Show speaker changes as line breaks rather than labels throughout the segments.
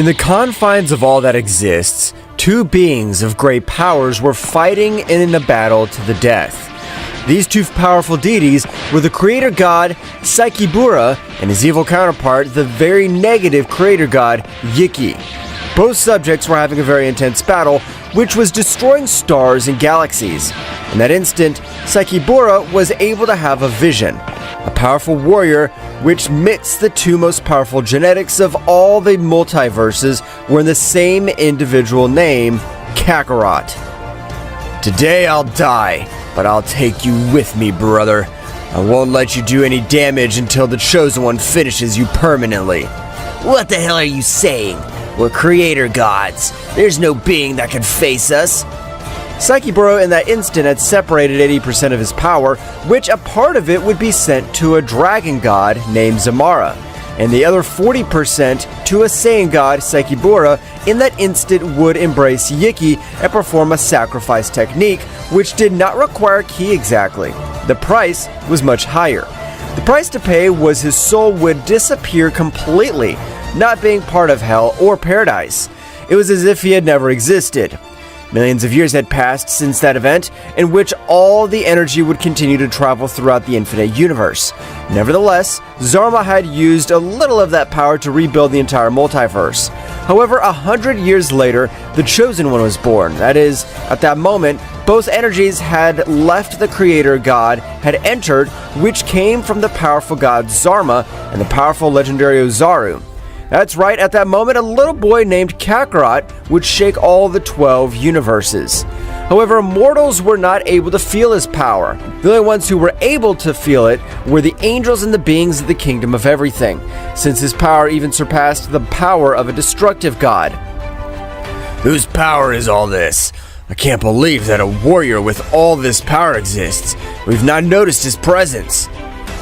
In the confines of all that exists, two beings of great powers were fighting in a battle to the death. These two powerful deities were the creator god Saikibura and his evil counterpart, the very negative creator god Yiki. Both subjects were having a very intense battle, which was destroying stars and galaxies. In that instant, Saikibura was able to have a vision. A powerful warrior which mixed the two most powerful genetics of all the multiverses were in the same individual name, Kakarot. Today I'll die, but I'll take you with me, brother. I won't let you do any damage until the Chosen One finishes you permanently.
What the hell are you saying? We're creator gods. There's no being that can face us.
Saikibura in that instant had separated 80% of his power, which a part of it would be sent to a dragon god named Zamara, and the other 40% to a Saiyan god, Saikibura, in that instant would embrace Yiki and perform a sacrifice technique, which did not require ki exactly. The price was much higher. The price to pay was his soul would disappear completely, not being part of hell or paradise. It was as if he had never existed. Millions of years had passed since that event, in which all the energy would continue to travel throughout the infinite universe. Nevertheless, Zama had used a little of that power to rebuild the entire multiverse. However, 100 years later, the Chosen One was born. That is, at that moment, both energies had left the creator god, had entered, which came from the powerful god Zarma and the powerful legendary Ozaru. That's right, at that moment, a little boy named Kakarot would shake all the 12 universes. However, mortals were not able to feel his power. The only ones who were able to feel it were the angels and the beings of the kingdom of everything, since his power even surpassed the power of a destructive god.
Whose power is all this? I can't believe that a warrior with all this power exists. We've not noticed his presence.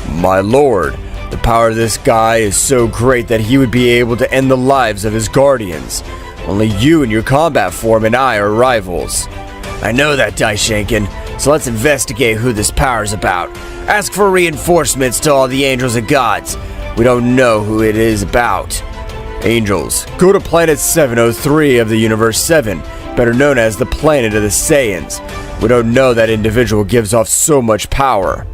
My lord, the power of this guy is so great that he would be able to end the lives of his guardians. Only you in your combat form and I are rivals.
I know that, Daishankin, so let's investigate who this power's about. Ask for reinforcements to all the angels and gods. We don't know who it is about.
Angels, go to planet 703 of the Universe 7, better known as the planet of the Saiyans. We don't know that individual gives off so much power.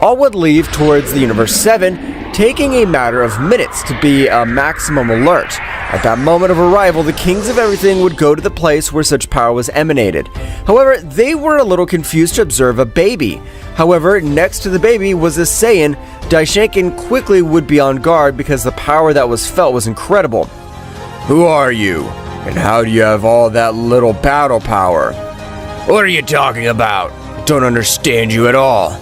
All would leave towards the Universe 7, taking a matter of minutes to be a maximum alert. At that moment of arrival, the kings of everything would go to the place where such power was emanated. However, they were a little confused to observe a baby. However, next to the baby was a Saiyan. Daishankin quickly would be on guard because the power that was felt was incredible.
Who are you? And how do you have all that little battle power?
What are you talking about?
I don't understand you at all.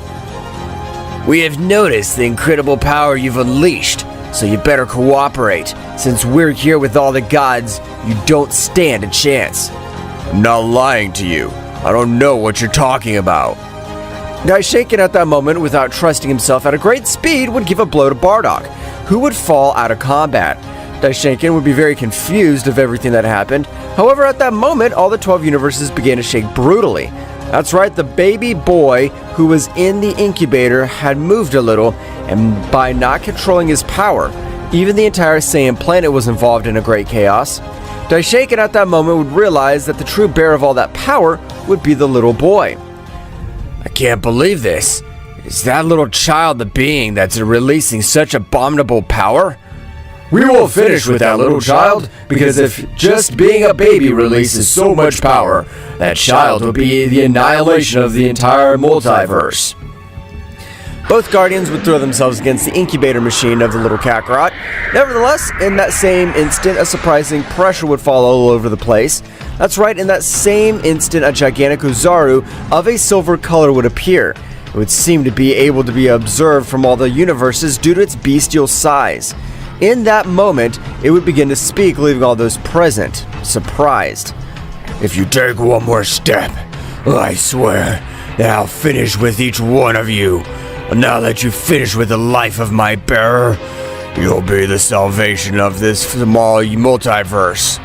We have noticed the incredible power you've unleashed, so you better cooperate. Since we're here with all the gods, you don't stand a chance.
I'm not lying to you. I don't know what you're talking about.
Daishankin at that moment, without trusting himself at a great speed, would give a blow to Bardock, who would fall out of combat. Daishankin would be very confused of everything that happened. However, at that moment, all the 12 universes began to shake brutally. That's right, the baby boy who was in the incubator had moved a little, and by not controlling his power, even the entire Saiyan planet was involved in a great chaos. Daishankin at that moment would realize that the true bearer of all that power would be the little boy.
I can't believe this. Is that little child the being that's releasing such abominable power?
We will finish with that little child, because if just being a baby releases so much power, that child will be the annihilation of the entire multiverse. Both guardians would throw themselves against the incubator machine of the little Kakarot. Nevertheless, in that same instant, a surprising pressure would fall all over the place. That's right, in that same instant, a gigantic Ozaru of a silver color would appear. It would seem to be able to be observed from all the universes due to its bestial size. In that moment, it would begin to speak, leaving all those present surprised.
If you take one more step, I swear that I'll finish with each one of you. And now that you finish with the life of my bearer, you'll be the salvation of this small multiverse.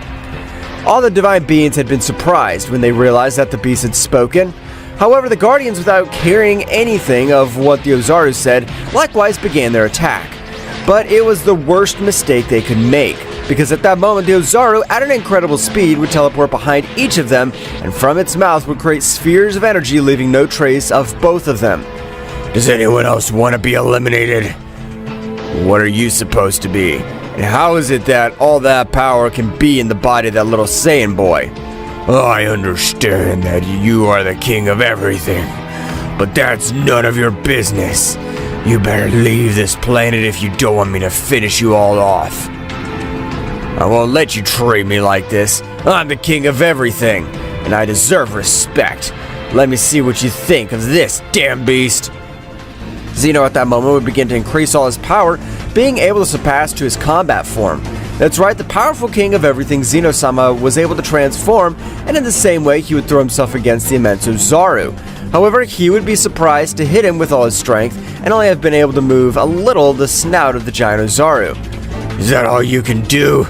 All the divine beings had been surprised when they realized that the beast had spoken. However, the guardians, without caring anything of what the Ozaru said, likewise began their attack. But it was the worst mistake they could make. because at that moment the Ozaru at an incredible speed would teleport behind each of them, and from its mouth would create spheres of energy, leaving no trace of both of them.
Does anyone else want to be eliminated? What are you supposed to be? And how is it that all that power can be in the body of that little Saiyan boy? I understand that you are the king of everything, but that's none of your business. You better leave this planet if you don't want me to finish you all off. I won't let you treat me like this. I'm the king of everything, and I deserve respect. Let me see what you think of this damn beast.
Zeno at that moment would begin to increase all his power, being able to surpass to his combat form. That's right, the powerful king of everything, Zeno-sama, was able to transform, and in the same way he would throw himself against the immense Ozaru. However, he would be surprised to hit him with all his strength, and only have been able to move a little the snout of the giant Ozaru.
Is that all you can do?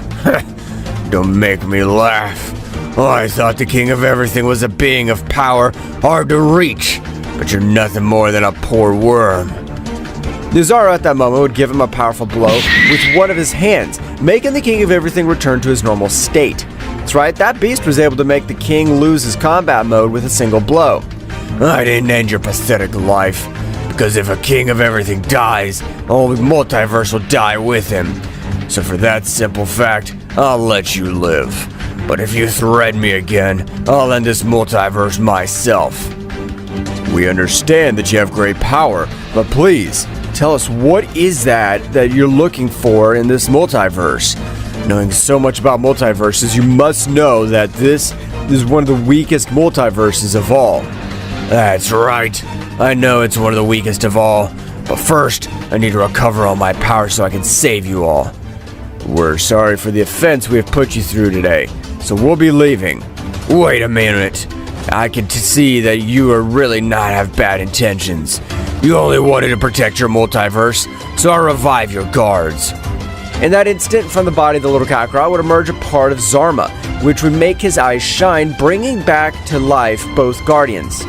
Don't make me laugh. Oh, I thought the king of everything was a being of power, hard to reach, but you're nothing more than a poor worm.
The Ozaru at that moment would give him a powerful blow with one of his hands, making the king of everything return to his normal state. That's right, that beast was able to make the king lose his combat mode with a single blow.
I didn't end your pathetic life, because if a king of everything dies, the whole multiverse will die with him. So for that simple fact, I'll let you live. But if you threaten me again, I'll end this multiverse myself.
We understand that you have great power, but please, tell us what is that you're looking for in this multiverse? Knowing so much about multiverses, you must know that this is one of the weakest multiverses of all.
That's right. I know it's one of the weakest of all. But first, I need to recover all my power so I can save you all.
We're sorry for the offense we have put you through today, so we'll be leaving.
Wait a minute. I can see that you are really not have bad intentions. You only wanted to protect your multiverse, so I'll revive your guards.
In that instant, from the body of the little Kakarot would emerge a part of Zarma, which would make his eyes shine, bringing back to life both guardians.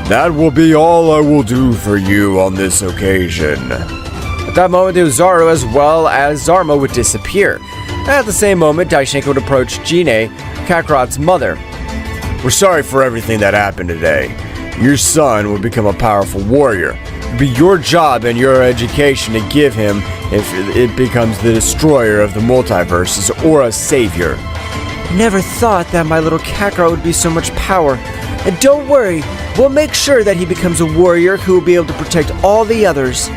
That will be all I will do for you on this occasion.
At that moment, the Ozaru as well as Zarma would disappear. At the same moment, Daishinka would approach Jine, Kakarot's mother.
We're sorry for everything that happened today. Your son will become a powerful warrior. It'll be your job and your education to give him if it becomes the destroyer of the multiverses or a savior.
Never thought that my little Kakarot would be so much power. And don't worry, we'll make sure that he becomes a warrior who will be able to protect all the others.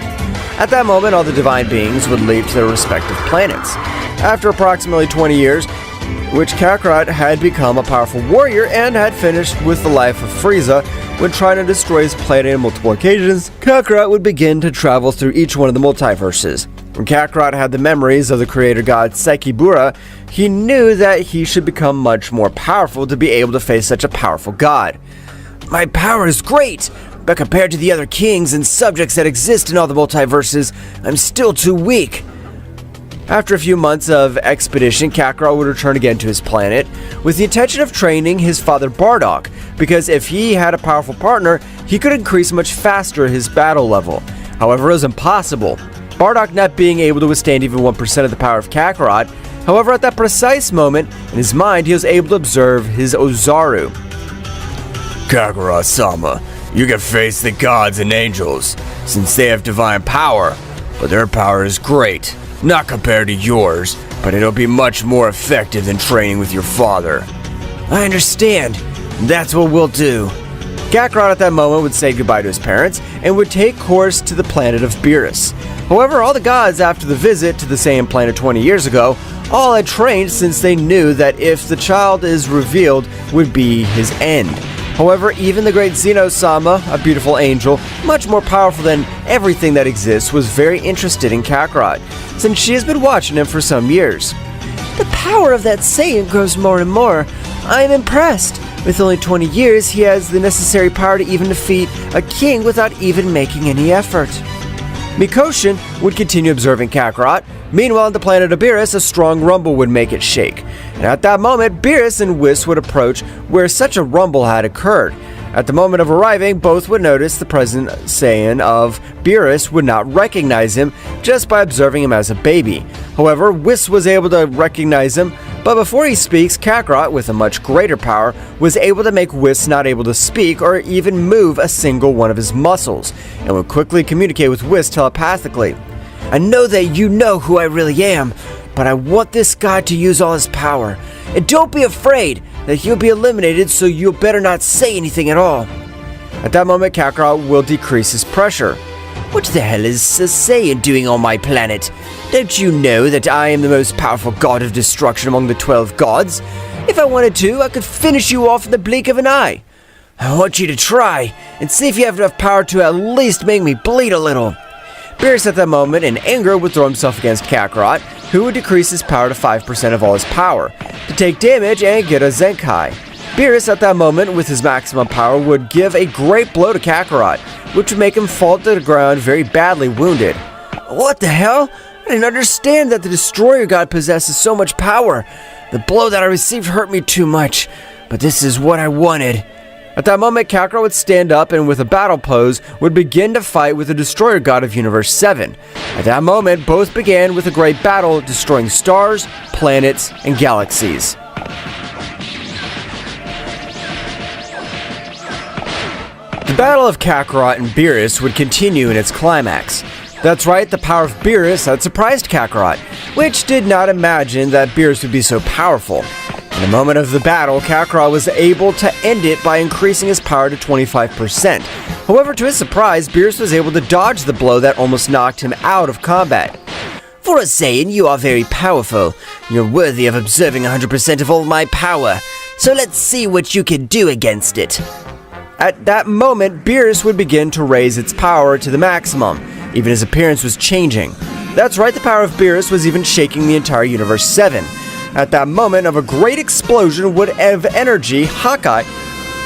At that moment, all the divine beings would leave to their respective planets. After approximately 20 years, which Kakarot had become a powerful warrior and had finished with the life of Frieza, when trying to destroy his planet on multiple occasions, Kakarot would begin to travel through each one of the multiverses. When Kakarot had the memories of the creator god Sekibura, he knew that he should become much more powerful to be able to face such a powerful god. My power is great, but compared to the other kings and subjects that exist in all the multiverses, I'm still too weak. After a few months of expedition, Kakarot would return again to his planet with the intention of training his father Bardock, because if he had a powerful partner, he could increase much faster his battle level. However, it was impossible, Bardock not being able to withstand even 1% of the power of Kakarot. However, at that precise moment, in his mind, he was able to observe his Ozaru.
Kakarot-sama, you can face the gods and angels, since they have divine power, but their power is great. Not compared to yours, but it'll be much more effective than training with your father.
I understand. That's what we'll do. Kakarot at that moment would say goodbye to his parents and would take course to the planet of Beerus. However, all the gods after the visit to the same planet 20 years ago all had trained, since they knew that if the child is revealed would be his end. However, even the great Zeno-sama, a beautiful angel, much more powerful than everything that exists, was very interested in Kakarot, since she has been watching him for some years. The power of that Saiyan grows more and more. I am impressed. With only 20 years, he has the necessary power to even defeat a king without even making any effort. Mikoshin would continue observing Kakarot. Meanwhile, on the planet of Beerus, a strong rumble would make it shake. And at that moment, Beerus and Whis would approach where such a rumble had occurred. At the moment of arriving, both would notice the present Saiyan of Beerus would not recognize him just by observing him as a baby. However, Whis was able to recognize him, but before he speaks, Kakarot, with a much greater power, was able to make Whis not able to speak or even move a single one of his muscles, and would quickly communicate with Whis telepathically.
I know that you know who I really am, but I want this guy to use all his power. And don't be afraid that he'll be eliminated, so you better not say anything at all.
At that moment, Kakarot will decrease his pressure.
What the hell is a Saiyan doing on my planet? Don't you know that I am the most powerful god of destruction among the 12 gods? If I wanted to, I could finish you off in the blink of an eye. I want you to try and see if you have enough power to at least make me bleed a little.
Beerus at that moment, in anger, would throw himself against Kakarot, who would decrease his power to 5% of all his power, to take damage and get a Zenkai. Beerus at that moment, with his maximum power, would give a great blow to Kakarot, which would make him fall to the ground very badly wounded.
What the hell? I didn't understand that the Destroyer God possesses so much power. The blow that I received hurt me too much, but this is what I wanted.
At that moment, Kakarot would stand up and with a battle pose would begin to fight with the Destroyer God of Universe 7. At that moment, both began with a great battle, destroying stars, planets, and galaxies. The battle of Kakarot and Beerus would continue in its climax. That's right, the power of Beerus had surprised Kakarot, which did not imagine that Beerus would be so powerful. In the moment of the battle, Kakarot was able to end it by increasing his power to 25%. However, to his surprise, Beerus was able to dodge the blow that almost knocked him out of combat.
For a Saiyan, you are very powerful. You're worthy of observing 100% of all my power. So let's see what you can do against it.
At that moment, Beerus would begin to raise its power to the maximum. Even his appearance was changing. That's right, the power of Beerus was even shaking the entire Universe 7. At that moment of a great explosion of energy, Hawkeye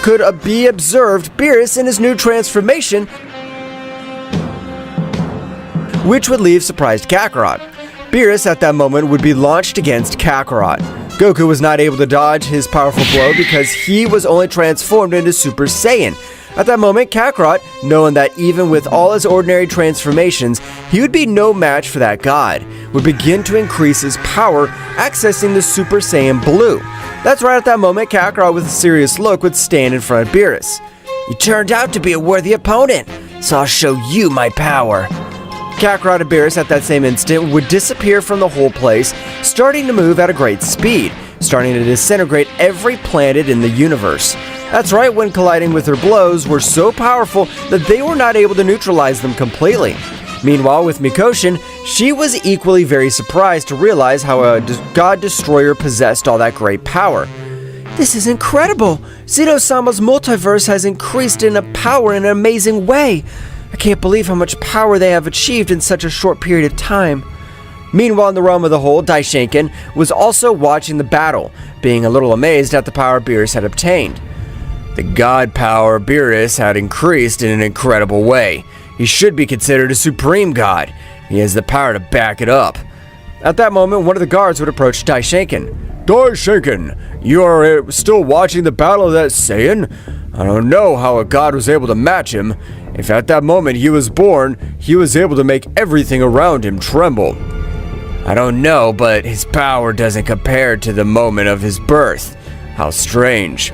could be observed Beerus in his new transformation, which would leave surprised Kakarot. Beerus at that moment would be launched against Kakarot. Goku was not able to dodge his powerful blow because he was only transformed into Super Saiyan. At that moment, Kakarot, knowing that even with all his ordinary transformations, he would be no match for that god, would begin to increase his power, accessing the Super Saiyan Blue. That's right, at that moment, Kakarot with a serious look would stand in front of Beerus.
You turned out to be a worthy opponent, so I'll show you my power.
Kakarot and Beerus at that same instant would disappear from the whole place, starting to move at a great speed, starting to disintegrate every planet in the universe. That's right, when colliding with their blows were so powerful that they were not able to neutralize them completely. Meanwhile, with Mikoshin, she was equally very surprised to realize how a God Destroyer possessed all that great power.
This is incredible! Zeno-sama's multiverse has increased in power in an amazing way. I can't believe how much power they have achieved in such a short period of time.
Meanwhile, in the realm of the whole, Daishinken was also watching the battle, being a little amazed at the power Beerus had obtained. The god power Beerus had increased in an incredible way. He should be considered a supreme god. He has the power to back it up. At that moment, one of the guards would approach Daishinken. Daishinken, you are still watching the battle of that Saiyan? I don't know how a god was able to match him. If at that moment he was born, he was able to make everything around him tremble. I don't know, but his power doesn't compare to the moment of his birth. How strange.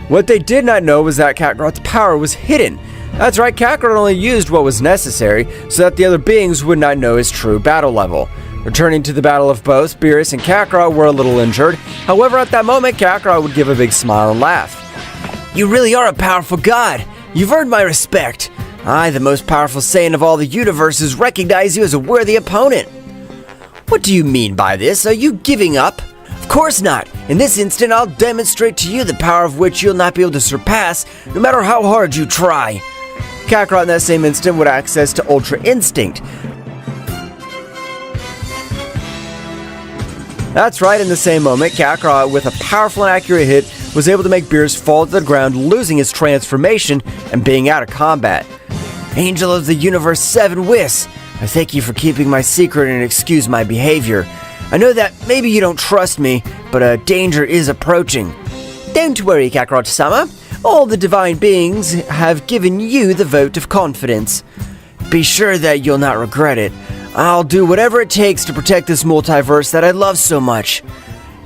What they did not know was that Kakarot's power was hidden. That's right, Kakarot only used what was necessary so that the other beings would not know his true battle level. Returning to the battle of both, Beerus and Kakarot were a little injured. However, at that moment, Kakarot would give a big smile and laugh.
You really are a powerful god. You've earned my respect. I, the most powerful Saiyan of all the universes, recognize you as a worthy opponent. What do you mean by this? Are you giving up? Of course not. In this instant, I'll demonstrate to you the power of which you'll not be able to surpass, no matter how hard you try.
Kakarot in that same instant would access to Ultra Instinct. That's right, in the same moment, Kakarot, with a powerful and accurate hit, was able to make Beerus fall to the ground, losing his transformation and being out of combat.
Angel of the Universe 7 Whis, I thank you for keeping my secret and excuse my behavior. I know that maybe you don't trust me, but a danger is approaching.
Don't worry, Kakarot-sama.
All the divine beings have given you the vote of confidence. Be sure that you'll not regret it. I'll do whatever it takes to protect this multiverse that I love so much.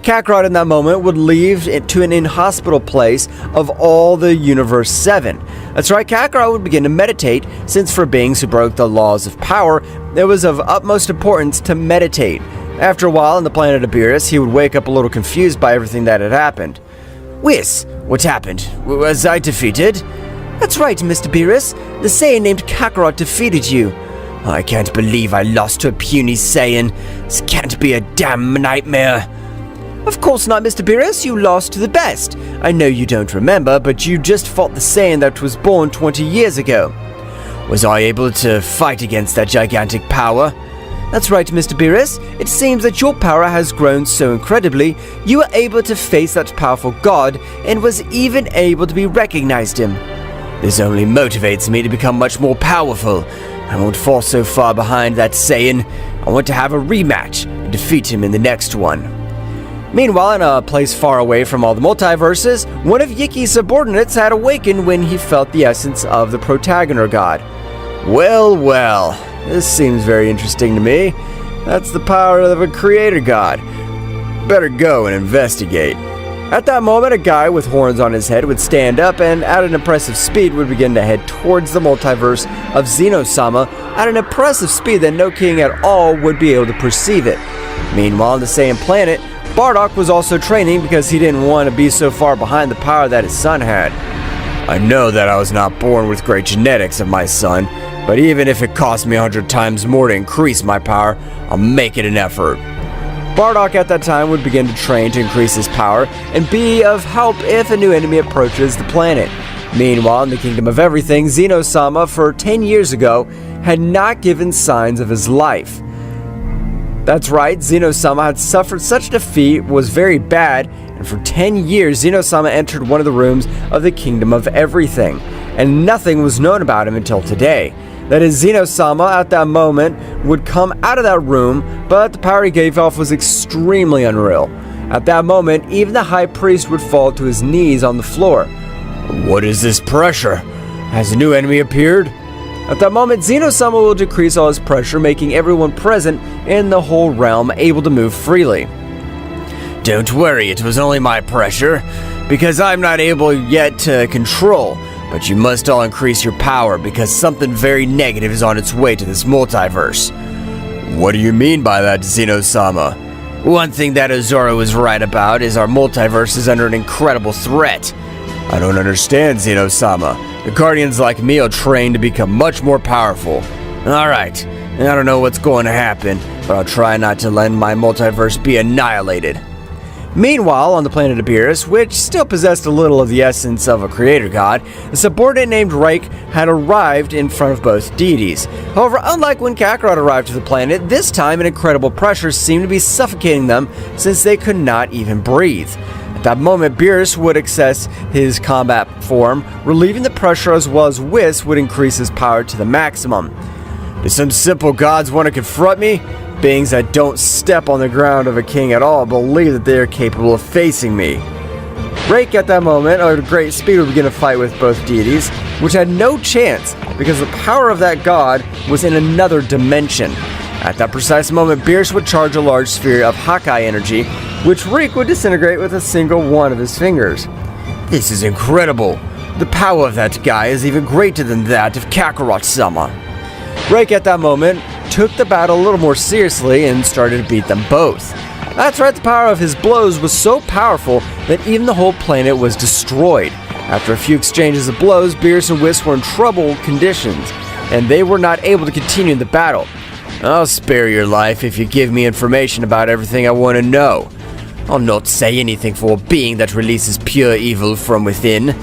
Kakarot in that moment would leave it to an inhospitable place of all the Universe 7. That's right, Kakarot would begin to meditate, since for beings who broke the laws of power, it was of utmost importance to meditate. After a while on the planet of Beerus, he would wake up a little confused by everything that had happened.
Whis, what happened? Was I defeated?
That's right, Mr. Beerus. The Saiyan named Kakarot defeated you.
I can't believe I lost to a puny Saiyan. This can't be a damn nightmare.
Of course not, Mr. Beerus. You lost to the best.
I know you don't remember, but you just fought the Saiyan that was born 20 years ago.
Was I able to fight against that gigantic power?
That's right, Mr. Beerus. It seems that your power has grown so incredibly, you were able to face that powerful god and was even able to be recognized him.
This only motivates me to become much more powerful. I won't fall so far behind that Saiyan. I want to have a rematch and defeat him in the next one.
Meanwhile, in a place far away from all the multiverses, one of Yiki's subordinates had awakened when he felt the essence of the protagonist god. Well, well, this seems very interesting to me. That's the power of a creator god. Better go and investigate. At that moment, a guy with horns on his head would stand up and at an impressive speed would begin to head towards the multiverse of Zeno-sama at an impressive speed that no king at all would be able to perceive it. Meanwhile, on the same planet, Bardock was also training because he didn't want to be so far behind the power that his son had.
I know that I was not born with great genetics of my son, but even if it costs me 100 times more to increase my power, I'll make it an effort.
Bardock at that time would begin to train to increase his power and be of help if a new enemy approaches the planet. Meanwhile, in the Kingdom of Everything, Zeno-sama for 10 years ago had not given signs of his life. That's right, Zeno-sama had suffered such defeat, was very bad, and for 10 years Zeno-sama entered one of the rooms of the Kingdom of Everything, and nothing was known about him until today. That is, Zeno-sama at that moment would come out of that room, but the power he gave off was extremely unreal. At that moment, even the high priest would fall to his knees on the floor.
What is this pressure? Has a new enemy appeared?
At that moment, Zeno-sama will decrease all his pressure, making everyone present in the whole realm able to move freely.
Don't worry, it was only my pressure, because I'm not able yet to control, but you must all increase your power because something very negative is on its way to this multiverse.
What do you mean by that, Zeno-sama?
One thing that Ozaru is right about is our multiverse is under an incredible threat.
I don't understand, Zeno-sama. The Guardians like me are trained to become much more powerful.
Alright, I don't know what's going to happen, but I'll try not to let my multiverse be annihilated.
Meanwhile, on the planet of Beerus, which still possessed a little of the essence of a creator god, a subordinate named Reich had arrived in front of both deities. However, unlike when Kakarot arrived to the planet, this time an incredible pressure seemed to be suffocating them since they could not even breathe. At that moment, Beerus would access his combat form, relieving the pressure, as well as Whis would increase his power to the maximum.
Do some simple gods want to confront me?
Beings that don't step on the ground of a king at all believe that they are capable of facing me. Reich at that moment, at great speed, would begin a fight with both deities, which had no chance because the power of that god was in another dimension. At that precise moment, Beerus would charge a large sphere of Hakai energy, which Reich would disintegrate with a single one of his fingers.
This is incredible. The power of that guy is even greater than that of Kakarot-sama.
Reich at that moment took the battle a little more seriously and started to beat them both. That's right, the power of his blows was so powerful that even the whole planet was destroyed. After a few exchanges of blows, Beerus and Whis were in troubled conditions, and they were not able to continue the battle.
I'll spare your life if you give me information about everything I want to know. I'll not say anything for a being that releases pure evil from within.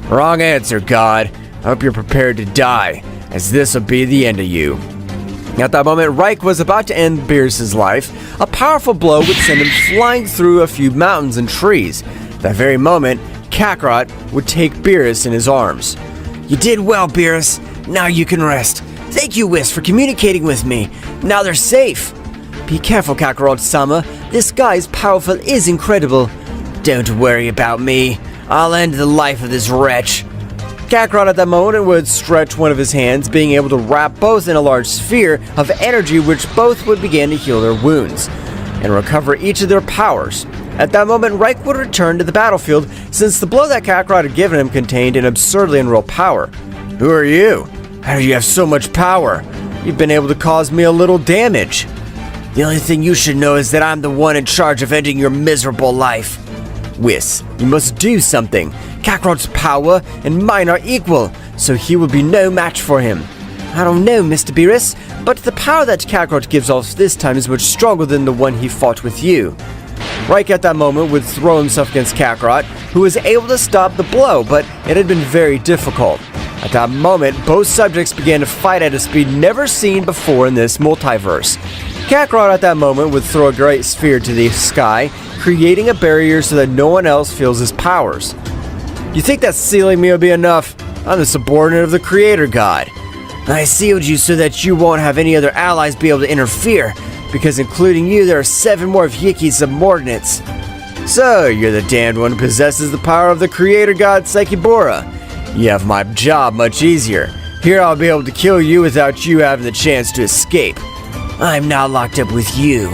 Wrong answer, God. I hope you're prepared to die, as this will be the end of you.
At that moment, Reich was about to end Beerus' life. A powerful blow would send him flying through a few mountains and trees. At that very moment, Kakarot would take Beerus in his arms.
You did well, Beerus. Now you can rest. Thank you, Whis, for communicating with me. Now they're safe. Be careful, Kakarot-sama. This guy's powerful is incredible.
Don't worry about me. I'll end the life of this wretch.
Kakarot at that moment would stretch one of his hands, being able to wrap both in a large sphere of energy, which both would begin to heal their wounds and recover each of their powers. At that moment, Reich would return to the battlefield, since the blow that Kakarot had given him contained an absurdly unreal power.
Who are you? How do you have so much power?
You've been able to cause me a little damage.
The only thing you should know is that I'm the one in charge of ending your miserable life.
Whis, you must do something. Kakarot's power and mine are equal, so he will be no match for him.
I don't know, Mr. Beerus,
But the power that Kakarot gives off this time is much stronger than the one he fought with you. Reich at that moment would throw himself against Kakarot, who was able to stop the blow, but it had been very difficult. At that moment, both subjects began to fight at a speed never seen before in this multiverse. Kakarot at that moment would throw a great sphere to the sky, creating a barrier so that no one else feels his powers. You think that sealing me will be enough? I'm the subordinate of the creator god.
I sealed you so that you won't have any other allies be able to interfere, because including you, there are 7 more of Yiki's subordinates.
So, you're the damned one who possesses the power of the creator god Sekibora. You have my job much easier. Here I'll be able to kill you without you having the chance to escape.
I'm now locked up with you.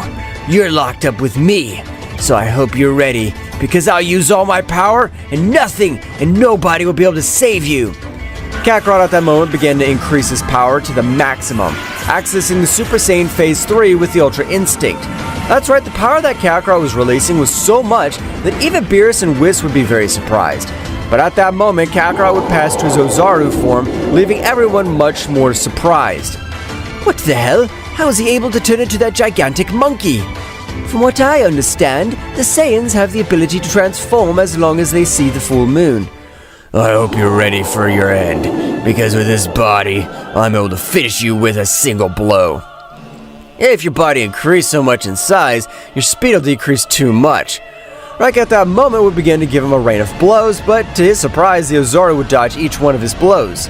You're locked up with me. So I hope you're ready, because I'll use all my power, and nothing and nobody will be able to save you.
Kakarot at that moment began to increase his power to the maximum, accessing the Super Saiyan Phase 3 with the Ultra Instinct. That's right, the power that Kakarot was releasing was so much that even Beerus and Whis would be very surprised. But at that moment, Kakarot would pass to his Ozaru form, leaving everyone much more surprised.
What the hell? How is he able to turn into that gigantic monkey?
From what I understand, the Saiyans have the ability to transform as long as they see the full moon.
I hope you're ready for your end, because with this body, I'm able to finish you with a single blow.
If your body increased so much in size, your speed will decrease too much. Reich at that moment would begin to give him a rain of blows, but to his surprise, the Ozaru would dodge each one of his blows.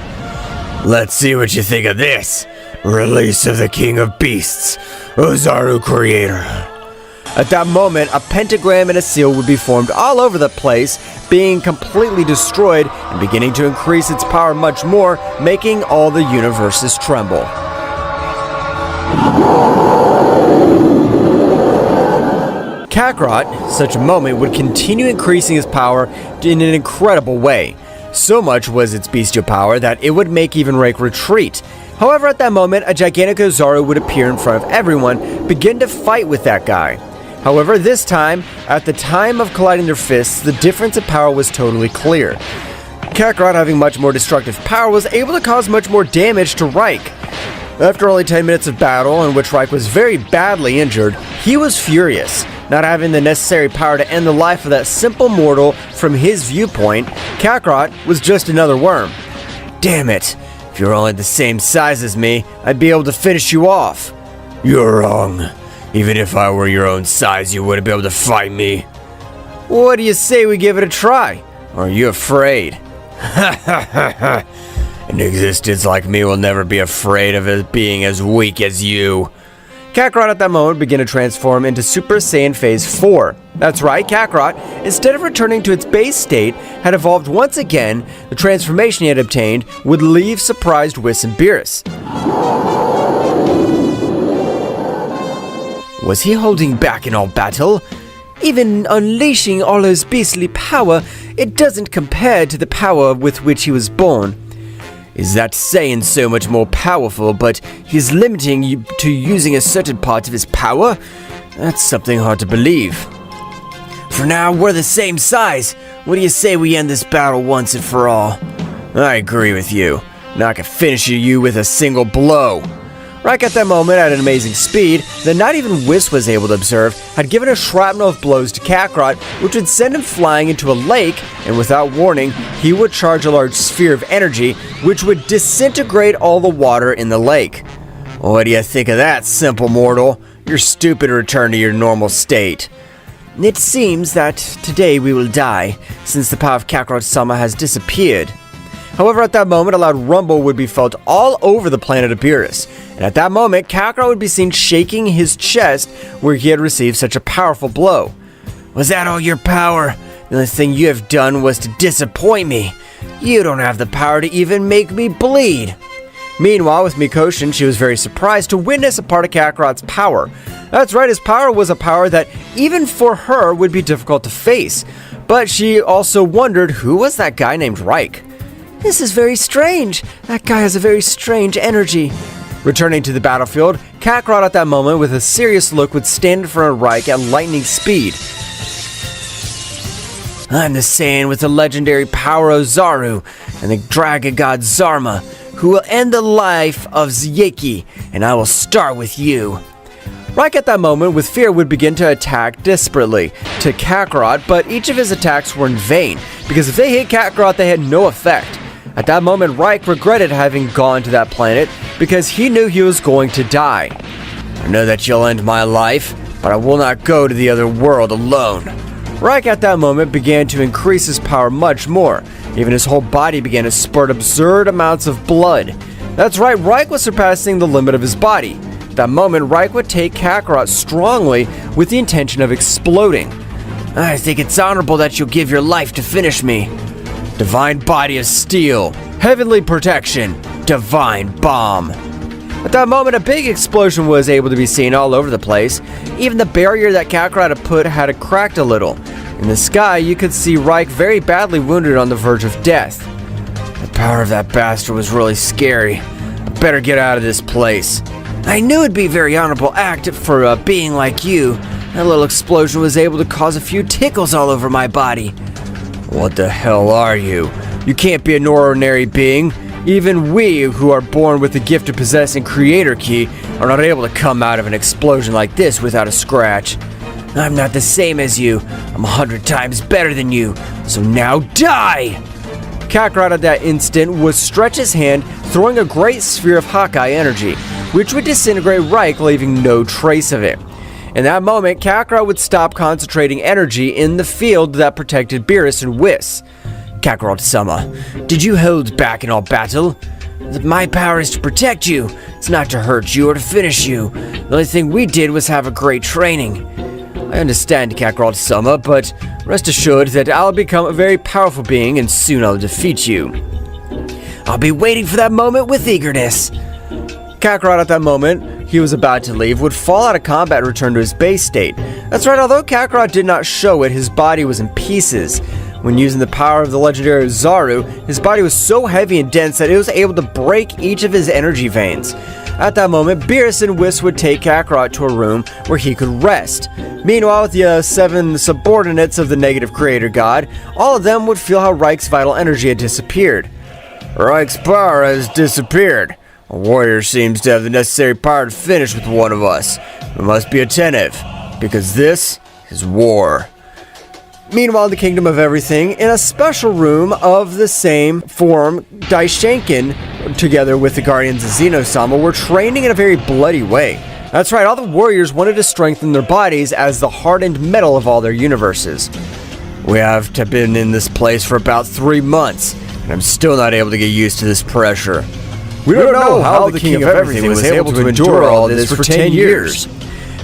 Let's see what you think of this. Release of the King of Beasts, Ozaru Creator.
At that moment, a pentagram and a seal would be formed all over the place, being completely destroyed and beginning to increase its power much more, making all the universes tremble. Kakarot, such a moment, would continue increasing his power in an incredible way. So much was its bestial power that it would make even Reich retreat. However, at that moment, a gigantic Ozaru would appear in front of everyone, begin to fight with that guy. However, this time, at the time of colliding their fists, the difference in power was totally clear. Kakarot, having much more destructive power, was able to cause much more damage to Reich. After only 10 minutes of battle, in which Reich was very badly injured, he was furious. Not having the necessary power to end the life of that simple mortal, from his viewpoint, Kakarot was just another worm. Damn it! If you're only the same size as me, I'd be able to finish you off.
You're wrong. Even if I were your own size, you wouldn't be able to fight me.
What do you say we give it a try? Or are you afraid?
An existence like me will never be afraid of it being as weak as you.
Kakarot at that moment began to transform into Super Saiyan Phase 4. That's right, Kakarot, instead of returning to its base state, had evolved once again. The transformation he had obtained would leave surprised Whis and Beerus.
Was he holding back in all battle? Even unleashing all his beastly power, it doesn't compare to the power with which he was born.
Is that Saiyan so much more powerful, but he's limiting you to using a certain part of his power? That's something hard to believe.
For now, we're the same size. What do you say we end this battle once and for all?
I agree with you. Now I can finish you with a single blow. Reich at that moment, at an amazing speed that not even Whis was able to observe, had given a shrapnel of blows to Kakarot, which would send him flying into a lake, and without warning, he would charge a large sphere of energy, which would disintegrate all the water in the lake. What do you think of that, simple mortal? You're stupid to return to your normal state.
It seems that today we will die, since the power of Kakarot-sama has disappeared.
However, at that moment, a loud rumble would be felt all over the planet of Beerus. And at that moment, Kakarot would be seen shaking his chest where he had received such a powerful blow.
Was that all your power? The only thing you have done was to disappoint me. You don't have the power to even make me bleed.
Meanwhile, with Mikoshin, she was very surprised to witness a part of Kakarot's power. That's right, his power was a power that, even for her, would be difficult to face. But she also wondered, who was that guy named Reich?
This is very strange. That guy has a very strange energy.
Returning to the battlefield, Kakarot at that moment, with a serious look, would stand in front of Reich at lightning speed.
I'm the Saiyan with the legendary power Ozaru and the dragon god Zarma, who will end the life of Yiki, and I will start with you.
Reich at that moment, with fear, would begin to attack desperately to Kakarot, but each of his attacks were in vain, because if they hit Kakarot, they had no effect. At that moment, Reich regretted having gone to that planet, because he knew he was going to die.
I know that you'll end my life, but I will not go to the other world alone.
Reich at that moment began to increase his power much more. Even his whole body began to spurt absurd amounts of blood. That's right, Reich was surpassing the limit of his body. At that moment, Reich would take Kakarot strongly with the intention of exploding.
I think it's honorable that you'll give your life to finish me. Divine body of steel, heavenly protection, divine bomb.
At that moment, a big explosion was able to be seen all over the place. Even the barrier that Kakarot had put had cracked a little. In the sky, you could see Reich very badly wounded on the verge of death.
The power of that bastard was really scary. I better get out of this place. I knew it'd be a very honorable act for a being like you. That little explosion was able to cause a few tickles all over my body.
What the hell are you? You can't be an ordinary being. Even we, who are born with the gift of possessing Creator Key, are not able to come out of an explosion like this without a scratch.
I'm not the same as you. I'm 100 times better than you. So now die!
Kakarot at that instant would stretch his hand, throwing a great sphere of Hawkeye energy, which would disintegrate Reich, leaving no trace of it. In that moment, Kakarot would stop concentrating energy in the field that protected Beerus and Whis.
Kakarot-sama, did you hold back in all battle? My power is to protect you. It's not to hurt you or to finish you. The only thing we did was have a great training.
I understand, Kakarot-sama, but rest assured that I'll become a very powerful being and soon I'll defeat you.
I'll be waiting for that moment with eagerness.
Kakarot at that moment, he was about to leave, would fall out of combat and return to his base state. That's right, although Kakarot did not show it, his body was in pieces. When using the power of the legendary Ozaru, his body was so heavy and dense that it was able to break each of his energy veins. At that moment, Beerus and Whis would take Kakarot to a room where he could rest. Meanwhile, with the 7 subordinates of the negative creator god, all of them would feel how Reich's vital energy had disappeared.
Reich's power has disappeared. A warrior seems to have the necessary power to finish with one of us. We must be attentive, because this is war.
Meanwhile, in the Kingdom of Everything, in a special room of the same form, Daishenkin, together with the Guardians of Zeno-sama, were training in a very bloody way. That's right, all the warriors wanted to strengthen their bodies as the hardened metal of all their universes.
We have been in this place for about 3 months, and I'm still not able to get used to this pressure.
We don't know how the King of Everything was able to endure all this for 10 years.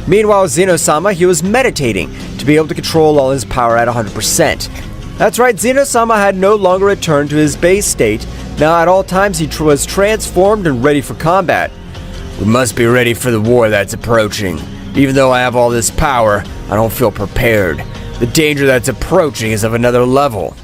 Meanwhile, Zeno-sama, he was meditating to be able to control all his power at 100%. That's right, Zeno-sama had no longer returned to his base state. Now at all times he was transformed and ready for combat.
We must be ready for the war that's approaching. Even though I have all this power, I don't feel prepared. The danger that's approaching is of another level.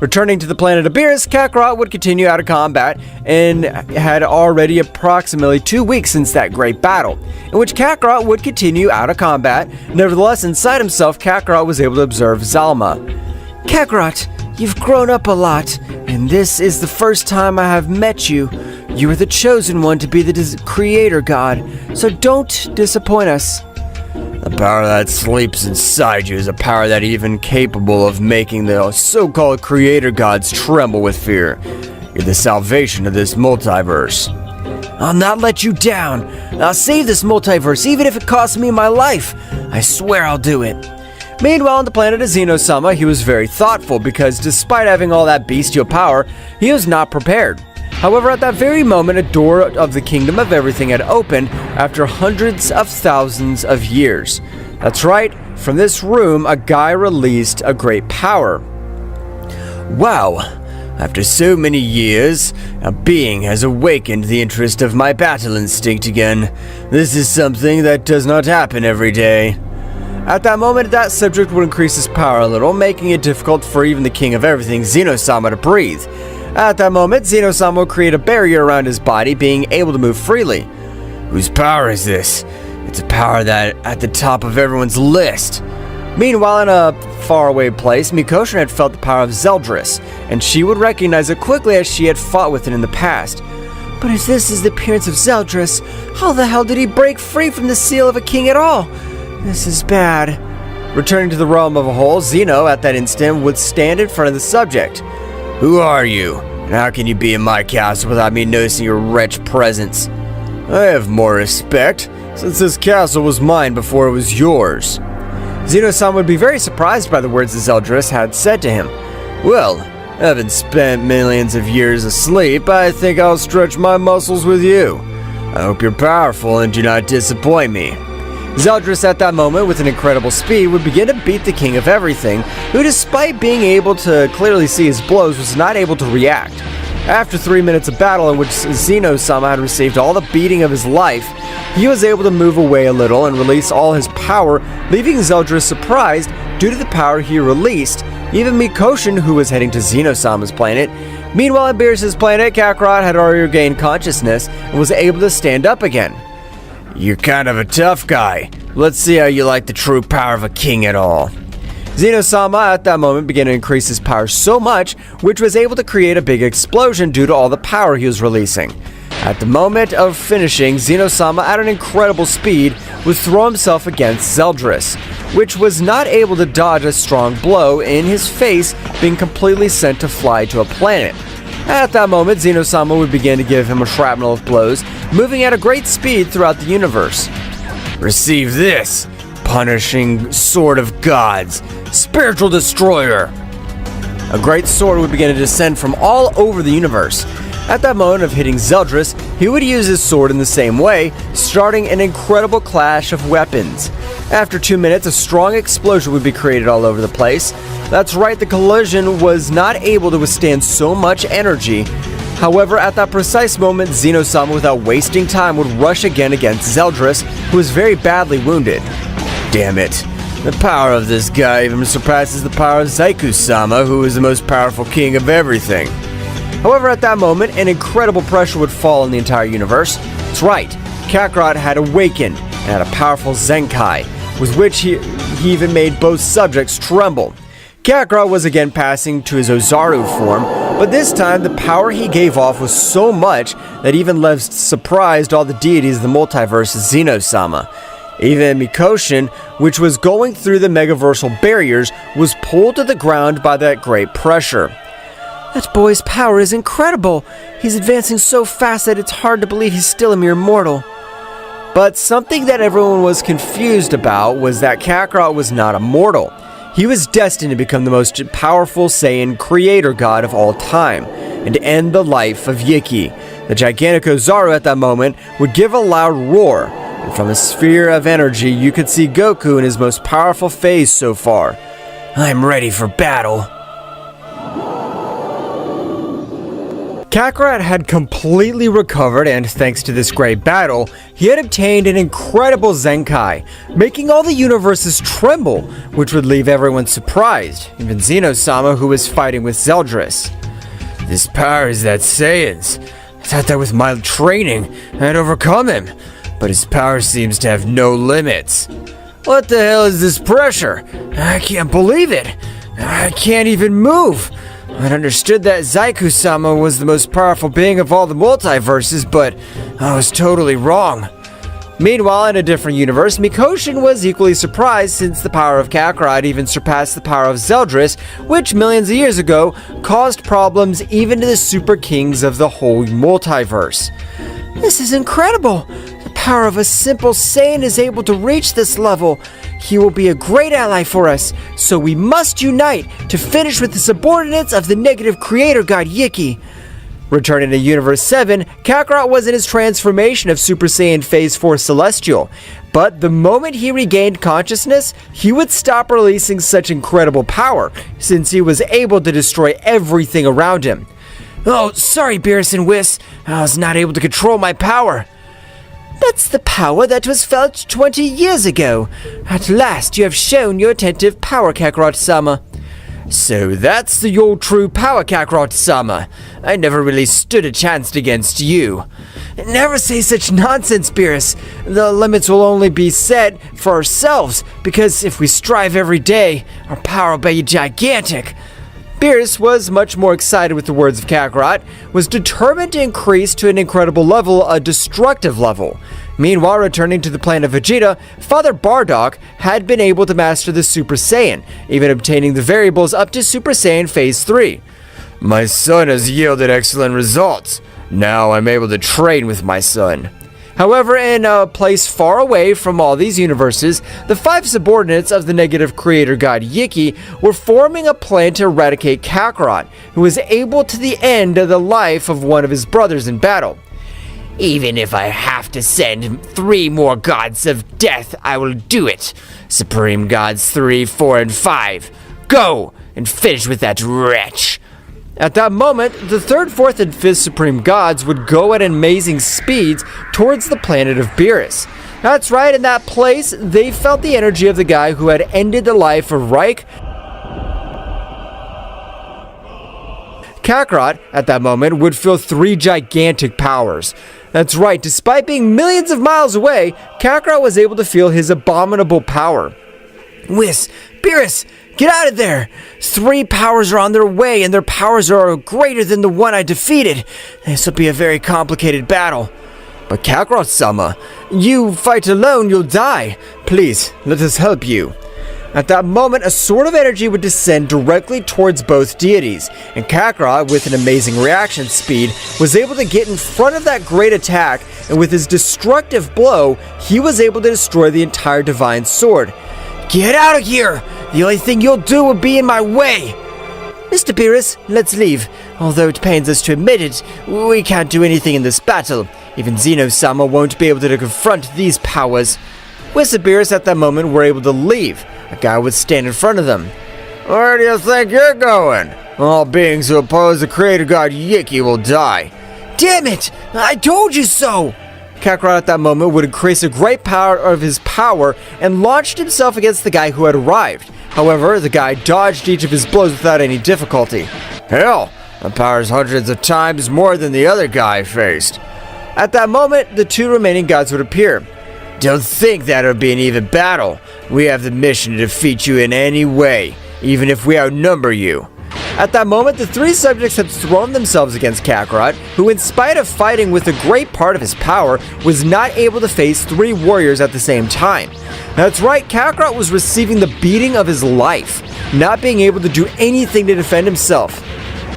Returning to the planet of Beerus, Kakarot would continue out of combat and had already approximately 2 weeks since that great battle, in which Kakarot would continue out of combat. Nevertheless, inside himself, Kakarot was able to observe Zalma.
Kakarot, you've grown up a lot, and this is the first time I have met you. You are the chosen one to be the creator god, so don't disappoint us.
The power that sleeps inside you is a power that even capable of making the so-called creator gods tremble with fear. You're the salvation of this multiverse.
I'll not let you down. I'll save this multiverse even if it costs me my life. I swear I'll do it.
Meanwhile, on the planet of Zeno-sama, he was very thoughtful because despite having all that bestial power, he was not prepared. However, at that very moment, a door of the Kingdom of Everything had opened after hundreds of thousands of years. That's right, from this room, a guy released a great power.
Wow, after so many years, a being has awakened the interest of my battle instinct again. This is something that does not happen every day.
At that moment, that subject would increase his power a little, making it difficult for even the king of everything, Zeno-sama, to breathe. At that moment, Zeno-sama would create a barrier around his body, being able to move freely.
Whose power is this? It's a power that at the top of everyone's list.
Meanwhile, in a faraway place, Mikoshin had felt the power of Zeldrris, and she would recognize it quickly as she had fought with it in the past.
But if this is the appearance of Zeldrris, how the hell did he break free from the seal of a king at all? This is bad.
Returning to the realm of a whole, Zeno, at that instant, would stand in front of the subject.
Who are you? And how can you be in my castle without me noticing your wretched presence? I have more respect, since this castle was mine before it was yours.
Zeno-sama would be very surprised by the words that Zeldrris had said to him.
Well, having spent millions of years asleep, I think I'll stretch my muscles with you. I hope you're powerful and do not disappoint me.
Zeldrris at that moment, with an incredible speed, would begin to beat the king of everything, who despite being able to clearly see his blows, was not able to react. After 3 minutes of battle in which Zeno-sama had received all the beating of his life, he was able to move away a little and release all his power, leaving Zeldrris surprised due to the power he released. Even Mikoshin, who was heading to Zeno-sama's planet. Meanwhile, on Beerus' planet, Kakarot had already regained consciousness and was able to stand up again.
You're kind of a tough guy. Let's see how you like the true power of a king at all.
Zeno-sama at that moment began to increase his power so much, which was able to create a big explosion due to all the power he was releasing. At the moment of finishing, Zeno-sama at an incredible speed would throw himself against Zeldrris, which was not able to dodge a strong blow in his face, being completely sent to fly to a planet. At that moment, Zeno-sama would begin to give him a shrapnel of blows, moving at a great speed throughout the universe.
Receive this, punishing sword of gods, spiritual destroyer.
A great sword would begin to descend from all over the universe. At that moment of hitting Zeldrris, he would use his sword in the same way, starting an incredible clash of weapons. After 2 minutes, a strong explosion would be created all over the place. That's right, the collision was not able to withstand so much energy. However, at that precise moment, Zeno-sama, without wasting time, would rush again against Zeldrris, who was very badly wounded.
Damn it. The power of this guy even surpasses the power of Zeku-sama, who is the most powerful king of everything.
However, at that moment, an incredible pressure would fall on the entire universe. That's right, Kakarot had awakened and had a powerful Zenkai, with which he even made both subjects tremble. Kakarot was again passing to his Ozaru form, but this time the power he gave off was so much that even left surprised all the deities of the multiverse as Zeno-sama. Even Mikoshin, which was going through the megaversal barriers, was pulled to the ground by that great pressure.
That boy's power is incredible. He's advancing so fast that it's hard to believe he's still a mere mortal.
But something that everyone was confused about was that Kakarot was not a mortal. He was destined to become the most powerful Saiyan creator god of all time, and to end the life of Yiki. The gigantic Ozaru at that moment would give a loud roar, and from a sphere of energy you could see Goku in his most powerful phase so far.
I'm ready for battle.
Kakarot had completely recovered, and thanks to this great battle, he had obtained an incredible Zenkai, making all the universes tremble, which would leave everyone surprised, even Zeno-sama, who was fighting with Zeldrris.
This power is that Saiyan's. I thought that with my training, I'd overcome him, but his power seems to have no limits. What the hell is this pressure? I can't believe it. I can't even move. I'd understood that Zeku-sama was the most powerful being of all the multiverses, but I was totally wrong.
Meanwhile, in a different universe, Mikoshin was equally surprised since the power of Kakarot even surpassed the power of Zeldrris, which millions of years ago caused problems even to the super kings of the whole multiverse.
This is incredible! The power of a simple Saiyan is able to reach this level. He will be a great ally for us, so we must unite to finish with the subordinates of the negative creator god Yiki.
Returning to Universe 7, Kakarot was in his transformation of Super Saiyan Phase 4 Celestial, but the moment he regained consciousness, he would stop releasing such incredible power, since he was able to destroy everything around him.
Oh, sorry, Beerus and Whis. I was not able to control my power.
That's the power that was felt 20 years ago. At last you have shown your attentive power, Kakarot-sama.
So that's the your true power, Kakarot-sama. I never really stood a chance against you.
Never say such nonsense, Beerus. The limits will only be set for ourselves, because if we strive every day, our power will be gigantic.
Beerus was much more excited with the words of Kakarot, was determined to increase to an incredible level, a destructive level. Meanwhile, returning to the planet of Vegeta, Father Bardock had been able to master the Super Saiyan, even obtaining the variables up to Super Saiyan Phase 3.
My son has yielded excellent results. Now I'm able to train with my son.
However, in a place far away from all these universes, the 5 subordinates of the negative creator god Yiki were forming a plan to eradicate Kakarot, who was able to the end of the life of one of his brothers in battle.
Even if I have to send 3 more gods of death, I will do it. Supreme Gods 3, 4, and 5. Go and finish with that wretch.
At that moment, the 3rd, 4th, and 5th Supreme Gods would go at amazing speeds towards the planet of Beerus. That's right, in that place, they felt the energy of the guy who had ended the life of Reich. Kakarot, at that moment, would feel 3 gigantic powers. That's right, despite being millions of miles away, Kakarot was able to feel his abominable power.
Whis, Beerus, get out of there! 3 powers are on their way, and their powers are greater than the one I defeated. This will be a very complicated battle.
But Kakarot-sama, you fight alone, you'll die. Please, let us help you. At that moment, a sword of energy would descend directly towards both deities, and Kakarot, with an amazing reaction speed, was able to get in front of that great attack, and with his destructive blow, he was able to destroy the entire divine sword.
Get out of here! The only thing you'll do will be in my way!
Mr. Beerus, let's leave. Although it pains us to admit it, we can't do anything in this battle. Even Zeno-sama won't be able to confront these powers. Whis and Beerus at that moment were able to leave. A guy would stand in front of them.
Where do you think you're going? All beings who oppose the creator god Yiki will die.
Damn it! I told you so!
Kakarot at that moment would increase a great power of his power and launched himself against the guy who had arrived. However, the guy dodged each of his blows without any difficulty.
Hell, my power's hundreds of times more than the other guy faced.
At that moment, the 2 remaining gods would appear.
Don't think that it'll be an even battle. We have the mission to defeat you in any way, even if we outnumber you.
At that moment, the 3 subjects had thrown themselves against Kakarot, who in spite of fighting with a great part of his power, was not able to face 3 warriors at the same time. That's right, Kakarot was receiving the beating of his life, not being able to do anything to defend himself.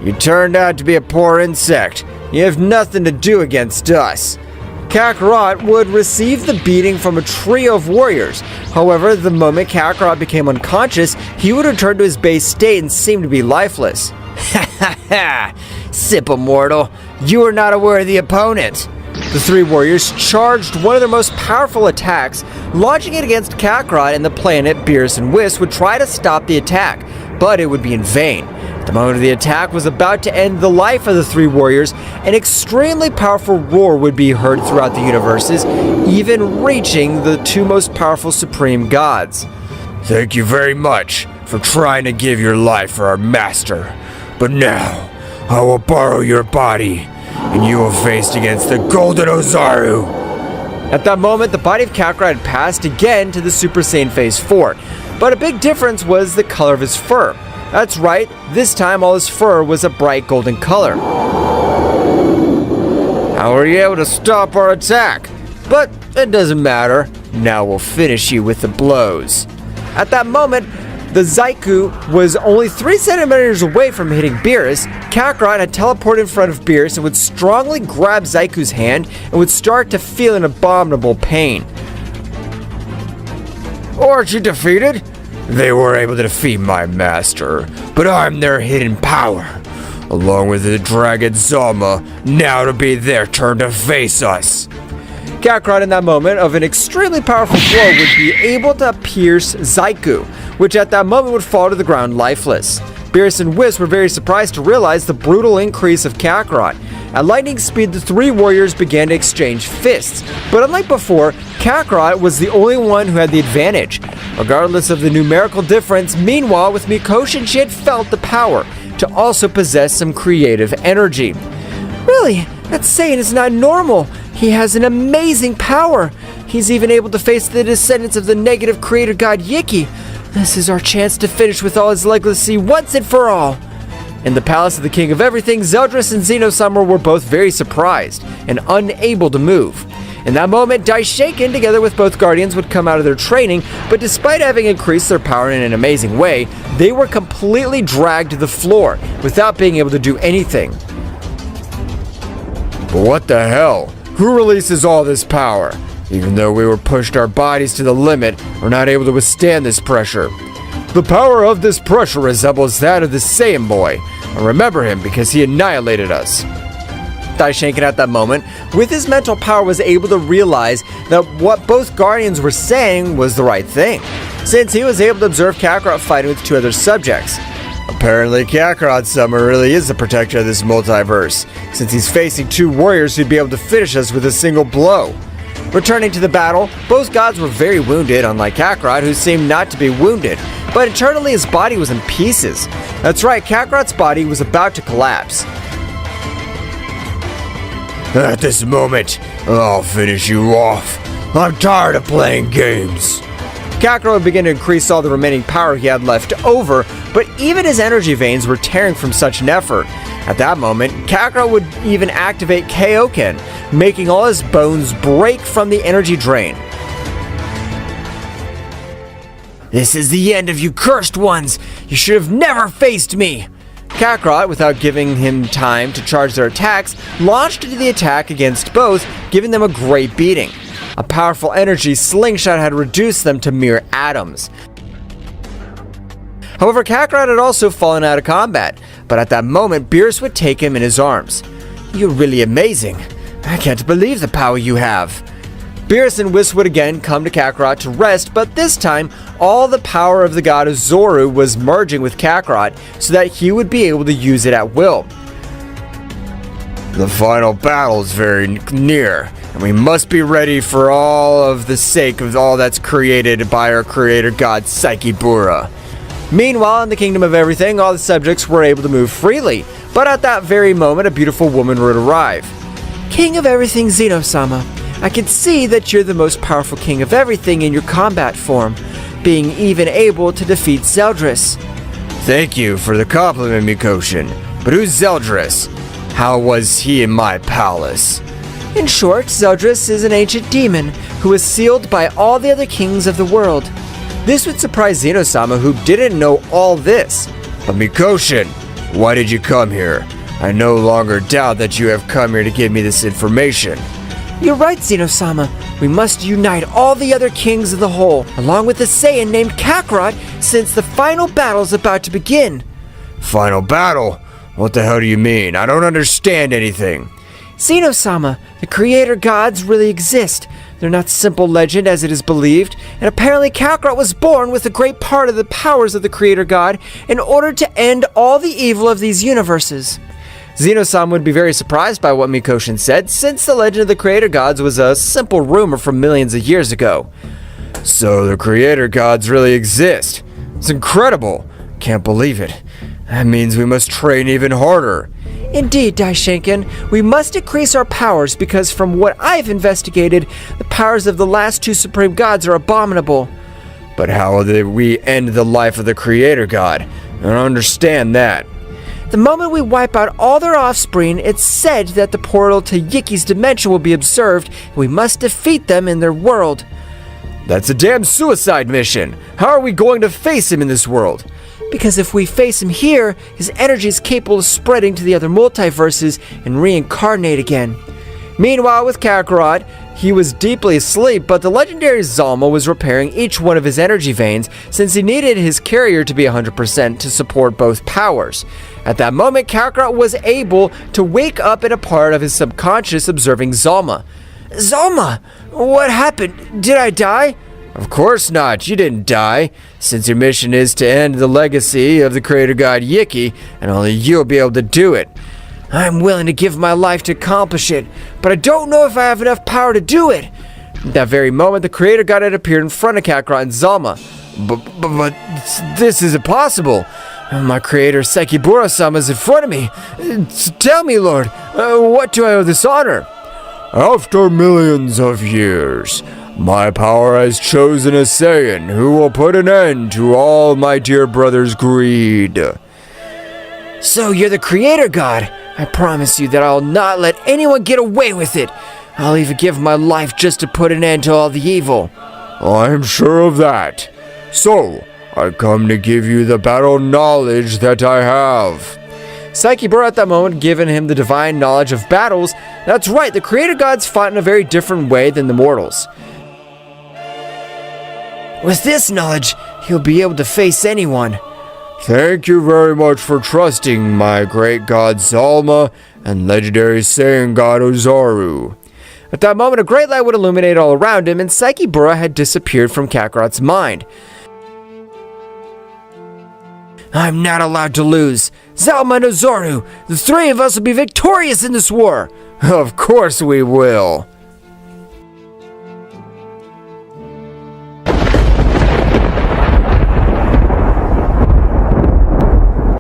You turned out to be a poor insect. You have nothing to do against us.
Kakarot would receive the beating from a trio of warriors. However, the moment Kakarot became unconscious, he would return to his base state and seem to be lifeless.
Ha ha ha! Simple mortal, you are not a worthy opponent.
The 3 warriors charged one of their most powerful attacks, launching it against Kakarot, and the planet Beerus and Whis would try to stop the attack, but it would be in vain. The moment of the attack was about to end the life of the 3 warriors, an extremely powerful roar would be heard throughout the universes, even reaching the 2 most powerful supreme gods.
Thank you very much for trying to give your life for our master. But now, I will borrow your body, and you will face against the Golden Ozaru.
At that moment, the body of Kakarot had passed again to the Super Saiyan Phase 4, but a big difference was the color of his fur. That's right, this time all his fur was a bright golden color.
How were you able to stop our attack?
But it doesn't matter. Now we'll finish you with the blows. At that moment, the Zaiku was only 3 centimeters away from hitting Beerus. Kakarot had teleported in front of Beerus and would strongly grab Zaiku's hand and would start to feel an abominable pain.
Aren't you defeated? They were able to defeat my master, but I'm their hidden power. along with the Dragon Zama. Now it'll be their turn to face us.
Kakarot in that moment of an extremely powerful blow would be able to pierce Zaiku, which at that moment would fall to the ground lifeless. Beerus and Whis were very surprised to realize the brutal increase of Kakarot. At lightning speed, the three warriors began to exchange fists, but unlike before, Kakarot was the only one who had the advantage. Regardless of the numerical difference, meanwhile, with Mikoshin, she had felt the power to also possess some creative energy.
Really? That Saiyan is not normal. He has an amazing power. He's even able to face the descendants of the negative creator god Yiki. This is our chance to finish with all his legacy once and for all.
In the palace of the King of Everything, Zeldrris and Zeno-sama were both very surprised and unable to move. In that moment, Daishinkan, together with both guardians, would come out of their training, but despite having increased their power in an amazing way, they were completely dragged to the floor without being able to do anything.
But what the hell? Who releases all this power? Even though we were pushed our bodies to the limit, we're not able to withstand this pressure. The power of this pressure resembles that of the Saiyan boy. I remember him because he annihilated us.
Daishinkan at that moment, with his mental power, was able to realize that what both guardians were saying was the right thing, since he was able to observe Kakarot fighting with two other subjects.
Apparently, Kakarot-sama really is the protector of this multiverse, since he's facing two warriors who'd be able to finish us with a single blow.
Returning to the battle, both gods were very wounded, unlike Kakarot, who seemed not to be wounded, but internally his body was in pieces. That's right, Kakarot's body was about to collapse.
At this moment, I'll finish you off. I'm tired of playing games.
Kakarot began to increase all the remaining power he had left over, but even his energy veins were tearing from such an effort. At that moment, Kakarot would even activate Kaioken, making all his bones break from the energy drain.
This is the end of you cursed ones! You should have never faced me!
Kakarot, without giving him time to charge their attacks, launched into the attack against both, giving them a great beating. A powerful energy slingshot had reduced them to mere atoms. However, Kakarot had also fallen out of combat, but at that moment, Beerus would take him in his arms.
You're really amazing. I can't believe the power you have.
Beerus and Whis would again come to Kakarot to rest, but this time, all the power of the god Ozaru was merging with Kakarot so that he would be able to use it at will.
The final battle is very near, and we must be ready for all of the sake of all that's created by our creator god Psyche Bura.
Meanwhile, in the Kingdom of Everything, all the subjects were able to move freely, but at that very moment, a beautiful woman would arrive.
King of Everything, Zeno-sama, I can see that you're the most powerful king of everything in your combat form, being even able to defeat Zeldrris.
Thank you for the compliment, Mikoshin. But who's Zeldrris? How was he in my palace?
In short, Zeldrris is an ancient demon who is sealed by all the other kings of the world.
This would surprise Zeno-sama, who didn't know all this.
But Mikoshin, why did you come here? I no longer doubt that you have come here to give me this information.
You're right, Zeno-sama. We must unite all the other kings of the whole, along with the Saiyan named Kakarot, since the final battle is about to begin.
Final battle? What the hell do you mean? I don't understand anything.
Zeno-sama, the creator gods really exist. They're not simple legend as it is believed, and apparently Kakarot was born with a great part of the powers of the creator god in order to end all the evil of these universes.
Zeno-sama would be very surprised by what Mikoshin said, since the legend of the creator gods was a simple rumor from millions of years ago.
So the creator gods really exist. It's incredible. Can't believe it. That means we must train even harder.
Indeed, Daishinkan, we must increase our powers because from what I've investigated, the powers of the last two supreme gods are abominable.
But how will we end the life of the creator god? I don't understand that.
The moment we wipe out all their offspring, it's said that the portal to Yiki's dimension will be observed, and we must defeat them in their world.
That's a damn suicide mission. How are we going to face him in this world?
Because if we face him here, his energy is capable of spreading to the other multiverses and reincarnate again.
Meanwhile, with Kakarot, he was deeply asleep, but the legendary Zalma was repairing each one of his energy veins since he needed his carrier to be 100% to support both powers. At that moment, Kakarot was able to wake up in a part of his subconscious observing Zalma.
Zalma! What happened? Did I die?
Of course not, you didn't die. Since your mission is to end the legacy of the creator god Yiki, and only you'll be able to do it.
I'm willing to give my life to accomplish it, but I don't know if I have enough power to do it.
At that very moment, the creator god had appeared in front of Kakarot and Zalma. But this is impossible. My creator Sekibura-sama is in front of me. Tell me, Lord, what do I owe this honor? After millions of years, my power has chosen a Saiyan who will put an end to all my dear brother's greed.
So you're the creator god. I promise you that I'll not let anyone get away with it. I'll even give my life just to put an end to all the evil.
I'm sure of that. So, I come to give you the battle knowledge that I have. Sekibura at that moment given him the divine knowledge of battles. That's right, the creator gods fought in a very different way than the mortals.
With this knowledge, he'll be able to face anyone.
Thank you very much for trusting my great god Zalma and legendary Saiyan god Ozaru. At that moment, a great light would illuminate all around him, and Sekibura had disappeared from Kakarot's mind.
I'm not allowed to lose. Zalma and Ozaru, the three of us will be victorious in this war.
Of course we will.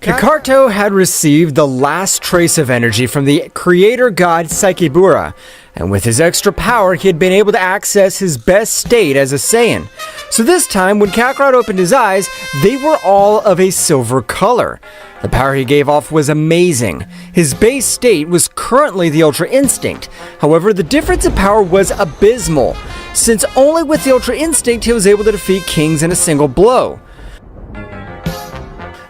Kakarot had received the last trace of energy from the creator god Sekibura, and with his extra power he had been able to access his best state as a Saiyan. So this time, when Kakarot opened his eyes, they were all of a silver color. The power he gave off was amazing. His base state was currently the Ultra Instinct. However, the difference in power was abysmal, since only with the Ultra Instinct he was able to defeat kings in a single blow.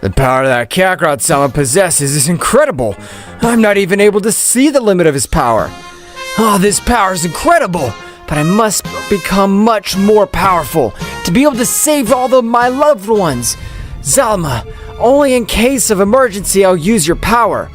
The power that Kakarot-sama possesses is incredible. I'm not even able to see the limit of his power.
Oh, this power is incredible, but I must become much more powerful to be able to save all of my loved ones. Zalma, only in case of emergency I'll use your power.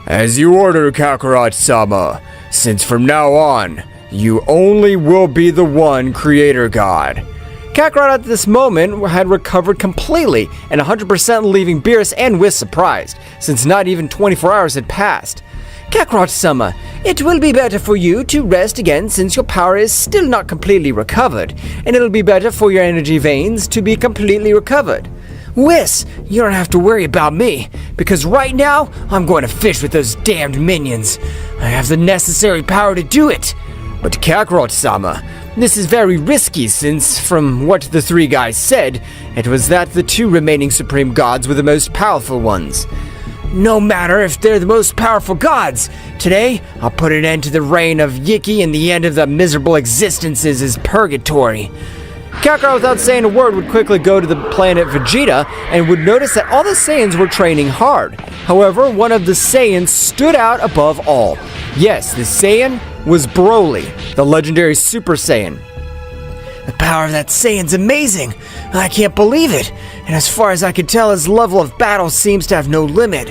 As you order, Kakarot-sama. Since from now on, you only will be the one creator god. Kakarot at this moment had recovered completely and 100% leaving Beerus and Whis surprised, since not even 24 hours had passed.
Kakarot-sama, it will be better for you to rest again since your power is still not completely recovered, and it'll be better for your energy veins to be completely recovered. Whis, you don't have to worry about me, because right now, I'm going to fish with those damned minions. I have the necessary power to do it.
But Kakarot-sama, this is very risky since, from what the three guys said, it was that the two remaining supreme gods were the most powerful ones.
No matter if they're the most powerful gods, today I'll put an end to the reign of Yiki and the end of the miserable existences as purgatory.
Kakarot, without saying a word, would quickly go to the planet Vegeta and would notice that all the Saiyans were training hard. However, one of the Saiyans stood out above all. Yes, the Saiyan was Broly, the legendary Super Saiyan.
The power of that Saiyan's amazing. I can't believe it. And as far as I can tell, his level of battle seems to have no limit.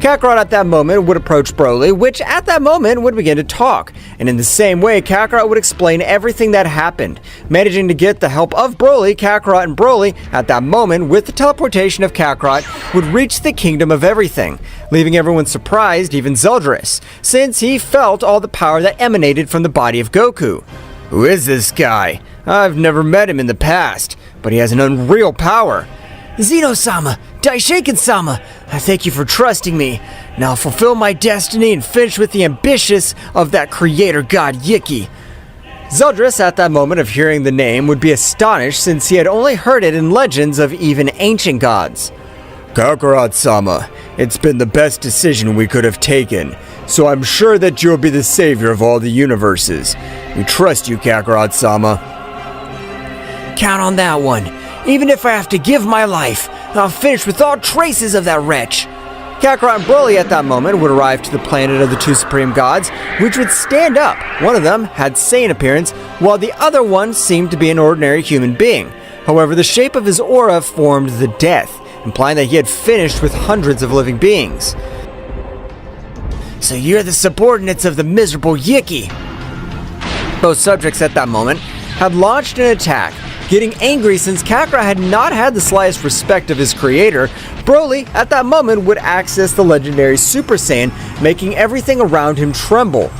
Kakarot at that moment would approach Broly, which at that moment would begin to talk. And in the same way, Kakarot would explain everything that happened. Managing to get the help of Broly, Kakarot and Broly, at that moment, with the teleportation of Kakarot, would reach the Kingdom of Everything, leaving everyone surprised, even Zeldrris, since he felt all the power that emanated from the body of Goku. Who is this guy? I've never met him in the past, but he has an unreal power.
Zeno-sama, Daishiken-sama, I thank you for trusting me. Now I'll fulfill my destiny and finish with the ambitions of that creator god Yiki.
Zeldrris, at that moment of hearing the name, would be astonished since he had only heard it in legends of even ancient gods. Kakarot-sama, it's been the best decision we could have taken, so I'm sure that you'll be the savior of all the universes. We trust you, Kakarot-sama.
Count on that one. Even if I have to give my life, I'll finish with all traces of that wretch.
Kakarot and Broly at that moment would arrive to the planet of the two supreme gods, which would stand up. One of them had Saiyan appearance, while the other one seemed to be an ordinary human being. However, the shape of his aura formed the death, implying that he had finished with hundreds of living beings.
So you're the subordinates of the miserable Yiki.
Both subjects at that moment had launched an attack, getting angry since Kakarot had not had the slightest respect of his creator. Broly, at that moment, would access the legendary Super Saiyan, making everything around him tremble.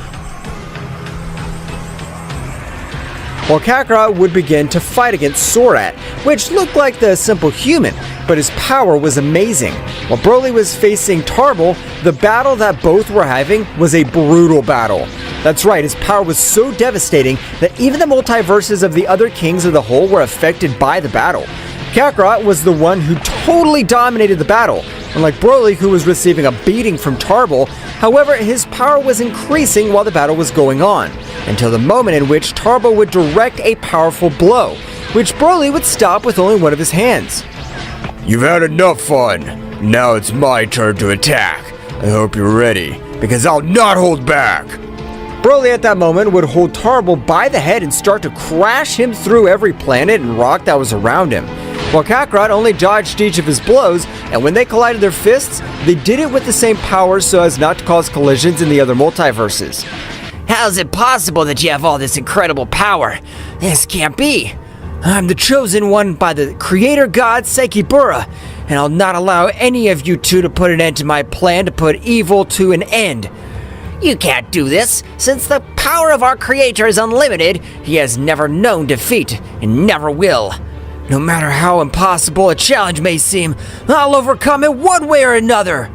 While Kakarot would begin to fight against Sorat, which looked like the simple human, but his power was amazing. While Broly was facing Tarble, the battle that both were having was a brutal battle. That's right, his power was so devastating that even the multiverses of the other kings of the whole were affected by the battle. Kakarot was the one who totally dominated the battle, unlike Broly, who was receiving a beating from Tarble. However, his power was increasing while the battle was going on, until the moment in which Tarble would direct a powerful blow, which Broly would stop with only one of his hands.
You've had enough fun. Now it's my turn to attack. I hope you're ready, because I'll not hold back.
Broly at that moment would hold Tarble by the head and start to crash him through every planet and rock that was around him, while Kakarot only dodged each of his blows, and when they collided their fists, they did it with the same power so as not to cause collisions in the other multiverses.
How is it possible that you have all this incredible power? This can't be. I'm the chosen one by the creator god Sekibura, and I'll not allow any of you two to put an end to my plan to put evil to an end. You can't do this. Since the power of our creator is unlimited, he has never known defeat and never will. No matter how impossible a challenge may seem, I'll overcome it one way or another.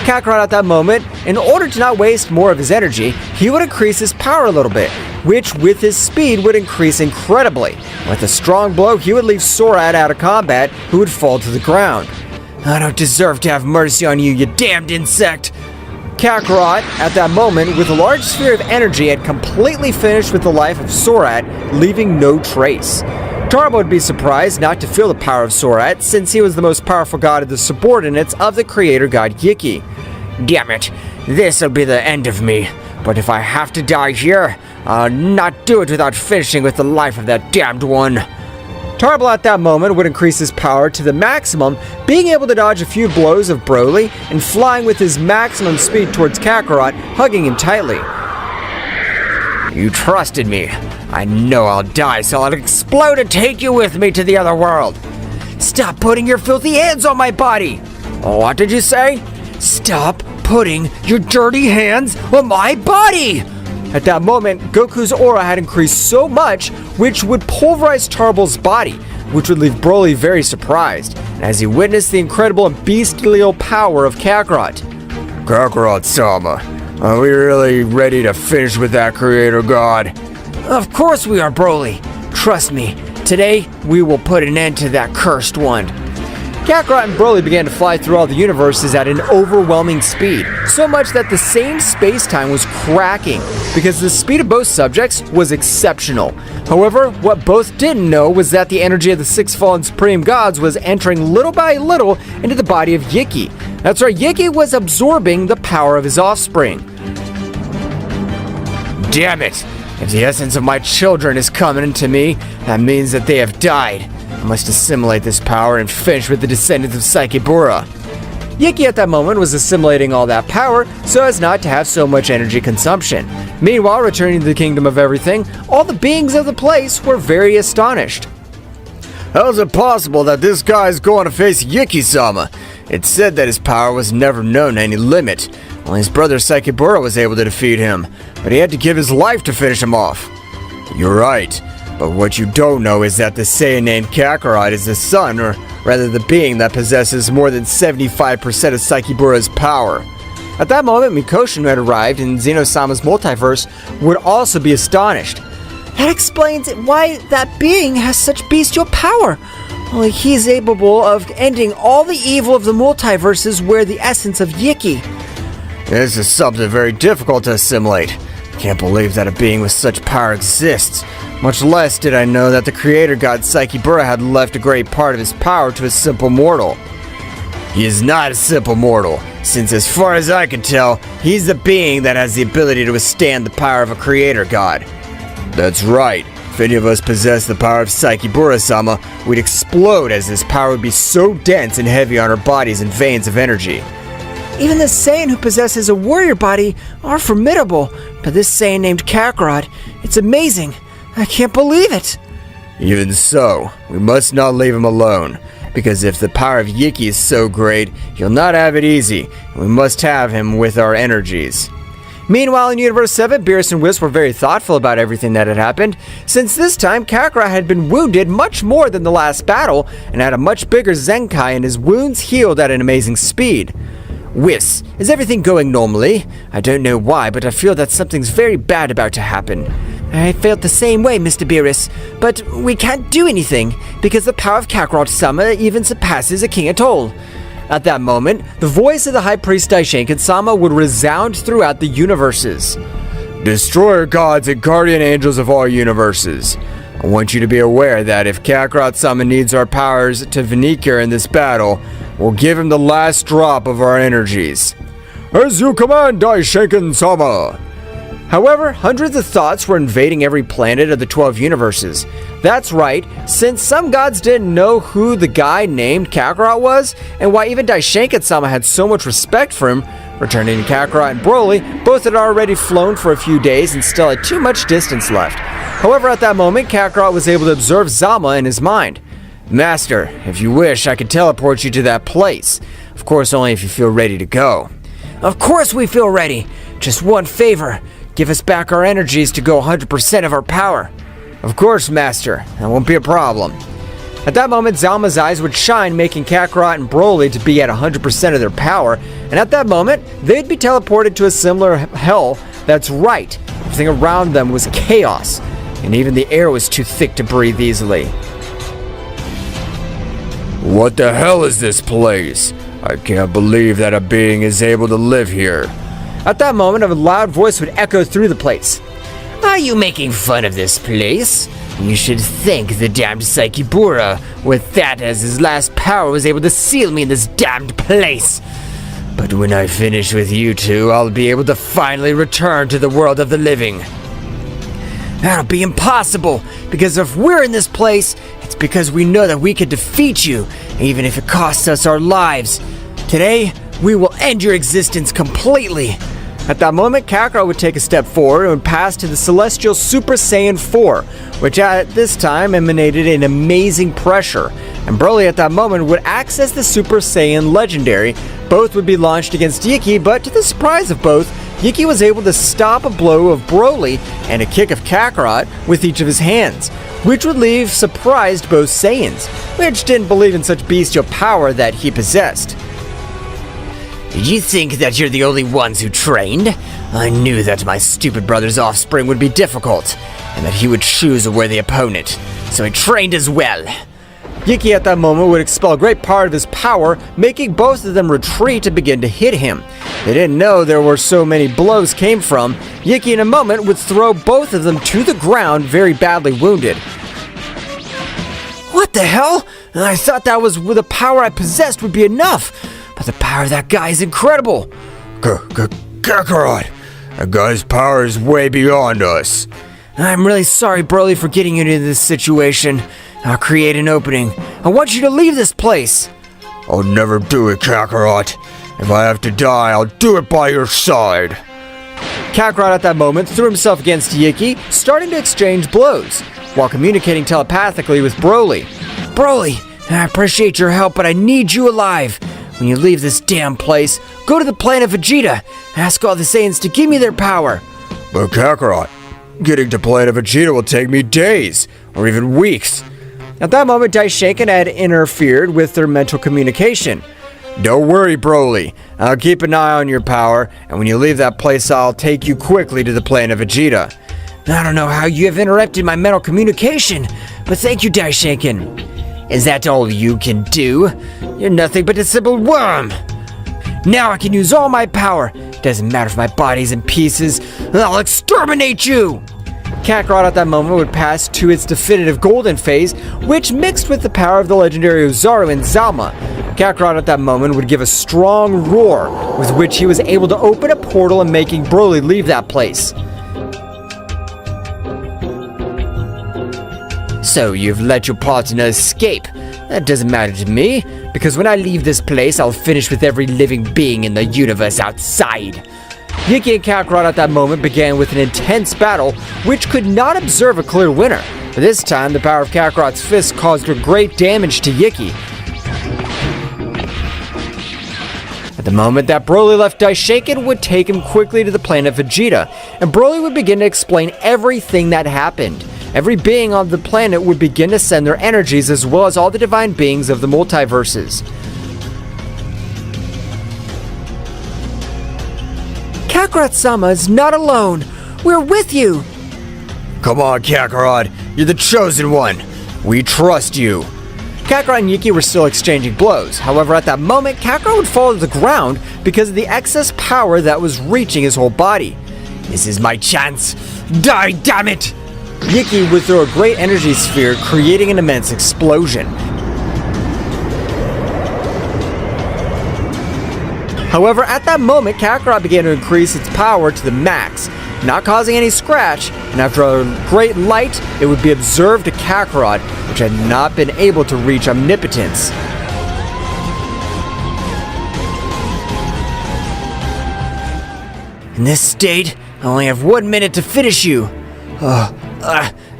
Kakarot at that moment, in order to not waste more of his energy, he would increase his power a little bit, which with his speed would increase incredibly. With a strong blow, he would leave Sorat out of combat, who would fall to the ground.
I don't deserve to have mercy on you, you damned insect.
Kakarot, at that moment, with a large sphere of energy, had completely finished with the life of Sorat, leaving no trace. Tarble would be surprised not to feel the power of Sorat, since he was the most powerful god of the subordinates of the creator god Yiki.
Damn it, this'll be the end of me. But if I have to die here, I'll not do it without finishing with the life of that damned one.
Tarble at that moment would increase his power to the maximum, being able to dodge a few blows of Broly and flying with his maximum speed towards Kakarot, hugging him tightly.
You trusted me. I know I'll die, so I'll explode and take you with me to the other world. Stop putting your filthy hands on my body. What did you say? Stop putting your dirty hands on my body.
At that moment, Goku's aura had increased so much, which would pulverize Tarble's body, which would leave Broly very surprised, as he witnessed the incredible and bestial power of Kakarot.
Kakarot-sama, are we really ready to finish with that creator god?
Of course we are, Broly. Trust me, today we will put an end to that cursed one.
Kakarot and Broly began to fly through all the universes at an overwhelming speed, so much that the same space-time was cracking, because the speed of both subjects was exceptional. However, what both didn't know was that the energy of the six fallen supreme gods was entering little by little into the body of Yiki. That's right, Yiki was absorbing the power of his offspring.
Damn it! If the essence of my children is coming into me, that means that they have died. I must assimilate this power and finish with the descendants of Sekibura.
Yiki at that moment was assimilating all that power so as not to have so much energy consumption. Meanwhile, returning to the kingdom of everything, all the beings of the place were very astonished.
How is it possible that this guy is going to face Yiki-sama? It's said that his power was never known to any limit. Only his brother Sekibura was able to defeat him, but he had to give his life to finish him off. You're right. But what you don't know is that the Saiyan named Kakarot is the son, or rather the being that possesses more than 75% of Sekibura's power.
At that moment, Mikoshin, who had arrived in Zeno-sama's multiverse, would also be astonished.
That explains why that being has such bestial power. Only he's able of ending all the evil of the multiverses where the essence of Yiki.
This is something very difficult to assimilate. I can't believe that a being with such power exists. Much less did I know that the creator god Sekibura had left a great part of his power to a simple mortal. He is not a simple mortal, since as far as I can tell, he's the being that has the ability to withstand the power of a creator god. That's right, If any of us possessed the power of Sakibura-sama, we'd explode as this power would be so dense and heavy on our bodies and veins of energy.
Even the Saiyan who possesses a warrior body are formidable, but this Saiyan named Kakarot, it's amazing. I can't believe it.
Even so, we must not leave him alone, because if the power of Yiki is so great, he'll not have it easy, and we must have him with our energies.
Meanwhile, in Universe 7, Beerus and Whis were very thoughtful about everything that had happened, since this time Kakarot had been wounded much more than the last battle, and had a much bigger Zenkai, and his wounds healed at an amazing speed. Whis, is everything going normally? I don't know why, but I feel that something's very bad about to happen. I felt the same way, Mr. Beerus, but we can't do anything, because the power of Kakarot-sama even surpasses a king at all. At that moment, the voice of the High Priest Daishinkan-sama would resound throughout the universes.
Destroyer gods and guardian angels of all universes. I want you to be aware that if Kakarot-sama needs our powers to Venicure in this battle, we'll give him the last drop of our energies. As you command, Daishinkan-sama!
However, hundreds of thoughts were invading every planet of the 12 universes. That's right, since some gods didn't know who the guy named Kakarot was, and why even Daishinkan-sama had so much respect for him, returning to Kakarot and Broly, both had already flown for a few days and still had too much distance left. However, at that moment, Kakarot was able to observe Zama in his mind.
Master, if you wish, I could teleport you to that place. Of course, only if you feel ready to go. Of course we feel ready. Just one favor. Give us back our energies to go 100% of our power.
Of course, Master. That won't be a problem.
At that moment, Zama's eyes would shine, making Kakarot and Broly to be at 100% of their power, and at that moment, they'd be teleported to a similar hell. That's right, everything around them was chaos, and even the air was too thick to breathe easily.
What the hell is this place? I can't believe that a being is able to live here.
At that moment, a loud voice would echo through the place.
Are you making fun of this place? You should thank the damned Sakibura. With that as his last power was able to seal me in this damned place. But when I finish with you two, I'll be able to finally return to the world of the living.
That'll be impossible, because if we're in this place, it's because we know that we can defeat you, even if it costs us our lives. Today, we will end your existence completely.
At that moment, Kakarot would take a step forward and would pass to the Celestial Super Saiyan 4, which at this time emanated an amazing pressure. And Broly at that moment would access the Super Saiyan Legendary. Both would be launched against Yiki, but to the surprise of both, Yiki was able to stop a blow of Broly and a kick of Kakarot with each of his hands, which would leave surprised both Saiyans, which didn't believe in such bestial power that he possessed.
Did you think that you're the only ones who trained? I knew that my stupid brother's offspring would be difficult, and that he would choose a worthy opponent, so I trained as well.
Yiki at that moment would expel a great part of his power, making both of them retreat to begin to hit him. They didn't know there were so many blows came from. Yiki in a moment would throw both of them to the ground, very badly wounded.
What the hell? I thought that was the power I possessed would be enough. But the power of that guy is incredible.
Kakarot! That guy's power is way beyond us.
I'm really sorry, Broly, for getting you into this situation. I'll create an opening. I want you to leave this place.
I'll never do it, Kakarot. If I have to die, I'll do it by your side.
Kakarot at that moment threw himself against Yiki, starting to exchange blows, while communicating telepathically with Broly.
Broly, I appreciate your help, but I need you alive. When you leave this damn place, go to the planet Vegeta. Ask all the Saiyans to give me their power.
But Kakarot, getting to planet Vegeta will take me days, or even weeks.
At that moment, Daishinkan had interfered with their mental communication.
Don't worry, Broly. I'll keep an eye on your power, and when you leave that place, I'll take you quickly to the planet Vegeta.
I don't know how you have interrupted my mental communication, but thank you, Daishinkan.
Is that all you can do? You're nothing but a simple worm.
Now I can use all my power. Doesn't matter if my body's in pieces. I'll exterminate you!
Kakarot at that moment would pass to its definitive golden phase, which mixed with the power of the legendary Ozaru and Zama. Kakarot at that moment would give a strong roar, with which he was able to open a portal and making Broly leave that place.
So you've let your partner escape. That doesn't matter to me, because when I leave this place, I'll finish with every living being in the universe outside.
Yiki and Kakarot at that moment began with an intense battle, which could not observe a clear winner. This time, the power of Kakarot's fist caused great damage to Yiki. At the moment that Broly left Daishoken would take him quickly to the planet Vegeta, and Broly would begin to explain everything that happened. Every being on the planet would begin to send their energies, as well as all the divine beings of the multiverses.
Kakarot-sama is not alone. We're with you.
Come on, Kakarot. You're the chosen one. We trust you.
Kakarot and Yiki were still exchanging blows. However, at that moment, Kakarot would fall to the ground because of the excess power that was reaching his whole body.
This is my chance. Die, damn it!
Yiki would throw a great energy sphere, creating an immense explosion. However, at that moment, Kakarot began to increase its power to the max, not causing any scratch, and after a great light, it would be observed to Kakarot, which had not been able to reach omnipotence.
In this state, I only have 1 minute to finish you.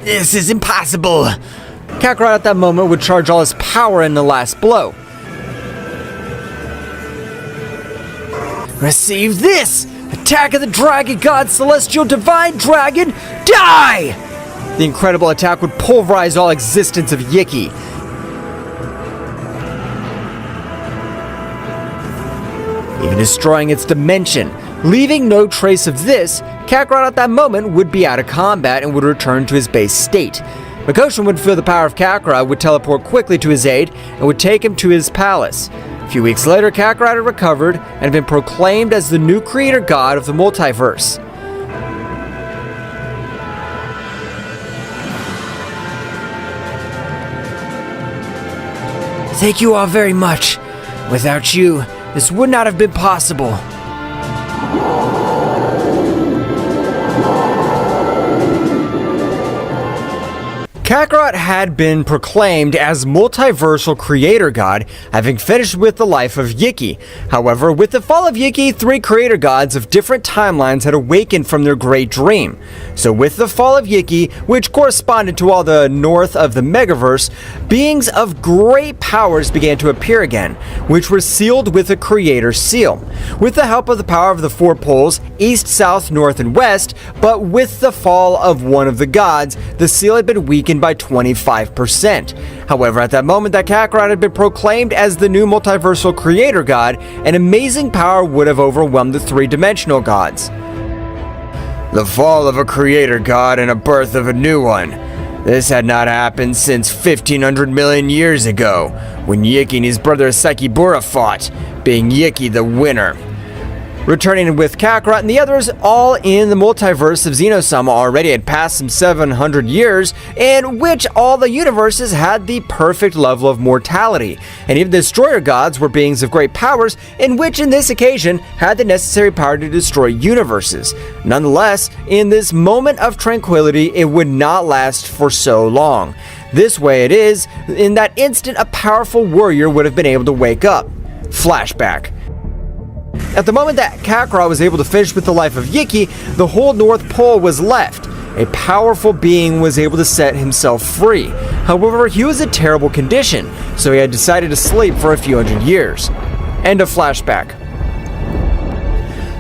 This is impossible.
Kakarot at that moment would charge all his power in the last blow.
Receive this! Attack of the Dragon God, Celestial Divine Dragon, die!
The incredible attack would pulverize all existence of Yiki. Even destroying its dimension. Leaving no trace of this, Kakarot at that moment would be out of combat and would return to his base state. Gogeta would feel the power of Kakarot, would teleport quickly to his aid, and would take him to his palace. A few weeks later, Kakarot had recovered and had been proclaimed as the new creator god of the multiverse.
Thank you all very much. Without you, this would not have been possible.
Kakarot had been proclaimed as multiversal creator god, having finished with the life of Yiki. However, with the fall of Yiki, 3 creator gods of different timelines had awakened from their great dream. So with the fall of Yiki, which corresponded to all the north of the Megaverse, beings of great powers began to appear again, which were sealed with a creator seal. With the help of the power of the 4 poles, east, south, north, and west, but with the fall of one of the gods, the seal had been weakened by 25%. However, at that moment that Kakarot had been proclaimed as the new multiversal creator god, an amazing power would have overwhelmed the 3-dimensional gods.
The fall of a creator god and a birth of a new one. This had not happened since 1500 million years ago, when Yiki and his brother Sekibura fought, being Yiki the winner. Returning with Kakarot and the others, all in the multiverse of Zeno-sama already had passed some 700 years, in which all the universes had the perfect level of mortality, and even the destroyer gods were beings of great powers, in which in this occasion had the necessary power to destroy universes. Nonetheless, in this moment of tranquility, it would not last for so long. This way it is, in that instant a powerful warrior would have been able to wake up. Flashback. At the moment that Kakarot was able to finish with the life of Yiki, the whole North Pole was left. A powerful being was able to set himself free. However, he was in terrible condition, so he had decided to sleep for a few hundred years. End of flashback.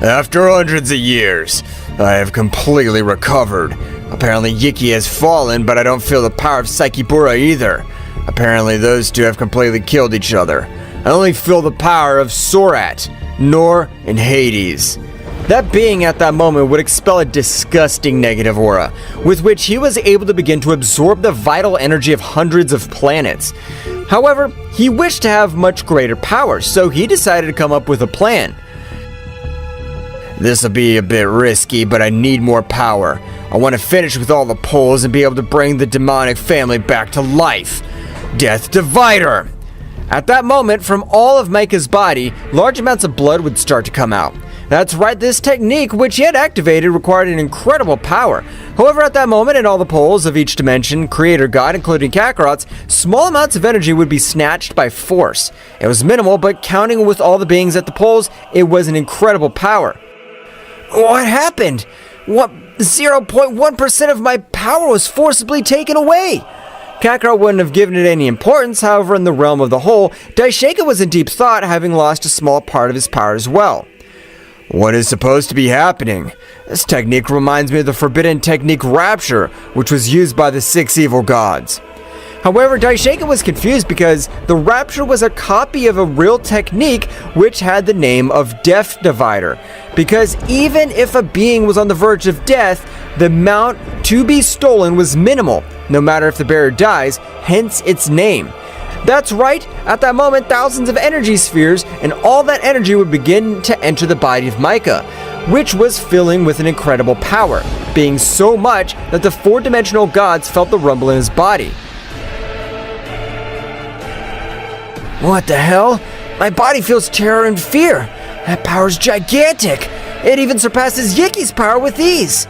After hundreds of years, I have completely recovered. Apparently Yiki has fallen, but I don't feel the power of Sekibura either. Apparently those two have completely killed each other. I only feel the power of Sorat, Nor, and Hades.
That being at that moment would expel a disgusting negative aura, with which he was able to begin to absorb the vital energy of hundreds of planets. However, he wished to have much greater power, so he decided to come up with a plan.
This'll be a bit risky, but I need more power. I want to finish with all the poles and be able to bring the demonic family back to life. Death Divider!
At that moment, from all of Micah's body, large amounts of blood would start to come out.
That's right, this technique, which he had activated, required an incredible power. However, at that moment, in all the poles of each dimension, Creator God, including Kakarot's, small amounts of energy would be snatched by force. It was minimal, but counting with all the beings at the poles, it was an incredible power. What happened? 0.1% of my power was forcibly taken away. Kakarot wouldn't have given it any importance. However, in the realm of the whole, Daishaka was in deep thought, having lost a small part of his power as well.
What is supposed to be happening?
This technique reminds me of the forbidden technique Rapture, which was used by the 6 evil gods. However, Daishaka was confused because the Rapture was a copy of a real technique which had the name of Death Divider. Because even if a being was on the verge of death, the amount to be stolen was minimal, no matter if the bearer dies, hence its name. That's right, at that moment thousands of energy spheres and all that energy would begin to enter the body of Micah, which was filling with an incredible power, being so much that the 4-dimensional gods felt the rumble in his body. What the hell? My body feels terror and fear. That power's gigantic. It even surpasses Yiki's power with ease.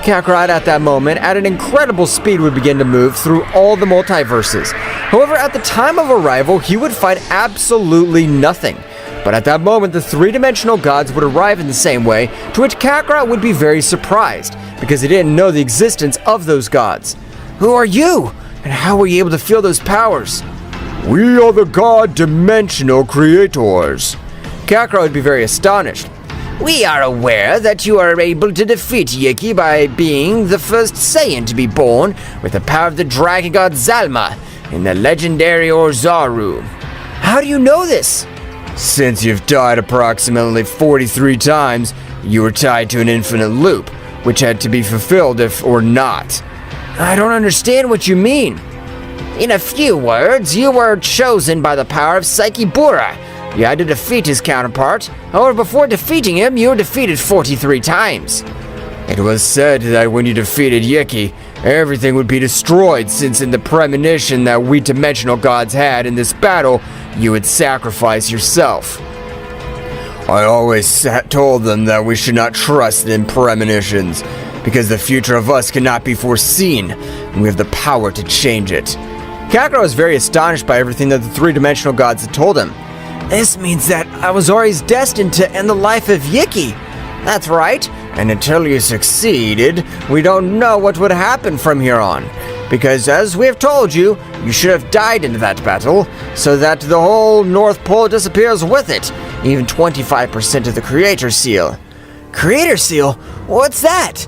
Kakarot at that moment, at an incredible speed, would begin to move through all the multiverses. However, at the time of arrival, he would find absolutely nothing. But at that moment, the 3-dimensional gods would arrive in the same way, to which Kakarot would be very surprised, because he didn't know the existence of those gods. Who are you? And how were you able to feel those powers?
We are the God-dimensional creators.
Kakarot would be very astonished.
We are aware that you are able to defeat Yiki by being the first Saiyan to be born with the power of the dragon god Zalma in the legendary Ozaru.
How do you know this?
Since you've died approximately 43 times, you were tied to an infinite loop, which had to be fulfilled if or not.
I don't understand what you mean.
In a few words, you were chosen by the power of Psyche Bura. You had to defeat his counterpart. However, before defeating him, you were defeated 43 times.
It was said that when you defeated Yiki, everything would be destroyed, since in the premonition that we dimensional gods had in this battle, you would sacrifice yourself. I always told them that we should not trust in premonitions, because the future of us cannot be foreseen, and we have the power to change it.
Kakarot was very astonished by everything that the 3-dimensional gods had told him. This means that I was always destined to end the life of Yiki.
That's right.
And until you succeeded, we don't know what would happen from here on. Because as we have told you, you should have died in that battle, so that the whole North Pole disappears with it, even 25% of the Creator Seal.
Creator Seal? What's that?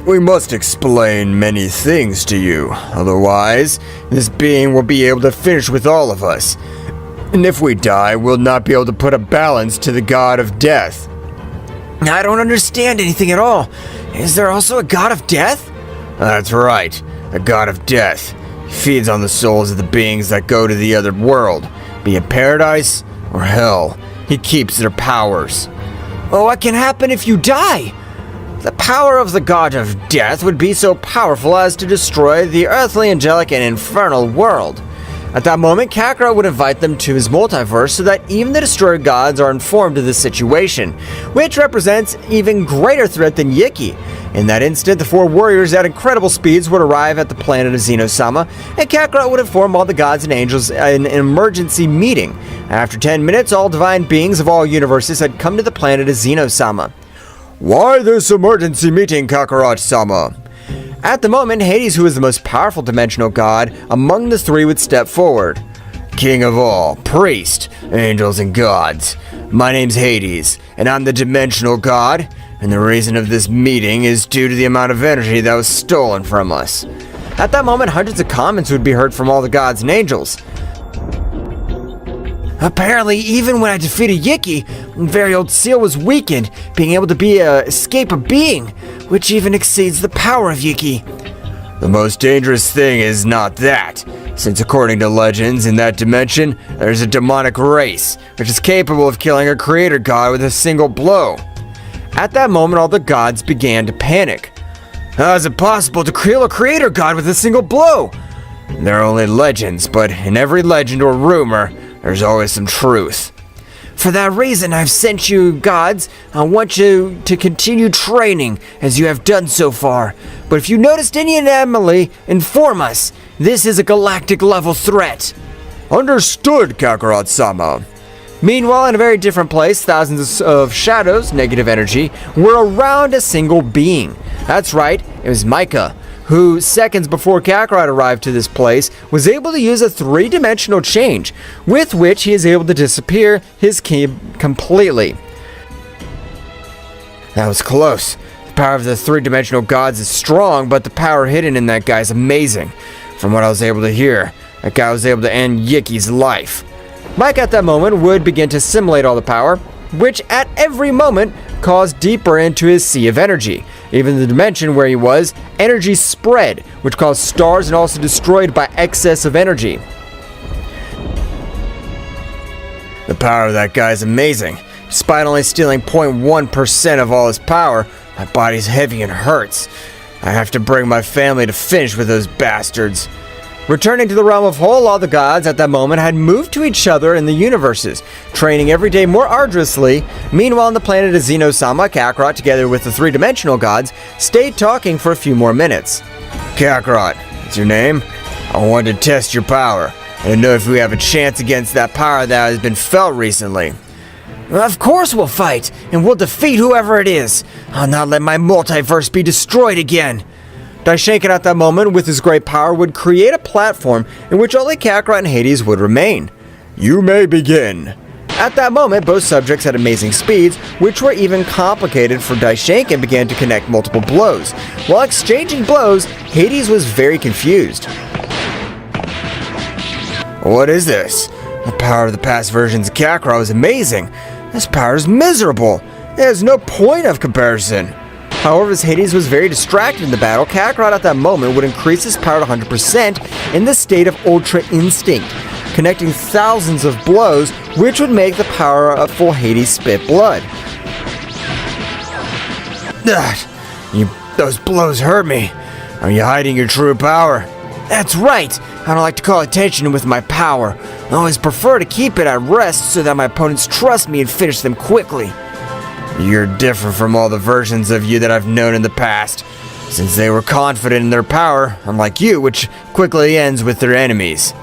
We must explain many things to you, otherwise, this being will be able to finish with all of us. And if we die, we'll not be able to put a balance to the god of death.
I don't understand anything at all. Is there also a god of death?
That's right, the god of death. He feeds on the souls of the beings that go to the other world, be it paradise or hell. He keeps their powers.
Well, what can happen if you die?
The power of the god of death would be so powerful as to destroy the earthly, angelic, and infernal world.
At that moment, Kakarot would invite them to his multiverse so that even the destroyer gods are informed of this situation, which represents even greater threat than Yiki. In that instant, the 4 warriors at incredible speeds would arrive at the planet of Zeno-sama, and Kakarot would inform all the gods and angels in an emergency meeting. After 10 minutes, all divine beings of all universes had come to the planet of Zeno-sama.
Why this emergency meeting, Kakarot-sama?
At the moment, Hades, who is the most powerful dimensional god among the 3, would step forward.
King of all, priest, angels, and gods. My name's Hades, and I'm the dimensional god, and the reason of this meeting is due to the amount of energy that was stolen from us.
At that moment, hundreds of comments would be heard from all the gods and angels. Apparently, even when I defeated Yiki, the very old seal was weakened, being able to escape a being, which even exceeds the power of Yiki.
The most dangerous thing is not that, since according to legends in that dimension, there's a demonic race, which is capable of killing a creator god with a single blow.
At that moment, all the gods began to panic. How is it possible to kill a creator god with a single blow?
They're only legends, but in every legend or rumor, there's always some truth.
For that reason, I've sent you, gods. I want you to continue training as you have done so far. But if you noticed any anomaly, inform us. This is a galactic-level threat.
Understood, Kakarot-sama.
Meanwhile, in a very different place, thousands of shadows, negative energy, were around a single being. That's right, it was Micah, who, seconds before Kakarot arrived to this place, was able to use a three-dimensional change, with which he is able to disappear his ki completely. That was close. The power of the three-dimensional gods is strong, but the power hidden in that guy is amazing. From what I was able to hear, that guy was able to end Yiki's life. Mike at that moment would begin to assimilate all the power, which at every moment caused deeper into his sea of energy. Even the dimension where he was, energy spread, which caused stars and also destroyed by excess of energy.
The power of that guy is amazing. Despite only stealing 0.1% of all his power, my body's heavy and hurts. I have to bring my family to finish with those bastards.
Returning to the realm of Whole, all the gods at that moment had moved to each other in the universes, training every day more arduously. Meanwhile, on the planet of Zeno-sama, Kakarot, together with the three-dimensional gods, stayed talking for a few more minutes.
Kakarot, that's your name? I wanted to test your power, and to know if we have a chance against that power that has been felt recently.
Of course we'll fight, and we'll defeat whoever it is. I'll not let my multiverse be destroyed again.
Daishinkan at that moment, with his great power, would create a platform in which only Kakarot and Hades would remain.
You may begin.
At that moment, both subjects had amazing speeds, which were even complicated, for Daishinkan began to connect multiple blows. While exchanging blows, Hades was very confused.
What is this? The power of the past versions of Kakarot is amazing. This power is miserable. There's no point of comparison.
However, as Hades was very distracted in the battle, Kakarot at that moment would increase his power to 100% in the state of Ultra Instinct, connecting thousands of blows, which would make the powerful Hades spit blood.
Those blows hurt me. Are you hiding your true power?
That's right. I don't like to call attention with my power. I always prefer to keep it at rest so that my opponents trust me and finish them quickly.
You're different from all the versions of you that I've known in the past, since they were confident in their power, unlike you, which quickly ends with their enemies.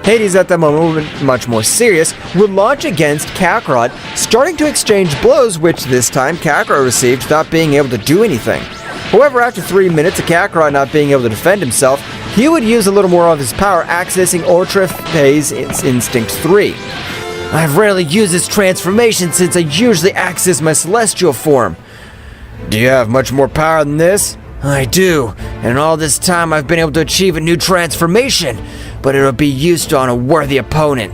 Hades at that moment, much more serious, would launch against Kakarot, starting to exchange blows, which this time Kakarot received without being able to do anything. However, after 3 minutes of Kakarot not being able to defend himself, he would use a little more of his power, accessing Ultra Phase Instinct 3.
I've rarely used this transformation since I usually access my celestial form.
Do you have much more power than this?
I do, and all this time I've been able to achieve a new transformation, but it'll be used on a worthy opponent.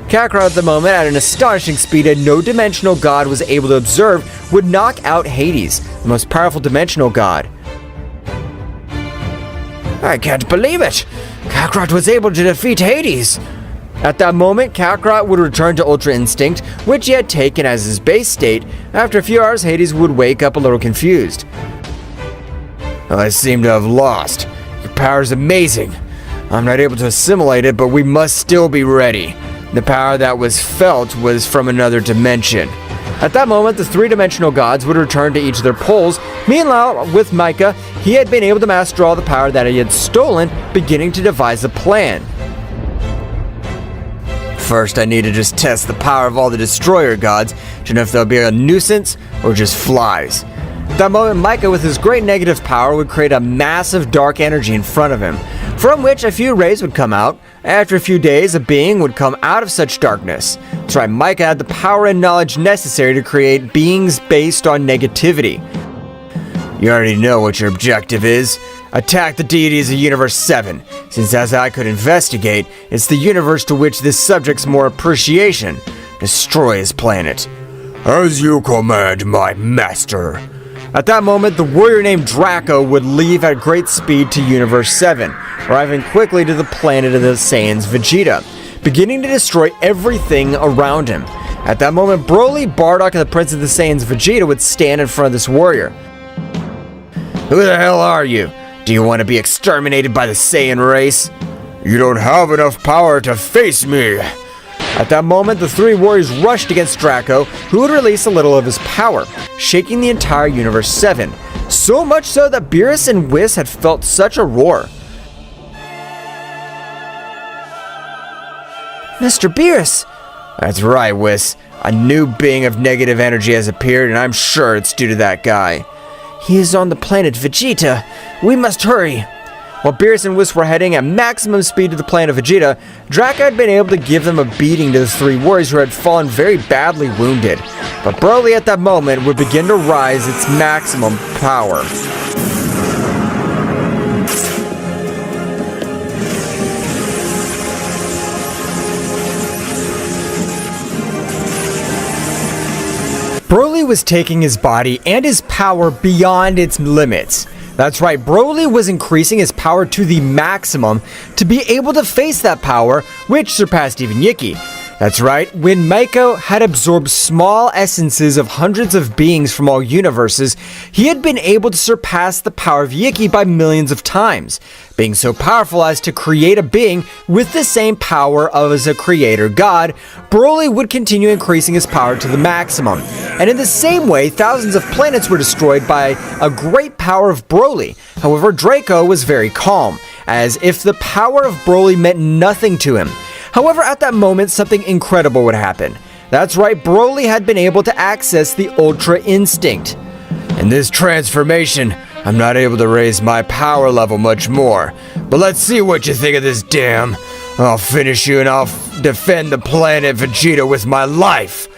Kakarot at the moment, at an astonishing speed that no dimensional god was able to observe, would knock out Hades, the most powerful dimensional god.
I can't believe it! Kakarot was able to defeat Hades!
At that moment, Kakarot would return to Ultra Instinct, which he had taken as his base state. After a few hours, Hades would wake up a little confused.
I seem to have lost. Your power is amazing. I'm not able to assimilate it, but we must still be ready. The power that was felt was from another dimension.
At that moment, the three-dimensional gods would return to each of their poles. Meanwhile, with Micah, he had been able to master all the power that he had stolen, beginning to devise a plan.
First, I need to just test the power of all the destroyer gods to know if they'll be a nuisance or just flies.
At that moment, Micah, with his great negative power, would create a massive dark energy in front of him, from which a few rays would come out. After a few days, a being would come out of such darkness. That's right, Micah had the power and knowledge necessary to create beings based on negativity.
You already know what your objective is. Attack the deities of Universe 7, since as I could investigate, it's the universe to which this subject's more appreciation. Destroy his planet. As you command, my master.
At that moment, the warrior named Draco would leave at great speed to Universe 7, arriving quickly to the planet of the Saiyans Vegeta, beginning to destroy everything around him. At that moment, Broly, Bardock, and the Prince of the Saiyans Vegeta would stand in front of this warrior.
Who the hell are you? Do you want to be exterminated by the Saiyan race? You don't have enough power to face me.
At that moment, the three warriors rushed against Draco, who would release a little of his power, shaking the entire Universe 7. So much so that Beerus and Whis had felt such a roar.
Mr. Beerus!
That's right, Whis. A new being of negative energy has appeared, and I'm sure it's due to that guy.
He is on the planet Vegeta. We must hurry.
While Beerus and Whis were heading at maximum speed to the planet of Vegeta, Draco had been able to give them a beating to the three warriors who had fallen very badly wounded. But Broly at that moment would begin to rise its maximum power. Broly was taking his body and his power beyond its limits. That's right, Broly was increasing his power to the maximum to be able to face that power, which surpassed even Yiki. That's right, when Maiko had absorbed small essences of hundreds of beings from all universes, he had been able to surpass the power of Yiki by millions of times, being so powerful as to create a being with the same power as a creator god. Broly would continue increasing his power to the maximum, and in the same way, thousands of planets were destroyed by a great power of Broly. However, Draco was very calm, as if the power of Broly meant nothing to him. However, at that moment, something incredible would happen. That's right, Broly had been able to access the Ultra Instinct.
In this transformation, I'm not able to raise my power level much more. But let's see what you think of this dam. I'll finish you and I'll defend the planet Vegeta with my life.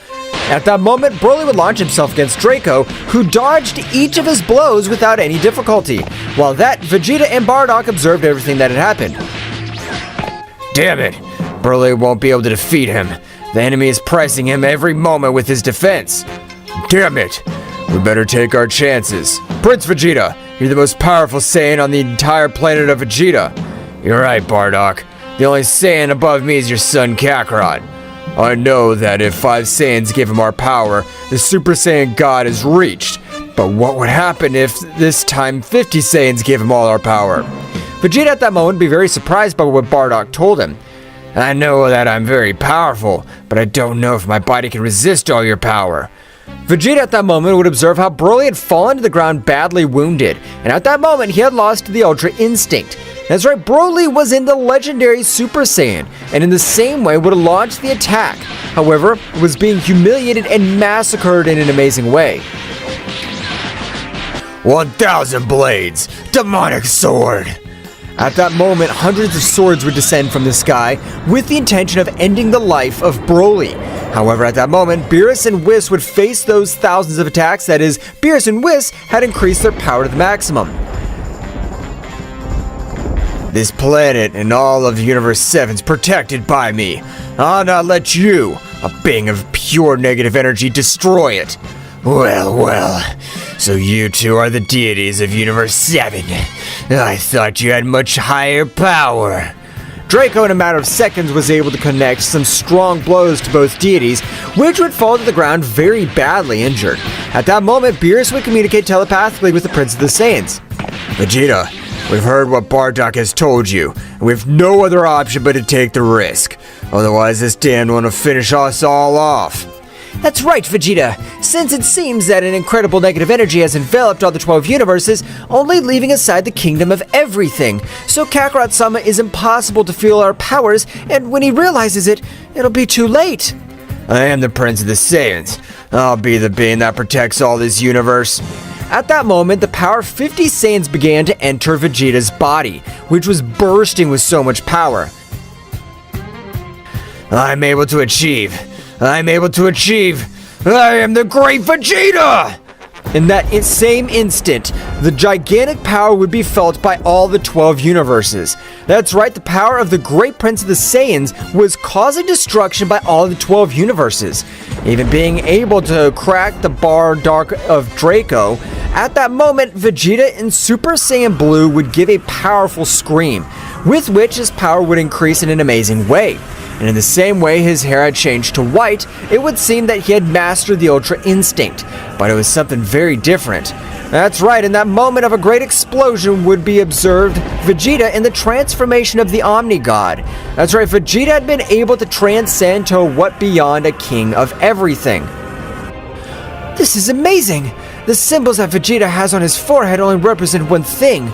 At that moment, Broly would launch himself against Draco, who dodged each of his blows without any difficulty. While that, Vegeta and Bardock observed everything that had happened.
Damn it! Broly won't be able to defeat him. The enemy is pressing him every moment with his defense. Damn it! We better take our chances. Prince Vegeta, you're the most powerful Saiyan on the entire planet of Vegeta. You're right, Bardock. The only Saiyan above me is your son Kakarot. I know that if 5 Saiyans give him our power, the Super Saiyan God is reached. But what would happen if this time 50 Saiyans give him all our power?
Vegeta at that moment would be very surprised by what Bardock told him.
I know that I'm very powerful, but I don't know if my body can resist all your power.
Vegeta at that moment would observe how Broly had fallen to the ground badly wounded, and at that moment he had lost the Ultra Instinct. That's right, Broly was in the legendary Super Saiyan, and in the same way would have launched the attack. However, was being humiliated and massacred in an amazing way.
1,000 blades! Demonic sword!
At that moment, hundreds of swords would descend from the sky with the intention of ending the life of Broly. However, at that moment, Beerus and Whis would face those thousands of attacks. That is, Beerus and Whis had increased their power to the maximum.
This planet and all of Universe 7's protected by me. I'll not let you, a being of pure negative energy, destroy it. Well, so you two are the deities of Universe 7. I thought you had much higher power.
Draco, in a matter of seconds, was able to connect some strong blows to both deities, which would fall to the ground very badly injured. At that moment, Beerus would communicate telepathically with the Prince of the Saiyans.
Vegeta, we've heard what Bardock has told you, and we have no other option but to take the risk. Otherwise, this damned one will finish us all off.
That's right, Vegeta. Since it seems that an incredible negative energy has enveloped all the 12 universes, only leaving aside the kingdom of everything. So Kakarot-sama is impossible to feel our powers, and when he realizes it, it'll be too late.
I am the Prince of the Saiyans. I'll be the being that protects all this universe.
At that moment, the power of 50 Saiyans began to enter Vegeta's body, which was bursting with so much power.
I'm able to achieve. I am the great Vegeta!
In that same instant, the gigantic power would be felt by all the 12 universes. That's right, the power of the great Prince of the Saiyans was causing destruction by all the 12 universes. Even being able to crack the bar dark of Draco, at that moment, Vegeta in Super Saiyan Blue would give a powerful scream, with which his power would increase in an amazing way. and in the same way his hair had changed to white, it would seem that he had mastered the Ultra Instinct, but it was something very different. That's right, in that moment of a great explosion would be observed Vegeta in the transformation of the Omni-God. That's right, Vegeta had been able to transcend to what beyond a king of everything.
This is amazing! The symbols that Vegeta has on his forehead only represent one thing.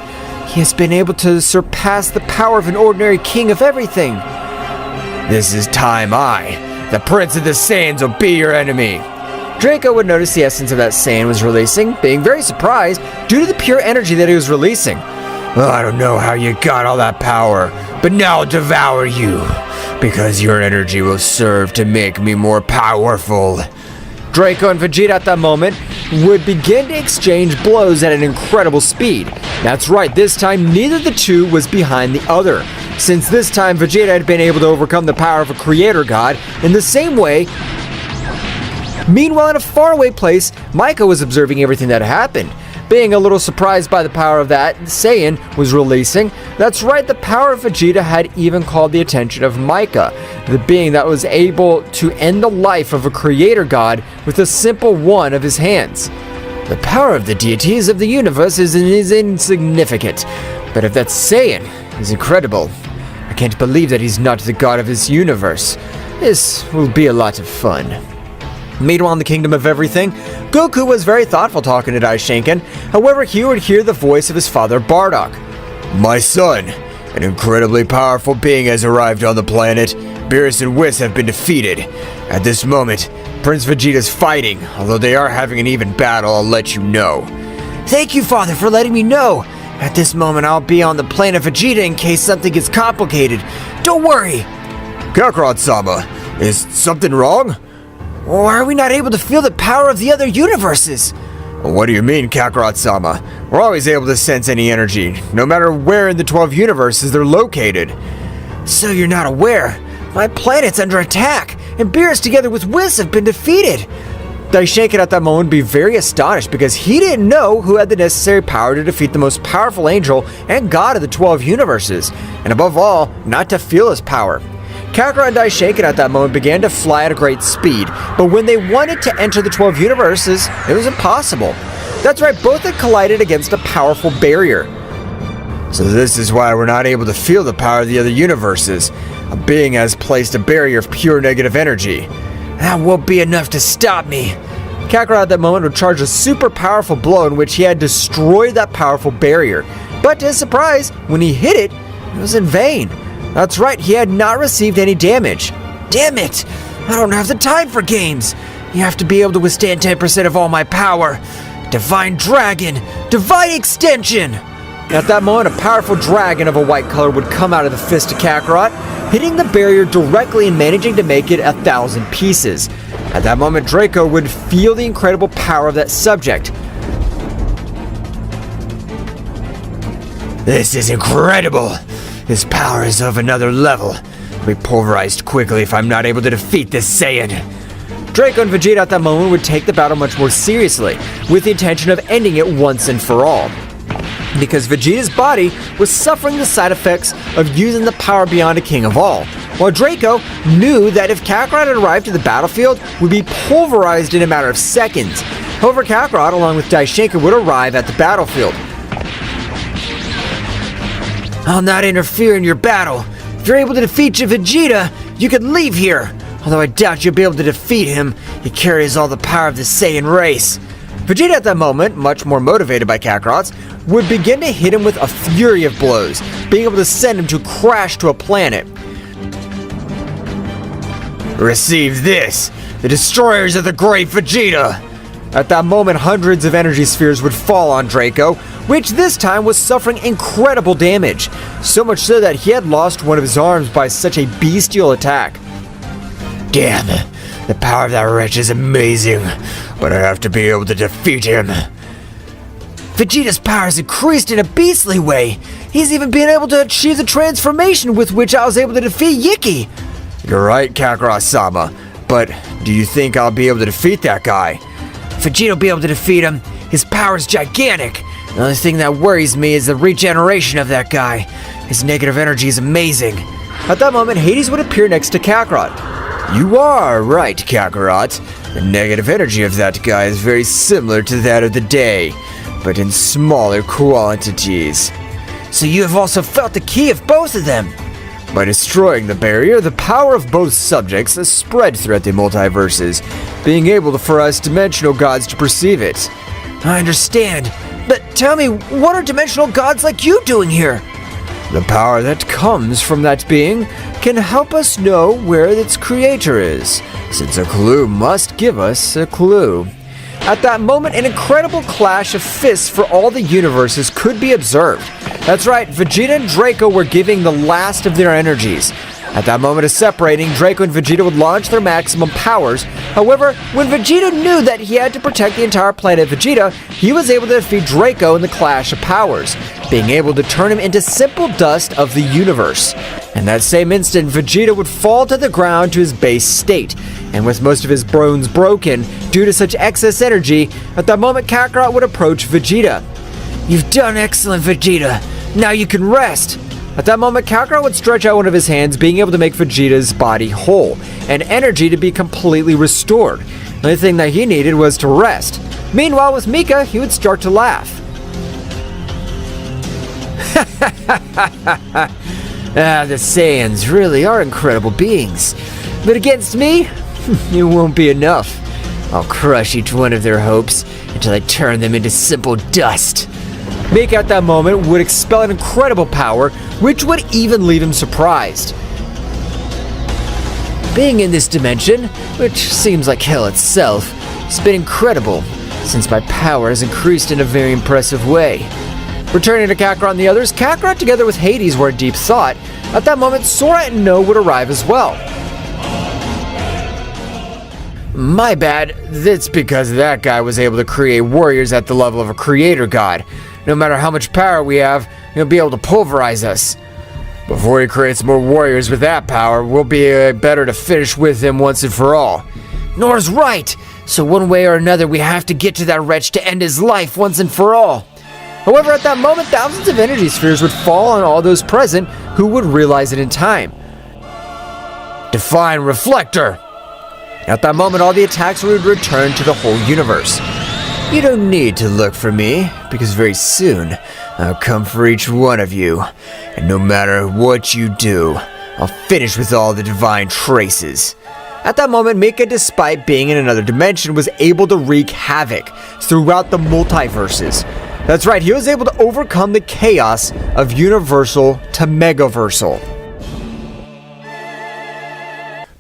He has been able to surpass the power of an ordinary king of everything.
This is time the Prince of the Saiyans, will be your enemy.
Draco would notice the essence of that Saiyan was releasing, being very surprised due to the pure energy that he was releasing.
Well, I don't know how you got all that power, but now I'll devour you, because your energy will serve to make me more powerful.
Draco and Vegeta at that moment would begin to exchange blows at an incredible speed. That's right, this time neither of the two was behind the other, since this time Vegeta had been able to overcome the power of a creator god in the same way. Meanwhile, in a faraway place, Micah was observing everything that happened, being a little surprised by the power of that Saiyan was releasing. That's right, the power of Vegeta had even called the attention of Micah, the being that was able to end the life of a creator god with a simple one of his hands. The power of the deities of the universe is insignificant, but if that Saiyan is incredible, I can't believe that he's not the god of this universe. This will be a lot of fun. Meanwhile, in the Kingdom of Everything, Goku was very thoughtful talking to Daishinkan. However, he would hear the voice of his father Bardock.
My son, an incredibly powerful being has arrived on the planet. Beerus and Whis have been defeated. At this moment, Prince Vegeta's fighting. Although they are having an even battle, I'll let you know.
Thank you, Father, for letting me know. At this moment, I'll be on the planet Vegeta in case something gets complicated. Don't worry.
Kakarot-sama, is something wrong?
Why are we not able to feel the power of the other universes?
What do you mean, Kakarot-sama? We're always able to sense any energy, no matter where in the 12 universes they're located.
So you're not aware? My planet's under attack, and Beerus together with Whis have been defeated.
Daishinkan at that moment would be very astonished because he didn't know who had the necessary power to defeat the most powerful angel and god of the 12 universes, and above all, not to feel his power. Kakarot and Daishinkan at that moment began to fly at a great speed, but when they wanted to enter the 12 universes, it was impossible. That's right, both had collided against a powerful barrier.
So this is why we're not able to feel the power of the other universes. A being has placed a barrier of pure negative energy.
That won't be enough to stop me.
Kakarot at that moment would charge a super powerful blow in which he had destroyed that powerful barrier. But to his surprise, when he hit it, it was in vain. That's right, he had not received any damage.
Damn it! I don't have the time for games. You have to be able to withstand 10% of all my power. Divine Dragon! Divine Extension!
At that moment, a powerful dragon of a white color would come out of the fist of Kakarot, hitting the barrier directly and managing to make it 1,000 pieces. At that moment, Draco would feel the incredible power of that subject.
This is incredible! His power is of another level. I'll be pulverized quickly if I'm not able to defeat this Saiyan.
Draco and Vegeta at that moment would take the battle much more seriously, with the intention of ending it once and for all. Because Vegeta's body was suffering the side effects of using the power beyond a king of all, while Draco knew that if Kakarot had arrived to the battlefield, would be pulverized in a matter of seconds. However, Kakarot, along with Daishinkan, would arrive at the battlefield.
I'll not interfere in your battle. If you're able to defeat Vegeta, you can leave here. Although I doubt you'll be able to defeat him. He carries all the power of the Saiyan race.
Vegeta at that moment, much more motivated by Kakarot's, would begin to hit him with a fury of blows, being able to send him to crash to a planet.
Receive this, the destroyers of the great Vegeta!
At that moment, hundreds of energy spheres would fall on Draco, which this time was suffering incredible damage, so much so that he had lost one of his arms by such a bestial attack.
Damn, the power of that wretch is amazing, but I have to be able to defeat him.
Vegeta's power has increased in a beastly way. He's even been able to achieve the transformation with which I was able to defeat Yiki.
You're right, Kakarot-sama, but do you think I'll be able to defeat that guy?
Vegeta will be able to defeat him. His power is gigantic. The only thing that worries me is the regeneration of that guy. His negative energy is amazing.
At that moment, Hades would appear next to Kakarot.
You are right, Kakarot. The negative energy of that guy is very similar to that of the day, but in smaller quantities.
So you have also felt the ki of both of them.
By destroying the barrier, the power of both subjects has spread throughout the multiverses, being able for us dimensional gods to perceive it.
I understand, but tell me, what are dimensional gods like you doing here?
The power that comes from that being can help us know where its creator is, since a clue must give us a clue. At that moment, an incredible clash of fists for all the universes could be observed. That's right, Vegeta and Draco were giving the last of their energies. At that moment of separating, Draco and Vegeta would launch their maximum powers. However, when Vegeta knew that he had to protect the entire planet Vegeta, he was able to defeat Draco in the clash of powers, being able to turn him into simple dust of the universe. In that same instant, Vegeta would fall to the ground to his base state, and with most of his bones broken due to such excess energy, at that moment Kakarot would approach Vegeta.
You've done excellent, Vegeta. Now you can rest.
At that moment, Kakarot would stretch out one of his hands, being able to make Vegeta's body whole, and energy to be completely restored. The only thing that he needed was to rest. Meanwhile, with Mika, he would start to laugh.
The Saiyans really are incredible beings. But against me, it won't be enough. I'll crush each one of their hopes until I turn them into simple dust.
Mika at that moment would expel an incredible power, which would even leave him surprised.
Being in this dimension, which seems like hell itself, has been incredible, since my power has increased in a very impressive way.
Returning to Kakarot and the others, Kakarot together with Hades were in deep thought. At that moment, Sora and No would arrive as well.
My bad, that's because that guy was able to create warriors at the level of a creator god. No matter how much power we have, he'll be able to pulverize us. Before he creates more warriors with that power, we'll be better to finish with him once and for all.
Nora's right! So one way or another we have to get to that wretch to end his life once and for all.
However, at that moment, thousands of energy spheres would fall on all those present who would realize it in time.
Define Reflector!
At that moment, all the attacks would return to the whole universe.
You don't need to look for me, because very soon, I'll come for each one of you. And no matter what you do, I'll finish with all the divine traces.
At that moment, Mika, despite being in another dimension, was able to wreak havoc throughout the multiverses. That's right, he was able to overcome the chaos of universal to megaversal.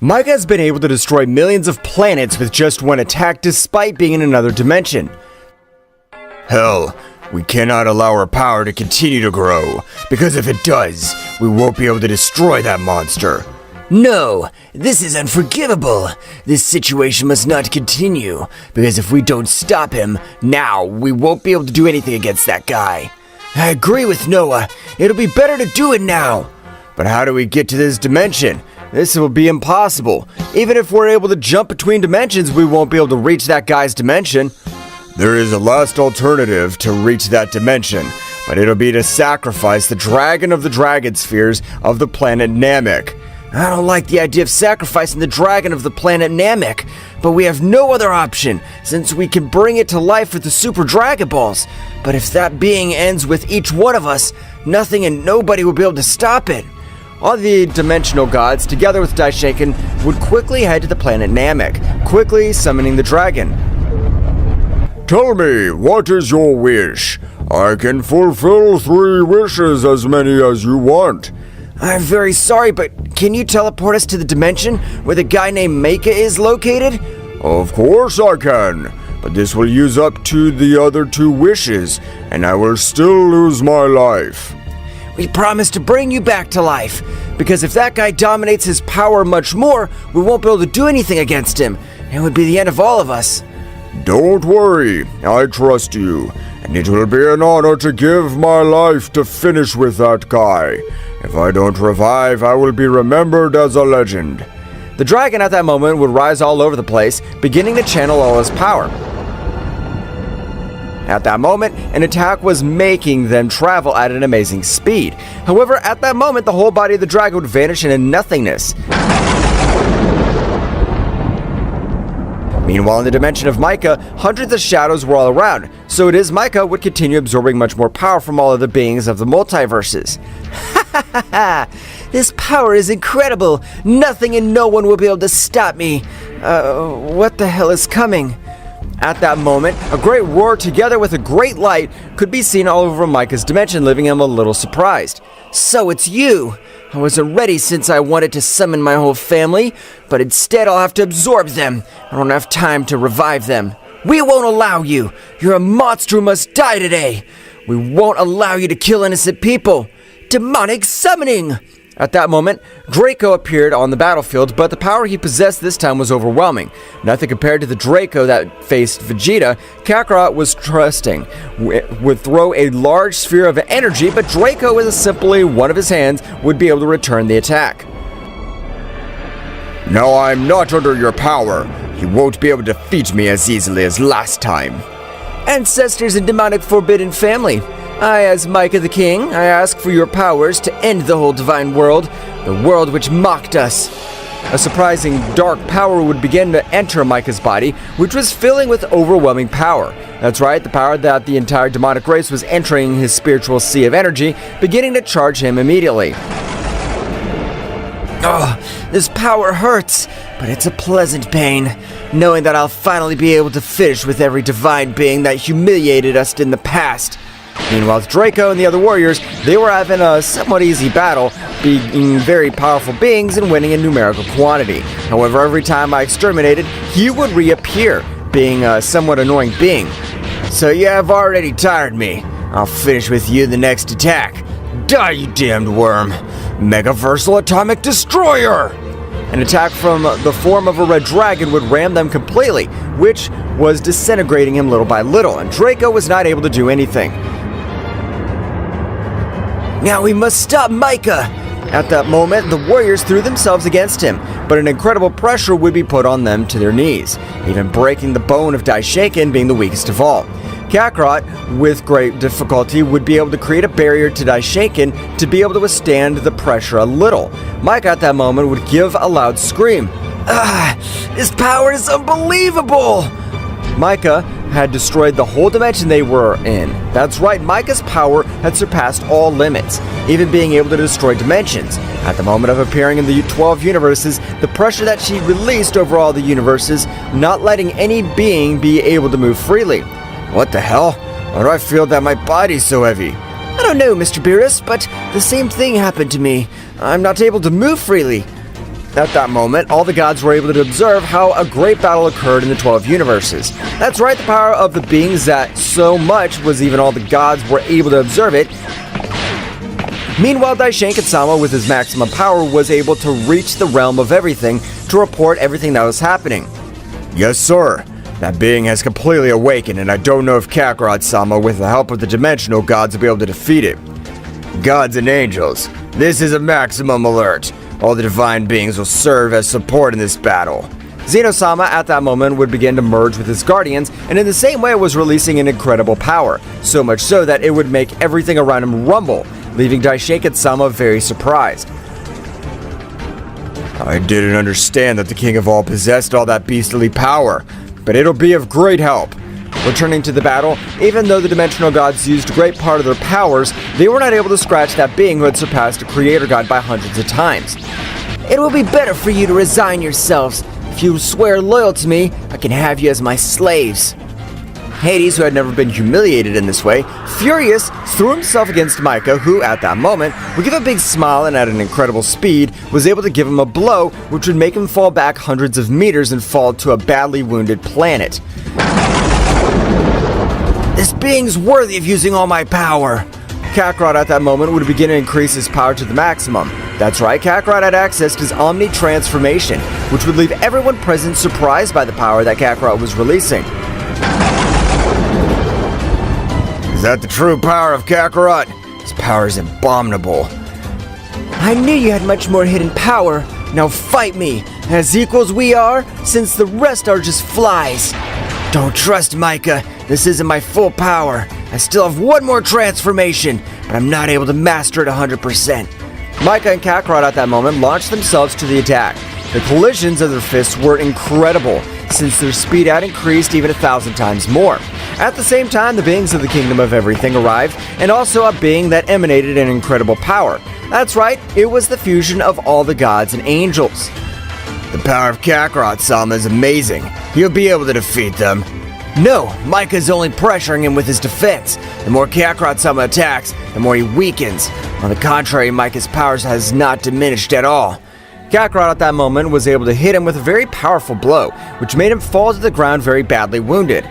Mika has been able to destroy millions of planets with just one attack despite being in another dimension.
Hell, we cannot allow our power to continue to grow, because if it does, we won't be able to destroy that monster.
No, this is unforgivable. This situation must not continue, because if we don't stop him, now we won't be able to do anything against that guy. I agree with Noah. It'll be better to do it now.
But how do we get to this dimension? This will be impossible. Even if we're able to jump between dimensions, we won't be able to reach that guy's dimension.
There is a last alternative to reach that dimension, but it'll be to sacrifice the dragon of the dragon spheres of the planet Namek.
I don't like the idea of sacrificing the dragon of the planet Namek, but we have no other option, since we can bring it to life with the Super Dragon Balls. But if that being ends with each one of us, nothing and nobody will be able to stop it.
All the dimensional gods, together with Daishinkan, would quickly head to the planet Namek, quickly summoning the dragon.
Tell me, what is your wish? I can fulfill 3 wishes, as many as you want.
I'm very sorry, but can you teleport us to the dimension where the guy named Mika is located?
Of course I can, but this will use up to the other 2 wishes, and I will still lose my life.
We promise to bring you back to life, because if that guy dominates his power much more, we won't be able to do anything against him. It would be the end of all of us.
Don't worry, I trust you, and it will be an honor to give my life to finish with that guy. If I don't revive, I will be remembered as a legend.
The dragon at that moment would rise all over the place, beginning to channel all his power. At that moment, an attack was making them travel at an amazing speed. However, at that moment, the whole body of the dragon would vanish into nothingness. Meanwhile, in the dimension of Micah, hundreds of shadows were all around, so it is Micah would continue absorbing much more power from all of the beings of the multiverses.
Ha ha ha! This power is incredible! Nothing and no one will be able to stop me! What the hell is coming?
At that moment, a great roar together with a great light could be seen all over Micah's dimension, leaving him a little surprised.
So it's you! I wasn't ready since I wanted to summon my whole family, but instead I'll have to absorb them. I don't have time to revive them. We won't allow you! You're a monster who must die today! We won't allow you to kill innocent people! Demonic summoning!
At that moment, Draco appeared on the battlefield, but the power he possessed this time was overwhelming. Nothing compared to the Draco that faced Vegeta. Kakarot was trusting, would throw a large sphere of energy, but Draco, with simply one of his hands, would be able to return the attack.
Now I'm not under your power. You won't be able to defeat me as easily as last time.
Ancestors and demonic forbidden family. I, as Micah the King, I ask for your powers to end the whole divine world, the world which mocked us.
A surprising dark power would begin to enter Micah's body, which was filling with overwhelming power. That's right, the power that the entire demonic race was entering his spiritual sea of energy, beginning to charge him immediately.
Oh, this power hurts, but it's a pleasant pain, knowing that I'll finally be able to finish with every divine being that humiliated us in the past.
Meanwhile, Draco and the other warriors, they were having a somewhat easy battle, being very powerful beings and winning in numerical quantity. However, every time I exterminated, he would reappear, being a somewhat annoying being.
So you have already tired me. I'll finish with you the next attack. Die, you damned worm!
Megaversal Atomic Destroyer!
An attack from the form of a red dragon would ram them completely, which was disintegrating him little by little, and Draco was not able to do anything.
Now we must stop Micah!
At that moment, the warriors threw themselves against him, but an incredible pressure would be put on them to their knees, even breaking the bone of Daishaken being the weakest of all. Kakarot, with great difficulty, would be able to create a barrier to Daishaken to be able to withstand the pressure a little. Micah at that moment would give a loud scream.
This power is unbelievable!
Micah had destroyed the whole dimension they were in. That's right, Micah's power had surpassed all limits, even being able to destroy dimensions. At the moment of appearing in the 12 universes, the pressure that she released over all the universes, not letting any being be able to move freely.
What the hell? Why do I feel that my body's so heavy?
I don't know, Mr. Beerus, but the same thing happened to me. I'm not able to move freely.
At that moment, all the gods were able to observe how a great battle occurred in the 12 universes. That's right, the power of the beings that so much was even all the gods were able to observe it. Meanwhile, Daishaken-sama, with his maximum power, was able to reach the realm of everything to report everything that was happening.
Yes, sir. That being has completely awakened, and I don't know if Kakarot-sama, with the help of the dimensional gods, will be able to defeat it. Gods and angels, this is a maximum alert. All the divine beings will serve as support in this battle.
Zeno-sama at that moment would begin to merge with his guardians, and in the same way was releasing an incredible power, so much so that it would make everything around him rumble, leaving Daishaken-sama very surprised.
I didn't understand that the King of All possessed all that beastly power, but it'll be of great help.
Returning to the battle, even though the dimensional gods used a great part of their powers, they were not able to scratch that being who had surpassed a creator god by hundreds of times.
It will be better for you to resign yourselves. If you swear loyal to me, I can have you as my slaves.
Hades, who had never been humiliated in this way, furious, threw himself against Micah, who, at that moment, would give a big smile and at an incredible speed, was able to give him a blow, which would make him fall back hundreds of meters and fall to a badly wounded planet.
This being's worthy of using all my power.
Kakarot at that moment would begin to increase his power to the maximum. That's right, Kakarot had access to his Omni-transformation, which would leave everyone present surprised by the power that Kakarot was releasing.
Is that the true power of Kakarot? His power is abominable.
I knew you had much more hidden power. Now fight me, as equals we are, since the rest are just flies. Don't trust Micah. This isn't my full power. I still have one more transformation, but I'm not able to master it 100%.
Micah and Kakarot at that moment launched themselves to the attack. The collisions of their fists were incredible, since their speed had increased even 1,000 times more. At the same time, the beings of the Kingdom of Everything arrived, and also a being that emanated an incredible power. That's right, it was the fusion of all the gods and angels.
The power of Kakarot-sama is amazing. He'll be able to defeat them.
No, Micah's only pressuring him with his defense. The more Kakarot-sama attacks, the more he weakens. On the contrary, Micah's powers has not diminished at all.
Kakarot at that moment was able to hit him with a very powerful blow, which made him fall to the ground very badly wounded.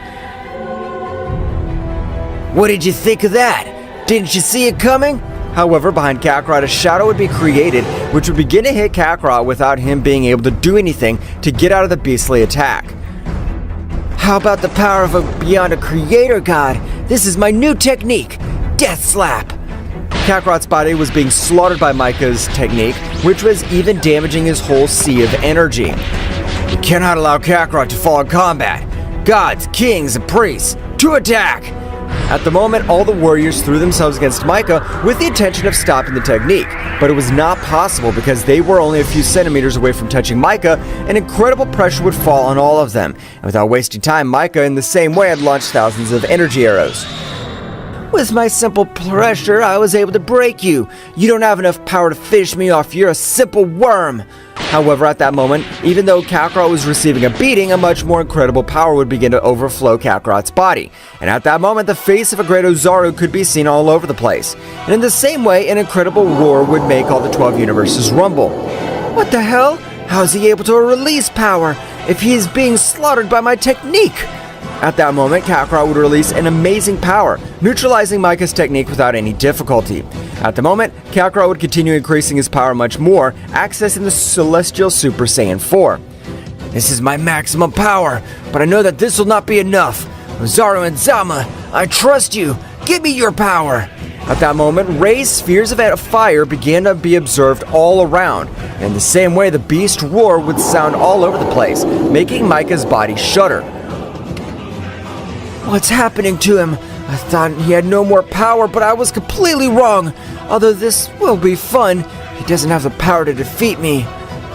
What did you think of that? Didn't you see it coming?
However, behind Kakarot, a shadow would be created, which would begin to hit Kakarot without him being able to do anything to get out of the beastly attack.
How about the power of beyond a creator god? This is my new technique, Death Slap.
Kakarot's body was being slaughtered by Micah's technique, which was even damaging his whole sea of energy.
We cannot allow Kakarot to fall in combat. Gods, kings, and priests, to attack!
At the moment, all the warriors threw themselves against Micah with the intention of stopping the technique, but it was not possible because they were only a few centimeters away from touching Micah, and incredible pressure would fall on all of them. And without wasting time, Micah in the same way had launched thousands of energy arrows.
With my simple pressure, I was able to break you. You don't have enough power to finish me off. You're a simple worm.
However, at that moment, even though Kakarot was receiving a beating, a much more incredible power would begin to overflow Kakarot's body. And at that moment, the face of a great Ozaru could be seen all over the place. And in the same way, an incredible roar would make all the 12 universes rumble.
What the hell? How is he able to release power if he is being slaughtered by my technique?
At that moment, Kakarot would release an amazing power, neutralizing Micah's technique without any difficulty. At the moment, Kakarot would continue increasing his power much more, accessing the Celestial Super Saiyan 4.
This is my maximum power, but I know that this will not be enough. Ozaru and Zama, I trust you. Give me your power.
At that moment, Rei's spheres of fire began to be observed all around. In the same way, the beast roar would sound all over the place, making Micah's body shudder.
What's happening to him? I thought he had no more power, but I was completely wrong. Although this will be fun, he doesn't have the power to defeat me.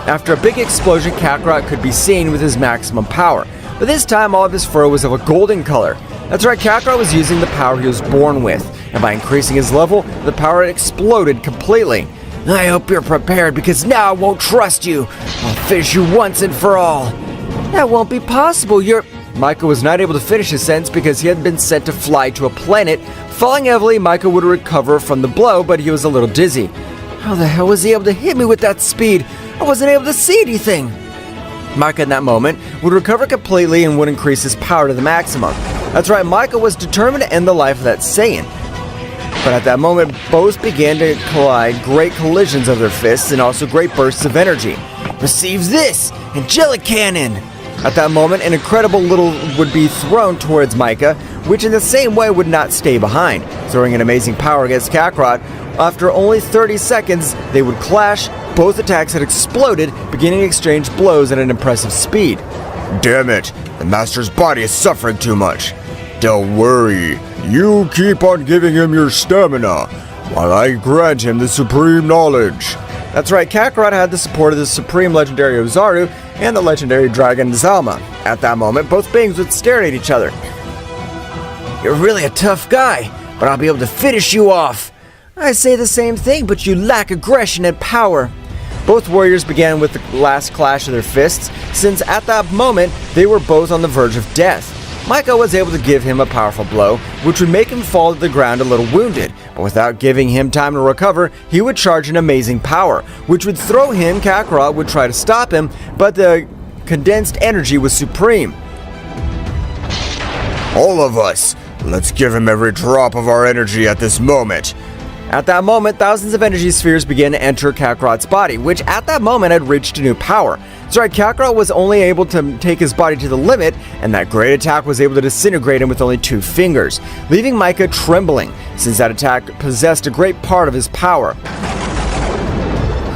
After a big explosion, Kakarot could be seen with his maximum power, but this time all of his fur was of a golden color. That's right, Kakarot was using the power he was born with, and by increasing his level, the power exploded completely.
I hope you're prepared, because now I won't trust you. I'll finish you once and for all. That won't be possible.
Micah was not able to finish his sentence because he had been sent to fly to a planet. Falling heavily, Micah would recover from the blow, but he was a little dizzy.
How the hell was he able to hit me with that speed? I wasn't able to see anything.
Micah in that moment would recover completely and would increase his power to the maximum. That's right, Micah was determined to end the life of that Saiyan. But at that moment, both began to collide, great collisions of their fists and also great bursts of energy.
Receive this! Angelic Cannon!
At that moment, an incredible little would be thrown towards Micah, which in the same way would not stay behind, throwing an amazing power against Kakarot. After only 30 seconds, they would clash. Both attacks had exploded, beginning to exchange blows at an impressive speed.
Damn it, the Master's body is suffering too much. Don't worry, you keep on giving him your stamina, while I grant him the supreme knowledge.
That's right, Kakarot had the support of the supreme legendary Ozaru and the legendary dragon Zama. At that moment, both beings would stare at each other.
You're really a tough guy, but I'll be able to finish you off. I say the same thing, but you lack aggression and power.
Both warriors began with the last clash of their fists, since at that moment, they were both on the verge of death. Micah was able to give him a powerful blow, which would make him fall to the ground a little wounded, but without giving him time to recover, he would charge an amazing power, which would throw him. Kakarot would try to stop him, but the condensed energy was supreme.
All of us, let's give him every drop of our energy at this moment.
At that moment, thousands of energy spheres began to enter Kakarot's body, which at that moment had reached a new power. That's right, Kakarot was only able to take his body to the limit, and that great attack was able to disintegrate him with only 2 fingers, leaving Micah trembling, since that attack possessed a great part of his power.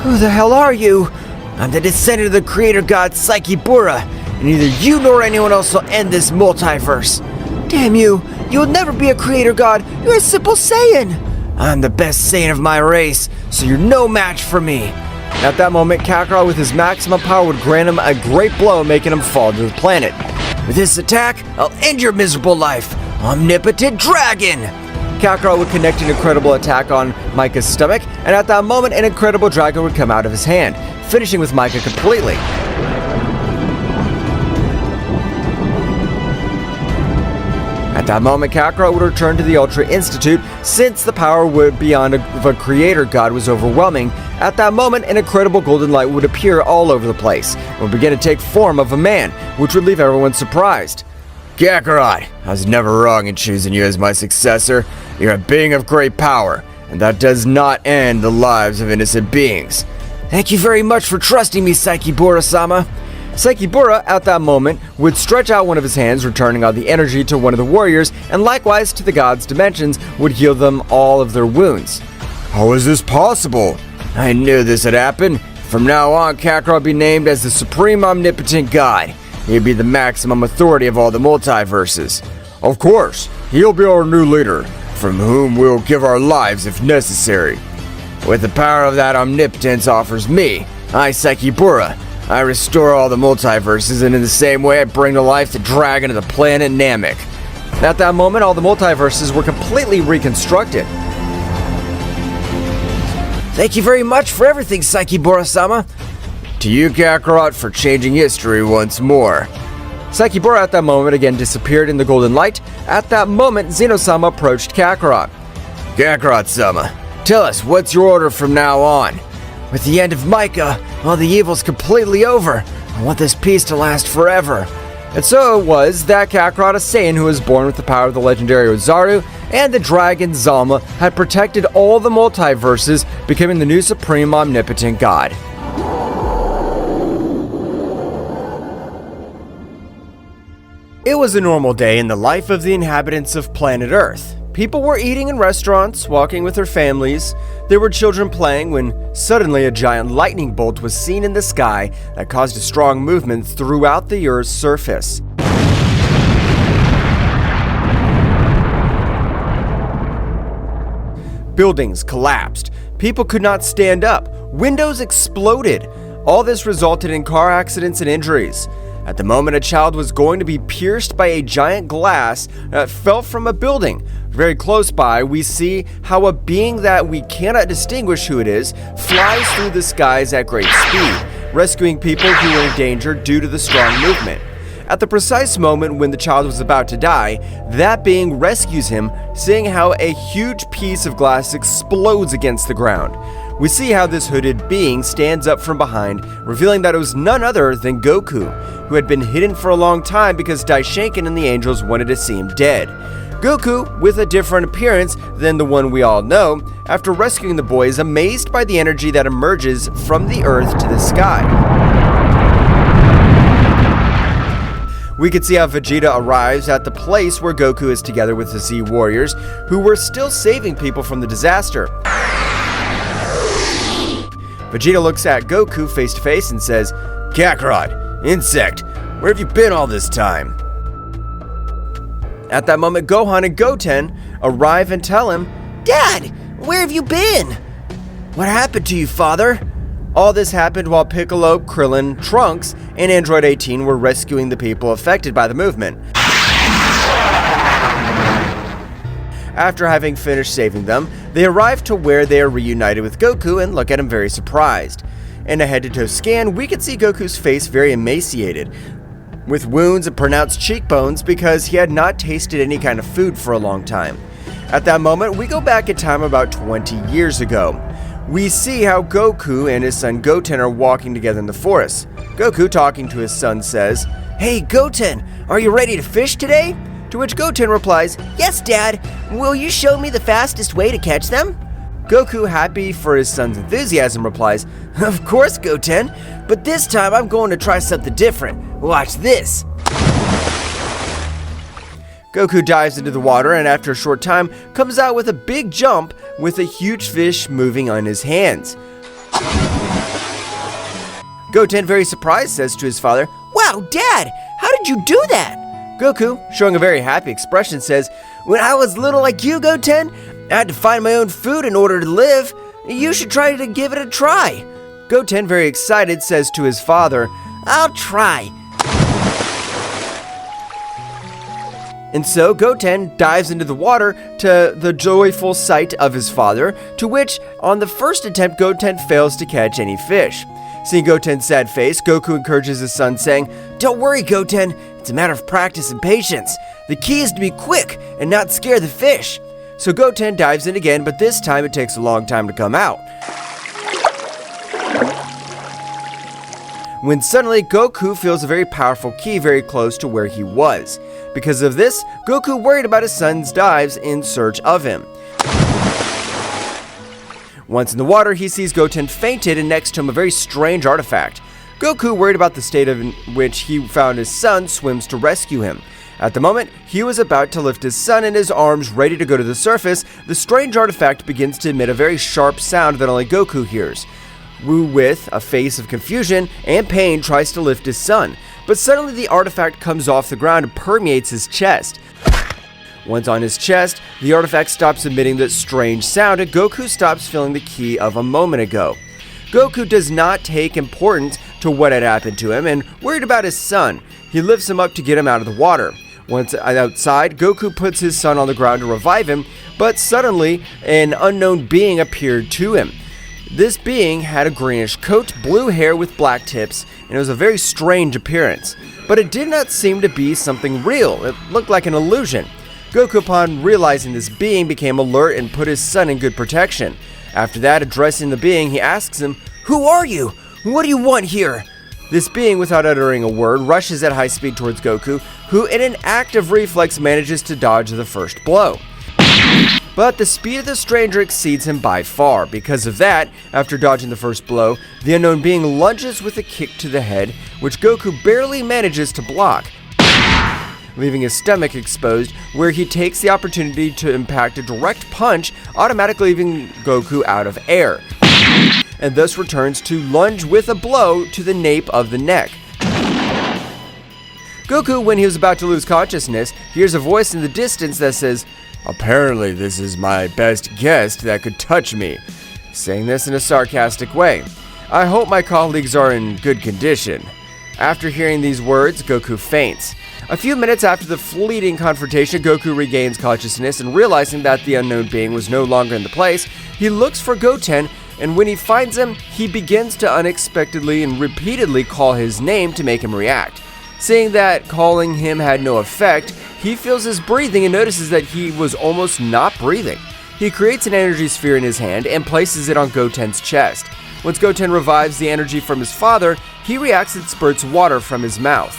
Who the hell are you? I'm the descendant of the creator god Psyche Bura. and neither you nor anyone else will end this multiverse.
Damn you! You will never be a creator god! You're a simple Saiyan!
I'm the best Saiyan of my race, so you're no match for me.
At that moment, Kakarot with his maximum power would grant him a great blow, making him fall to the planet.
With this attack, I'll end your miserable life. Omnipotent Dragon!
Kakarot would connect an incredible attack on Micah's stomach, and at that moment, an incredible dragon would come out of his hand, finishing with Micah completely. At that moment, Kakarot would return to the Ultra Institute, since the power would beyond of a creator god was overwhelming. At that moment, an incredible golden light would appear all over the place, and would begin to take form of a man, which would leave everyone surprised.
Kakarot, I was never wrong in choosing you as my successor. You're a being of great power, and that does not end the lives of innocent beings.
Thank you very much for trusting me, Saikibura-sama.
Saikibura, at that moment, would stretch out one of his hands, returning all the energy to one of the warriors, and likewise to the gods' dimensions, would heal them all of their wounds.
How is this possible?
I knew this would happen. From now on, Kakarot will be named as the Supreme Omnipotent God. He'd be the maximum authority of all the multiverses.
Of course, he'll be our new leader, from whom we'll give our lives if necessary.
With the power of that omnipotence offers me, I, Saikibura, I restore all the multiverses, and in the same way I bring to life the dragon of the planet Namek.
At that moment, all the multiverses were completely reconstructed.
Thank you very much for everything, Saikibura-sama.
To you, Kakarot, for changing history once more.
Saikibura at that moment again disappeared in the golden light. At that moment, Zeno-sama approached Kakarot.
Kakarot-sama, tell us, what's your order from now on?
With the end of Micah, all the evil's completely over. I want this peace to last forever.
And so it was that Kakarot, a Saiyan who was born with the power of the legendary Ozaru and the dragon Zalma, had protected all the multiverses, becoming the new supreme omnipotent god. It was a normal day in the life of the inhabitants of planet Earth. People were eating in restaurants, walking with their families. There were children playing when suddenly a giant lightning bolt was seen in the sky that caused a strong movement throughout the Earth's surface. Buildings collapsed. People could not stand up. Windows exploded. All this resulted in car accidents and injuries. At the moment, a child was going to be pierced by a giant glass that fell from a building. Very close by, we see how a being that we cannot distinguish who it is flies through the skies at great speed, rescuing people who were in danger due to the strong movement. At the precise moment when the child was about to die, that being rescues him, seeing how a huge piece of glass explodes against the ground. We see how this hooded being stands up from behind, revealing that it was none other than Goku, who had been hidden for a long time because Daishinkan and the angels wanted to see him dead. Goku, with a different appearance than the one we all know, after rescuing the boy, is amazed by the energy that emerges from the earth to the sky. We can see how Vegeta arrives at the place where Goku is together with the Z Warriors, who were still saving people from the disaster. Vegeta looks at Goku face to face and says,
Kakarot, insect, where have you been all this time?
At that moment, Gohan and Goten arrive and tell him,
Dad, where have you been?
What happened to you, father? All this happened while Piccolo, Krillin, Trunks, and Android 18 were rescuing the people affected by the movement. After having finished saving them, they arrive to where they are reunited with Goku and look at him very surprised. In a head-to-toe scan, we can see Goku's face very emaciated, with wounds and pronounced cheekbones because he had not tasted any kind of food for a long time. At that moment, we go back in time about 20 years ago. We see how Goku and his son Goten are walking together in the forest. Goku, talking to his son, says,
Hey Goten, are you ready to fish today?
To which Goten replies,
Yes, Dad. Will you show me the fastest way to catch them?
Goku, happy for his son's enthusiasm, replies,
Of course, Goten, but this time I'm going to try something different. Watch this.
Goku dives into the water and after a short time comes out with a big jump with a huge fish moving on his hands. Goten, very surprised, says to his father,
Wow, Wow, Dad, how did you do that?
Goku, showing a very happy expression, says,
When I was little like you, Goten, I had to find my own food in order to live. You should try to give it a try.
Goten, very excited, says to his father,
I'll try.
And so Goten dives into the water to the joyful sight of his father, to which, on the first attempt, Goten fails to catch any fish. Seeing Goten's sad face, Goku encourages his son, saying,
Don't worry, Goten. It's a matter of practice and patience. The key is to be quick and not scare the fish.
So Goten dives in again, but this time it takes a long time to come out. When suddenly Goku feels a very powerful ki very close to where he was. Because of this, Goku worried about his son's dives in search of him. Once in the water, he sees Goten fainted and next to him a very strange artifact. Goku, worried about the state in which he found his son, swims to rescue him. At the moment, he was about to lift his son in his arms, ready to go to the surface. The strange artifact begins to emit a very sharp sound that only Goku hears. Wu, with a face of confusion and pain, tries to lift his son, but suddenly the artifact comes off the ground and permeates his chest. Once on his chest, the artifact stops emitting that strange sound and Goku stops feeling the ki of a moment ago. Goku does not take importance to what had happened to him and worried about his son. He lifts him up to get him out of the water. Once outside, Goku puts his son on the ground to revive him, but suddenly an unknown being appeared to him. This being had a greenish coat, blue hair with black tips, and it was a very strange appearance. But it did not seem to be something real. It looked like an illusion. Goku, upon realizing this being, became alert and put his son in good protection. After that, addressing the being, he asks him,
Who are you? What do you want here?
This being, without uttering a word, rushes at high speed towards Goku, who in an act of reflex manages to dodge the first blow. But the speed of the stranger exceeds him by far. Because of that, after dodging the first blow, the unknown being lunges with a kick to the head, which Goku barely manages to block, leaving his stomach exposed, where he takes the opportunity to impact a direct punch, automatically leaving Goku out of air, and thus returns to lunge with a blow to the nape of the neck. Goku, when he was about to lose consciousness, hears a voice in the distance that says,
Apparently this is my best guest that could touch me,
saying this in a sarcastic way. I hope my colleagues are in good condition. After hearing these words, Goku faints. A few minutes after the fleeting confrontation, Goku regains consciousness and realizing that the unknown being was no longer in the place, he looks for Goten, and when he finds him, he begins to unexpectedly and repeatedly call his name to make him react. Seeing that calling him had no effect, he feels his breathing and notices that he was almost not breathing. He creates an energy sphere in his hand and places it on Goten's chest. Once Goten revives the energy from his father, he reacts and spurts water from his mouth.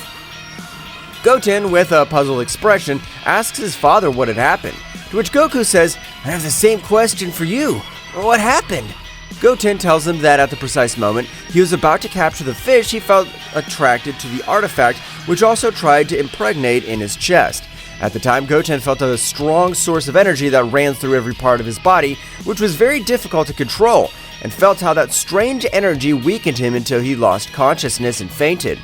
Goten, with a puzzled expression, asks his father what had happened, to which Goku says,
I have the same question for you. What happened?
Goten tells him that at the precise moment he was about to capture the fish, he felt attracted to the artifact, which also tried to impregnate in his chest. At the time, Goten felt a strong source of energy that ran through every part of his body, which was very difficult to control, and felt how that strange energy weakened him until he lost consciousness and fainted.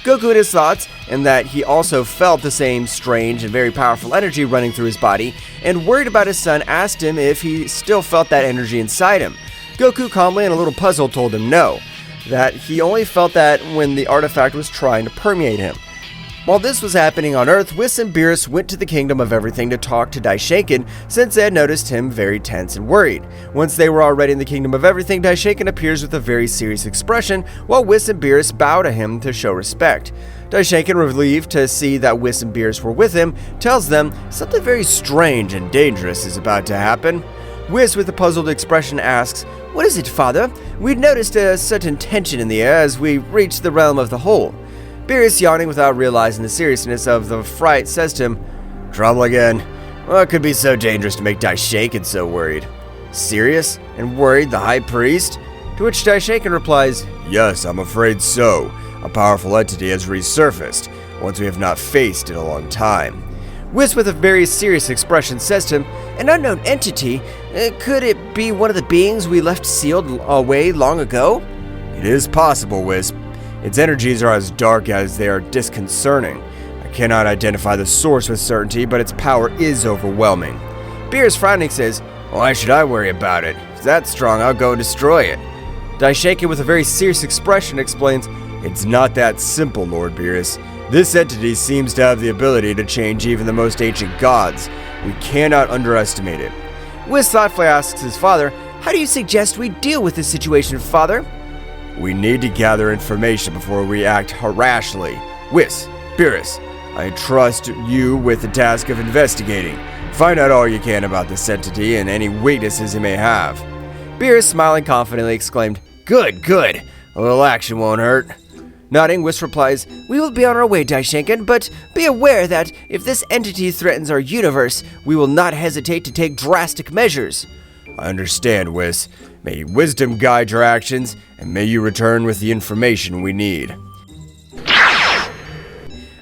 Goku, in his thoughts, and that he also felt the same strange and very powerful energy running through his body, and worried about his son, asked him if he still felt that energy inside him. Goku, calmly and a little puzzled, told him no, that he only felt that when the artifact was trying to permeate him. While this was happening on Earth, Whis and Beerus went to the Kingdom of Everything to talk to Daishaken, since they had noticed him very tense and worried. Once they were already in the Kingdom of Everything, Daishaken appears with a very serious expression, while Whis and Beerus bow to him to show respect. Daishaken, relieved to see that Whis and Beerus were with him, tells them something very strange and dangerous is about to happen. Whis, with a puzzled expression, asks, What is it, father? We'd noticed a certain tension in the air as we reached the realm of the whole. Beerus, yawning without realizing the seriousness of the fright, says to him,
Trouble again? What could be so dangerous to make Daishaken so worried?
Serious and worried, the High Priest? To which Daishaken replies,
Yes, I'm afraid so. A powerful entity has resurfaced, one we have not faced in a long time.
Whis, with a very serious expression, says to him,
An unknown entity? Could it be one of the beings we left sealed away long ago?
It is possible, Whis. Its energies are as dark as they are disconcerting. I cannot identify the source with certainty, but its power is overwhelming.
Beerus, frowning, says,
Why should I worry about it? If it's that strong, I'll go and destroy it.
Daishinkan, with a very serious expression, explains,
It's not that simple, Lord Beerus. This entity seems to have the ability to change even the most ancient gods. We cannot underestimate it.
Whis thoughtfully asks his father,
how do you suggest we deal with this situation, Father?
We need to gather information before we act rashly. Whis, Beerus, I trust you with the task of investigating. Find out all you can about this entity and any weaknesses it may have.
Beerus, smiling confidently, exclaimed,
Good, good. A little action won't hurt.
Nodding, Whis replies,
We will be on our way, Daishinkan, but be aware that if this entity threatens our universe, we will not hesitate to take drastic measures.
I understand, Whis. May wisdom guide your actions, and may you return with the information we need.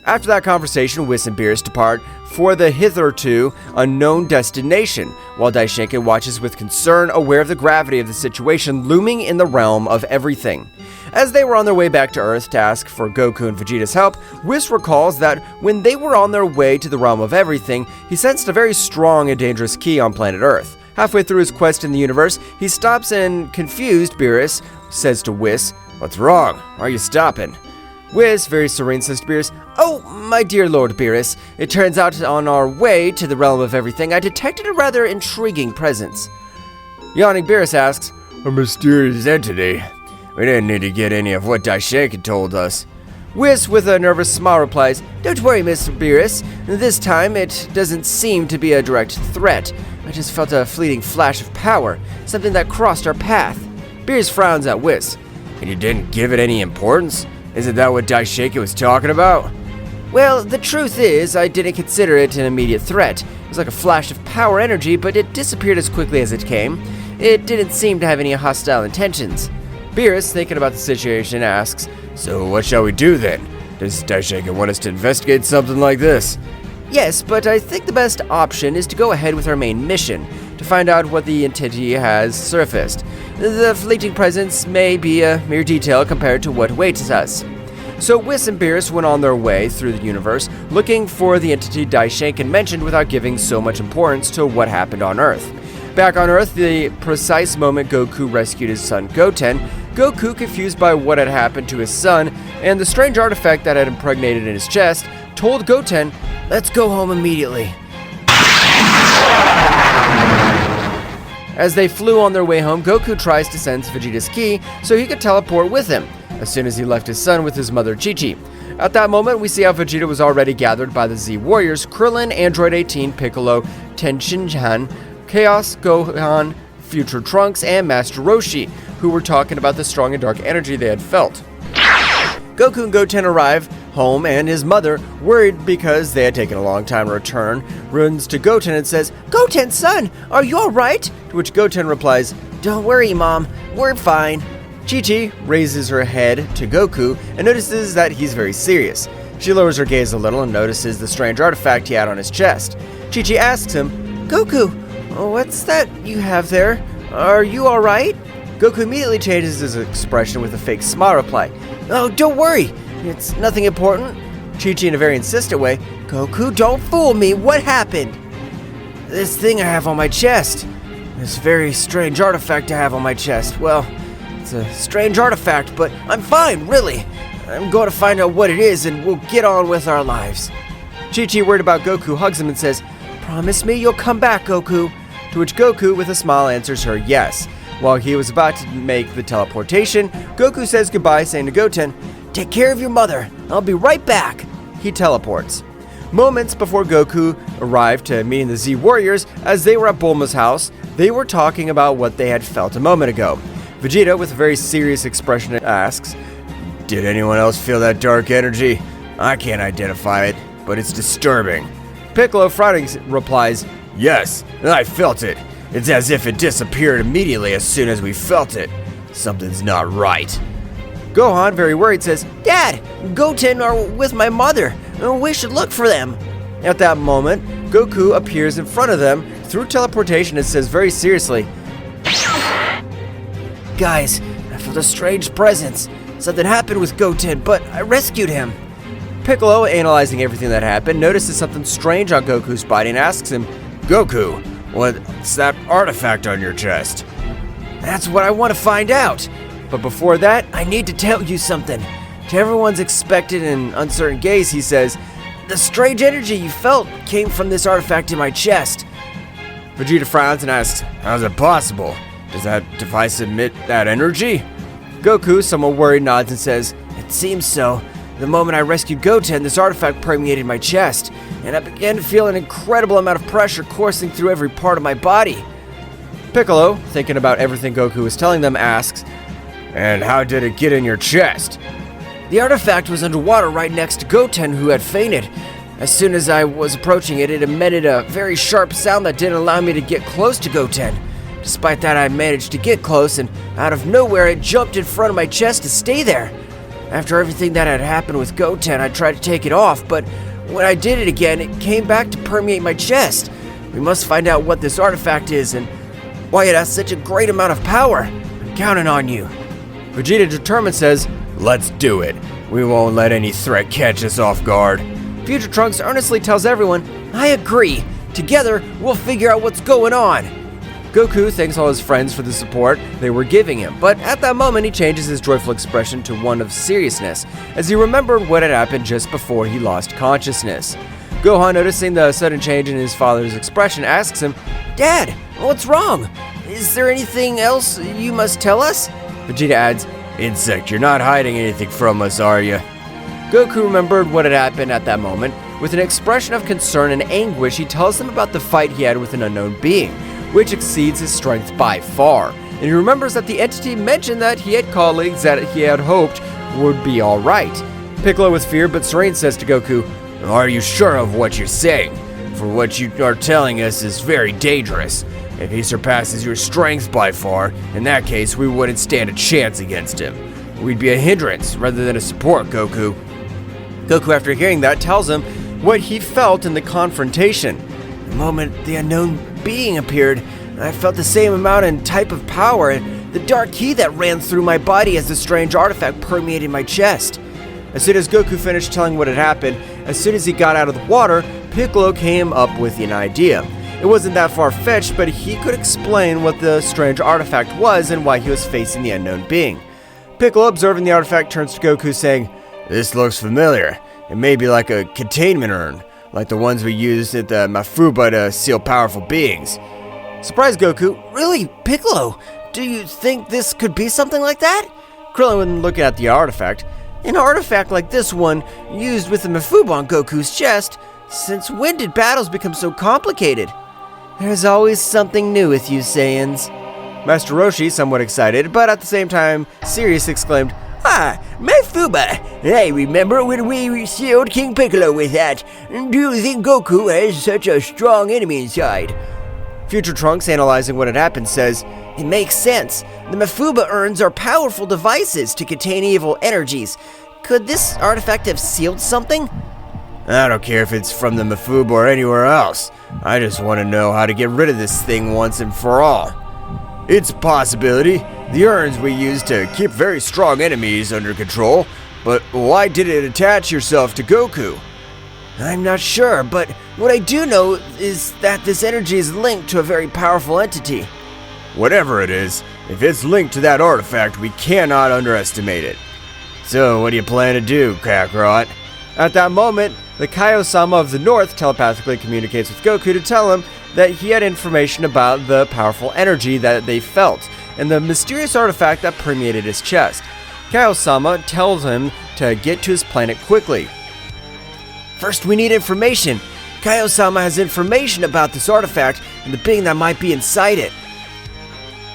After that conversation, Whis and Beerus depart for the hitherto unknown destination, while Daishinkan watches with concern, aware of the gravity of the situation looming in the realm of everything. As they were on their way back to Earth to ask for Goku and Vegeta's help, Whis recalls that when they were on their way to the realm of everything, he sensed a very strong and dangerous key on planet Earth. Halfway through his quest in the universe, he stops and, confused, Beerus says to Whis,
What's wrong? Why are you stopping?
Whis, very serene, says to Beerus, Oh, my dear Lord Beerus, it turns out on our way to the realm of everything, I detected a rather intriguing presence. Yawning, Beerus asks,
A mysterious entity. We didn't need to get any of what Daishinkan told us.
Whis, with a nervous smile, replies, Don't worry, Mr. Beerus. This time it doesn't seem to be a direct threat. I just felt a fleeting flash of power, something that crossed our path. Beerus frowns at Whis.
And you didn't give it any importance? Isn't that what Daishinkan was talking about?
Well, the truth is, I didn't consider it an immediate threat. It was like a flash of power energy, but it disappeared as quickly as it came. It didn't seem to have any hostile intentions. Beerus, thinking about the situation, asks,
So what shall we do then? Does Daishinkan want us to investigate something like this?
Yes, but I think the best option is to go ahead with our main mission, to find out what the entity has surfaced. The fleeting presence may be a mere detail compared to what awaits us. So Whis and Beerus went on their way through the universe, looking for the entity Daishinkan mentioned without giving so much importance to what happened on Earth. Back on Earth, the precise moment Goku rescued his son Goten, Goku, confused by what had happened to his son and the strange artifact that had impregnated in his chest, told Goten,
Let's go home immediately.
As they flew on their way home, Goku tries to sense Vegeta's ki so he could teleport with him, as soon as he left his son with his mother Chi-Chi. At that moment, we see how Vegeta was already gathered by the Z Warriors, Krillin, Android 18, Piccolo, Tenshinhan, Chaos, Gohan, Future Trunks, and Master Roshi, who were talking about the strong and dark energy they had felt. Goku and Goten arrive home, and his mother, worried because they had taken a long time to return, runs to Goten and says,
Goten, son, are you alright?
To which Goten replies,
Don't worry, Mom, we're fine.
Chi-Chi raises her head to Goku and notices that he's very serious. She lowers her gaze a little and notices the strange artifact he had on his chest. Chi-Chi asks him,
Goku, what's that you have there? Are you alright?
Goku immediately changes his expression with a fake smile reply.
Oh, don't worry. It's nothing important.
Chi-Chi, in a very insistent way,
Goku, don't fool me. What happened?
This thing I have on my chest. This very strange artifact I have on my chest. Well, it's a strange artifact, but I'm fine, really. I'm going to find out what it is and we'll get on with our lives. Chi-Chi, worried about Goku, hugs him and says, Promise me you'll come back, Goku. To which Goku, with a smile, answers her yes. While he was about to make the teleportation, Goku says goodbye, saying to Goten,
Take care of your mother. I'll be right back.
He teleports. Moments before Goku arrived to meeting the Z Warriors, as they were at Bulma's house, they were talking about what they had felt a moment ago. Vegeta, with a very serious expression, asks,
Did anyone else feel that dark energy? I can't identify it, but it's disturbing.
Piccolo, frowning, replies,
Yes, I felt it. It's as if it disappeared immediately as soon as we felt it. Something's not right.
Gohan, very worried, says,
Dad, Goten are with my mother. We should look for them.
At that moment, Goku appears in front of them through teleportation and says very seriously,
Guys, I felt a strange presence. Something happened with Goten, but I rescued him.
Piccolo, analyzing everything that happened, notices something strange on Goku's body and asks him,
Goku, what's that artifact on your chest?
That's what I want to find out.
but before that,
I need to tell you something. To everyone's expectant and uncertain gaze, he says, the strange energy you felt came from this artifact in my chest.
Vegeta frowns and asks,
How's it possible? Does that device emit that energy?
Goku, somewhat worried, nods and says,
It seems so. The moment I rescued Goten, this artifact permeated my chest, and I began to feel an incredible amount of pressure coursing through every part of my body.
Piccolo, thinking about everything Goku was telling them, asks,
And how did it get in your chest?
The artifact was underwater right next to Goten, who had fainted. As soon as I was approaching it, it emitted a very sharp sound that didn't allow me to get close to Goten. Despite that, I managed to get close, and out of nowhere, it jumped in front of my chest to stay there. After everything that had happened with Goten, I tried to take it off, but when I did it again, it came back to permeate my chest. We must find out what this artifact is and why it has such a great amount of power. I'm counting on you.
Vegeta, determined, says,
Let's do it. We won't let any threat catch us off guard.
Future Trunks earnestly tells everyone,
I agree. Together, we'll figure out what's going on.
Goku thanks all his friends for the support they were giving him, but at that moment he changes his joyful expression to one of seriousness, as he remembered what had happened just before he lost consciousness. Gohan, noticing the sudden change in his father's expression, asks him,
Dad, what's wrong? Is there anything else you must tell us?
Vegeta adds,
Insect, you're not hiding anything from us, are you?
Goku remembered what had happened at that moment. With an expression of concern and anguish, he tells them about the fight he had with an unknown being, which exceeds his strength by far. And he remembers that the entity mentioned that he had colleagues that he had hoped would be alright. Piccolo, with fear but serene, says to Goku,
Are you sure of what you're saying? For what you are telling us is very dangerous. If he surpasses your strength by far, in that case we wouldn't stand a chance against him. We'd be a hindrance rather than a support, Goku.
Goku, after hearing that, tells him what he felt in the confrontation.
The moment the unknown being appeared, I felt the same amount and type of power and the dark ki that ran through my body as the strange artifact permeated my chest.
As soon as Goku finished telling what had happened, as soon as he got out of the water, Piccolo came up with an idea. It wasn't that far-fetched, but he could explain what the strange artifact was and why he was facing the unknown being. Piccolo, observing the artifact, turns to Goku saying,
This looks familiar. It may be like a containment urn, like the ones we used at the Mafuba to seal powerful beings.
Surprised Goku,
Really, Piccolo? Do you think this could be something like that?
Krillin, looking at the artifact,
An artifact like this one, used with the Mafuba on Goku's chest? Since when did battles become so complicated? There's always something new with you Saiyans.
Master Roshi, somewhat excited, but at the same time serious, exclaimed,
Mafuba! I remember when we sealed King Piccolo with that. Do you think Goku has such a strong enemy inside?
Future Trunks, analyzing what had happened, says,
It makes sense. The Mafuba urns are powerful devices to contain evil energies. Could this artifact have sealed something?
I don't care if it's from the Mafuba or anywhere else. I just want to know how to get rid of this thing once and for all. It's a possibility. The urns we use to keep very strong enemies under control, but why did it attach yourself to Goku?
I'm not sure, but what I do know is that this energy is linked to a very powerful entity.
Whatever it is, if it's linked to that artifact, we cannot underestimate it. So, what do you plan to do, Kakarot?
At that moment, the Kaio-sama of the North telepathically communicates with Goku to tell him that he had information about the powerful energy that they felt, and the mysterious artifact that permeated his chest. Kaio-sama tells him to get to his planet quickly.
First, we need information. Kaio-sama has information about this artifact and the being that might be inside it.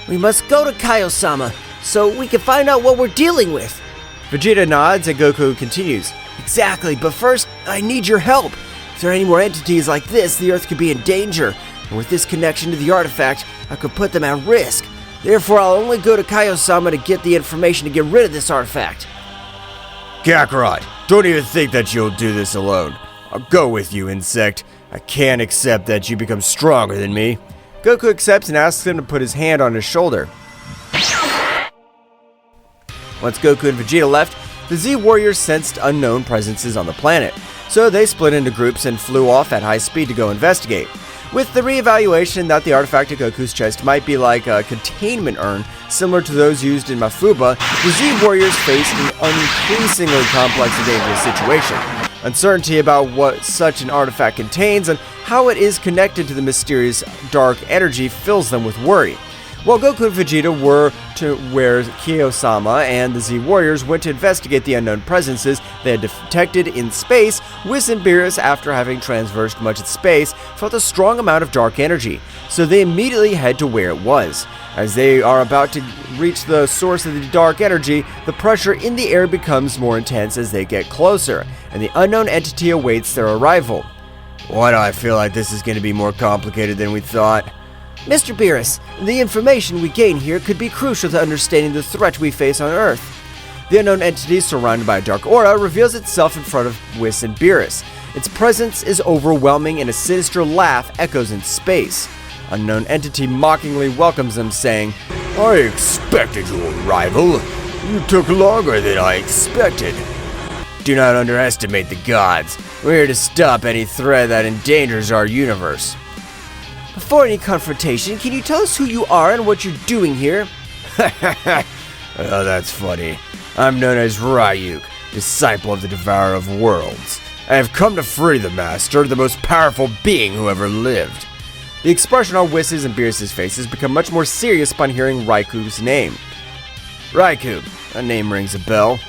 We must go to Kaio-sama so we can find out what we're dealing with.
Vegeta nods and Goku continues.
Exactly, but first, I need your help. If there are any more entities like this, the Earth could be in danger. And with this connection to the artifact, I could put them at risk. Therefore, I'll only go to Kaio-sama to get the information to get rid of this artifact.
Kakarot, don't even think that you'll do this alone. I'll go with you, Insect. I can't accept that you become stronger than me.
Goku accepts and asks him to put his hand on his shoulder. Once Goku and Vegeta left, the Z Warriors sensed unknown presences on the planet, so they split into groups and flew off at high speed to go investigate. With the reevaluation that the artifact at Goku's chest might be like a containment urn, similar to those used in Mafuba, the Z Warriors faced an increasingly complex and dangerous situation. Uncertainty about what such an artifact contains and how it is connected to the mysterious dark energy fills them with worry. While Goku and Vegeta were to where Zeno-sama and the Z Warriors went to investigate the unknown presences they had detected in space, Whis and Beerus, after having traversed much of space, felt a strong amount of dark energy, so they immediately head to where it was. As they are about to reach the source of the dark energy, the pressure in the air becomes more intense as they get closer, and the unknown entity awaits their arrival.
Why do I feel like this is going to be more complicated than we thought?
Mr. Beerus, the information we gain here could be crucial to understanding the threat we face on Earth.
The unknown entity, surrounded by a dark aura, reveals itself in front of Whis and Beerus. Its presence is overwhelming and a sinister laugh echoes in space. Unknown entity mockingly welcomes them, saying,
I expected your arrival. You took longer than I expected. Do not underestimate the gods. We're here to stop any threat that endangers our universe.
Before any confrontation, can you tell us who you are and what you're doing here?
Oh, that's funny. I'm known as Ryuk, disciple of the Devourer of Worlds. I have come to free the Master, the most powerful being who ever lived.
The expression on Whis' and Beerus' faces become much more serious upon hearing Raiku's name.
Raikou, that name rings a bell.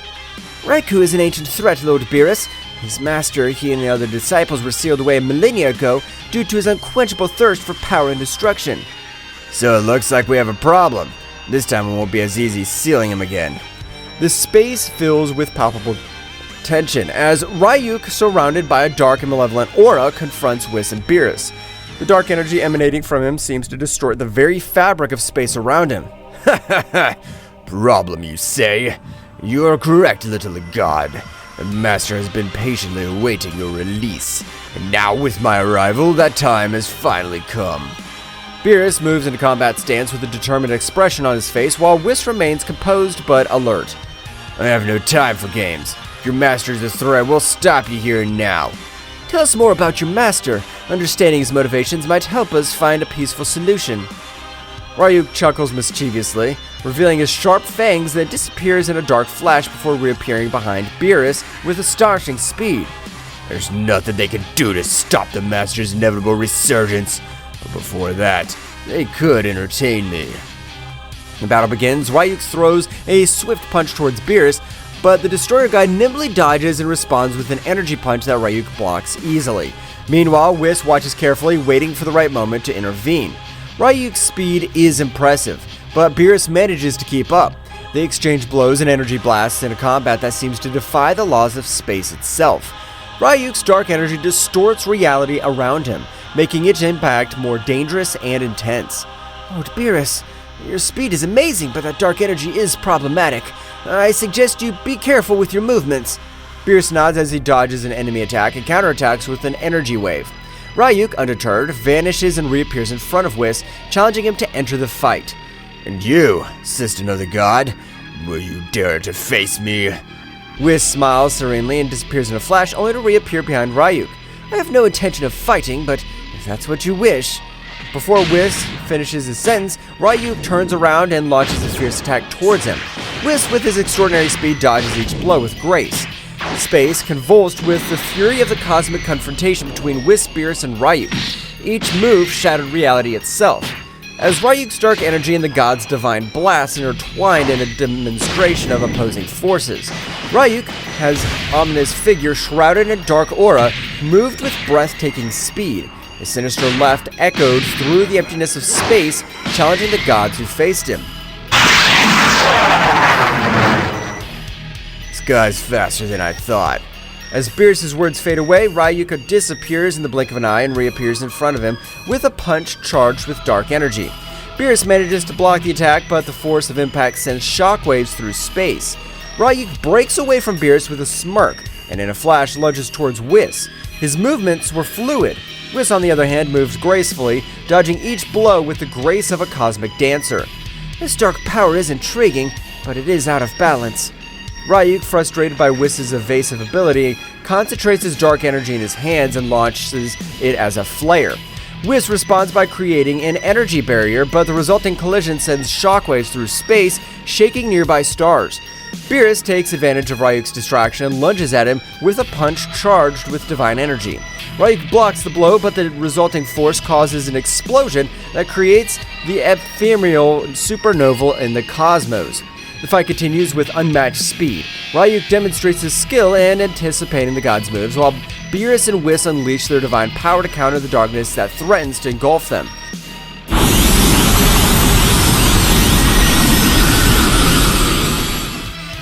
Raikou is an ancient threat, Lord Beerus. His master, he and the other disciples were sealed away a millennia ago due to his unquenchable thirst for power and destruction.
So it looks like we have a problem. This time it won't be as easy sealing him again.
The space fills with palpable tension as Ryuk, surrounded by a dark and malevolent aura, confronts Whis and Beerus. The dark energy emanating from him seems to distort the very fabric of space around him.
Problem, you say? You are correct, little god. The Master has been patiently awaiting your release, and now with my arrival, that time has finally come.
Beerus moves into combat stance with a determined expression on his face, while Whis remains composed but alert.
I have no time for games. If your master is a threat, we'll stop you here and now.
Tell us more about your master. Understanding his motivations might help us find a peaceful solution.
Ryuk chuckles mischievously, revealing his sharp fangs, that disappears in a dark flash before reappearing behind Beerus with astonishing speed.
There's nothing they can do to stop the Master's inevitable resurgence, but before that, they could entertain me.
The battle begins. Ryuk throws a swift punch towards Beerus, but the Destroyer guy nimbly dodges and responds with an energy punch that Ryuk blocks easily. Meanwhile, Whis watches carefully, waiting for the right moment to intervene. Ryuk's speed is impressive, but Beerus manages to keep up. They exchange blows and energy blasts in a combat that seems to defy the laws of space itself. Ryuk's dark energy distorts reality around him, making its impact more dangerous and intense.
Lord Beerus, your speed is amazing, but that dark energy is problematic. I suggest you be careful with your movements.
Beerus nods as he dodges an enemy attack and counterattacks with an energy wave. Ryuk, undeterred, vanishes and reappears in front of Whis, challenging him to enter the fight.
And you, assistant of the god, will you dare to face me?
Whis smiles serenely and disappears in a flash, only to reappear behind Ryuk.
I have no intention of fighting, but if that's what you wish.
Before Whis finishes his sentence, Ryuk turns around and launches his fierce attack towards him. Whis, with his extraordinary speed, dodges each blow with grace. Space convulsed with the fury of the cosmic confrontation between Whis, Beerus, and Ryuk. Each move shattered reality itself. As Ryuk's dark energy and the god's divine blast intertwined in a demonstration of opposing forces, Ryuk, his ominous figure shrouded in a dark aura, moved with breathtaking speed. His sinister left echoed through the emptiness of space, challenging the gods who faced him.
This guy's faster than I thought.
As Beerus' words fade away, Ryuk disappears in the blink of an eye and reappears in front of him with a punch charged with dark energy. Beerus manages to block the attack, but the force of impact sends shockwaves through space. Ryuk breaks away from Beerus with a smirk, and in a flash lunges towards Whis. His movements were fluid. Whis, on the other hand, moves gracefully, dodging each blow with the grace of a cosmic dancer.
This dark power is intriguing.
but it is out of balance. Ryuk, frustrated by Whis' evasive ability, concentrates his dark energy in his hands and launches it as a flare. Whis responds by creating an energy barrier, but the resulting collision sends shockwaves through space, shaking nearby stars. Beerus takes advantage of Ryuk's distraction and lunges at him with a punch charged with divine energy. Ryuk blocks the blow, but the resulting force causes an explosion that creates the ephemeral supernova in the cosmos. The fight continues with unmatched speed. Ryuk demonstrates his skill in anticipating the gods' moves, while Beerus and Whis unleash their divine power to counter the darkness that threatens to engulf them.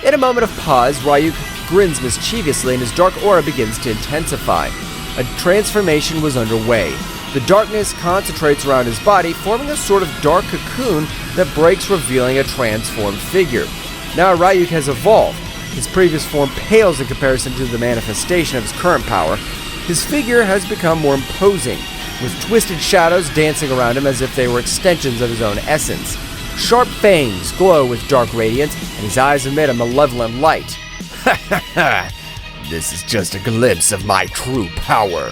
In a moment of pause, Ryuk grins mischievously and his dark aura begins to intensify. A transformation was underway. The darkness concentrates around his body, forming a sort of dark cocoon that breaks, revealing a transformed figure. Now Ryuk has evolved. His previous form pales in comparison to the manifestation of his current power. His figure has become more imposing, with twisted shadows dancing around him as if they were extensions of his own essence. Sharp fangs glow with dark radiance, and his eyes emit a malevolent light.
Ha ha ha! This is just a glimpse of my true power.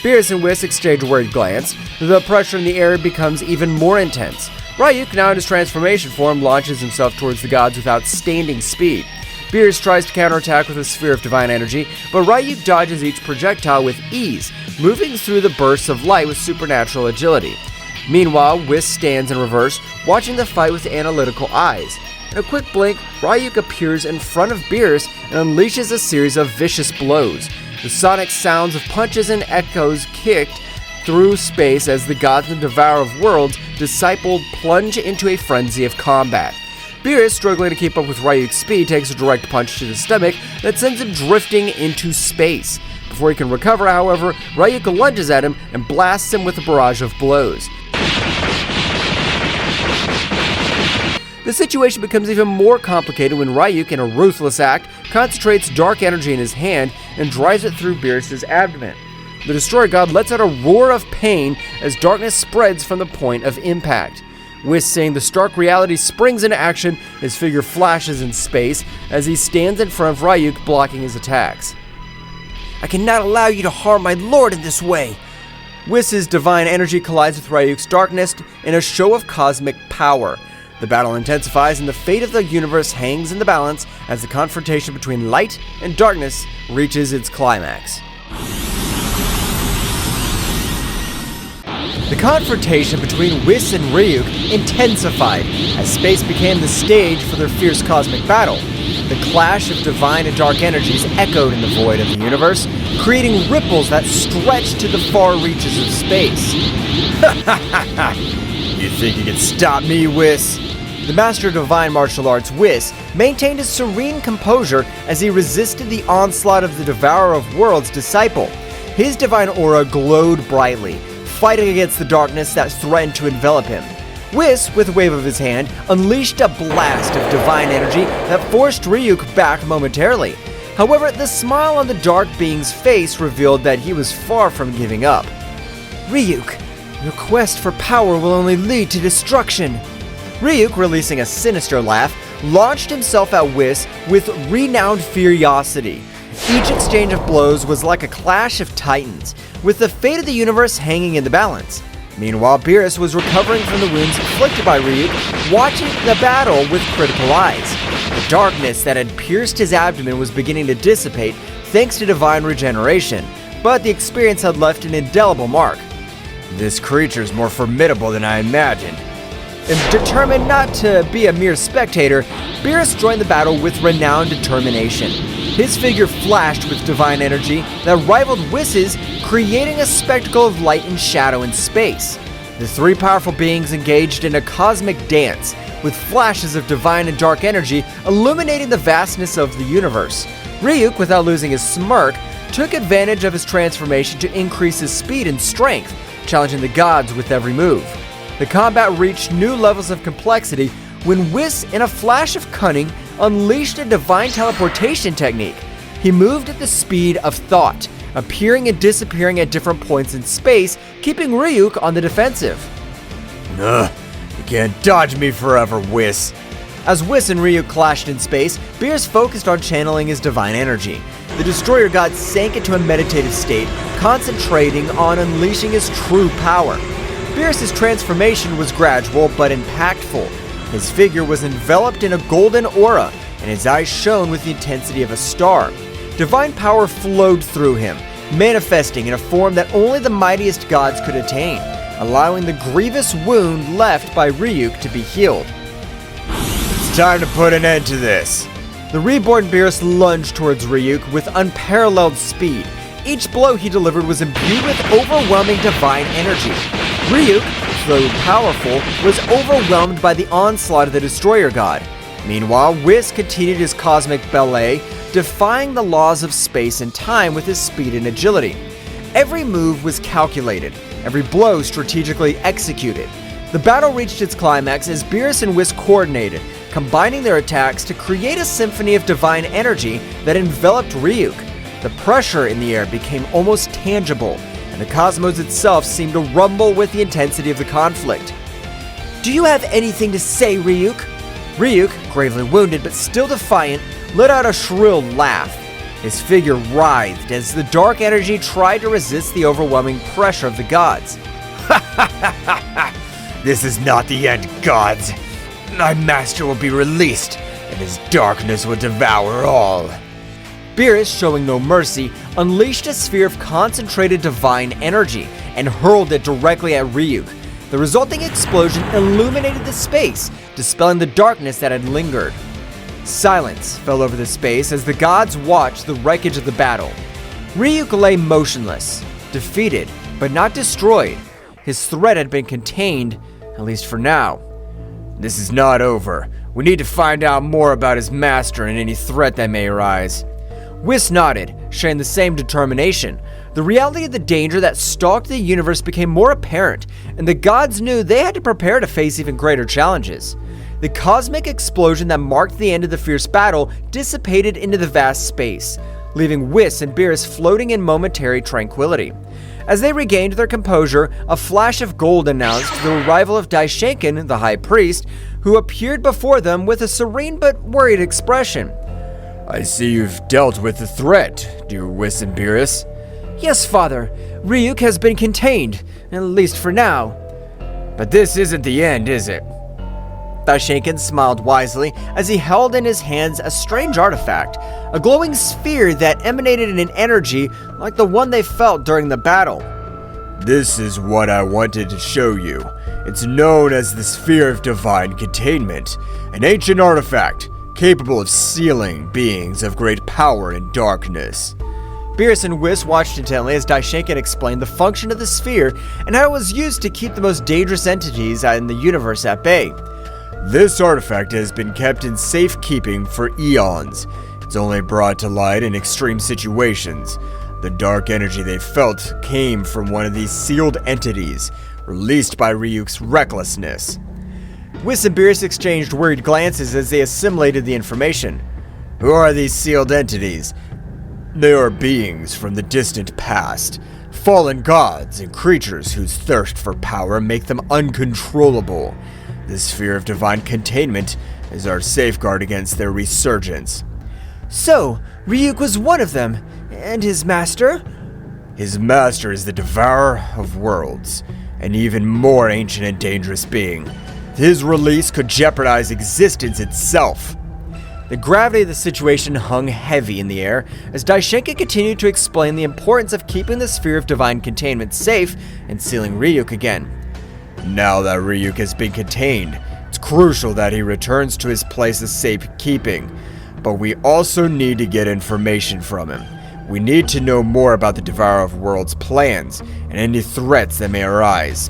Beerus and Whis exchange a worried glance. The pressure in the air becomes even more intense. Ryuk, now in his transformation form, launches himself towards the gods with outstanding speed. Beerus tries to counterattack with a sphere of divine energy, but Ryuk dodges each projectile with ease, moving through the bursts of light with supernatural agility. Meanwhile, Whis stands in reverse, watching the fight with analytical eyes. In a quick blink, Ryuk appears in front of Beerus and unleashes a series of vicious blows. The sonic sounds of punches and echoes kicked through space as the gods and devourer of worlds, discipled, plunge into a frenzy of combat. Beerus, struggling to keep up with Ryuk's speed, takes a direct punch to the stomach that sends him drifting into space. Before he can recover, however, Ryuk lunges at him and blasts him with a barrage of blows. The situation becomes even more complicated when Ryuk, in a ruthless act, concentrates dark energy in his hand and drives it through Beerus' abdomen. The Destroyer God lets out a roar of pain as darkness spreads from the point of impact. Whis, seeing the stark reality, springs into action. His figure flashes in space as he stands in front of Ryuk, blocking his attacks.
I cannot allow you to harm my lord in this way.
Whis' divine energy collides with Ryuk's darkness in a show of cosmic power. The battle intensifies and the fate of the universe hangs in the balance as the confrontation between light and darkness reaches its climax. The confrontation between Whis and Ryuk intensified as space became the stage for their fierce cosmic battle. The clash of divine and dark energies echoed in the void of the universe, creating ripples that stretched to the far reaches of space.
You think you can stop me, Whis?
The master of divine martial arts, Whis, maintained his serene composure as he resisted the onslaught of the devourer of worlds disciple. His divine aura glowed brightly, fighting against the darkness that threatened to envelop him. Whis, with a wave of his hand, unleashed a blast of divine energy that forced Ryuk back momentarily. However, the smile on the dark being's face revealed that he was far from giving up.
Ryuk, your quest for power will only lead to destruction.
Ryuk, releasing a sinister laugh, launched himself at Whis with renowned furiosity. Each exchange of blows was like a clash of titans, with the fate of the universe hanging in the balance. Meanwhile, Beerus was recovering from the wounds inflicted by Ryuk, watching the battle with critical eyes. The darkness that had pierced his abdomen was beginning to dissipate thanks to divine regeneration, but the experience had left an indelible mark.
This creature's more formidable than I imagined.
And determined not to be a mere spectator, Beerus joined the battle with renowned determination. His figure flashed with divine energy that rivaled Whis', creating a spectacle of light and shadow in space. The three powerful beings engaged in a cosmic dance, with flashes of divine and dark energy illuminating the vastness of the universe. Ryuk, without losing his smirk, took advantage of his transformation to increase his speed and strength, challenging the gods with every move. The combat reached new levels of complexity when Whis, in a flash of cunning, unleashed a divine teleportation technique. He moved at the speed of thought, appearing and disappearing at different points in space, keeping Ryuk on the defensive.
You can't dodge me forever, Whis.
As Whis and Ryuk clashed in space, Beerus focused on channeling his divine energy. The Destroyer God sank into a meditative state, concentrating on unleashing his true power. Beerus' transformation was gradual but impactful. His figure was enveloped in a golden aura, and his eyes shone with the intensity of a star. Divine power flowed through him, manifesting in a form that only the mightiest gods could attain, allowing the grievous wound left by Ryuk to be healed.
It's time to put an end to this.
The reborn Beerus lunged towards Ryuk with unparalleled speed. Each blow he delivered was imbued with overwhelming divine energy. Ryuk, though powerful, was overwhelmed by the onslaught of the Destroyer God. Meanwhile, Whis continued his cosmic ballet, defying the laws of space and time with his speed and agility. Every move was calculated, every blow strategically executed. The battle reached its climax as Beerus and Whis coordinated, combining their attacks to create a symphony of divine energy that enveloped Ryuk. The pressure in the air became almost tangible, and the cosmos itself seemed to rumble with the intensity of the conflict. "Do you have anything to say, Ryuk?" Ryuk, gravely wounded but still defiant, let out a shrill laugh. His figure writhed as the dark energy tried to resist the overwhelming pressure of the gods.
This is not the end, gods. My master will be released, and his darkness will devour all.
Beerus, showing no mercy, unleashed a sphere of concentrated divine energy and hurled it directly at Ryuk. The resulting explosion illuminated the space, dispelling the darkness that had lingered. Silence fell over the space as the gods watched the wreckage of the battle. Ryuk lay motionless, defeated, but not destroyed. His threat had been contained, at least for now.
This is not over. We need to find out more about his master and any threat that may arise.
Whis nodded, sharing the same determination. The reality of the danger that stalked the universe became more apparent, and the gods knew they had to prepare to face even greater challenges. The cosmic explosion that marked the end of the fierce battle dissipated into the vast space, leaving Whis and Beerus floating in momentary tranquility. As they regained their composure, a flash of gold announced the arrival of Daishinkan, the High Priest, who appeared before them with a serene but worried expression.
I see you've dealt with the threat, dear Whis and Beerus.
Yes, Father. Ryuk has been contained, at least for now.
But this isn't the end, is it?
Daishinkan smiled wisely as he held in his hands a strange artifact, a glowing sphere that emanated an energy like the one they felt during the battle.
This is what I wanted to show you. It's known as the Sphere of Divine Containment, an ancient artifact capable of sealing beings of great power and darkness.
Beerus and Whis watched intently as Daishinkan explained the function of the sphere and how it was used to keep the most dangerous entities in the universe at bay.
This artifact has been kept in safekeeping for eons. It's only brought to light in extreme situations. The dark energy they felt came from one of these sealed entities, released by Ryuk's recklessness.
Whis and Beerus exchanged worried glances as they assimilated the information.
Who are these sealed entities? They are beings from the distant past, fallen gods and creatures whose thirst for power make them uncontrollable. The Sphere of Divine Containment is our safeguard against their resurgence.
So, Ryuk was one of them, and his master?
His master is the Devourer of Worlds, an even more ancient and dangerous being. His release could jeopardize existence itself.
The gravity of the situation hung heavy in the air as Daishinkan continued to explain the importance of keeping the Sphere of Divine Containment safe and sealing Ryuk again.
Now that Ryuk has been contained, it's crucial that he returns to his place of safekeeping. But we also need to get information from him. We need to know more about the Devourer of Worlds' plans and any threats that may arise.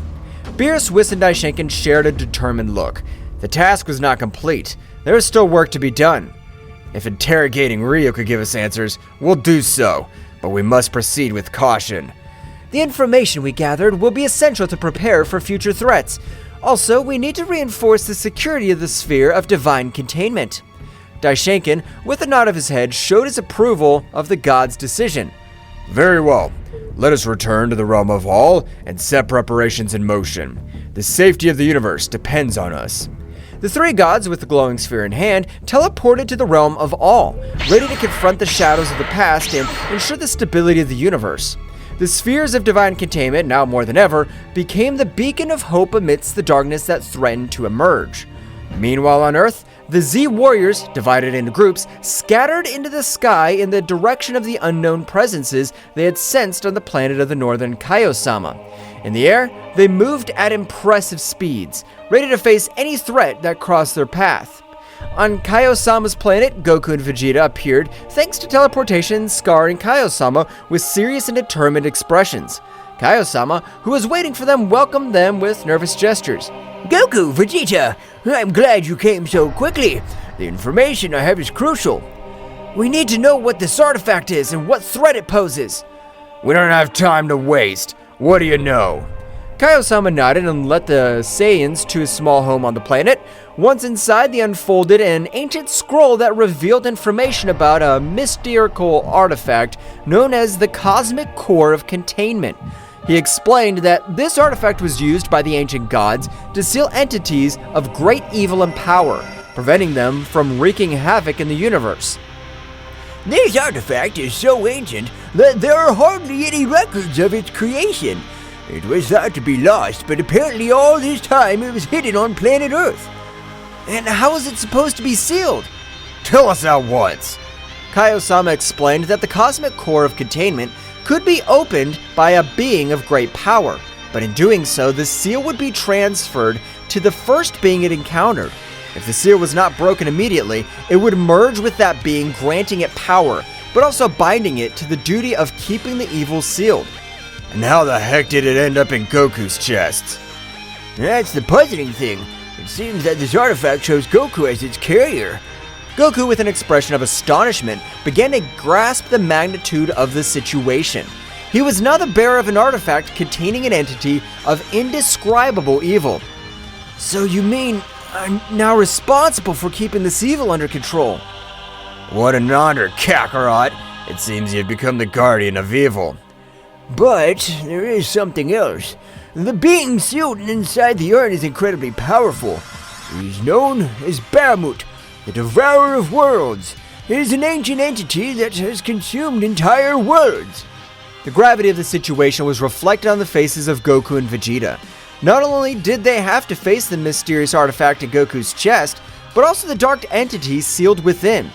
Beerus, Whis, and Daishinkan shared a determined look. The task was not complete. There is still work to be done.
If interrogating Ryuk could give us answers, we'll do so, but we must proceed with caution.
The information we gathered will be essential to prepare for future threats. Also, we need to reinforce the security of the Sphere of Divine Containment. Daishinkan, with a nod of his head, showed his approval of the god's decision.
Very well. Let us return to the realm of all and set preparations in motion. The safety of the universe depends on us.
The three gods with the glowing sphere in hand teleported to the realm of all, ready to confront the shadows of the past and ensure the stability of the universe. The spheres of divine containment, now more than ever, became the beacon of hope amidst the darkness that threatened to emerge. Meanwhile on Earth, the Z warriors, divided into groups, scattered into the sky in the direction of the unknown presences they had sensed on the planet of the northern Zeno-sama. In the air, they moved at impressive speeds, ready to face any threat that crossed their path. On Kaio-sama's planet, Goku and Vegeta appeared thanks to teleportation, scarring Kaio-sama with serious and determined expressions. Kaio-sama, who was waiting for them, welcomed them with nervous gestures.
Goku, Vegeta, I'm glad you came so quickly. The information I have is crucial.
We need to know what this artifact is and what threat it poses.
We don't have time to waste. What do you know?
Kaio-sama nodded and led the Saiyans to his small home on the planet. Once inside, they unfolded an ancient scroll that revealed information about a mystical artifact known as the Cosmic Core of Containment. He explained that this artifact was used by the ancient gods to seal entities of great evil and power, preventing them from wreaking havoc in the universe.
This artifact is so ancient that there are hardly any records of its creation. It was thought to be lost, but apparently all this time it was hidden on planet Earth.
And how is it supposed to be sealed?
Tell us at once.
Kaio-sama explained that the Cosmic Core of Containment could be opened by a being of great power, but in doing so, the seal would be transferred to the first being it encountered. If the seal was not broken immediately, it would merge with that being, granting it power, but also binding it to the duty of keeping the evil sealed.
And how the heck did it end up in Goku's chest?
That's the puzzling thing. It seems that this artifact shows Goku as its carrier.
Goku, with an expression of astonishment, began to grasp the magnitude of the situation. He was now the bearer of an artifact containing an entity of indescribable evil. So you mean I'm now responsible for keeping this evil under control?
What an honor, Kakarot! It seems you've become the guardian of evil.
But there is something else. The being sealed inside the urn is incredibly powerful. He is known as Bahamut, the devourer of worlds. It is an ancient entity that has consumed entire worlds.
The gravity of the situation was reflected on the faces of Goku and Vegeta. Not only did they have to face the mysterious artifact in Goku's chest, but also the dark entity sealed within.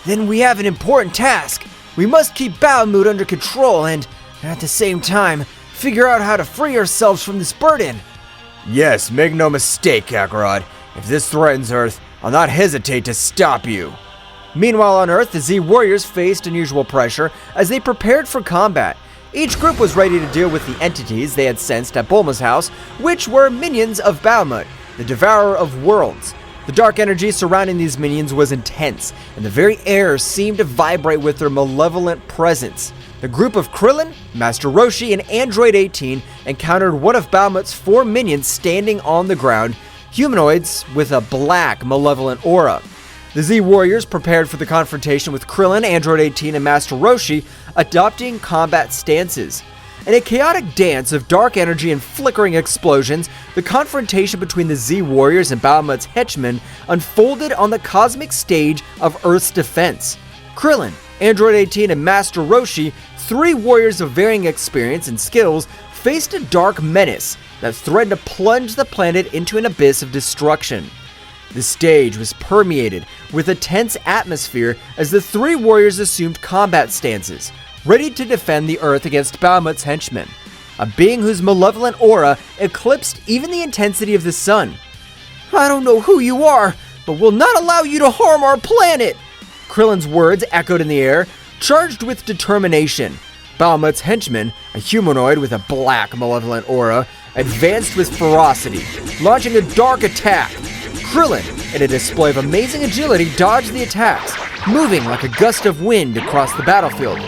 Then we have an important task. We must keep Bahamut under control and, at the same time, figure out how to free ourselves from this burden.
Yes, make no mistake, Kakarot. If this threatens Earth, I'll not hesitate to stop you.
Meanwhile on Earth, the Z warriors faced unusual pressure as they prepared for combat. Each group was ready to deal with the entities they had sensed at Bulma's house, which were minions of Bahamut, the devourer of worlds. The dark energy surrounding these minions was intense, and the very air seemed to vibrate with their malevolent presence. The group of Krillin, Master Roshi, and Android 18 encountered one of Bahamut's 4 minions standing on the ground, humanoids with a black, malevolent aura. The Z Warriors prepared for the confrontation with Krillin, Android 18, and Master Roshi, adopting combat stances. In a chaotic dance of dark energy and flickering explosions, the confrontation between the Z Warriors and Bahamut's henchmen unfolded on the cosmic stage of Earth's defense. Krillin, Android 18, and Master Roshi, 3 warriors of varying experience and skills, faced a dark menace that threatened to plunge the planet into an abyss of destruction. The stage was permeated with a tense atmosphere as the 3 warriors assumed combat stances, ready to defend the Earth against Bahamut's henchmen, a being whose malevolent aura eclipsed even the intensity of the sun. I don't know who you are, but will not allow you to harm our planet! Krillin's words echoed in the air, charged with determination. Bahamut's henchman, a humanoid with a black, malevolent aura, advanced with ferocity, launching a dark attack. Krillin, in a display of amazing agility, dodged the attacks, moving like a gust of wind across the battlefield.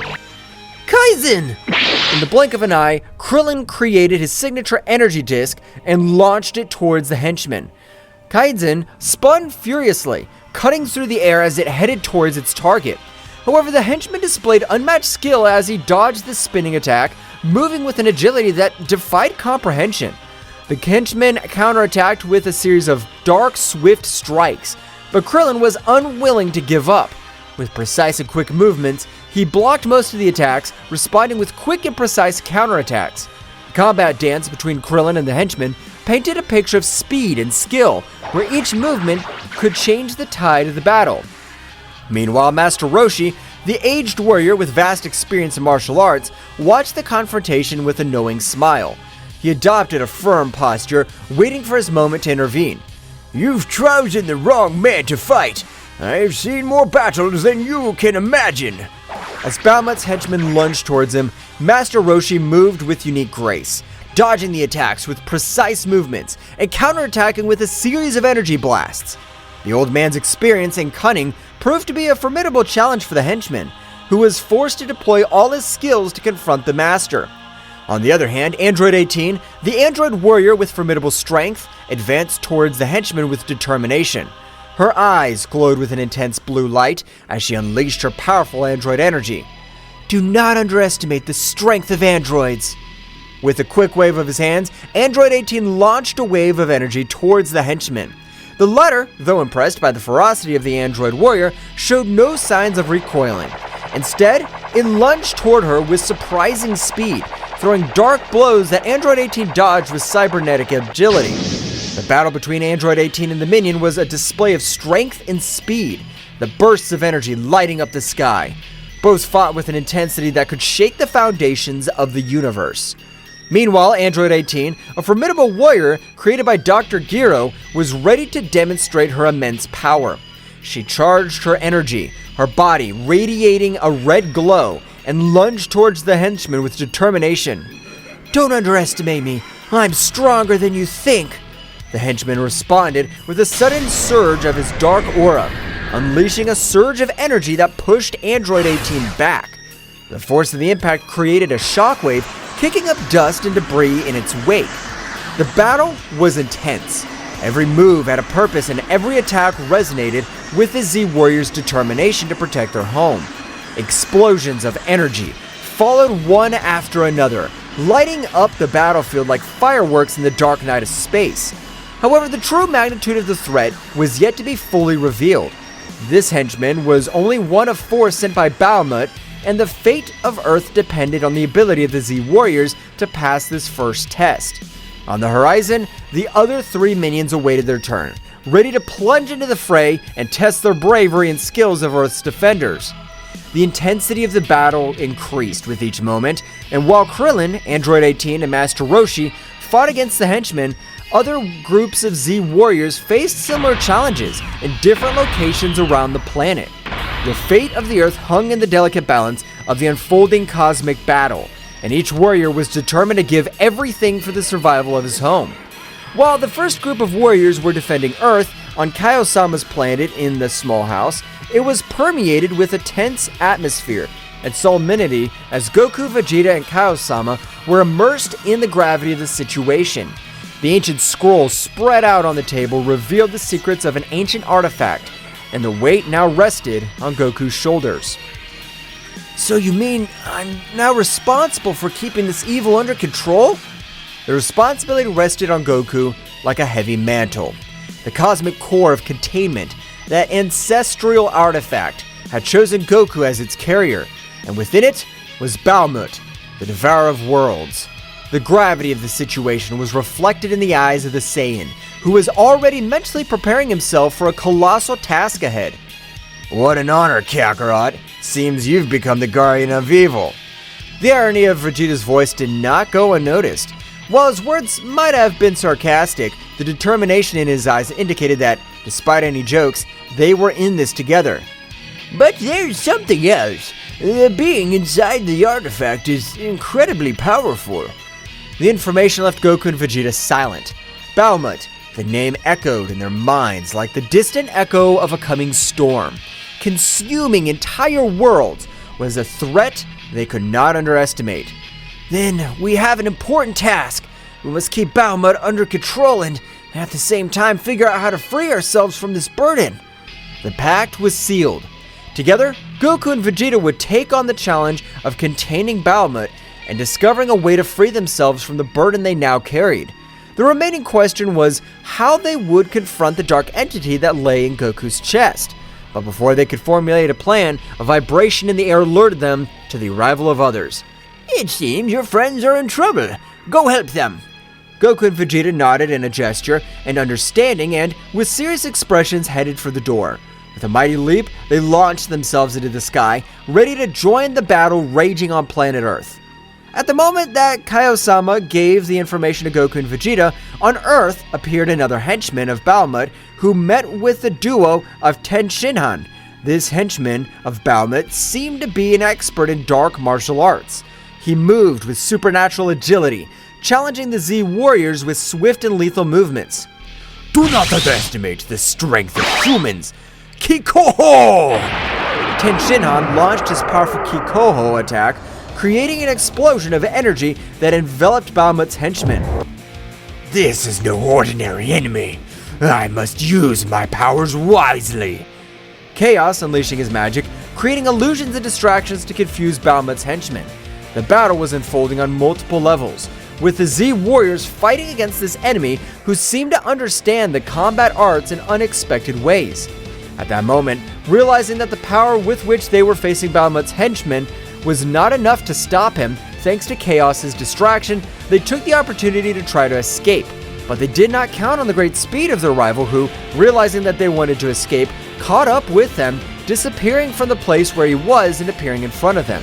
Kaizen! In the blink of an eye, Krillin created his signature energy disc and launched it towards the henchman. Kaizen spun furiously, cutting through the air as it headed towards its target. However, the henchman displayed unmatched skill as he dodged the spinning attack, moving with an agility that defied comprehension. The henchmen counterattacked with a series of dark, swift strikes, but Krillin was unwilling to give up. With precise and quick movements, he blocked most of the attacks, responding with quick and precise counterattacks. The combat dance between Krillin and the henchmen painted a picture of speed and skill, where each movement could change the tide of the battle. Meanwhile, Master Roshi, the aged warrior with vast experience in martial arts, watched the confrontation with a knowing smile. He adopted a firm posture, waiting for his moment to intervene.
You've chosen the wrong man to fight. I've seen more battles than you can imagine.
As Bahamut's henchmen lunged towards him, Master Roshi moved with unique grace, dodging the attacks with precise movements and counterattacking with a series of energy blasts. The old man's experience and cunning proved to be a formidable challenge for the henchman, who was forced to deploy all his skills to confront the master. On the other hand, Android 18, the android warrior with formidable strength, advanced towards the henchman with determination. Her eyes glowed with an intense blue light as she unleashed her powerful android energy. Do not underestimate the strength of androids. With a quick wave of his hands, Android 18 launched a wave of energy towards the henchman. The latter, though impressed by the ferocity of the android warrior, showed no signs of recoiling. Instead, it lunged toward her with surprising speed, throwing dark blows that Android 18 dodged with cybernetic agility. The battle between Android 18 and the minion was a display of strength and speed, the bursts of energy lighting up the sky. Both fought with an intensity that could shake the foundations of the universe. Meanwhile, Android 18, a formidable warrior created by Dr. Gero, was ready to demonstrate her immense power. She charged her energy, her body radiating a red glow, and lunged towards the henchman with determination. Don't underestimate me. I'm stronger than you think. The henchman responded with a sudden surge of his dark aura, unleashing a surge of energy that pushed Android 18 back. The force of the impact created a shockwave, kicking up dust and debris in its wake. The battle was intense. Every move had a purpose and every attack resonated with the Z Warriors' determination to protect their home. Explosions of energy followed one after another, lighting up the battlefield like fireworks in the dark night of space. However, the true magnitude of the threat was yet to be fully revealed. This henchman was only one of 4 sent by Bahamut, and the fate of Earth depended on the ability of the Z Warriors to pass this first test. On the horizon, the other 3 minions awaited their turn, ready to plunge into the fray and test their bravery and skills of Earth's defenders. The intensity of the battle increased with each moment, and while Krillin, Android 18, and Master Roshi fought against the henchmen, other groups of Z Warriors faced similar challenges in different locations around the planet. The fate of the Earth hung in the delicate balance of the unfolding cosmic battle, and each warrior was determined to give everything for the survival of his home. While the first group of warriors were defending Earth on Kaio-sama's planet in the small house, it was permeated with a tense atmosphere and solemnity as Goku, Vegeta, and Kaio-sama were immersed in the gravity of the situation. The ancient scroll spread out on the table revealed the secrets of an ancient artifact, and the weight now rested on Goku's shoulders. So you mean I'm now responsible for keeping this evil under control? The responsibility rested on Goku like a heavy mantle. The cosmic core of containment, that ancestral artifact, had chosen Goku as its carrier, and within it was Bahamut, the devourer of worlds. The gravity of the situation was reflected in the eyes of the Saiyan, who was already mentally preparing himself for a colossal task ahead.
What an honor, Kakarot. Seems you've become the guardian of evil.
The irony of Vegeta's voice did not go unnoticed. While his words might have been sarcastic, the determination in his eyes indicated that, despite any jokes, they were in this together.
But there's something else. The being inside the artifact is incredibly powerful.
The information left Goku and Vegeta silent. Bahamut, the name echoed in their minds like the distant echo of a coming storm. Consuming entire worlds was a threat they could not underestimate. Then we have an important task. We must keep Bahamut under control and at the same time figure out how to free ourselves from this burden. The pact was sealed. Together, Goku and Vegeta would take on the challenge of containing Bahamut and discovering a way to free themselves from the burden they now carried.
The remaining question was how they would confront the dark entity that lay in Goku's chest. But before they could formulate a plan, a vibration in the air alerted them to the arrival of others.
It seems your friends are in trouble. Go help them.
Goku and Vegeta nodded in a gesture and understanding and, with serious expressions, headed for the door. With a mighty leap, they launched themselves into the sky, ready to join the battle raging on planet Earth. At the moment that Kaiosama gave the information to Goku and Vegeta, on Earth appeared another henchman of Bahamut who met with the duo of Tenshinhan. This henchman of Bahamut seemed to be an expert in dark martial arts. He moved with supernatural agility, challenging the Z warriors with swift and lethal movements.
Do not underestimate the strength of humans! Kikoho!
Tenshinhan launched his powerful Kikoho attack, creating an explosion of energy that enveloped Bahamut's henchmen.
This is no ordinary enemy. I must use my powers wisely.
Chaos unleashing his magic, creating illusions and distractions to confuse Bahamut's henchmen. The battle was unfolding on multiple levels, with the Z warriors fighting against this enemy who seemed to understand the combat arts in unexpected ways. At that moment, realizing that the power with which they were facing Bahamut's henchmen was not enough to stop him, thanks to Chaos's distraction, they took the opportunity to try to escape. But they did not count on the great speed of their rival who, realizing that they wanted to escape, caught up with them, disappearing from the place where he was and appearing in front of them.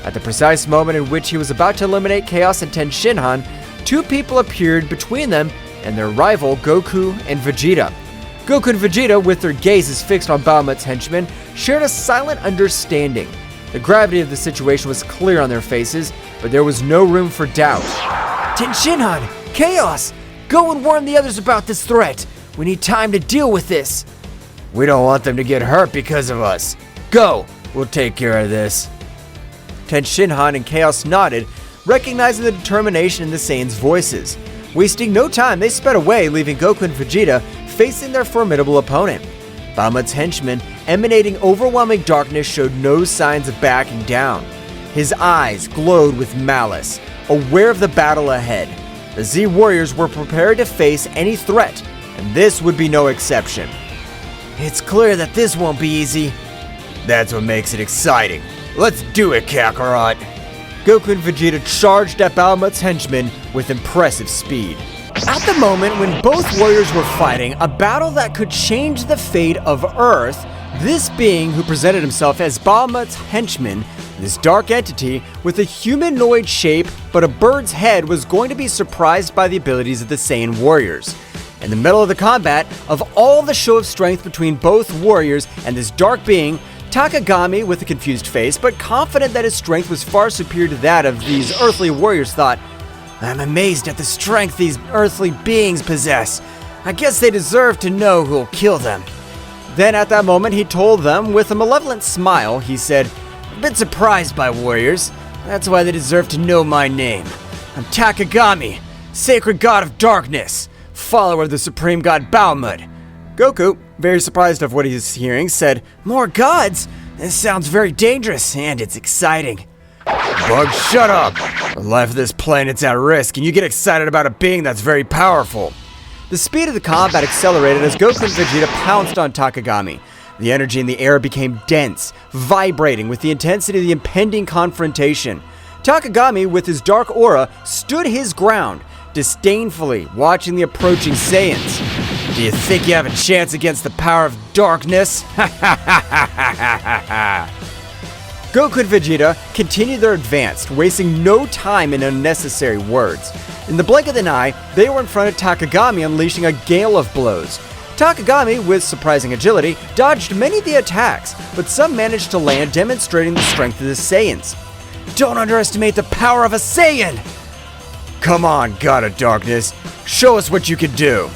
At the precise moment in which he was about to eliminate Chaos and Tenshinhan, two people appeared between them and their rival Goku and Vegeta. Goku and Vegeta, with their gazes fixed on Bahamut's henchmen, shared a silent understanding. The gravity of the situation was clear on their faces, but there was no room for doubt.
Tenshinhan! Chaos! Go and warn the others about this threat. We need time to deal with this.
We don't want them to get hurt because of us. Go! We'll take care of this.
Tenshinhan and Chaos nodded, recognizing the determination in the Saiyans' voices. Wasting no time, they sped away, leaving Goku and Vegeta facing their formidable opponent. Bahamut's henchman, emanating overwhelming darkness, showed no signs of backing down. His eyes glowed with malice, aware of the battle ahead. The Z warriors were prepared to face any threat, and this would be no exception.
It's clear that this won't be easy.
That's what makes it exciting. Let's do it, Kakarot!
Goku and Vegeta charged at Bahamut's henchmen with impressive speed. At the moment when both warriors were fighting a battle that could change the fate of Earth, this being who presented himself as Bahamut's henchman, this dark entity with a humanoid shape but a bird's head, was going to be surprised by the abilities of the Saiyan warriors. In the middle of the combat, of all the show of strength between both warriors and this dark being, Takagami, with a confused face but confident that his strength was far superior to that of these earthly warriors, thought, "I'm amazed at the strength these earthly beings possess. I guess they deserve to know who'll kill them." Then at that moment he told them with a malevolent smile, he said, "I've been surprised by warriors. That's why they deserve to know my name. I'm Takagami, sacred god of darkness, follower of the supreme god Bahamut." Goku, very surprised of what he's hearing, said, "More gods? This sounds very dangerous and it's exciting."
Bug, shut up! The life of this planet's at risk, and you get excited about a being that's very powerful.
The speed of the combat accelerated as Goku and Vegeta pounced on Takagami. The energy in the air became dense, vibrating with the intensity of the impending confrontation. Takagami, with his dark aura, stood his ground, disdainfully watching the approaching Saiyans.
Do you think you have a chance against the power of darkness?
Goku and Vegeta continued their advance, wasting no time in unnecessary words. In the blink of an eye, they were in front of Takagami, unleashing a gale of blows. Takagami, with surprising agility, dodged many of the attacks, but some managed to land, demonstrating the strength of the Saiyans.
Don't underestimate the power of a Saiyan!
Come on, God of Darkness. Show us what you can do.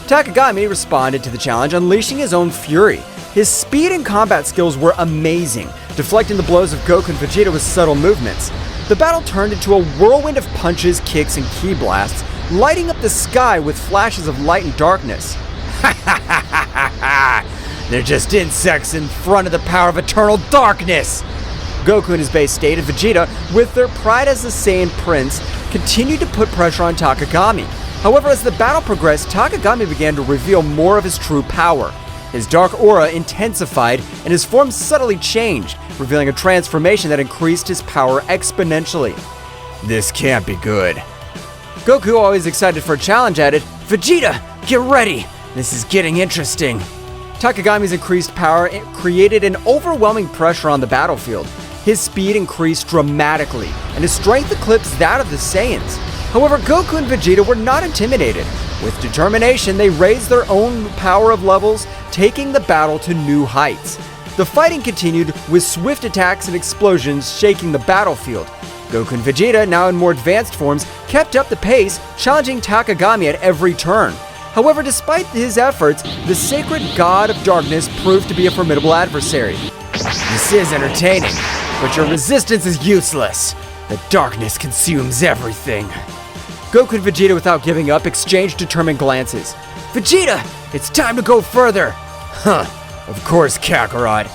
Takagami responded to the challenge, unleashing his own fury. His speed and combat skills were amazing, deflecting the blows of Goku and Vegeta with subtle movements. The battle turned into a whirlwind of punches, kicks, and ki blasts, lighting up the sky with flashes of light and darkness.
They're just insects in front of the power of eternal darkness!
Goku in his base state and Vegeta, with their pride as the Saiyan Prince, continued to put pressure on Takagami. However, as the battle progressed, Takagami began to reveal more of his true power. His dark aura intensified, and his form subtly changed, revealing a transformation that increased his power exponentially.
This can't be good.
Goku, always excited for a challenge, added, "Vegeta, get ready! This is getting interesting." Takagami's increased power created an overwhelming pressure on the battlefield. His speed increased dramatically, and his strength eclipsed that of the Saiyans. However, Goku and Vegeta were not intimidated. With determination, they raised their own power of levels, taking the battle to new heights. The fighting continued with swift attacks and explosions shaking the battlefield. Goku and Vegeta, now in more advanced forms, kept up the pace, challenging Takagami at every turn. However, despite his efforts, the sacred god of darkness proved to be a formidable adversary.
This is entertaining, but your resistance is useless. The darkness consumes everything.
Goku and Vegeta, without giving up, exchanged determined glances.
Vegeta, it's time to go further.
Huh, of course, Kakarot.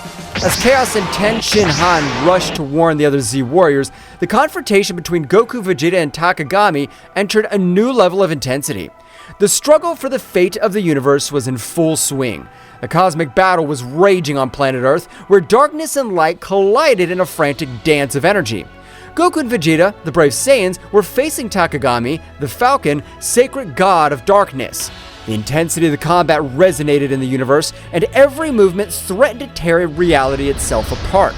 As Chaos and Ten Shin Han rushed to warn the other Z warriors, the confrontation between Goku, Vegeta, and Takagami entered a new level of intensity. The struggle for the fate of the universe was in full swing. A cosmic battle was raging on planet Earth, where darkness and light collided in a frantic dance of energy. Goku and Vegeta, the brave Saiyans, were facing Takagami, the Falcon, sacred god of darkness. The intensity of the combat resonated in the universe, and every movement threatened to tear reality itself apart.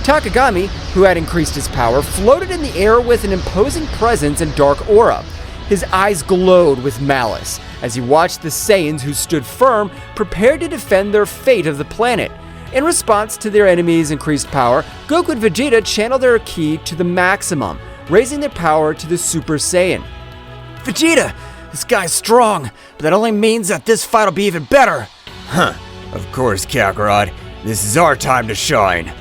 Takagami, who had increased his power, floated in the air with an imposing presence and dark aura. His eyes glowed with malice as he watched the Saiyans, who stood firm, prepared to defend their fate of the planet. In response to their enemies' increased power, Goku and Vegeta channeled their ki to the maximum, raising their power to the Super Saiyan.
Vegeta, this guy's strong, but that only means that this fight will be even better.
Huh, of course, Kakarot. This is our time to shine.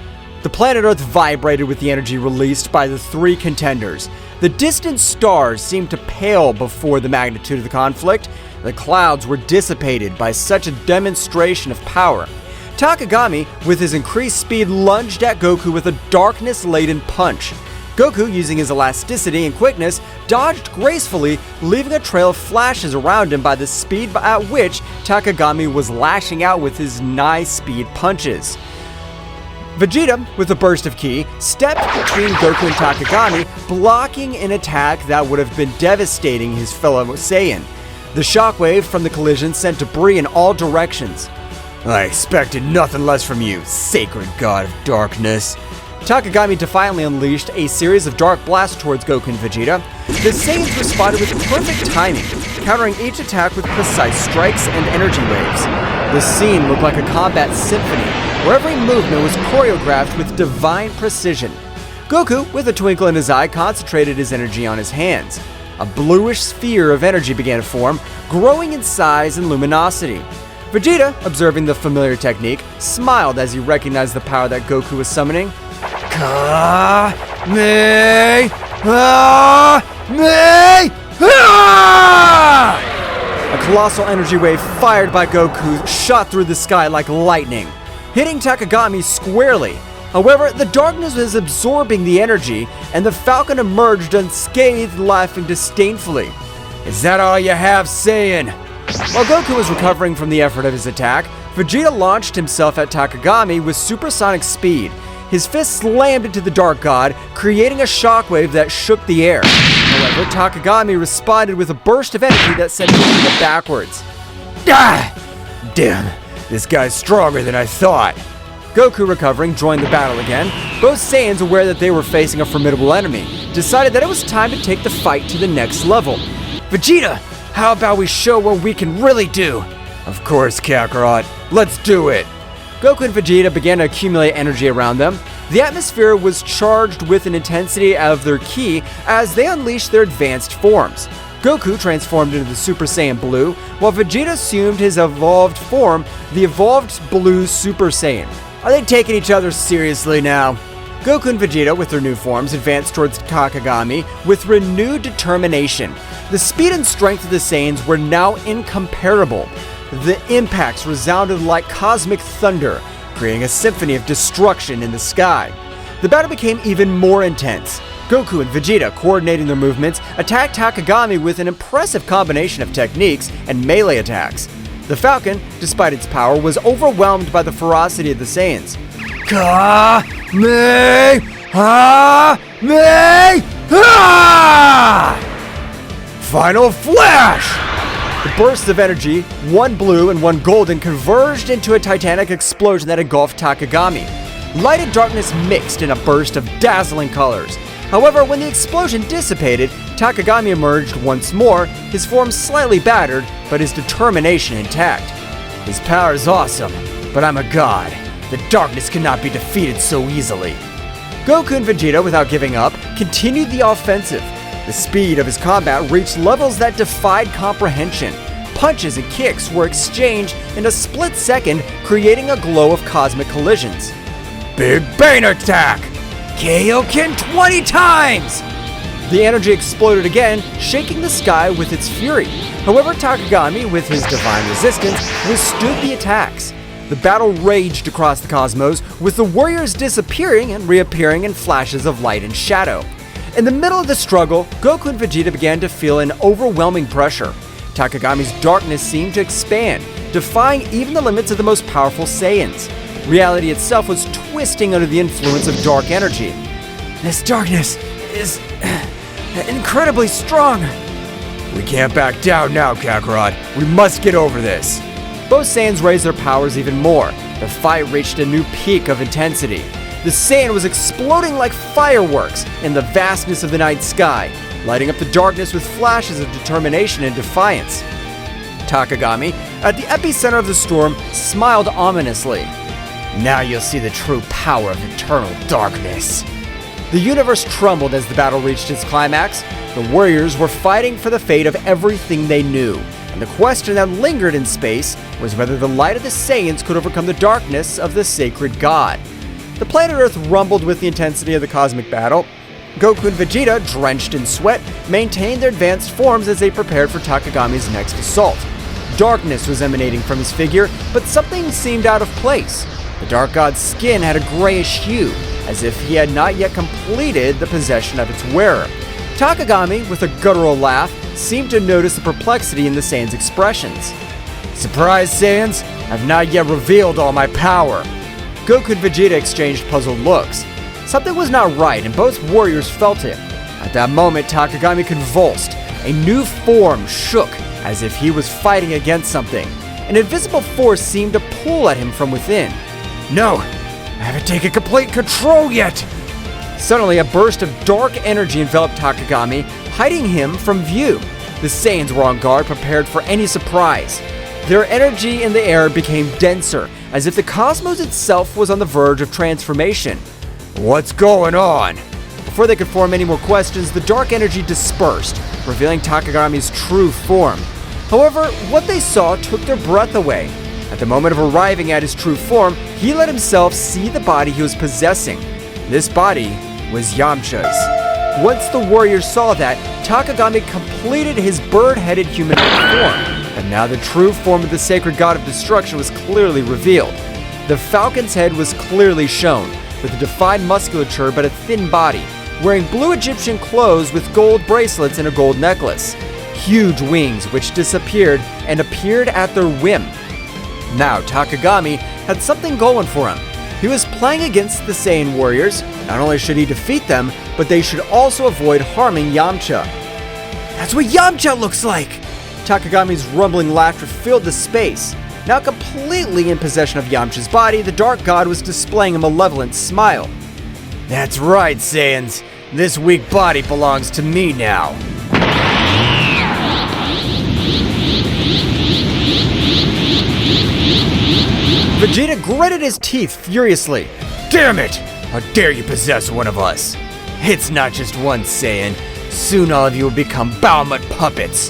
The planet Earth vibrated with the energy released by the three contenders. The distant stars seemed to pale before the magnitude of the conflict. The clouds were dissipated by such a demonstration of power. Takagami, with his increased speed, lunged at Goku with a darkness-laden punch. Goku, using his elasticity and quickness, dodged gracefully, leaving a trail of flashes around him by the speed at which Takagami was lashing out with his nigh-speed punches. Vegeta, with a burst of ki, stepped between Goku and Takagami, blocking an attack that would have been devastating his fellow Saiyan. The shockwave from the collision sent debris in all directions.
I expected nothing less from you, sacred god of darkness.
Takagami defiantly unleashed a series of dark blasts towards Goku and Vegeta. The Saiyans responded with perfect timing, countering each attack with precise strikes and energy waves. The scene looked like a combat symphony, where every movement was choreographed with divine precision. Goku, with a twinkle in his eye, concentrated his energy on his hands. A bluish sphere of energy began to form, growing in size and luminosity. Vegeta, observing the familiar technique, smiled as he recognized the power that Goku was summoning. A colossal energy wave fired by Goku shot through the sky like lightning, hitting Takagami squarely. However, the darkness was absorbing the energy, and the Falcon emerged unscathed, laughing disdainfully.
Is that all you have, Saiyan?
While Goku was recovering from the effort of his attack, Vegeta launched himself at Takagami with supersonic speed. His fist slammed into the Dark God, creating a shockwave that shook the air. However, Takagami responded with a burst of energy that sent Vegeta backwards.
Ah! Damn, this guy's stronger than I thought.
Goku, recovering, joined the battle again. Both Saiyans, aware that they were facing a formidable enemy, decided that it was time to take the fight to the next level.
Vegeta, how about we show what we can really do?
Of course, Kakarot. Let's do it.
Goku and Vegeta began to accumulate energy around them. The atmosphere was charged with an intensity of their ki as they unleashed their advanced forms. Goku transformed into the Super Saiyan Blue, while Vegeta assumed his evolved form, the evolved Blue Super Saiyan. Are they taking each other seriously now? Goku and Vegeta, with their new forms, advanced towards Takagami with renewed determination. The speed and strength of the Saiyans were now incomparable. The impacts resounded like cosmic thunder, creating a symphony of destruction in the sky. The battle became even more intense. Goku and Vegeta, coordinating their movements, attacked Takagami with an impressive combination of techniques and melee attacks. The Falcon, despite its power, was overwhelmed by the ferocity of the Saiyans. Final flash! The bursts of energy, one blue and one golden, converged into a titanic explosion that engulfed Takagami. Light and darkness mixed in a burst of dazzling colors. However, when the explosion dissipated, Takagami emerged once more, his form slightly battered, but his determination intact. His power is awesome, but I'm a god. The darkness cannot be defeated so easily. Goku and Vegeta, without giving up, continued the offensive. The speed of his combat reached levels that defied comprehension. Punches and kicks were exchanged in a split second, creating a glow of cosmic collisions.
Big Bang attack!
Kaioken 20 times! The energy exploded again, shaking the sky with its fury. However, Takagami, with his divine resistance, withstood the attacks. The battle raged across the cosmos, with the warriors disappearing and reappearing in flashes of light and shadow. In the middle of the struggle, Goku and Vegeta began to feel an overwhelming pressure. Takagami's darkness seemed to expand, defying even the limits of the most powerful Saiyans. Reality itself was twisting under the influence of dark energy. This darkness is incredibly strong.
We can't back down now, Kakarot. We must get over this.
Both Saiyans raised their powers even more. The fight reached a new peak of intensity. The Saiyan was exploding like fireworks in the vastness of the night sky, lighting up the darkness with flashes of determination and defiance. Takagami, at the epicenter of the storm, smiled ominously. Now you'll see the true power of eternal darkness. The universe trembled as the battle reached its climax. The warriors were fighting for the fate of everything they knew, and the question that lingered in space was whether the light of the Saiyans could overcome the darkness of the sacred god. The planet Earth rumbled with the intensity of the cosmic battle. Goku and Vegeta, drenched in sweat, maintained their advanced forms as they prepared for Takagami's next assault. Darkness was emanating from his figure, but something seemed out of place. The Dark God's skin had a grayish hue, as if he had not yet completed the possession of its wearer. Takagami, with a guttural laugh, seemed to notice the perplexity in the Saiyans' expressions. Surprise, Saiyans! I've not yet revealed all my power. Goku and Vegeta exchanged puzzled looks. Something was not right, and both warriors felt it. At that moment, Takagami convulsed. A new form shook, as if he was fighting against something. An invisible force seemed to pull at him from within. No, I haven't taken complete control yet! Suddenly, a burst of dark energy enveloped Takagami, hiding him from view. The Saiyans were on guard, prepared for any surprise. Their energy in the air became denser, as if the cosmos itself was on the verge of transformation.
What's going on?
Before they could form any more questions, the dark energy dispersed, revealing Takagami's true form. However, what they saw took their breath away. At the moment of arriving at his true form, he let himself see the body he was possessing. This body was Yamcha's. Once the warriors saw that, Takagami completed his bird-headed humanoid form, and now the true form of the sacred god of destruction was clearly revealed. The Falcon's head was clearly shown, with a defined musculature but a thin body, wearing blue Egyptian clothes with gold bracelets and a gold necklace. Huge wings which disappeared and appeared at their whim. Now Takagami had something going for him. He was playing against the Saiyan warriors. Not only should he defeat them, but they should also avoid harming Yamcha. That's what Yamcha looks like! Takagami's rumbling laughter filled the space. Now completely in possession of Yamcha's body, the Dark God was displaying a malevolent smile. That's right, Saiyans. This weak body belongs to me now. Vegeta gritted his teeth furiously. Damn it! How dare you possess one of us? It's not just one Saiyan. Soon all of you will become Bahamut puppets.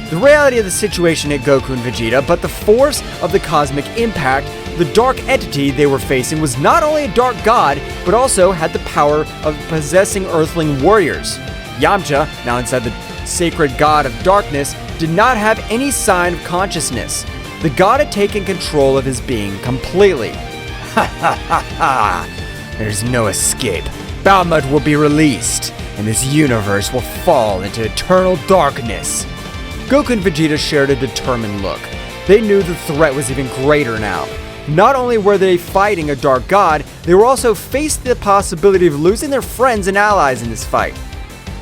The reality of the situation hit Goku and Vegeta, but the force of the cosmic impact, the dark entity they were facing was not only a dark god, but also had the power of possessing earthling warriors. Yamcha, now inside the sacred god of darkness, did not have any sign of consciousness. The god had taken control of his being completely. Ha ha ha ha! There's no escape. Bahamut will be released. and this universe will fall into eternal darkness. Goku and Vegeta shared a determined look. They knew the threat was even greater now. Not only were they fighting a dark god, they were also faced the possibility of losing their friends and allies in this fight.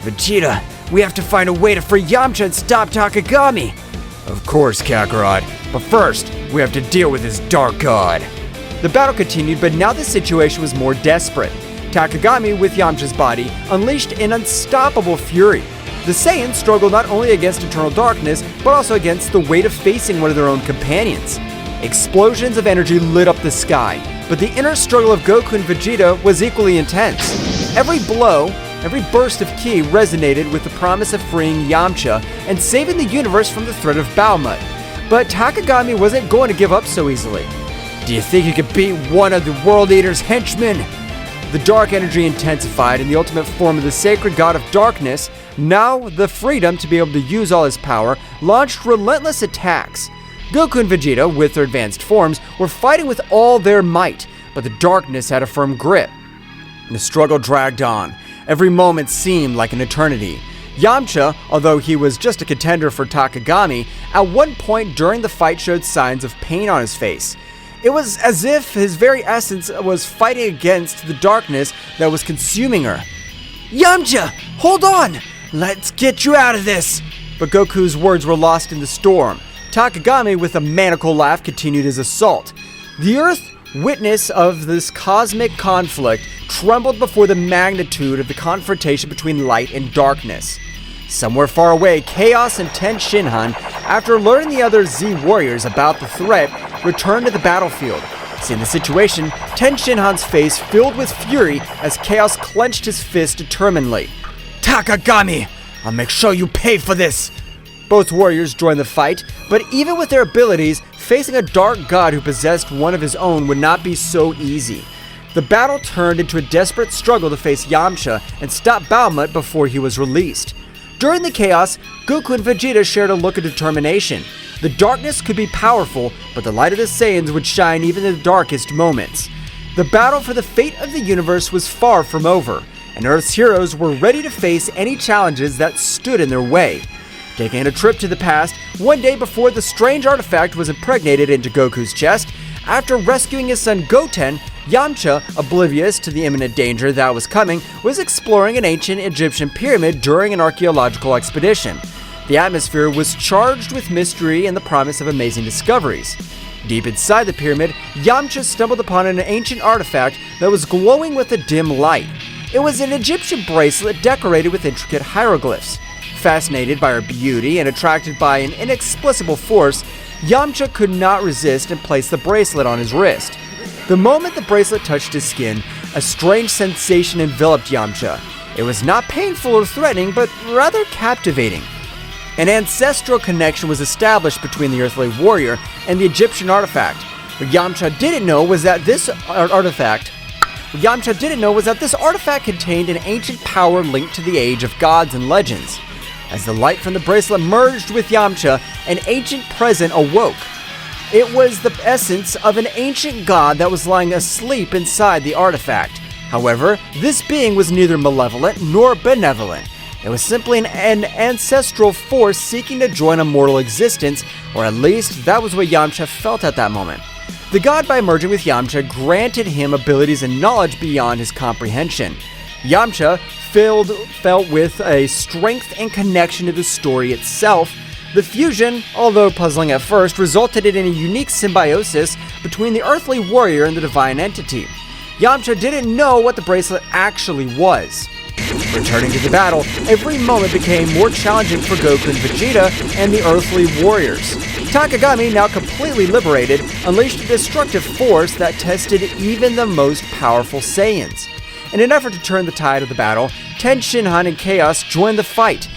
Vegeta, we have to find a way to free Yamcha and stop Takagami.
Of course, Kakarot. But first, we have to deal with this dark god.
The battle continued, but now the situation was more desperate. Takagami, with Yamcha's body, unleashed an unstoppable fury. The Saiyans struggled not only against eternal darkness, but also against the weight of facing one of their own companions. Explosions of energy lit up the sky, but the inner struggle of Goku and Vegeta was equally intense. Every blow, every burst of ki resonated with the promise of freeing Yamcha and saving the universe from the threat of Baumut. But Takagami wasn't going to give up so easily.
Do you think you could beat one of the World Eater's henchmen?
The dark energy intensified in the ultimate form of the sacred god of darkness. Now, the freedom to be able to use all his power launched relentless attacks. Goku and Vegeta, with their advanced forms, were fighting with all their might, but the darkness had a firm grip. The struggle dragged on. Every moment seemed like an eternity. Yamcha, although he was just a contender for Takagami, at one point during the fight showed signs of pain on his face. It was as if his very essence was fighting against the darkness that was consuming her.
Yamcha, hold on! Let's get you out of this!
But Goku's words were lost in the storm. Takagami, with a maniacal laugh, continued his assault. The Earth, witness of this cosmic conflict, trembled before the magnitude of the confrontation between light and darkness. Somewhere far away, Chaos and Ten Shinhan, after learning the other Z warriors about the threat, returned to the battlefield. Seeing the situation, Ten Shinhan's face filled with fury as Chaos clenched his fist determinedly.
Takagami, I'll make sure you pay for this!
Both warriors joined the fight, but even with their abilities, facing a dark god who possessed one of his own would not be so easy. The battle turned into a desperate struggle to face Yamcha and stop Baumut before he was released. During the chaos, Goku and Vegeta shared a look of determination. The darkness could be powerful, but the light of the Saiyans would shine even in the darkest moments. The battle for the fate of the universe was far from over, and Earth's heroes were ready to face any challenges that stood in their way. Taking a trip to the past, one day before the strange artifact was impregnated into Goku's chest, after rescuing his son Goten, Yamcha, oblivious to the imminent danger that was coming, was exploring an ancient Egyptian pyramid during an archaeological expedition. The atmosphere was charged with mystery and the promise of amazing discoveries. Deep inside the pyramid, Yamcha stumbled upon an ancient artifact that was glowing with a dim light. It was an Egyptian bracelet decorated with intricate hieroglyphs. Fascinated by her beauty and attracted by an inexplicable force, Yamcha could not resist and placed the bracelet on his wrist. The moment the bracelet touched his skin, a strange sensation enveloped Yamcha. It was not painful or threatening, but rather captivating. An ancestral connection was established between the earthly warrior and the Egyptian artifact. What Yamcha didn't know was that this artifact contained an ancient power linked to the age of gods and legends. As the light from the bracelet merged with Yamcha, an ancient presence awoke. It was the essence of an ancient god that was lying asleep inside the artifact. However, this being was neither malevolent nor benevolent. It was simply an ancestral force seeking to join a mortal existence, or at least that was what Yamcha felt at that moment. The god, by merging with Yamcha, granted him abilities and knowledge beyond his comprehension. Yamcha felt with a strength and connection to the story itself. The fusion, although puzzling at first, resulted in a unique symbiosis between the earthly warrior and the divine entity. Yamcha didn't know what the bracelet actually was. Returning to the battle, every moment became more challenging for Goku and Vegeta and the earthly warriors. Takagami, now completely liberated, unleashed a destructive force that tested even the most powerful Saiyans. In an effort to turn the tide of the battle, Ten Shinhan and Chaos joined the fight.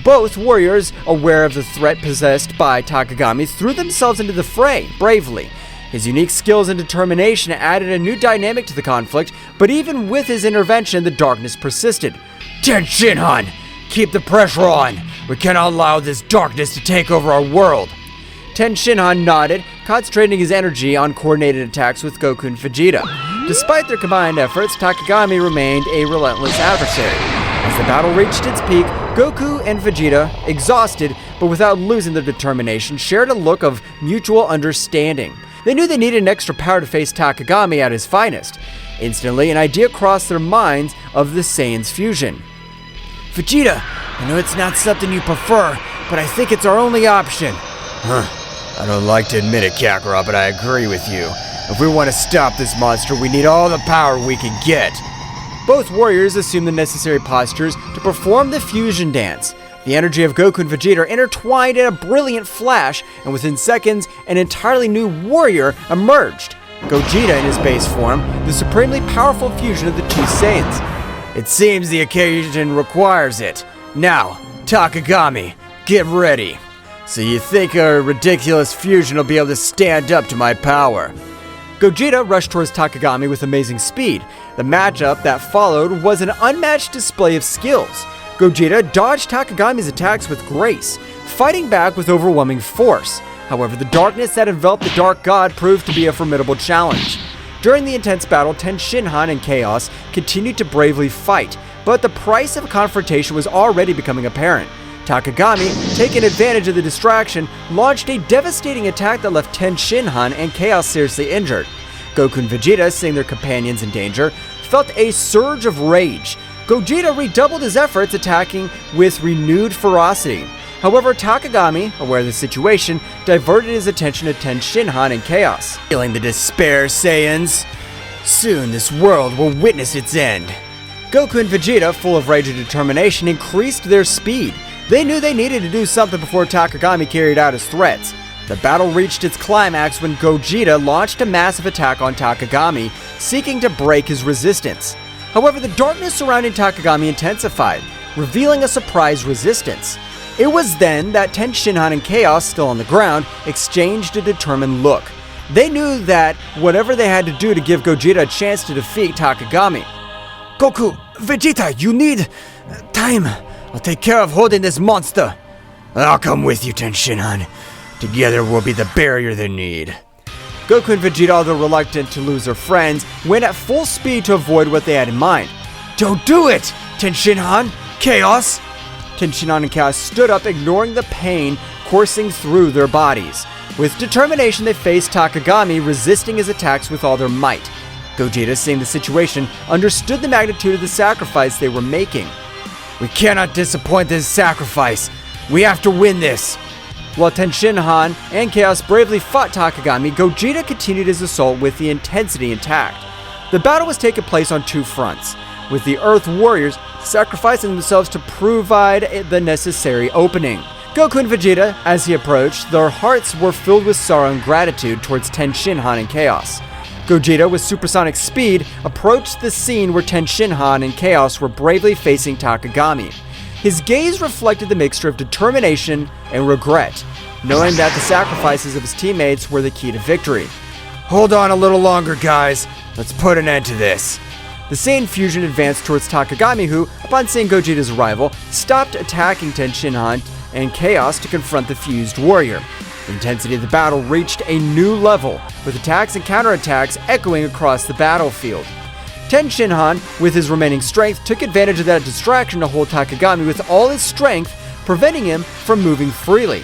Both warriors, aware of the threat possessed by Takagami, threw themselves into the fray bravely. His unique skills and determination added a new dynamic to the conflict, but even with his intervention, the darkness persisted.
Ten Shinhan, keep the pressure on. We cannot allow this darkness to take over our world.
Ten Shinhan nodded, concentrating his energy on coordinated attacks with Goku and Vegeta. Despite their combined efforts, Takagami remained a relentless adversary. As the battle reached its peak, Goku and Vegeta, exhausted but without losing their determination, shared a look of mutual understanding. They knew they needed an extra power to face Takagami at his finest. Instantly, an idea crossed their minds of the Saiyans' fusion.
Vegeta, I know it's not something you prefer, but I think it's our only option.
I don't like to admit it, Kakarot, but I agree with you. If we want to stop this monster, we need all the power we can get.
Both warriors assumed the necessary postures to perform the fusion dance. The energy of Goku and Vegeta intertwined in a brilliant flash, and within seconds, an entirely new warrior emerged. Gogeta in his base form, the supremely powerful fusion of the two Saiyans.
It seems the occasion requires it. Now, Takagami, get ready. So you think a ridiculous fusion will be able to stand up to my power?
Gogeta rushed towards Takagami with amazing speed. The matchup that followed was an unmatched display of skills. Gogeta dodged Takagami's attacks with grace, fighting back with overwhelming force. However, the darkness that enveloped the Dark God proved to be a formidable challenge. During the intense battle, Tenshinhan and Chaos continued to bravely fight, but the price of a confrontation was already becoming apparent. Takagami, taking advantage of the distraction, launched a devastating attack that left Tenshinhan and Chaos seriously injured. Goku and Vegeta, seeing their companions in danger, felt a surge of rage. Gogeta redoubled his efforts, attacking with renewed ferocity. However, Takagami, aware of the situation, diverted his attention to Tenshinhan and Chaos.
Feeling the despair, Saiyans? Soon this world will witness its end.
Goku and Vegeta, full of rage and determination, increased their speed. They knew they needed to do something before Takagami carried out his threats. The battle reached its climax when Gogeta launched a massive attack on Takagami, seeking to break his resistance. However, the darkness surrounding Takagami intensified, revealing a surprise resistance. It was then that Tenshinhan and Chaos, still on the ground, exchanged a determined look. They knew that whatever they had to do to give Gogeta a chance to defeat Takagami.
Goku, Vegeta, you need time. I'll take care of holding this monster.
I'll come with you, Tenshinhan. Together we'll be the barrier they need.
Goku and Vegeta, although reluctant to lose their friends, went at full speed to avoid what they had in mind.
Don't do it, Tenshinhan, Chaos.
Tenshinhan and Chaos stood up, ignoring the pain coursing through their bodies. With determination, they faced Takagami, resisting his attacks with all their might. Gogeta, seeing the situation, understood the magnitude of the sacrifice they were making.
We cannot disappoint this sacrifice. We have to win this.
While Tenshinhan and Chaos bravely fought Takagami, Gogeta continued his assault with the intensity intact. The battle was taking place on two fronts, with the Earth Warriors sacrificing themselves to provide the necessary opening. Goku and Vegeta, as he approached, their hearts were filled with sorrow and gratitude towards Tenshinhan and Chaos. Gogeta, with supersonic speed, approached the scene where Tenshinhan and Chaos were bravely facing Takagami. His gaze reflected the mixture of determination and regret, knowing that the sacrifices of his teammates were the key to victory.
Hold on a little longer, guys. Let's put an end to this.
The Saiyan fusion advanced towards Takagami, who, upon seeing Gogeta's arrival, stopped attacking Tenshinhan and Chaos to confront the fused warrior. The intensity of the battle reached a new level, with attacks and counterattacks echoing across the battlefield. Tenshinhan, with his remaining strength, took advantage of that distraction to hold Takagami with all his strength, preventing him from moving freely.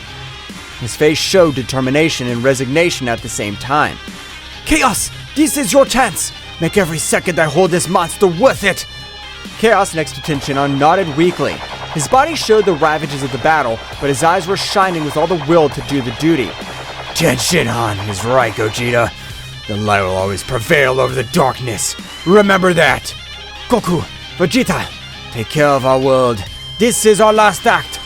His face showed determination and resignation at the same time.
Chaos, this is your chance. Make every second I hold this monster worth it.
Chaos, next to Tenshinhan, nodded weakly. His body showed the ravages of the battle, but his eyes were shining with all the will to do the duty.
Tenshinhan is right, Gogeta. The light will always prevail over the darkness. Remember that.
Goku, Vegeta, take care of our world. This is our last act.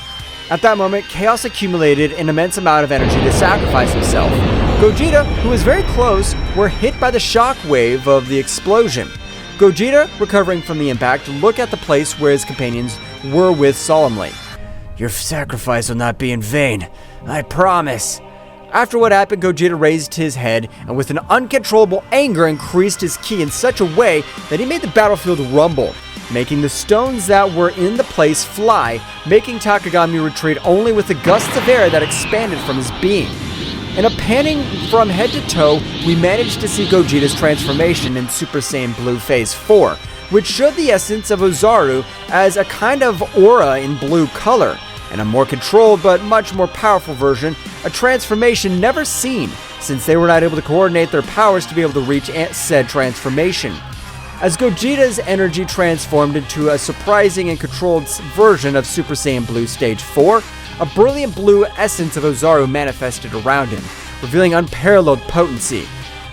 At that moment, Chaos accumulated an immense amount of energy to sacrifice himself. Gogeta, who was very close, were hit by the shock wave of the explosion. Gogeta, recovering from the impact, looked at the place where his companions were with solemnly.
Your sacrifice will not be in vain. I promise.
After what happened, Gogeta raised his head and with an uncontrollable anger increased his ki in such a way that he made the battlefield rumble, making the stones that were in the place fly, making Takagami retreat only with the gusts of air that expanded from his being. In a panning from head to toe, we managed to see Gogeta's transformation in Super Saiyan Blue Phase 4, which showed the essence of Ozaru as a kind of aura in blue color, and a more controlled but much more powerful version, a transformation never seen, since they were not able to coordinate their powers to be able to reach said transformation. As Gogeta's energy transformed into a surprising and controlled version of Super Saiyan Blue Stage 4, a brilliant blue essence of Ozaru manifested around him, revealing unparalleled potency.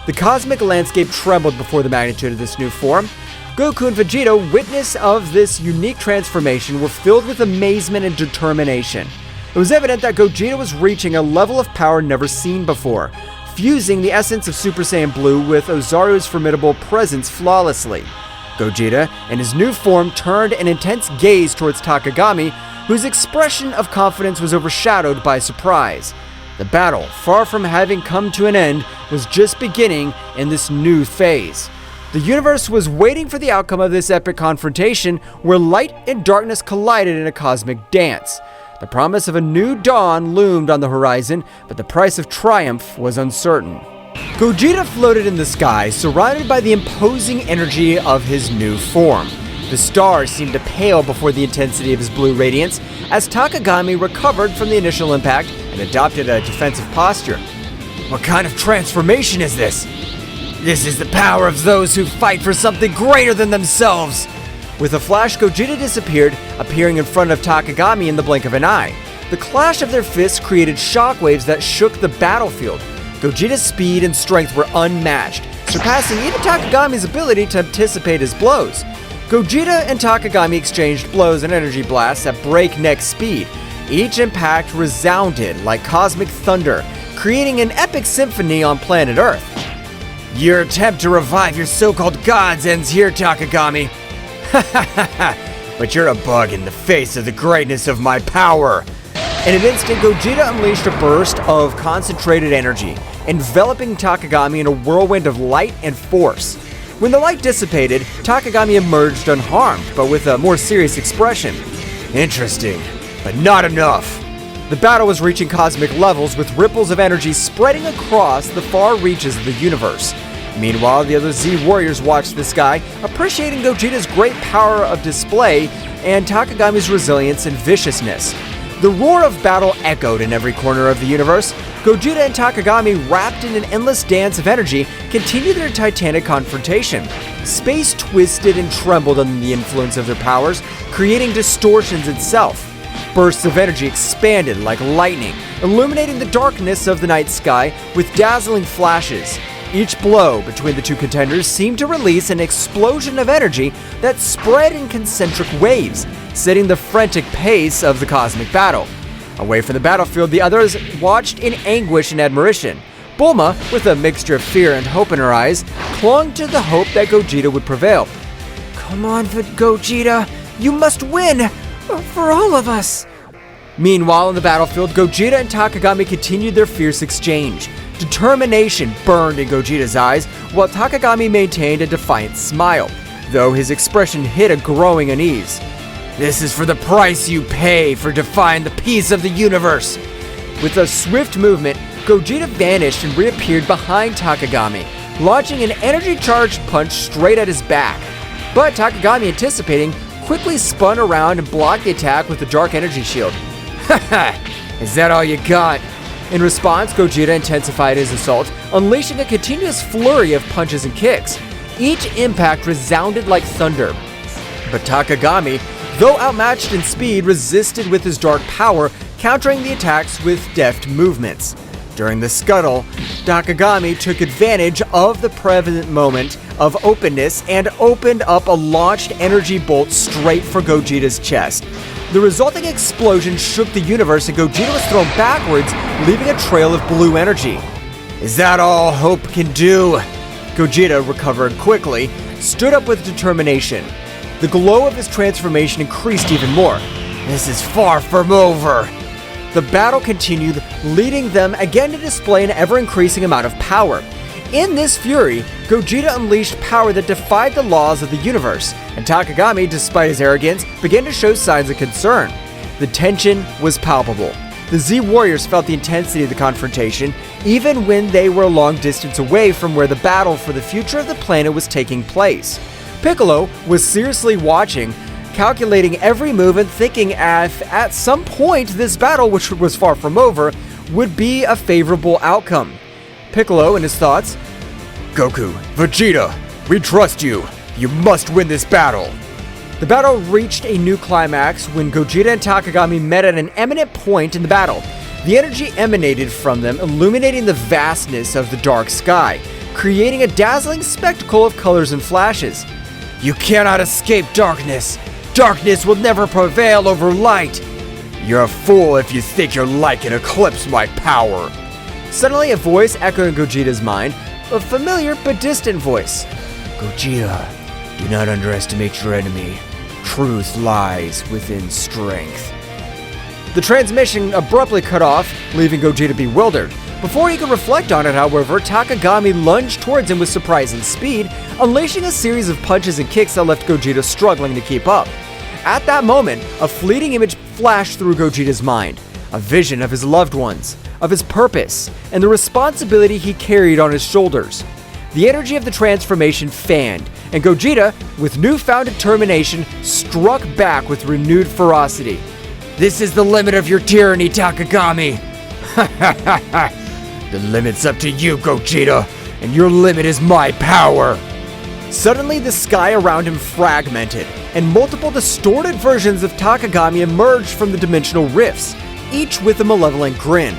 The cosmic landscape trembled before the magnitude of this new form. Goku and Vegeta, witness of this unique transformation, were filled with amazement and determination. It was evident that Gogeta was reaching a level of power never seen before, fusing the essence of Super Saiyan Blue with Ozaru's formidable presence flawlessly. Gogeta, in his new form, turned an intense gaze towards Takagami, whose expression of confidence was overshadowed by surprise. The battle, far from having come to an end, was just beginning in this new phase. The universe was waiting for the outcome of this epic confrontation, where light and darkness collided in a cosmic dance. The promise of a new dawn loomed on the horizon, but the price of triumph was uncertain. Gogeta floated in the sky, surrounded by the imposing energy of his new form. The stars seemed to pale before the intensity of his blue radiance, as Takagami recovered from the initial impact and adopted a defensive posture.
What kind of transformation is this? This is the power of those who fight for something greater than themselves!
With a flash, Gogeta disappeared, appearing in front of Takagami in the blink of an eye. The clash of their fists created shockwaves that shook the battlefield. Gogeta's speed and strength were unmatched, surpassing even Takagami's ability to anticipate his blows. Gogeta and Takagami exchanged blows and energy blasts at breakneck speed. Each impact resounded like cosmic thunder, creating an epic symphony on planet Earth.
Your attempt to revive your so-called gods ends here, Takagami.
But you're a bug in the face of the greatness of my power.
In an instant, Gogeta unleashed a burst of concentrated energy, enveloping Takagami in a whirlwind of light and force. When the light dissipated, Takagami emerged unharmed, but with a more serious expression.
Interesting, but not enough.
The battle was reaching cosmic levels, with ripples of energy spreading across the far reaches of the universe. Meanwhile, the other Z warriors watched the sky, appreciating Gogeta's great power of display and Takagami's resilience and viciousness. The roar of battle echoed in every corner of the universe. Gogeta and Takagami, wrapped in an endless dance of energy, continued their titanic confrontation. Space twisted and trembled under the influence of their powers, creating distortions itself. Bursts of energy expanded like lightning, illuminating the darkness of the night sky with dazzling flashes. Each blow between the two contenders seemed to release an explosion of energy that spread in concentric waves, setting the frantic pace of the cosmic battle. Away from the battlefield, the others watched in anguish and admiration. Bulma, with a mixture of fear and hope in her eyes, clung to the hope that Gogeta would prevail.
Come on, Gogeta, you must win! For all of us!
Meanwhile, on the battlefield, Gogeta and Takagami continued their fierce exchange. Determination burned in Gogeta's eyes, while Takagami maintained a defiant smile, though his expression hid a growing unease.
This is for the price you pay for defying the peace of the universe.
With a swift movement, Gogeta vanished and reappeared behind Takagami, launching an energy-charged punch straight at his back. But Takagami, anticipating, quickly spun around and blocked the attack with the dark energy shield.
Haha! Is that all you got?
In response, Gogeta intensified his assault, unleashing a continuous flurry of punches and kicks. Each impact resounded like thunder. But Takagami, though outmatched in speed, resisted with his dark power, countering the attacks with deft movements. During the scuttle, Takagami took advantage of the prevalent moment of openness and opened up a launched energy bolt straight for Gogeta's chest. The resulting explosion shook the universe and Gogeta was thrown backwards, leaving a trail of blue energy.
Is that all hope can do?
Gogeta recovered quickly, stood up with determination. The glow of his transformation increased even more.
This is far from over.
The battle continued, leading them again to display an ever-increasing amount of power. In this fury, Gogeta unleashed power that defied the laws of the universe, and Takagami, despite his arrogance, began to show signs of concern. The tension was palpable. The Z warriors felt the intensity of the confrontation, even when they were a long distance away from where the battle for the future of the planet was taking place. Piccolo was seriously watching, calculating every move and thinking at some point this battle, which was far from over, would be a favorable outcome. Piccolo, in his thoughts,
Goku, Vegeta, we trust you. You must win this battle.
The battle reached a new climax when Gogeta and Takagami met at an eminent point in the battle. The energy emanated from them, illuminating the vastness of the dark sky, creating a dazzling spectacle of colors and flashes.
You cannot escape darkness. Darkness will never prevail over light.
You're a fool if you think your light can eclipse my power.
Suddenly, a voice echoed in Gogeta's mind, a familiar but distant voice.
Gogeta, do not underestimate your enemy. Truth lies within strength.
The transmission abruptly cut off, leaving Gogeta bewildered. Before he could reflect on it, however, Takagami lunged towards him with surprising speed, unleashing a series of punches and kicks that left Gogeta struggling to keep up. At that moment, a fleeting image flashed through Gogeta's mind, a vision of his loved ones, of his purpose, and the responsibility he carried on his shoulders. The energy of the transformation fanned, and Gogeta, with newfound determination, struck back with renewed ferocity.
This is the limit of your tyranny, Takagami.
The limit's up to you, Gogeta, and your limit is my power.
Suddenly, the sky around him fragmented, and multiple distorted versions of Takagami emerged from the dimensional rifts, each with a malevolent grin.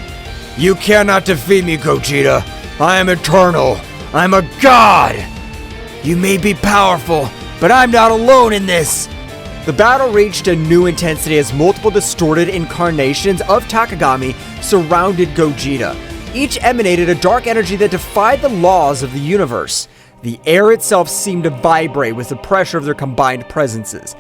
You cannot defeat me, Gogeta. I am eternal. I'm a god.
You may be powerful, but I'm not alone in this.
The battle reached a new intensity as multiple distorted incarnations of Takagami surrounded Gogeta. Each emanated a dark energy that defied the laws of the universe. The air itself seemed to vibrate with the pressure of their combined presences.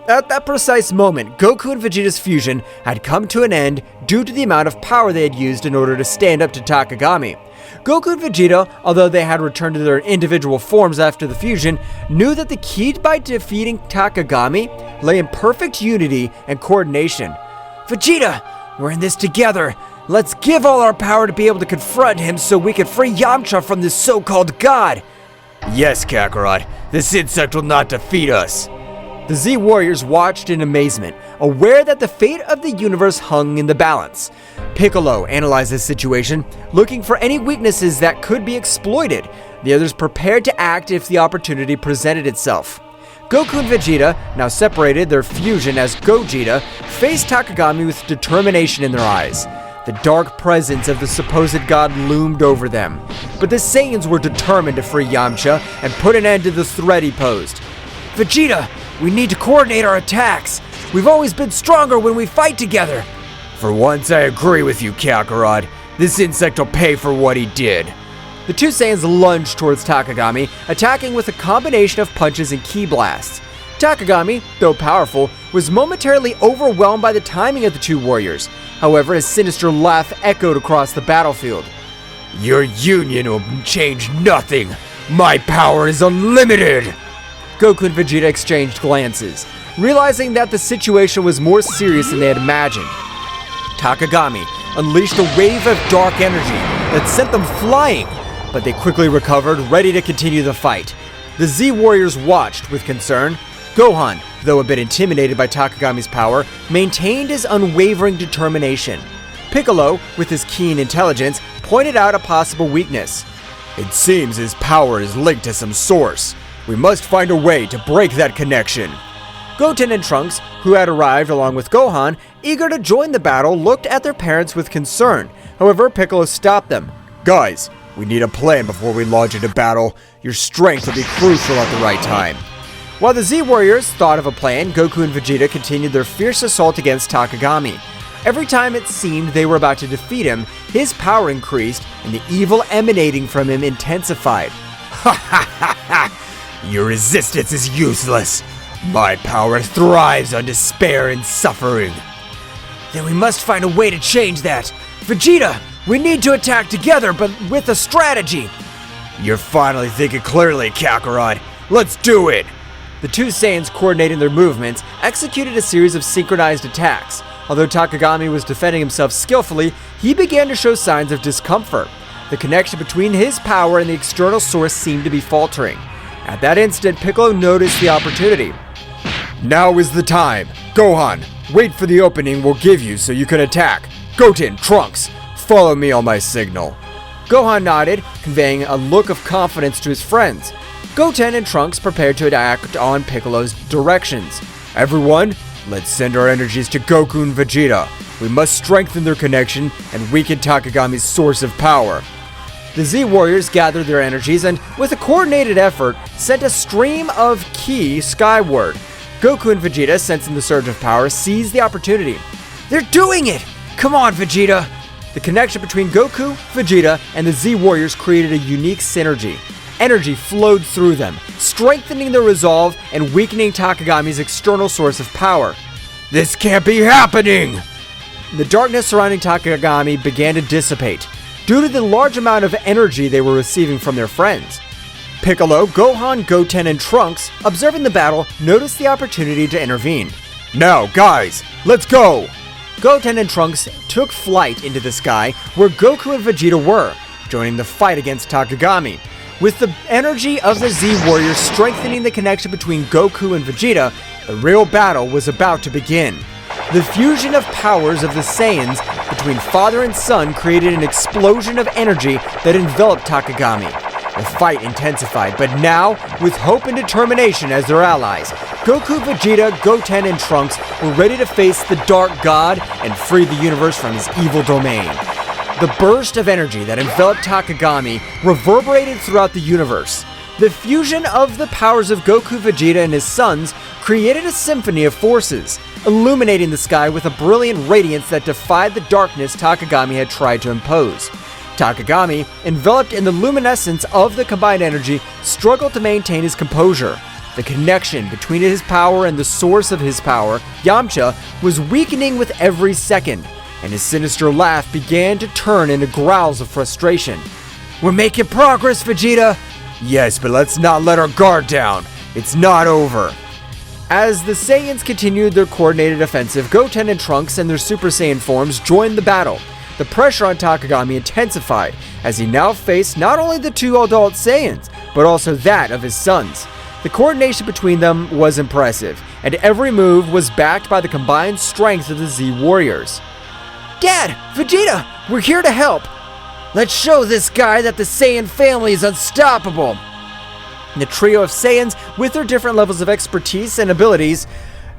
At that precise moment, Goku and Vegeta's fusion had come to an end due to the amount of power they had used in order to stand up to Takagami. Goku and Vegeta, although they had returned to their individual forms after the fusion, knew that the key by defeating Takagami lay in perfect unity and coordination.
Vegeta, we're in this together. Let's give all our power to be able to confront him so we can free Yamcha from this so-called god.
Yes, Kakarot, this insect will not defeat us.
The Z Warriors watched in amazement, aware that the fate of the universe hung in the balance. Piccolo analyzed the situation, looking for any weaknesses that could be exploited. The others prepared to act if the opportunity presented itself. Goku and Vegeta, now separated, their fusion as Gogeta, faced Takagami with determination in their eyes. The dark presence of the supposed god loomed over them, but the Saiyans were determined to free Yamcha and put an end to the threat he posed.
Vegeta, we need to coordinate our attacks. We've always been stronger when we fight together.
For once, I agree with you, Kakarot. This insect will pay for what he did.
The two Saiyans lunged towards Takagami, attacking with a combination of punches and ki blasts. Takagami, though powerful, was momentarily overwhelmed by the timing of the two warriors. However, his sinister laugh echoed across the battlefield.
Your union will change nothing. My power is unlimited.
Goku and Vegeta exchanged glances, realizing that the situation was more serious than they had imagined. Takagami unleashed a wave of dark energy that sent them flying, but they quickly recovered, ready to continue the fight. The Z Warriors watched with concern. Gohan, though a bit intimidated by Takagami's power, maintained his unwavering determination. Piccolo, with his keen intelligence, pointed out a possible weakness.
It seems his power is linked to some source. We must find a way to break that connection.
Goten and Trunks, who had arrived along with Gohan, eager to join the battle, looked at their parents with concern. However, Piccolo stopped them.
Guys, we need a plan before we launch into battle. Your strength will be crucial at the right time.
While the Z Warriors thought of a plan, Goku and Vegeta continued their fierce assault against Takagami. Every time it seemed they were about to defeat him, his power increased and the evil emanating from him intensified.
Ha ha ha ha! Your resistance is useless. My power thrives on despair and suffering.
Then we must find a way to change that. Vegeta, we need to attack together, but with a strategy.
You're finally thinking clearly, Kakarot. Let's do it!
The two Saiyans, coordinating their movements, executed a series of synchronized attacks. Although Takagami was defending himself skillfully, he began to show signs of discomfort. The connection between his power and the external source seemed to be faltering. At that instant, Piccolo noticed the opportunity.
Now is the time. Gohan, wait for the opening we'll give you so you can attack. Goten, Trunks, follow me on my signal.
Gohan nodded, conveying a look of confidence to his friends. Goten and Trunks prepared to act on Piccolo's directions.
Everyone, let's send our energies to Goku and Vegeta. We must strengthen their connection and weaken Takagami's source of power.
The Z Warriors gathered their energies and, with a coordinated effort, sent a stream of ki skyward. Goku and Vegeta, sensing the surge of power, seized the opportunity.
They're doing it! Come on, Vegeta!
The connection between Goku, Vegeta, and the Z Warriors created a unique synergy. Energy flowed through them, strengthening their resolve and weakening Takagami's external source of power.
This can't be happening!
The darkness surrounding Takagami began to dissipate, due to the large amount of energy they were receiving from their friends. Piccolo, Gohan, Goten, and Trunks, observing the battle, noticed the opportunity to intervene.
Now, guys, let's go!
Goten and Trunks took flight into the sky where Goku and Vegeta were, joining the fight against Takagami. With the energy of the Z Warriors strengthening the connection between Goku and Vegeta, the real battle was about to begin. The fusion of powers of the Saiyans between father and son created an explosion of energy that enveloped Takagami. The fight intensified, but now, with hope and determination as their allies, Goku, Vegeta, Goten, and Trunks were ready to face the Dark God and free the universe from his evil domain. The burst of energy that enveloped Takagami reverberated throughout the universe. The fusion of the powers of Goku, Vegeta, and his sons created a symphony of forces, illuminating the sky with a brilliant radiance that defied the darkness Takagami had tried to impose. Takagami, enveloped in the luminescence of the combined energy, struggled to maintain his composure. The connection between his power and the source of his power, Yamcha, was weakening with every second, and his sinister laugh began to turn into growls of frustration.
We're making progress, Vegeta!
Yes, but let's not let our guard down. It's not over.
As the Saiyans continued their coordinated offensive, Goten and Trunks and their Super Saiyan forms joined the battle. The pressure on Takagami intensified, as he now faced not only the two adult Saiyans, but also that of his sons. The coordination between them was impressive, and every move was backed by the combined strength of the Z Warriors.
Dad! Vegeta! We're here to help! Let's show this guy that the Saiyan family is unstoppable!
The trio of Saiyans, with their different levels of expertise and abilities,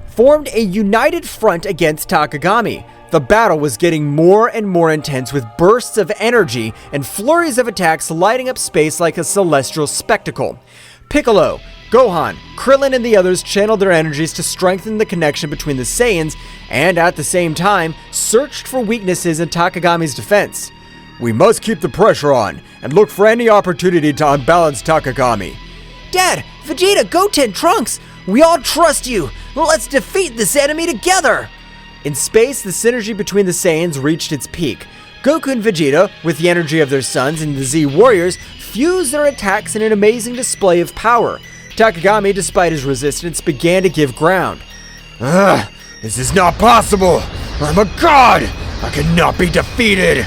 formed a united front against Takagami. The battle was getting more and more intense, with bursts of energy and flurries of attacks lighting up space like a celestial spectacle. Piccolo, Gohan, Krillin, and the others channeled their energies to strengthen the connection between the Saiyans and, at the same time, searched for weaknesses in Takagami's defense.
We must keep the pressure on and look for any opportunity to unbalance Takagami.
Dad! Vegeta! Goten! Trunks! We all trust you! Let's defeat this enemy together!
In space, the synergy between the Saiyans reached its peak. Goku and Vegeta, with the energy of their sons and the Z Warriors, fused their attacks in an amazing display of power. Takagami, despite his resistance, began to give ground.
This is not possible! I'm a god! I cannot be defeated!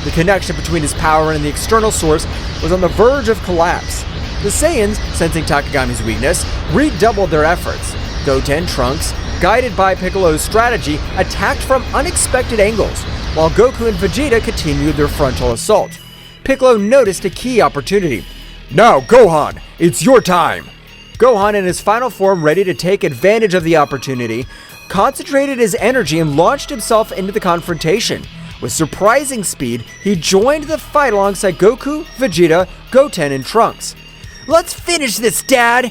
The connection between his power and the external source was on the verge of collapse. The Saiyans, sensing Takagami's weakness, redoubled their efforts. Goten, Trunks, guided by Piccolo's strategy, attacked from unexpected angles, while Goku and Vegeta continued their frontal assault. Piccolo noticed a key opportunity.
Now, Gohan, it's your time!
Gohan, in his final form ready to take advantage of the opportunity, concentrated his energy and launched himself into the confrontation. With surprising speed, he joined the fight alongside Goku, Vegeta, Goten, and Trunks.
Let's finish this, Dad!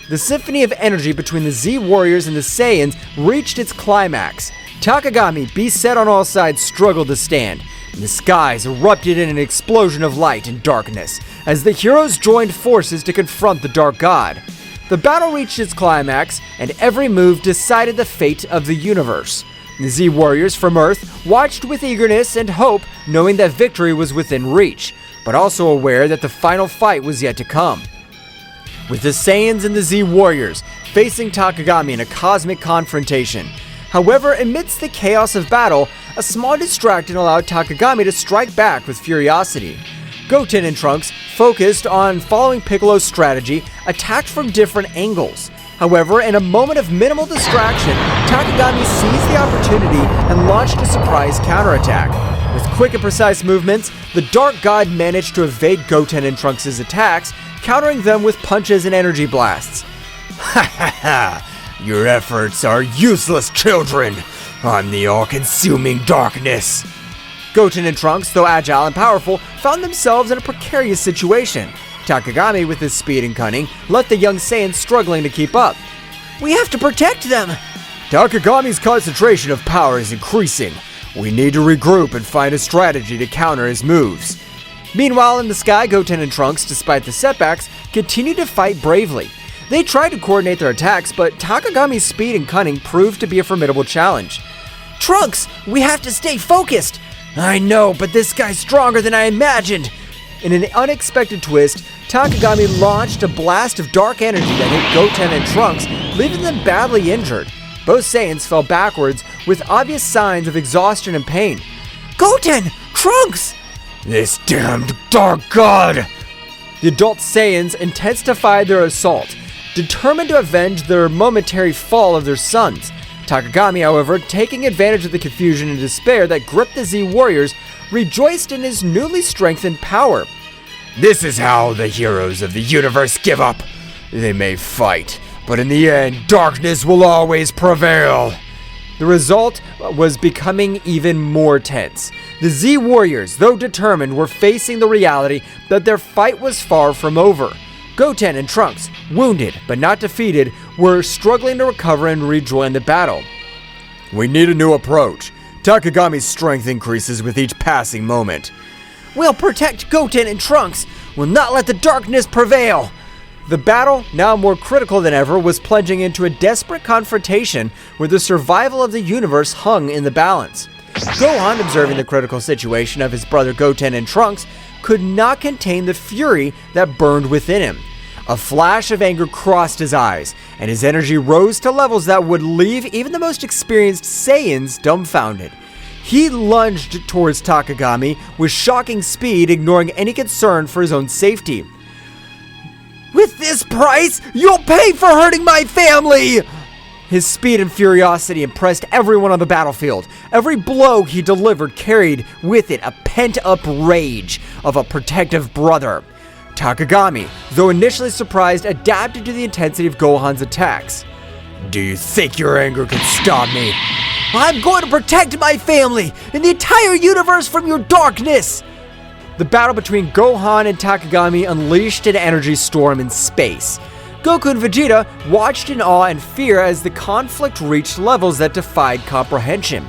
The symphony of energy between the Z Warriors and the Saiyans reached its climax. Takagami, beset on all sides, struggled to stand, and the skies erupted in an explosion of light and darkness as the heroes joined forces to confront the Dark God. The battle reached its climax, and every move decided the fate of the universe. The Z Warriors from Earth watched with eagerness and hope, knowing that victory was within reach, but also aware that the final fight was yet to come. With the Saiyans and the Z Warriors facing Takagami in a cosmic confrontation. However, amidst the chaos of battle, a small distraction allowed Takagami to strike back with furiosity. Goten and Trunks, focused on following Piccolo's strategy, attacked from different angles. However, in a moment of minimal distraction, Takagami seized the opportunity and launched a surprise counterattack. With quick and precise movements, the Dark God managed to evade Goten and Trunks' attacks, countering them with punches and energy blasts.
Ha ha ha! Your efforts are useless, children! I'm the all-consuming darkness!
Goten and Trunks, though agile and powerful, found themselves in a precarious situation. Takagami, with his speed and cunning, left the young Saiyans struggling to keep up.
We have to protect them!
Takagami's concentration of power is increasing. We need to regroup and find a strategy to counter his moves.
Meanwhile, in the sky, Goten and Trunks, despite the setbacks, continued to fight bravely. They tried to coordinate their attacks, but Takagami's speed and cunning proved to be a formidable challenge.
Trunks, we have to stay focused!
I know, but this guy's stronger than I imagined! In an unexpected twist, Takagami launched a blast of dark energy that hit Goten and Trunks, leaving them badly injured. Both Saiyans fell backwards with obvious signs of exhaustion and pain.
Goten! Trunks!
This damned Dark God!
The adult Saiyans intensified their assault, determined to avenge their momentary fall of their sons. Takagami, however, taking advantage of the confusion and despair that gripped the Z warriors, rejoiced in his newly strengthened power.
This is how the heroes of the universe give up. They may fight, but in the end, darkness will always prevail.
The result was becoming even more tense. The Z warriors, though determined, were facing the reality that their fight was far from over. Goten and Trunks, wounded but not defeated, were struggling to recover and rejoin the battle.
We need a new approach. Takagami's strength increases with each passing moment.
We'll protect Goten and Trunks. We'll not let the darkness prevail.
The battle, now more critical than ever, was plunging into a desperate confrontation where the survival of the universe hung in the balance. Gohan, observing the critical situation of his brother Goten and Trunks, could not contain the fury that burned within him. A flash of anger crossed his eyes, and his energy rose to levels that would leave even the most experienced Saiyans dumbfounded. He lunged towards Takagami with shocking speed, ignoring any concern for his own safety.
With this price, you'll pay for hurting my family!
His speed and furiosity impressed everyone on the battlefield. Every blow he delivered carried with it a pent-up rage of a protective brother. Takagami, though initially surprised, adapted to the intensity of Gohan's attacks.
Do you think your anger can stop me?
I'm going to protect my family and the entire universe from your darkness!
The battle between Gohan and Takagami unleashed an energy storm in space. Goku and Vegeta watched in awe and fear as the conflict reached levels that defied comprehension.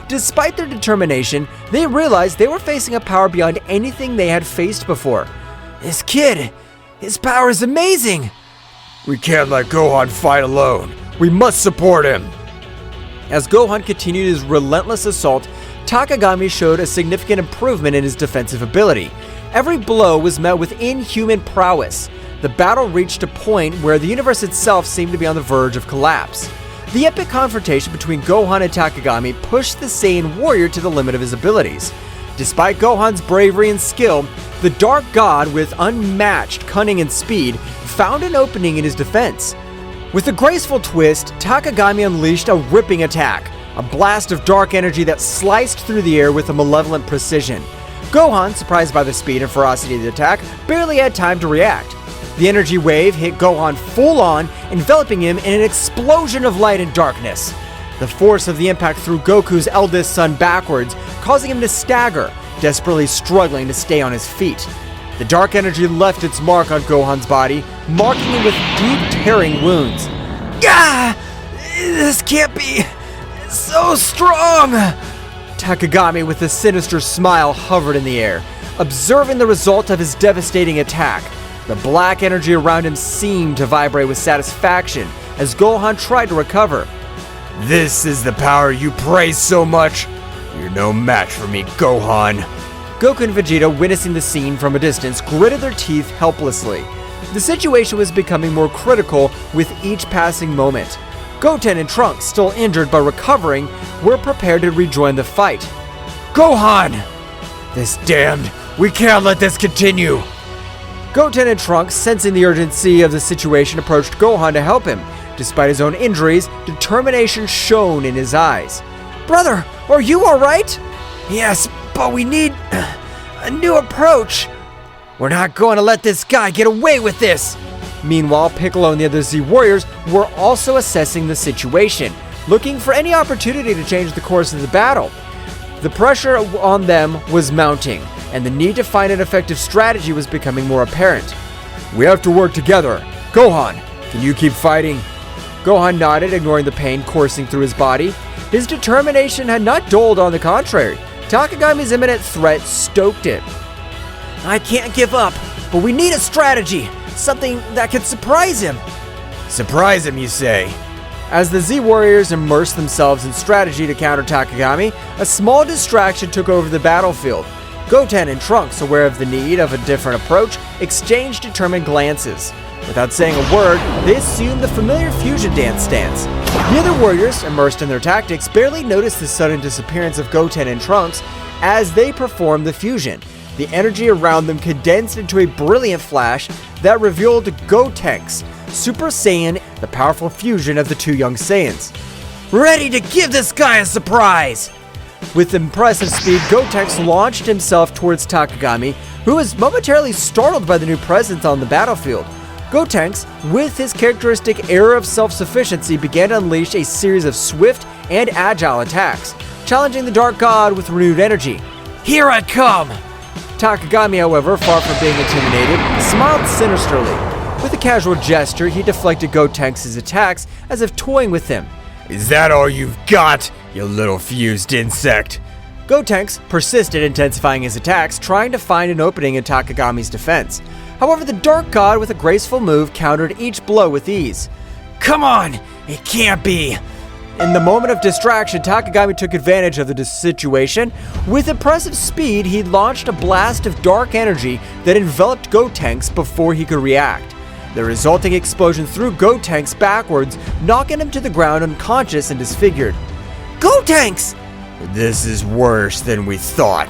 Despite their determination, they realized they were facing a power beyond anything they had faced before.
This kid, his power is amazing!
We can't let Gohan fight alone. We must support him.
As Gohan continued his relentless assault, Takagami showed a significant improvement in his defensive ability. Every blow was met with inhuman prowess. The battle reached a point where the universe itself seemed to be on the verge of collapse. The epic confrontation between Gohan and Takagami pushed the Saiyan warrior to the limit of his abilities. Despite Gohan's bravery and skill, the Dark God, with unmatched cunning and speed, found an opening in his defense. With a graceful twist, Takagami unleashed a ripping attack, a blast of dark energy that sliced through the air with a malevolent precision. Gohan, surprised by the speed and ferocity of the attack, barely had time to react. The energy wave hit Gohan full on, enveloping him in an explosion of light and darkness. The force of the impact threw Goku's eldest son backwards, causing him to stagger, desperately struggling to stay on his feet. The dark energy left its mark on Gohan's body, marking him with deep, tearing wounds.
Ah! This can't be so strong!
Takagami, with a sinister smile, hovered in the air, observing the result of his devastating attack. The black energy around him seemed to vibrate with satisfaction as Gohan tried to recover.
This is the power you praise so much? You're no match for me, Gohan.
Goku and Vegeta, witnessing the scene from a distance, gritted their teeth helplessly. The situation was becoming more critical with each passing moment. Goten and Trunks, still injured but recovering, were prepared to rejoin the fight.
Gohan! This damned We can't let this continue!
Goten and Trunks, sensing the urgency of the situation, approached Gohan to help him. Despite his own injuries, determination shone in his eyes.
Brother, are you alright?
Yes, but we need a new approach.
We're not going to let this guy get away with this!
Meanwhile, Piccolo and the other Z Warriors were also assessing the situation, looking for any opportunity to change the course of the battle. The pressure on them was mounting, and the need to find an effective strategy was becoming more apparent. We have to work together. Gohan, can you keep fighting? Gohan nodded, ignoring the pain coursing through his body. His determination had not dulled, on the contrary. Takagami's imminent threat stoked it.
I can't give up, but we need a strategy. Something that could surprise him.
Surprise him, you say?
As the Z Warriors immersed themselves in strategy to counter Takagami, a small distraction took over the battlefield. Goten and Trunks, aware of the need of a different approach, exchanged determined glances. Without saying a word, they assumed the familiar fusion dance stance. The other warriors, immersed in their tactics, barely noticed the sudden disappearance of Goten and Trunks as they performed the fusion. The energy around them condensed into a brilliant flash that revealed Gotenks, Super Saiyan, the powerful fusion of the two young Saiyans.
Ready to give this guy a surprise!
With impressive speed, Gotenks launched himself towards Takagami, who was momentarily startled by the new presence on the battlefield. Gotenks, with his characteristic air of self-sufficiency, began to unleash a series of swift and agile attacks, challenging the Dark God with renewed energy.
Here I come!
Takagami, however, far from being intimidated, smiled sinisterly. With a casual gesture, he deflected Gotenks' attacks as if toying with him.
Is that all you've got, you little fused insect?
Gotenks persisted, intensifying his attacks, trying to find an opening in Takagami's defense. However, the Dark God, with a graceful move, countered each blow with ease.
Come on! It can't be!
In the moment of distraction, Takagami took advantage of the situation. With impressive speed, he launched a blast of dark energy that enveloped Gotenks before he could react. The resulting explosion threw Gotenks backwards, knocking him to the ground unconscious and disfigured.
Gotenks!
This is worse than we thought.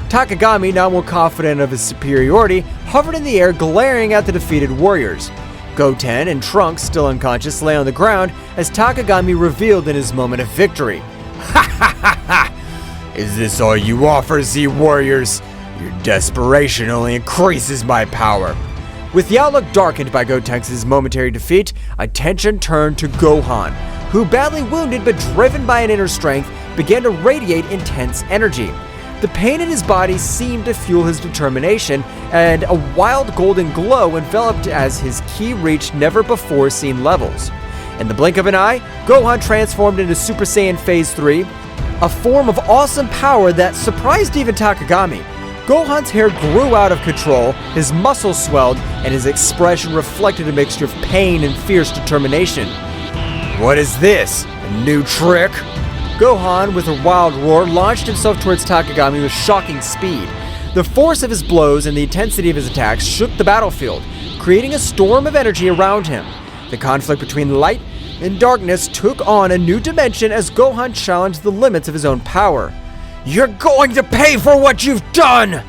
Takagami, now more confident of his superiority, hovered in the air, glaring at the defeated warriors. Goten and Trunks, still unconscious, lay on the ground as Takagami revealed in his moment of victory.
Ha ha ha ha! Is this all you offer, Z Warriors? Your desperation only increases my power.
With the outlook darkened by Gotenks' momentary defeat, attention turned to Gohan, who, badly wounded but driven by an inner strength, began to radiate intense energy. The pain in his body seemed to fuel his determination, and a wild golden glow enveloped as his ki reached never-before-seen levels. In the blink of an eye, Gohan transformed into Super Saiyan Phase 3, a form of awesome power that surprised even Takagami. Gohan's hair grew out of control, his muscles swelled, and his expression reflected a mixture of pain and fierce determination.
What is this? A new trick?
Gohan, with a wild roar, launched himself towards Takagami with shocking speed. The force of his blows and the intensity of his attacks shook the battlefield, creating a storm of energy around him. The conflict between light and darkness took on a new dimension as Gohan challenged the limits of his own power.
You're going to pay for what you've done!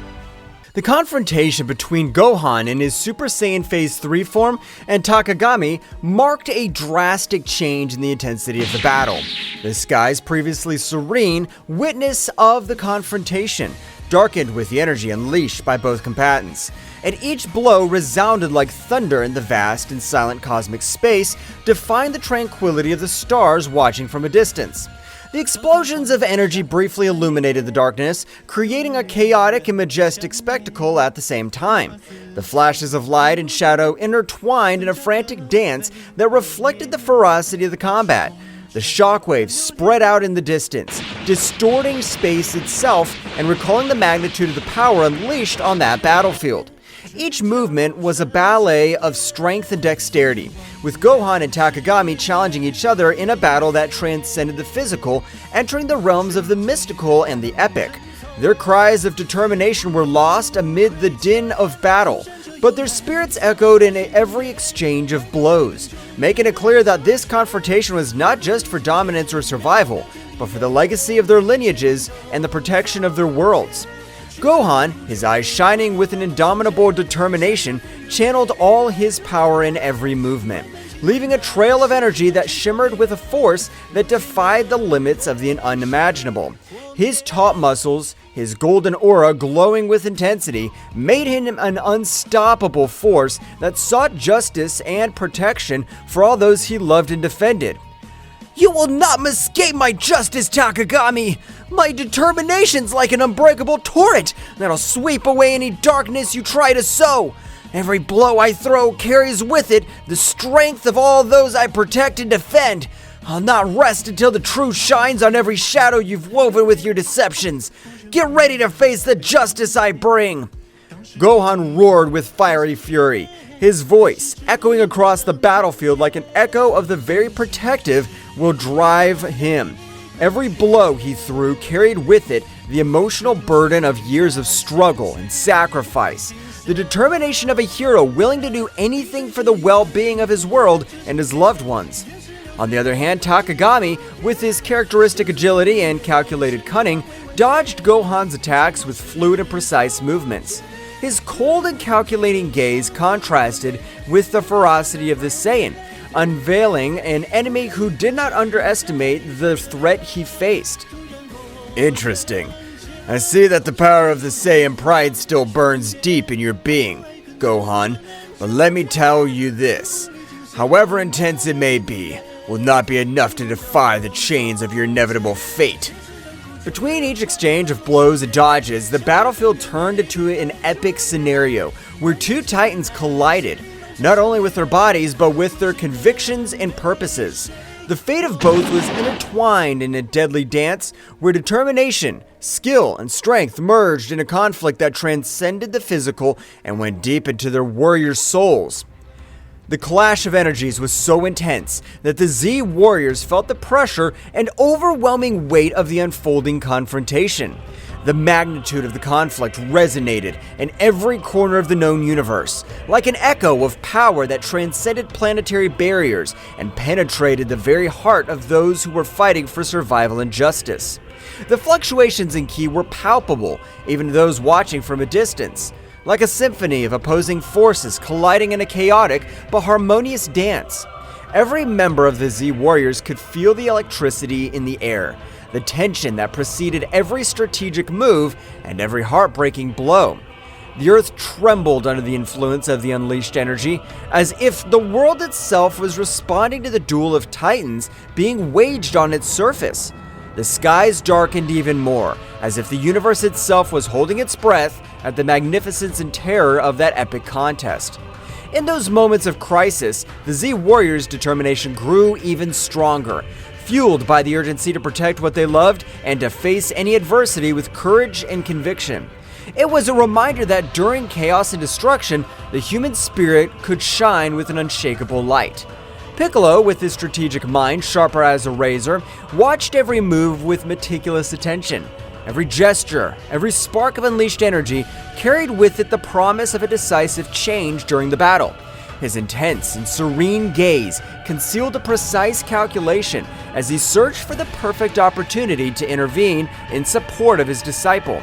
The confrontation between Gohan in his Super Saiyan Phase 3 form and Takagami marked a drastic change in the intensity of the battle. The skies, previously serene, witness of the confrontation, darkened with the energy unleashed by both combatants. And each blow resounded like thunder in the vast and silent cosmic space, defying the tranquility of the stars watching from a distance. The explosions of energy briefly illuminated the darkness, creating a chaotic and majestic spectacle at the same time. The flashes of light and shadow intertwined in a frantic dance that reflected the ferocity of the combat. The shockwaves spread out in the distance, distorting space itself and recalling the magnitude of the power unleashed on that battlefield. Each movement was a ballet of strength and dexterity, with Gohan and Takagami challenging each other in a battle that transcended the physical, entering the realms of the mystical and the epic. Their cries of determination were lost amid the din of battle, but their spirits echoed in every exchange of blows, making it clear that this confrontation was not just for dominance or survival, but for the legacy of their lineages and the protection of their worlds. Gohan, his eyes shining with an indomitable determination, channeled all his power in every movement, leaving a trail of energy that shimmered with a force that defied the limits of the unimaginable. His taut muscles, his golden aura glowing with intensity, made him an unstoppable force that sought justice and protection for all those he loved and defended.
You will not escape my justice, Takagami! My determination's like an unbreakable torrent that'll sweep away any darkness you try to sow. Every blow I throw carries with it the strength of all those I protect and defend. I'll not rest until the truth shines on every shadow you've woven with your deceptions. Get ready to face the justice I bring.
Gohan roared with fiery fury, his voice echoing across the battlefield like an echo of the very protective will drive him. Every blow he threw carried with it the emotional burden of years of struggle and sacrifice, the determination of a hero willing to do anything for the well-being of his world and his loved ones. On the other hand, Takagami, with his characteristic agility and calculated cunning, dodged Gohan's attacks with fluid and precise movements. His cold and calculating gaze contrasted with the ferocity of the Saiyan, unveiling an enemy who did not underestimate the threat he faced.
Interesting. I see that the power of the Saiyan pride still burns deep in your being, Gohan, but let me tell you this. However intense it may be, will not be enough to defy the chains of your inevitable fate.
Between each exchange of blows and dodges, the battlefield turned into an epic scenario where two titans collided, not only with their bodies, but with their convictions and purposes. The fate of both was intertwined in a deadly dance where determination, skill, and strength merged in a conflict that transcended the physical and went deep into their warriors' souls. The clash of energies was so intense that the Z warriors felt the pressure and overwhelming weight of the unfolding confrontation. The magnitude of the conflict resonated in every corner of the known universe, like an echo of power that transcended planetary barriers and penetrated the very heart of those who were fighting for survival and justice. The fluctuations in ki were palpable, even to those watching from a distance, like a symphony of opposing forces colliding in a chaotic but harmonious dance. Every member of the Z Warriors could feel the electricity in the air, the tension that preceded every strategic move and every heartbreaking blow. The earth trembled under the influence of the unleashed energy, as if the world itself was responding to the duel of titans being waged on its surface. The skies darkened even more, as if the universe itself was holding its breath at the magnificence and terror of that epic contest. In those moments of crisis, the Z Warriors' determination grew even stronger, fueled by the urgency to protect what they loved and to face any adversity with courage and conviction. It was a reminder that during chaos and destruction, the human spirit could shine with an unshakable light. Piccolo, with his strategic mind sharper as a razor, watched every move with meticulous attention. Every gesture, every spark of unleashed energy carried with it the promise of a decisive change during the battle. His intense and serene gaze concealed a precise calculation as he searched for the perfect opportunity to intervene in support of his disciple.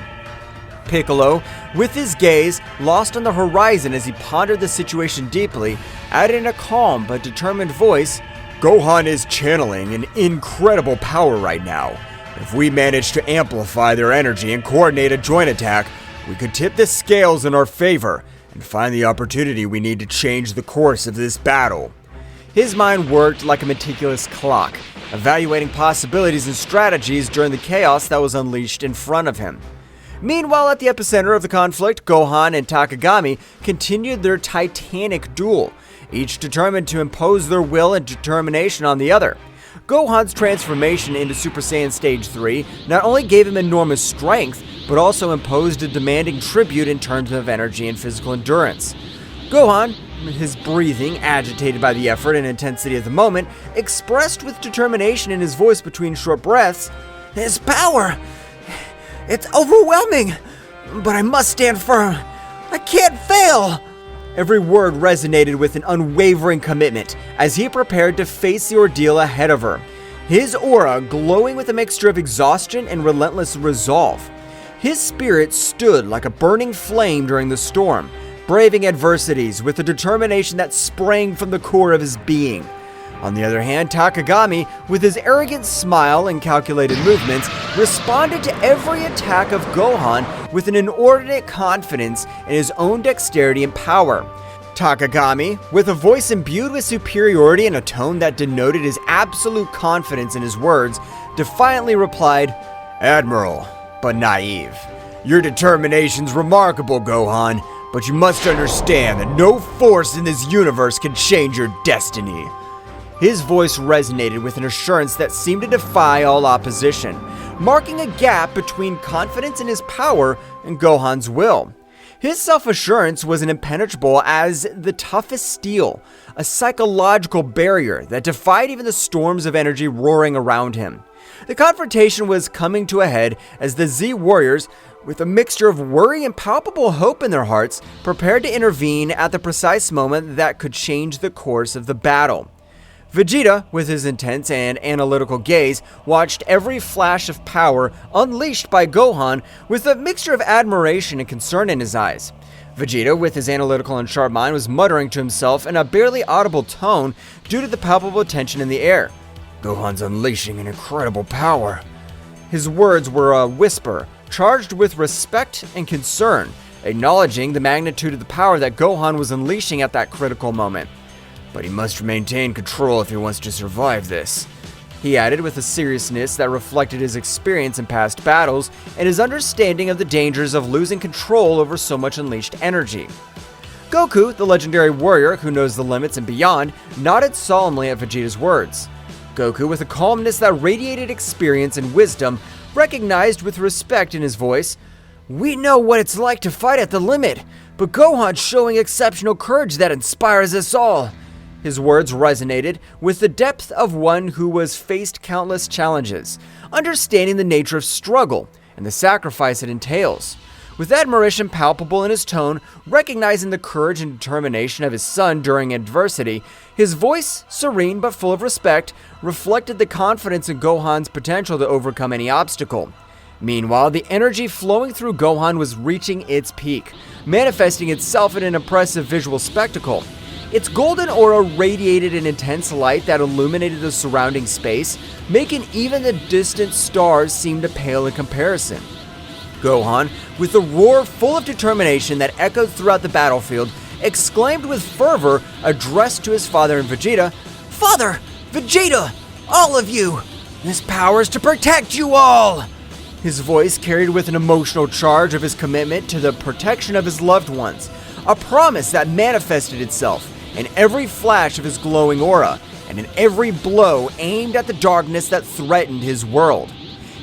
Piccolo, with his gaze lost on the horizon as he pondered the situation deeply, added in a calm but determined voice,
Gohan is channeling an incredible power right now. If we manage to amplify their energy and coordinate a joint attack, we could tip the scales in our favor and find the opportunity we need to change the course of this battle.
His mind worked like a meticulous clock, evaluating possibilities and strategies during the chaos that was unleashed in front of him. Meanwhile, at the epicenter of the conflict, Gohan and Takagami continued their titanic duel, each determined to impose their will and determination on the other. Gohan's transformation into Super Saiyan Stage 3 not only gave him enormous strength, but also imposed a demanding tribute in terms of energy and physical endurance. Gohan, his breathing agitated by the effort and intensity of the moment, expressed with determination in his voice between short breaths, "His power! It's overwhelming! But I must stand firm! I can't fail!" Every word resonated with an unwavering commitment as he prepared to face the ordeal ahead of her, his aura glowing with a mixture of exhaustion and relentless resolve. His spirit stood like a burning flame during the storm, braving adversities with a determination that sprang from the core of his being. On the other hand, Takagami, with his arrogant smile and calculated movements, responded to every attack of Gohan with an inordinate confidence in his own dexterity and power. Takagami, with a voice imbued with superiority and a tone that denoted his absolute confidence in his words, defiantly replied,
"Admiral, but naive. Your determination's remarkable, Gohan, but you must understand that no force in this universe can change your destiny."
His voice resonated with an assurance that seemed to defy all opposition, marking a gap between confidence in his power and Gohan's will. His self-assurance was as impenetrable as the toughest steel, a psychological barrier that defied even the storms of energy roaring around him. The confrontation was coming to a head as the Z warriors, with a mixture of worry and palpable hope in their hearts, prepared to intervene at the precise moment that could change the course of the battle. Vegeta, with his intense and analytical gaze, watched every flash of power unleashed by Gohan with a mixture of admiration and concern in his eyes. Vegeta, with his analytical and sharp mind, was muttering to himself in a barely audible tone due to the palpable tension in the air.
"Gohan's unleashing an incredible power."
His words were a whisper, charged with respect and concern, acknowledging the magnitude of the power that Gohan was unleashing at that critical moment.
"But he must maintain control if he wants to survive this,"
he added with a seriousness that reflected his experience in past battles and his understanding of the dangers of losing control over so much unleashed energy. Goku, the legendary warrior who knows the limits and beyond, nodded solemnly at Vegeta's words. Goku, with a calmness that radiated experience and wisdom, recognized with respect in his voice, "We know what it's like to fight at the limit, but Gohan's showing exceptional courage that inspires us all." His words resonated with the depth of one who has faced countless challenges, understanding the nature of struggle and the sacrifice it entails. With admiration palpable in his tone, recognizing the courage and determination of his son during adversity, his voice, serene but full of respect, reflected the confidence in Gohan's potential to overcome any obstacle. Meanwhile, the energy flowing through Gohan was reaching its peak, manifesting itself in an impressive visual spectacle. Its golden aura radiated an intense light that illuminated the surrounding space, making even the distant stars seem to pale in comparison. Gohan, with a roar full of determination that echoed throughout the battlefield, exclaimed with fervor, addressed to his father and Vegeta, "Father! Vegeta! All of you! This power is to protect you all!" His voice carried with an emotional charge of his commitment to the protection of his loved ones, a promise that manifested itself in every flash of his glowing aura, and in every blow aimed at the darkness that threatened his world.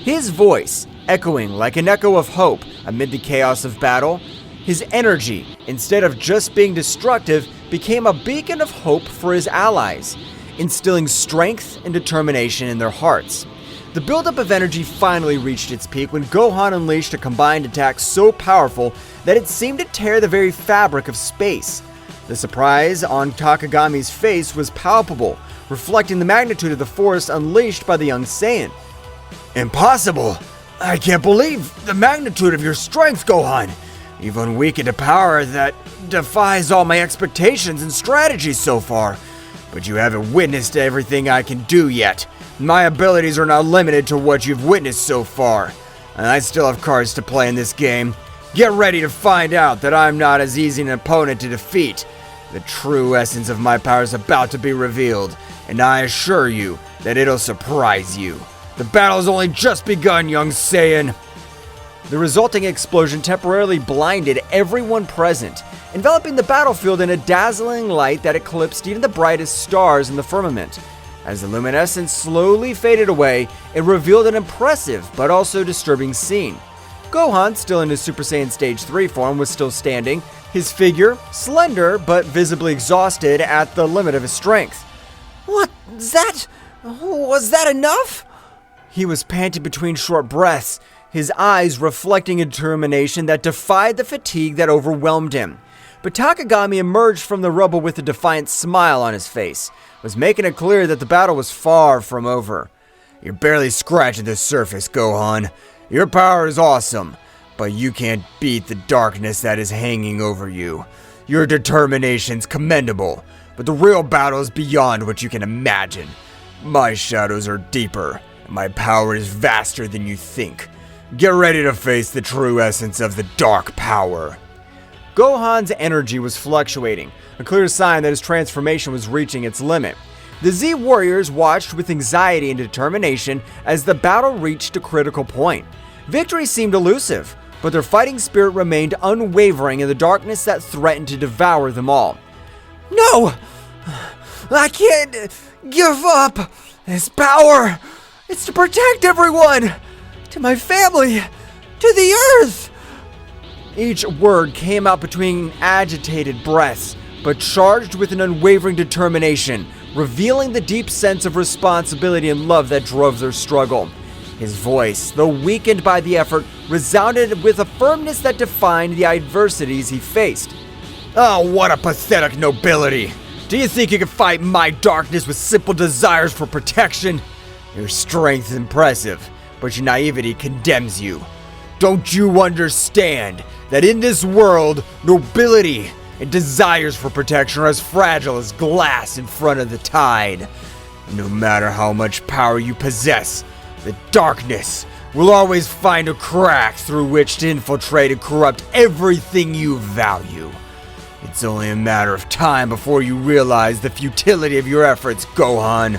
His voice, echoing like an echo of hope amid the chaos of battle, his energy, instead of just being destructive, became a beacon of hope for his allies, instilling strength and determination in their hearts. The buildup of energy finally reached its peak when Gohan unleashed a combined attack so powerful that it seemed to tear the very fabric of space. The surprise on Takagami's face was palpable, reflecting the magnitude of the force unleashed by the young Saiyan.
"Impossible! I can't believe the magnitude of your strength, Gohan! You've unweakened a power that defies all my expectations and strategies so far. But you haven't witnessed everything I can do yet. My abilities are not limited to what you've witnessed so far. And I still have cards to play in this game. Get ready to find out that I'm not as easy an opponent to defeat. The true essence of my power is about to be revealed, and I assure you that it'll surprise you. The battle's only just begun, young Saiyan."
The resulting explosion temporarily blinded everyone present, enveloping the battlefield in a dazzling light that eclipsed even the brightest stars in the firmament. As the luminescence slowly faded away, it revealed an impressive but also disturbing scene. Gohan, still in his Super Saiyan Stage 3 form, was still standing, his figure slender but visibly exhausted at the limit of his strength. "What? Was that enough?" He was panting between short breaths, his eyes reflecting a determination that defied the fatigue that overwhelmed him. But Takagami emerged from the rubble with a defiant smile on his face, was making it clear that the battle was far from over.
"You're barely scratching the surface, Gohan. Your power is awesome, But you can't beat the darkness that is hanging over you. Your determination's commendable, but the real battle is beyond what you can imagine. My shadows are deeper, and my power is vaster than you think. Get ready to face the true essence of the dark power.
Gohan's energy was fluctuating, a clear sign that his transformation was reaching its limit. The Z warriors watched with anxiety and determination as the battle reached a critical point. Victory seemed elusive, but their fighting spirit remained unwavering in the darkness that threatened to devour them all.
No! I can't give up this power! It's to protect everyone! To my family! To the earth!
Each word came out between agitated breaths, but charged with an unwavering determination, revealing the deep sense of responsibility and love that drove their struggle. His voice, though weakened by the effort, resounded with a firmness that defined the adversities he faced.
Oh, what a pathetic nobility! Do you think you can fight my darkness with simple desires for protection? Your strength is impressive, but your naivety condemns you. Don't you understand that in this world, nobility and desires for protection are as fragile as glass in front of the tide? No matter how much power you possess, the darkness will always find a crack through which to infiltrate and corrupt everything you value. It's only a matter of time before you realize the futility of your efforts, Gohan.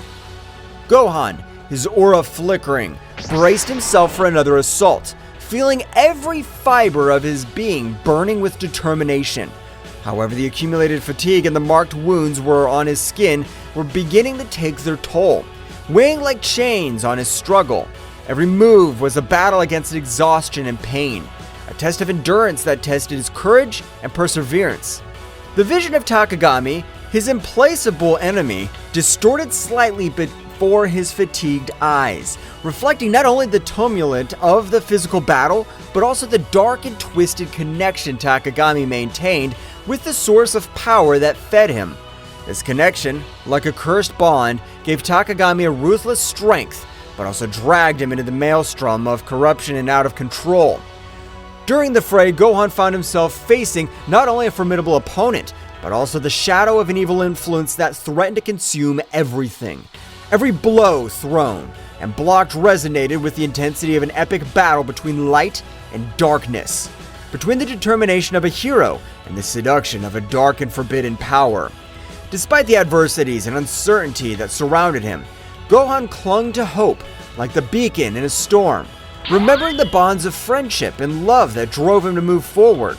Gohan, his aura flickering, braced himself for another assault, feeling every fiber of his being burning with determination. However, the accumulated fatigue and the marked wounds on his skin were beginning to take their toll, weighing like chains on his struggle. Every move was a battle against exhaustion and pain, a test of endurance that tested his courage and perseverance. The vision of Takagami, his implacable enemy, distorted slightly before his fatigued eyes, reflecting not only the tumult of the physical battle, but also the dark and twisted connection Takagami maintained with the source of power that fed him. This connection, like a cursed bond, gave Takagami a ruthless strength, but also dragged him into the maelstrom of corruption and out of control. During the fray, Gohan found himself facing not only a formidable opponent, but also the shadow of an evil influence that threatened to consume everything. Every blow thrown and blocked resonated with the intensity of an epic battle between light and darkness, between the determination of a hero and the seduction of a dark and forbidden power. Despite the adversities and uncertainty that surrounded him, Gohan clung to hope like the beacon in a storm, remembering the bonds of friendship and love that drove him to move forward.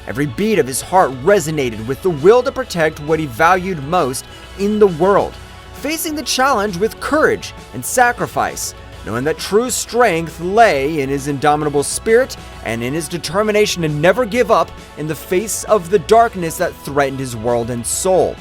Every beat of his heart resonated with the will to protect what he valued most in the world, facing the challenge with courage and sacrifice, knowing that true strength lay in his indomitable spirit and in his determination to never give up in the face of the darkness that threatened his world and soul.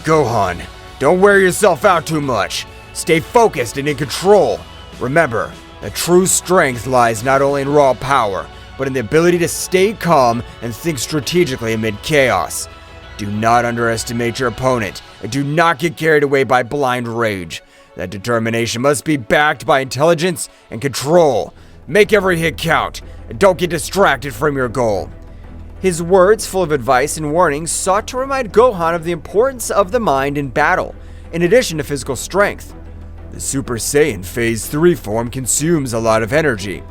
Gohan, don't wear yourself out too much. Stay focused and in control. Remember, that true strength lies not only in raw power, but in the ability to stay calm and think strategically amid chaos. Do not underestimate your opponent, and do not get carried away by blind rage. That determination must be backed by intelligence and control. Make every hit count, and don't get distracted from your goal.
His words, full of advice and warnings, sought to remind Gohan of the importance of the mind in battle, in addition to physical strength.
The Super Saiyan Phase 3 form consumes a lot of energy.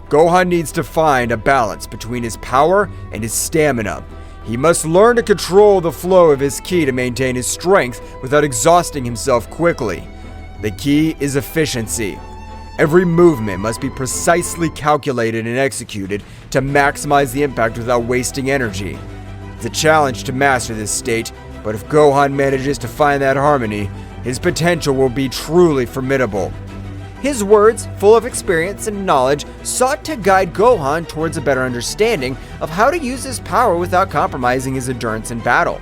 Gohan needs to find a balance between his power and his stamina. He must learn to control the flow of his ki to maintain his strength without exhausting himself quickly. The key is efficiency. Every movement must be precisely calculated and executed to maximize the impact without wasting energy. It's a challenge to master this state, but if Gohan manages to find that harmony, his potential will be truly formidable.
His words, full of experience and knowledge, sought to guide Gohan towards a better understanding of how to use his power without compromising his endurance in battle.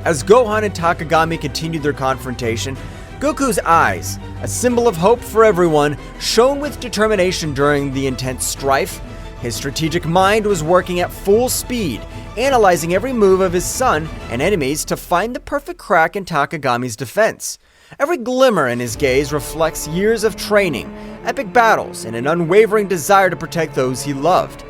As Gohan and Takagami continued their confrontation, Goku's eyes, a symbol of hope for everyone, shone with determination during the intense strife. His strategic mind was working at full speed, analyzing every move of his son and enemies to find the perfect crack in Takagami's defense. Every glimmer in his gaze reflects years of training, epic battles, and an unwavering desire to protect those he loved.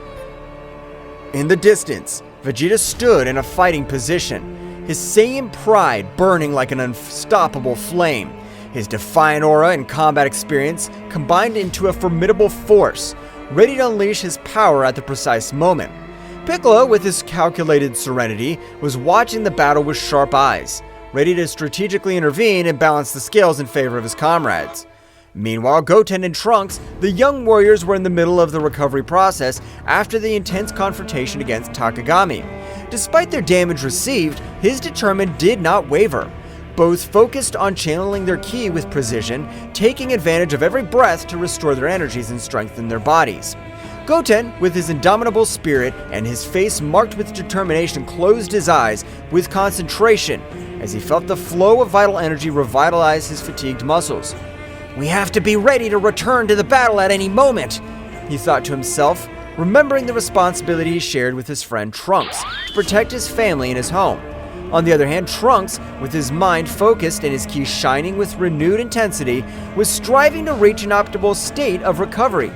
In the distance, Vegeta stood in a fighting position, his Saiyan pride burning like an unstoppable flame. His defiant aura and combat experience combined into a formidable force, ready to unleash his power at the precise moment. Piccolo, with his calculated serenity, was watching the battle with sharp eyes, ready to strategically intervene and balance the scales in favor of his comrades. Meanwhile, Goten and Trunks, the young warriors, were in the middle of the recovery process after the intense confrontation against Takagami. Despite their damage received, his determination did not waver. Both focused on channeling their ki with precision, taking advantage of every breath to restore their energies and strengthen their bodies. Goten, with his indomitable spirit and his face marked with determination, closed his eyes with concentration as he felt the flow of vital energy revitalize his fatigued muscles. "We have to be ready to return to the battle at any moment," he thought to himself, remembering the responsibility he shared with his friend Trunks to protect his family and his home. On the other hand, Trunks, with his mind focused and his ki shining with renewed intensity, was striving to reach an optimal state of recovery.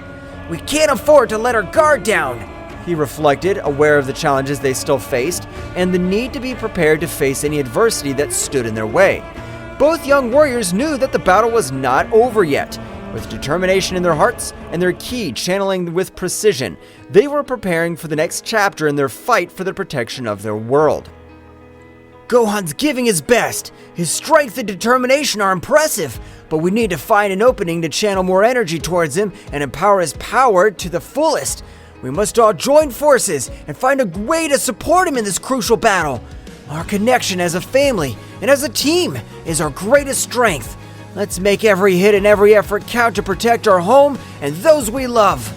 "We can't afford to let our guard down," he reflected, aware of the challenges they still faced and the need to be prepared to face any adversity that stood in their way. Both young warriors knew that the battle was not over yet. With determination in their hearts and their ki channeling with precision, they were preparing for the next chapter in their fight for the protection of their world. "Gohan's giving his best. His strength and determination are impressive, but we need to find an opening to channel more energy towards him and empower his power to the fullest. We must all join forces and find a way to support him in this crucial battle. Our connection as a family and as a team is our greatest strength. Let's make every hit and every effort count to protect our home and those we love."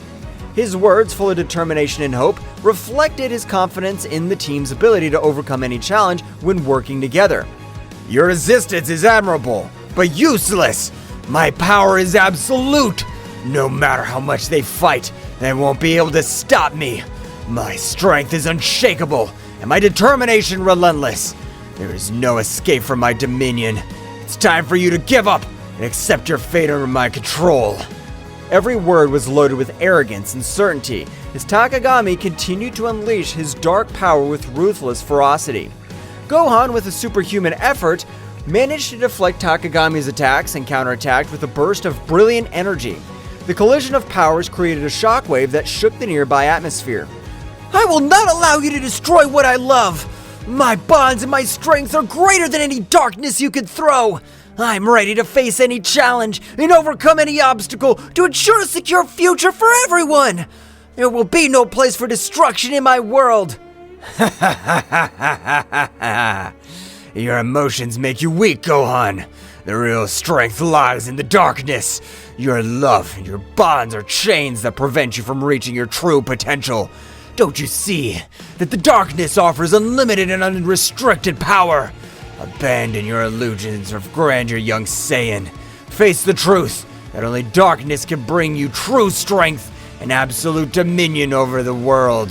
His words, full of determination and hope, reflected his confidence in the team's ability to overcome any challenge when working together. "Your resistance is admirable, but useless. My power is absolute. No matter how much they fight, they won't be able to stop me. My strength is unshakable, and my determination relentless. There is no escape from my dominion. It's time for you to give up and accept your fate under my control." Every word was loaded with arrogance and certainty as Takagami continued to unleash his dark power with ruthless ferocity. Gohan, with a superhuman effort, managed to deflect Takagami's attacks and counterattacked with a burst of brilliant energy. The collision of powers created a shockwave that shook the nearby atmosphere. "I will not allow you to destroy what I love! My bonds and my strength are greater than any darkness you could throw! I'm ready to face any challenge and overcome any obstacle to ensure a secure future for everyone! There will be no place for destruction in my world!" "Your emotions make you weak, Gohan. The real strength lies in the darkness. Your love and your bonds are chains that prevent you from reaching your true potential. Don't you see that the darkness offers unlimited and unrestricted power? Abandon your illusions of grandeur, young Saiyan. Face the truth that only darkness can bring you true strength and absolute dominion over the world."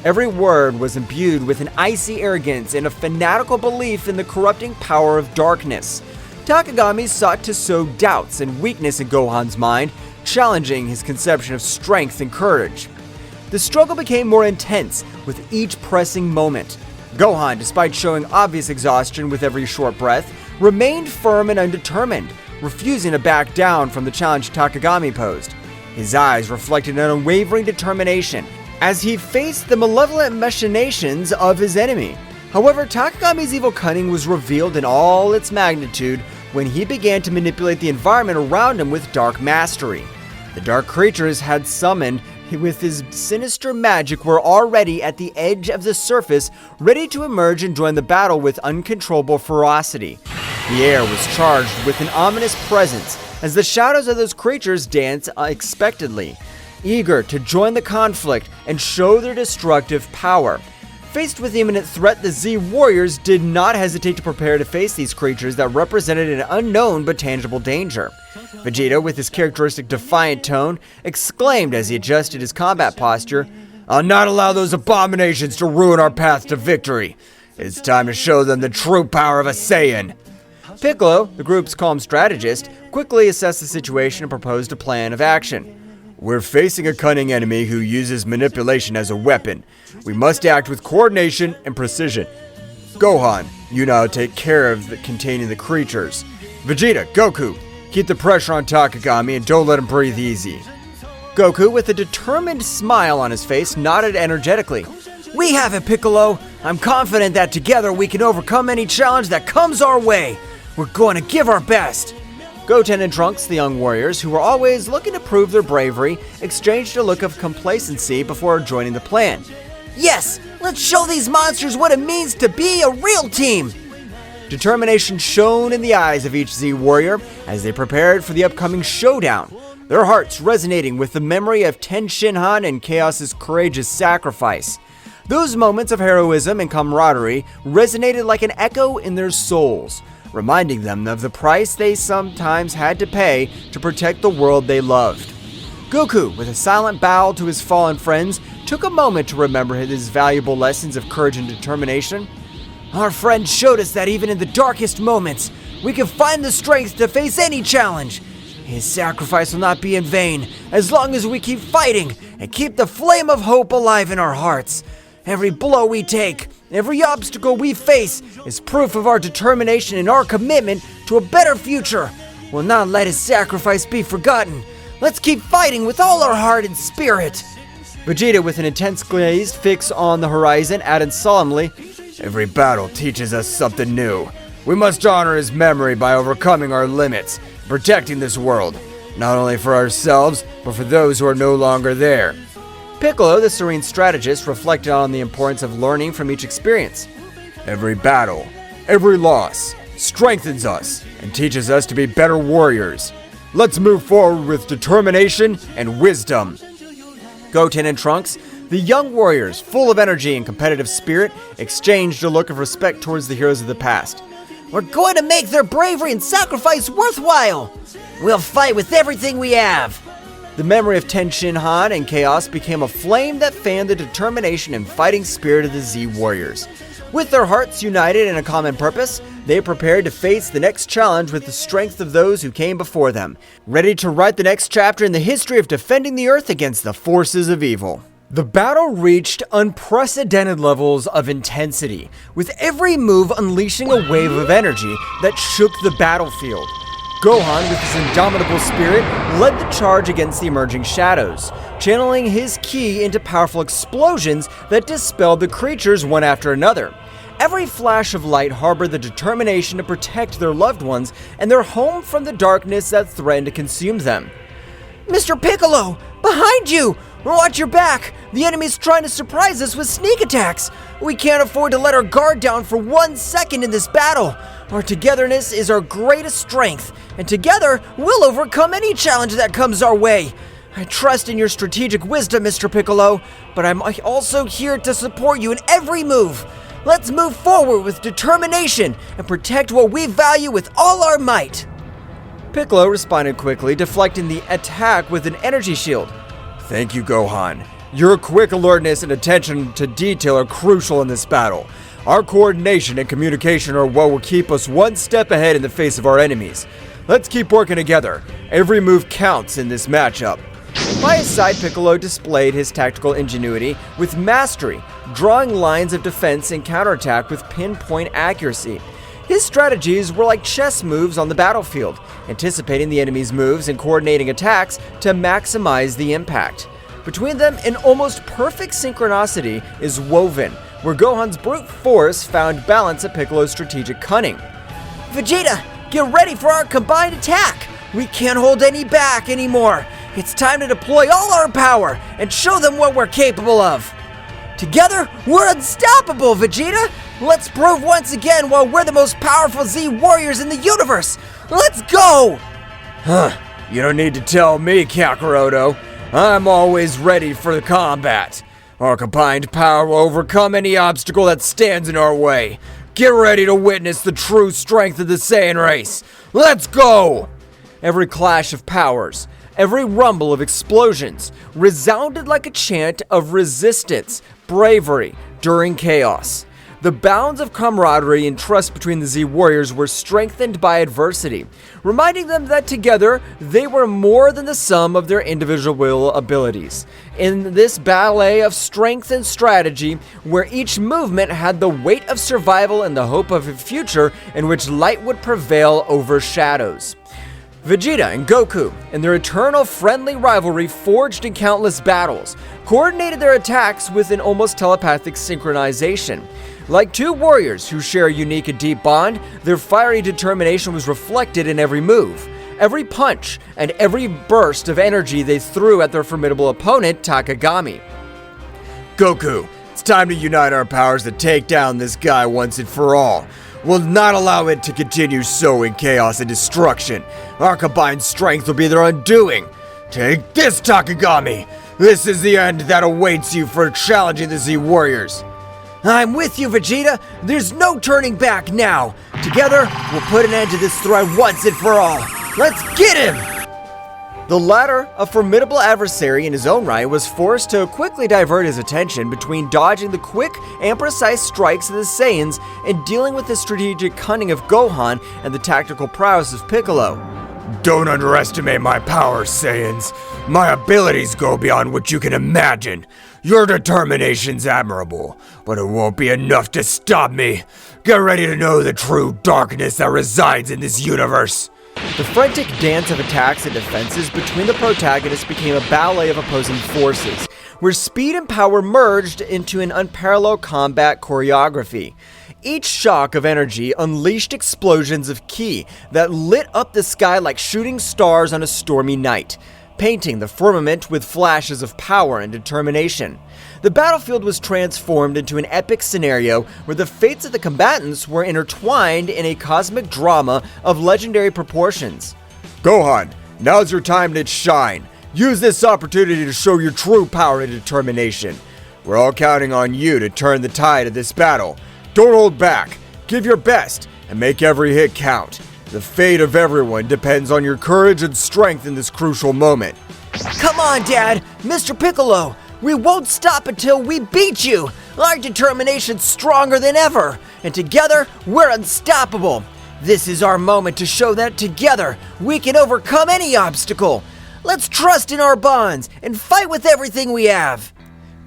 Every word was imbued with an icy arrogance and a fanatical belief in the corrupting power of darkness. Takagami sought to sow doubts and weakness in Gohan's mind, challenging his conception of strength and courage. The struggle became more intense with each pressing moment. Gohan, despite showing obvious exhaustion with every short breath, remained firm and undetermined, refusing to back down from the challenge Takagami posed. His eyes reflected an unwavering determination as he faced the malevolent machinations of his enemy. However, Takagami's evil cunning was revealed in all its magnitude when he began to manipulate the environment around him with dark mastery. The dark creatures had summoned with his sinister magic were already at the edge of the surface, ready to emerge and join the battle with uncontrollable ferocity. The air was charged with an ominous presence as the shadows of those creatures danced unexpectedly, eager to join the conflict and show their destructive power. Faced with the imminent threat, the Z warriors did not hesitate to prepare to face these creatures that represented an unknown but tangible danger. Vegeta, with his characteristic defiant tone, exclaimed as he adjusted his combat posture, "I'll not allow those abominations to ruin our path to victory. It's time to show them the true power of a Saiyan." Piccolo, the group's calm strategist, quickly assessed the situation and proposed a plan of action.
We're facing a cunning enemy who uses manipulation as a weapon. We must act with coordination and precision. Gohan, you now take care of containing the creatures. Vegeta, Goku, keep the pressure on Takagami and don't let him breathe easy.
Goku, with a determined smile on his face, nodded energetically.
We have it, Piccolo. I'm confident that together we can overcome any challenge that comes our way. We're going to give our best.
Goten and Trunks, the young warriors, who were always looking to prove their bravery, exchanged a look of complacency before joining the plan.
Yes, let's show these monsters what it means to be a real team.
Determination shone in the eyes of each Z warrior as they prepared for the upcoming showdown, their hearts resonating with the memory of Ten Shinhan and Chaos's courageous sacrifice. Those moments of heroism and camaraderie resonated like an echo in their souls, reminding them of the price they sometimes had to pay to protect the world they loved. Goku, with a silent bow to his fallen friends, took a moment to remember his valuable lessons of courage and determination.
Our friend showed us that even in the darkest moments, we can find the strength to face any challenge. His sacrifice will not be in vain as long as we keep fighting and keep the flame of hope alive in our hearts. Every blow we take, every obstacle we face is proof of our determination and our commitment to a better future. We'll not let his sacrifice be forgotten. Let's keep fighting with all our heart and spirit.
Vegeta, with an intense gaze fixed on the horizon, added solemnly,
Every battle teaches us something new. We must honor his memory by overcoming our limits, protecting this world, not only for ourselves, but for those who are no longer there.
Piccolo, the serene strategist, reflected on the importance of learning from each experience.
Every battle, every loss, strengthens us and teaches us to be better warriors. Let's move forward with determination and wisdom.
Goten and Trunks, the young warriors, full of energy and competitive spirit, exchanged a look of respect towards the heroes of the past.
We're going to make their bravery and sacrifice worthwhile. We'll fight with everything we have.
The memory of Ten Shinhan and Chaos became a flame that fanned the determination and fighting spirit of the Z warriors. With their hearts united in a common purpose, they prepared to face the next challenge with the strength of those who came before them, ready to write the next chapter in the history of defending the Earth against the forces of evil. The battle reached unprecedented levels of intensity, with every move unleashing a wave of energy that shook the battlefield. Gohan, with his indomitable spirit, led the charge against the emerging shadows, channeling his ki into powerful explosions that dispelled the creatures one after another. Every flash of light harbored the determination to protect their loved ones and their home from the darkness that threatened to consume them.
Mr. Piccolo, behind you! Watch your back! The enemy's trying to surprise us with sneak attacks! We can't afford to let our guard down for 1 second in this battle! Our togetherness is our greatest strength, and together we'll overcome any challenge that comes our way! I trust in your strategic wisdom, Mr. Piccolo, but I'm also here to support you in every move! Let's move forward with determination and protect what we value with all our might!
Piccolo responded quickly, deflecting the attack with an energy shield.
Thank you, Gohan. Your quick alertness and attention to detail are crucial in this battle. Our coordination and communication are what will keep us one step ahead in the face of our enemies. Let's keep working together. Every move counts in this matchup.
By his side, Piccolo displayed his tactical ingenuity with mastery, drawing lines of defense and counterattack with pinpoint accuracy. His strategies were like chess moves on the battlefield, anticipating the enemy's moves and coordinating attacks to maximize the impact. Between them, an almost perfect synchronicity is woven, where Gohan's brute force found balance at Piccolo's strategic cunning.
Vegeta, get ready for our combined attack! We can't hold any back anymore! It's time to deploy all our power and show them what we're capable of! Together, we're unstoppable, Vegeta! Let's prove once again why we're the most powerful Z warriors in the universe! Let's go!
You don't need to tell me, Kakarot. I'm always ready for the combat. Our combined power will overcome any obstacle that stands in our way. Get ready to witness the true strength of the Saiyan race. Let's go!
Every clash of powers, every rumble of explosions resounded like a chant of resistance, bravery during chaos. The bounds of camaraderie and trust between the Z Warriors were strengthened by adversity, reminding them that together they were more than the sum of their individual abilities. In this ballet of strength and strategy, where each movement had the weight of survival and the hope of a future in which light would prevail over shadows. Vegeta and Goku, in their eternal friendly rivalry forged in countless battles, coordinated their attacks with an almost telepathic synchronization. Like two warriors who share a unique and deep bond, their fiery determination was reflected in every move, every punch, and every burst of energy they threw at their formidable opponent, Takagami.
Goku, it's time to unite our powers to take down this guy once and for all. We'll not allow it to continue sowing chaos and destruction. Our combined strength will be their undoing. Take this, Takagami! This is the end that awaits you for challenging the Z Warriors.
I'm with you, Vegeta. There's no turning back now. Together, we'll put an end to this threat once and for all. Let's get him!
The latter, a formidable adversary in his own right, was forced to quickly divert his attention between dodging the quick and precise strikes of the Saiyans and dealing with the strategic cunning of Gohan and the tactical prowess of Piccolo.
Don't underestimate my powers, Saiyans. My abilities go beyond what you can imagine. Your determination's admirable, but it won't be enough to stop me. Get ready to know the true darkness that resides in this universe.
The frantic dance of attacks and defenses between the protagonists became a ballet of opposing forces, where speed and power merged into an unparalleled combat choreography. Each shock of energy unleashed explosions of ki that lit up the sky like shooting stars on a stormy night, painting the firmament with flashes of power and determination. The battlefield was transformed into an epic scenario where the fates of the combatants were intertwined in a cosmic drama of legendary proportions.
Gohan, now's your time to shine. Use this opportunity to show your true power and determination. We're all counting on you to turn the tide of this battle. Don't hold back. Give your best and make every hit count. The fate of everyone depends on your courage and strength in this crucial moment.
Come on, Dad! Mr. Piccolo! We won't stop until we beat you! Our determination's stronger than ever, and together, we're unstoppable! This is our moment to show that together, we can overcome any obstacle! Let's trust in our bonds, and fight with everything we have!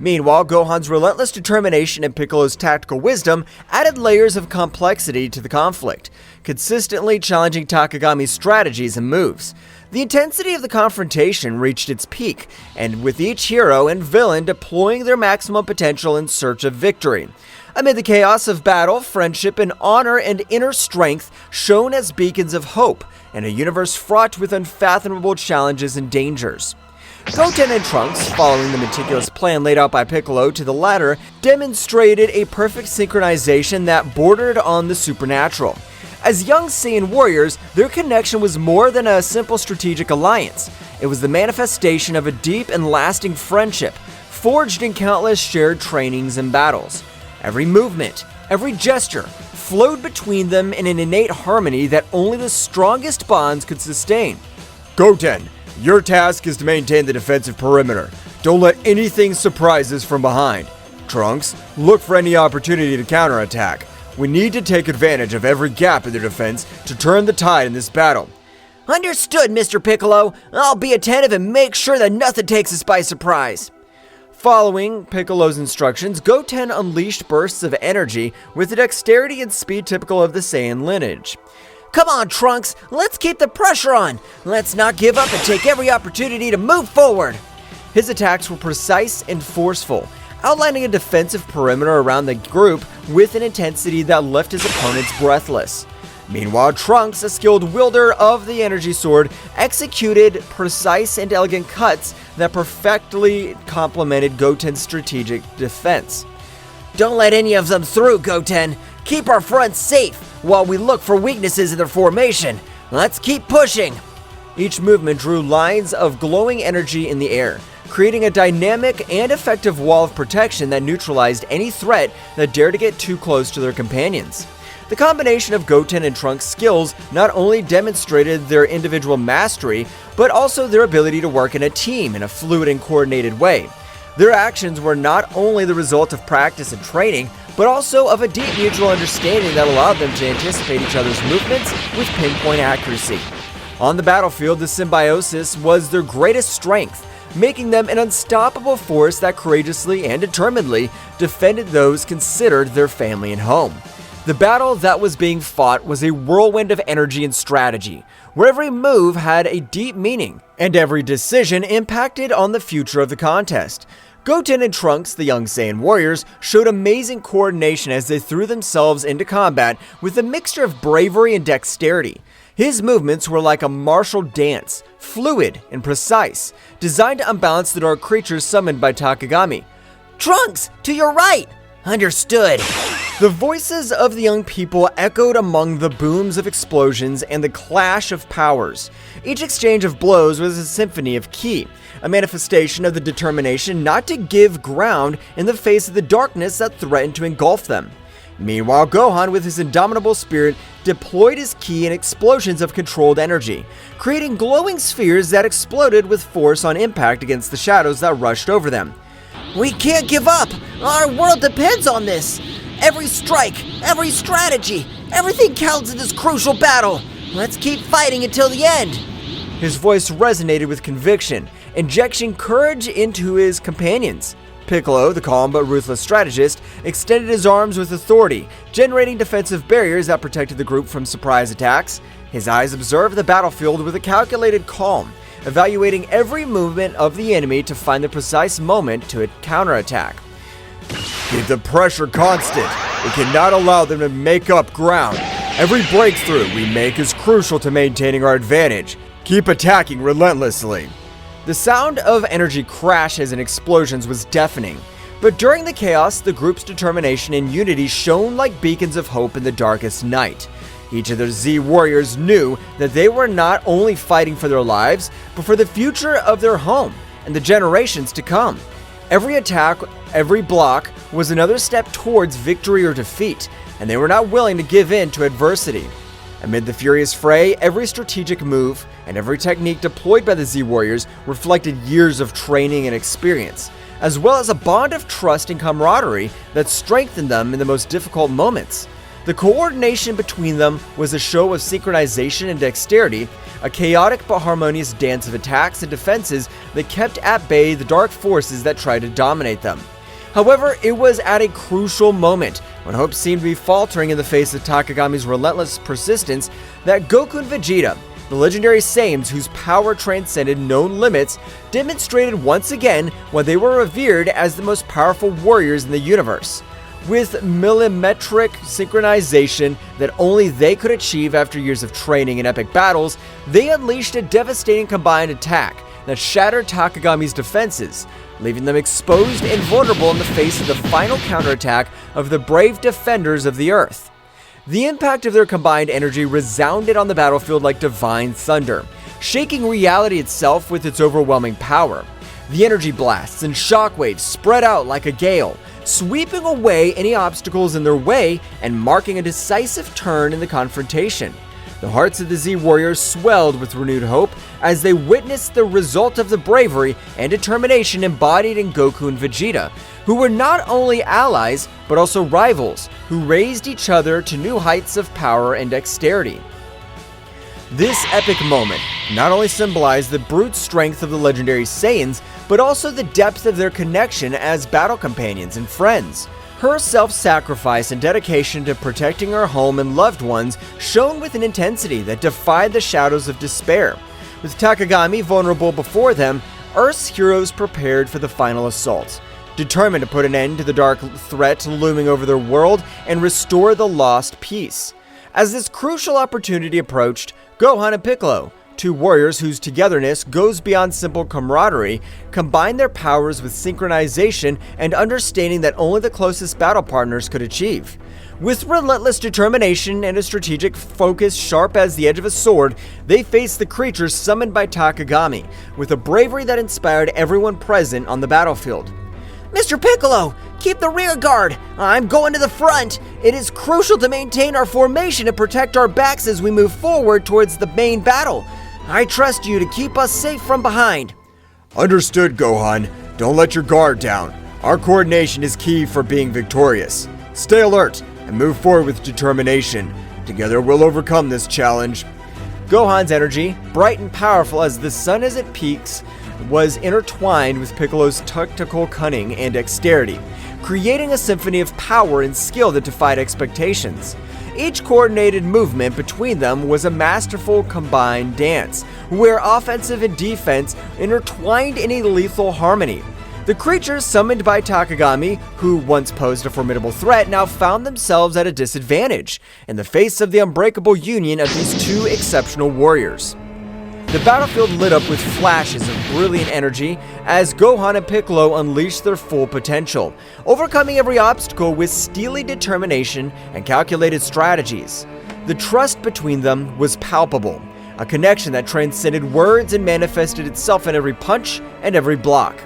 Meanwhile, Gohan's relentless determination and Piccolo's tactical wisdom added layers of complexity to the conflict, consistently challenging Takagami's strategies and moves. The intensity of the confrontation reached its peak, and with each hero and villain deploying their maximum potential in search of victory. Amid the chaos of battle, friendship and honor and inner strength shone as beacons of hope in a universe fraught with unfathomable challenges and dangers. Goten and Trunks, following the meticulous plan laid out by Piccolo to the latter, demonstrated a perfect synchronization that bordered on the supernatural. As young Saiyan warriors, their connection was more than a simple strategic alliance. It was the manifestation of a deep and lasting friendship, forged in countless shared trainings and battles. Every movement, every gesture, flowed between them in an innate harmony that only the strongest bonds could sustain.
Goten, your task is to maintain the defensive perimeter. Don't let anything surprise us from behind. Trunks, look for any opportunity to counterattack. We need to take advantage of every gap in their defense to turn the tide in this battle.
Understood, Mr. Piccolo. I'll be attentive and make sure that nothing takes us by surprise.
Following Piccolo's instructions, Goten unleashed bursts of energy with the dexterity and speed typical of the Saiyan lineage.
Come on, Trunks. Let's keep the pressure on. Let's not give up and take every opportunity to move forward.
His attacks were precise and forceful, outlining a defensive perimeter around the group with an intensity that left his opponents breathless. Meanwhile, Trunks, a skilled wielder of the energy sword, executed precise and elegant cuts that perfectly complemented Goten's strategic defense.
Don't let any of them through, Goten. Keep our front safe while we look for weaknesses in their formation. Let's keep pushing.
Each movement drew lines of glowing energy in the air, creating a dynamic and effective wall of protection that neutralized any threat that dared to get too close to their companions. The combination of Goten and Trunks' skills not only demonstrated their individual mastery, but also their ability to work in a team in a fluid and coordinated way. Their actions were not only the result of practice and training, but also of a deep mutual understanding that allowed them to anticipate each other's movements with pinpoint accuracy. On the battlefield, the symbiosis was their greatest strength, making them an unstoppable force that courageously and determinedly defended those considered their family and home. The battle that was being fought was a whirlwind of energy and strategy, where every move had a deep meaning, and every decision impacted on the future of the contest. Goten and Trunks, the young Saiyan warriors, showed amazing coordination as they threw themselves into combat with a mixture of bravery and dexterity. His movements were like a martial dance, fluid and precise, designed to unbalance the dark creatures summoned by Takagami.
Trunks, to your right! Understood.
The voices of the young people echoed among the booms of explosions and the clash of powers. Each exchange of blows was a symphony of ki, a manifestation of the determination not to give ground in the face of the darkness that threatened to engulf them. Meanwhile, Gohan, with his indomitable spirit, deployed his ki in explosions of controlled energy, creating glowing spheres that exploded with force on impact against the shadows that rushed over them.
We can't give up! Our world depends on this! Every strike, every strategy, everything counts in this crucial battle! Let's keep fighting until the end!
His voice resonated with conviction, injecting courage into his companions. Piccolo, the calm but ruthless strategist, extended his arms with authority, generating defensive barriers that protected the group from surprise attacks. His eyes observed the battlefield with a calculated calm, evaluating every movement of the enemy to find the precise moment to counterattack.
Keep the pressure constant. We cannot allow them to make up ground. Every breakthrough we make is crucial to maintaining our advantage. Keep attacking relentlessly.
The sound of energy crashes and explosions was deafening, but during the chaos, the group's determination and unity shone like beacons of hope in the darkest night. Each of the Z warriors knew that they were not only fighting for their lives, but for the future of their home and the generations to come. Every attack, every block was another step towards victory or defeat, and they were not willing to give in to adversity. Amid the furious fray, every strategic move and every technique deployed by the Z Warriors reflected years of training and experience, as well as a bond of trust and camaraderie that strengthened them in the most difficult moments. The coordination between them was a show of synchronization and dexterity, a chaotic but harmonious dance of attacks and defenses that kept at bay the dark forces that tried to dominate them. However, it was at a crucial moment, when hope seemed to be faltering in the face of Takagami's relentless persistence, that Goku and Vegeta, the legendary Saiyans whose power transcended known limits, demonstrated once again why they were revered as the most powerful warriors in the universe. With millimetric synchronization that only they could achieve after years of training in epic battles, they unleashed a devastating combined attack that shattered Takagami's defenses, leaving them exposed and vulnerable in the face of the final counterattack of the brave defenders of the Earth. The impact of their combined energy resounded on the battlefield like divine thunder, shaking reality itself with its overwhelming power. The energy blasts and shockwaves spread out like a gale, sweeping away any obstacles in their way and marking a decisive turn in the confrontation. The hearts of the Z Warriors swelled with renewed hope as they witnessed the result of the bravery and determination embodied in Goku and Vegeta, who were not only allies, but also rivals, who raised each other to new heights of power and dexterity. This epic moment not only symbolized the brute strength of the legendary Saiyans, but also the depth of their connection as battle companions and friends. Her self-sacrifice and dedication to protecting her home and loved ones shone with an intensity that defied the shadows of despair. With Takagami vulnerable before them, Earth's heroes prepared for the final assault, determined to put an end to the dark threat looming over their world and restore the lost peace. As this crucial opportunity approached, Gohan and Piccolo, two warriors whose togetherness goes beyond simple camaraderie, combined their powers with synchronization and understanding that only the closest battle partners could achieve. With relentless determination and a strategic focus sharp as the edge of a sword, they faced the creatures summoned by Takagami, with a bravery that inspired everyone present on the battlefield.
Mr. Piccolo, keep the rear guard. I'm going to the front. It is crucial to maintain our formation and protect our backs as we move forward towards the main battle. I trust you to keep us safe from behind.
Understood, Gohan. Don't let your guard down. Our coordination is key for being victorious. Stay alert and move forward with determination. Together we'll overcome this challenge.
Gohan's energy, bright and powerful as the sun as it peaks, was intertwined with Piccolo's tactical cunning and dexterity, creating a symphony of power and skill that defied expectations. Each coordinated movement between them was a masterful combined dance, where offensive and defense intertwined in a lethal harmony. The creatures summoned by Takagami, who once posed a formidable threat, now found themselves at a disadvantage in the face of the unbreakable union of these two exceptional warriors. The battlefield lit up with flashes of brilliant energy as Gohan and Piccolo unleashed their full potential, overcoming every obstacle with steely determination and calculated strategies. The trust between them was palpable, a connection that transcended words and manifested itself in every punch and every block.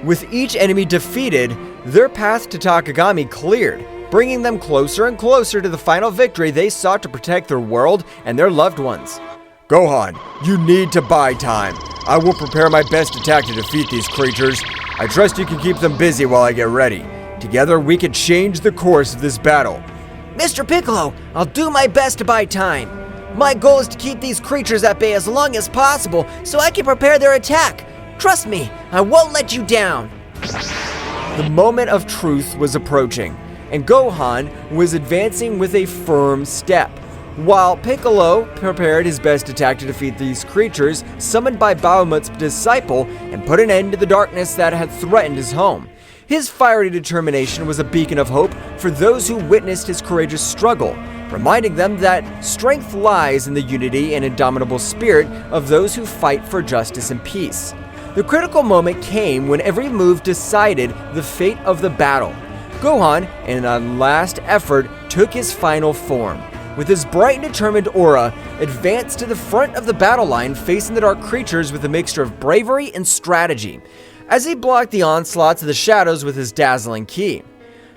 With each enemy defeated, their path to Takagami cleared, bringing them closer and closer to the final victory they sought to protect their world and their loved ones.
Gohan, you need to buy time. I will prepare my best attack to defeat these creatures. I trust you can keep them busy while I get ready. Together, we can change the course of this battle.
Mr. Piccolo, I'll do my best to buy time. My goal is to keep these creatures at bay as long as possible so I can prepare their attack. Trust me, I won't let you down.
The moment of truth was approaching, and Gohan was advancing with a firm step, while Piccolo prepared his best attack to defeat these creatures summoned by Bahamut's disciple and put an end to the darkness that had threatened his home. His fiery determination was a beacon of hope for those who witnessed his courageous struggle, reminding them that strength lies in the unity and indomitable spirit of those who fight for justice and peace. The critical moment came when every move decided the fate of the battle. Gohan, in a last effort, took his final form. With his bright and determined aura, advanced to the front of the battle line, facing the dark creatures with a mixture of bravery and strategy, as he blocked the onslaughts of the shadows with his dazzling ki.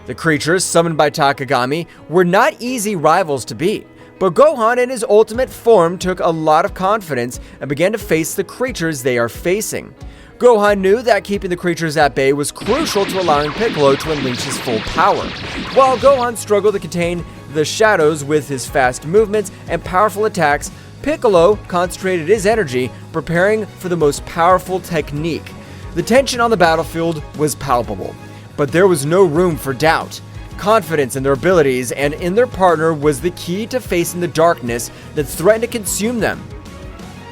The creatures summoned by Takagami were not easy rivals to beat, but Gohan in his ultimate form took a lot of confidence and began to face the creatures they are facing. Gohan knew that keeping the creatures at bay was crucial to allowing Piccolo to unleash his full power. While Gohan struggled to contain the shadows with his fast movements and powerful attacks, Piccolo concentrated his energy preparing for the most powerful technique. The tension on the battlefield was palpable, but there was no room for doubt. Confidence in their abilities and in their partner was the key to facing the darkness that threatened to consume them.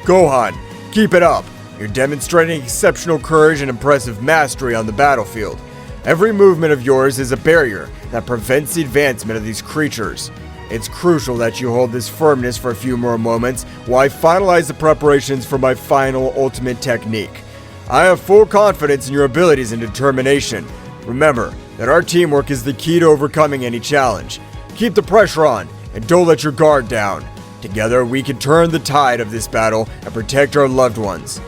Gohan, keep it up. You're demonstrating exceptional courage and impressive mastery on the battlefield. Every movement of yours is a barrier that prevents the advancement of these creatures. It's crucial that you hold this firmness for a few more moments while I finalize the preparations for my final ultimate technique. I have full confidence in your abilities and determination. Remember that our teamwork is the key to overcoming any challenge. Keep the pressure on and don't let your guard down. Together we can turn the tide of this battle and protect our loved ones.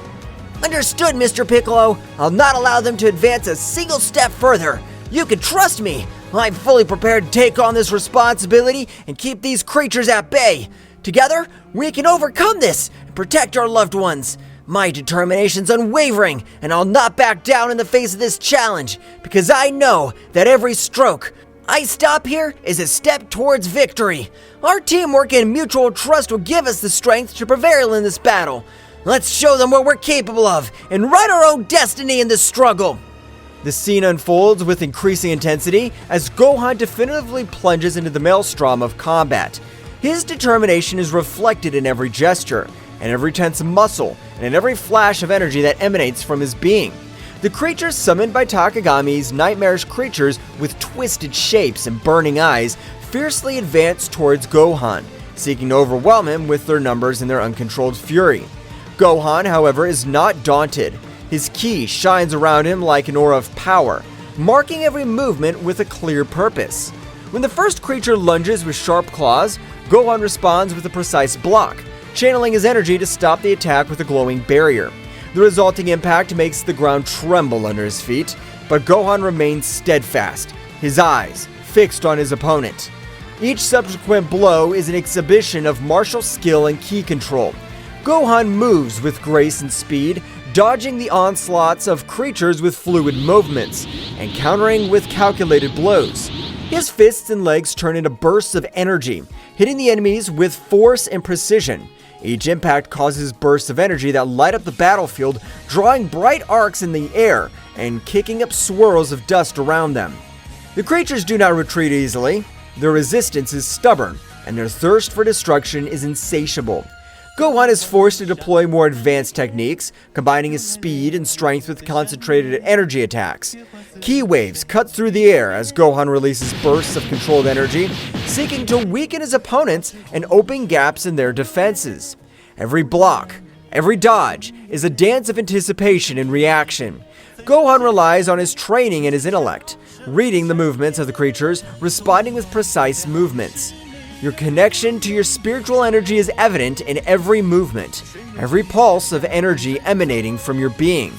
Understood, Mr. Piccolo. I'll not allow them to advance a single step further. You can trust me. I'm fully prepared to take on this responsibility and keep these creatures at bay. Together, we can overcome this and protect our loved ones. My determination's unwavering, and I'll not back down in the face of this challenge, because I know that every stroke I stop here is a step towards victory. Our teamwork and mutual trust will give us the strength to prevail in this battle. Let's show them what we're capable of and write our own destiny in this struggle.
The scene unfolds with increasing intensity as Gohan definitively plunges into the maelstrom of combat. His determination is reflected in every gesture, and every tense muscle, and in every flash of energy that emanates from his being. The creatures summoned by Takagami's nightmarish creatures with twisted shapes and burning eyes fiercely advance towards Gohan, seeking to overwhelm him with their numbers and their uncontrolled fury. Gohan, however, is not daunted. His ki shines around him like an aura of power, marking every movement with a clear purpose. When the first creature lunges with sharp claws, Gohan responds with a precise block, channeling his energy to stop the attack with a glowing barrier. The resulting impact makes the ground tremble under his feet, but Gohan remains steadfast, his eyes fixed on his opponent. Each subsequent blow is an exhibition of martial skill and ki control. Gohan moves with grace and speed, dodging the onslaughts of creatures with fluid movements, and countering with calculated blows. His fists and legs turn into bursts of energy, hitting the enemies with force and precision. Each impact causes bursts of energy that light up the battlefield, drawing bright arcs in the air and kicking up swirls of dust around them. The creatures do not retreat easily. Their resistance is stubborn, and their thirst for destruction is insatiable. Gohan is forced to deploy more advanced techniques, combining his speed and strength with concentrated energy attacks. Ki waves cut through the air as Gohan releases bursts of controlled energy, seeking to weaken his opponents and open gaps in their defenses. Every block, every dodge, is a dance of anticipation and reaction. Gohan relies on his training and his intellect, reading the movements of the creatures, responding with precise movements. Your connection to your spiritual energy is evident in every movement, every pulse of energy emanating from your being.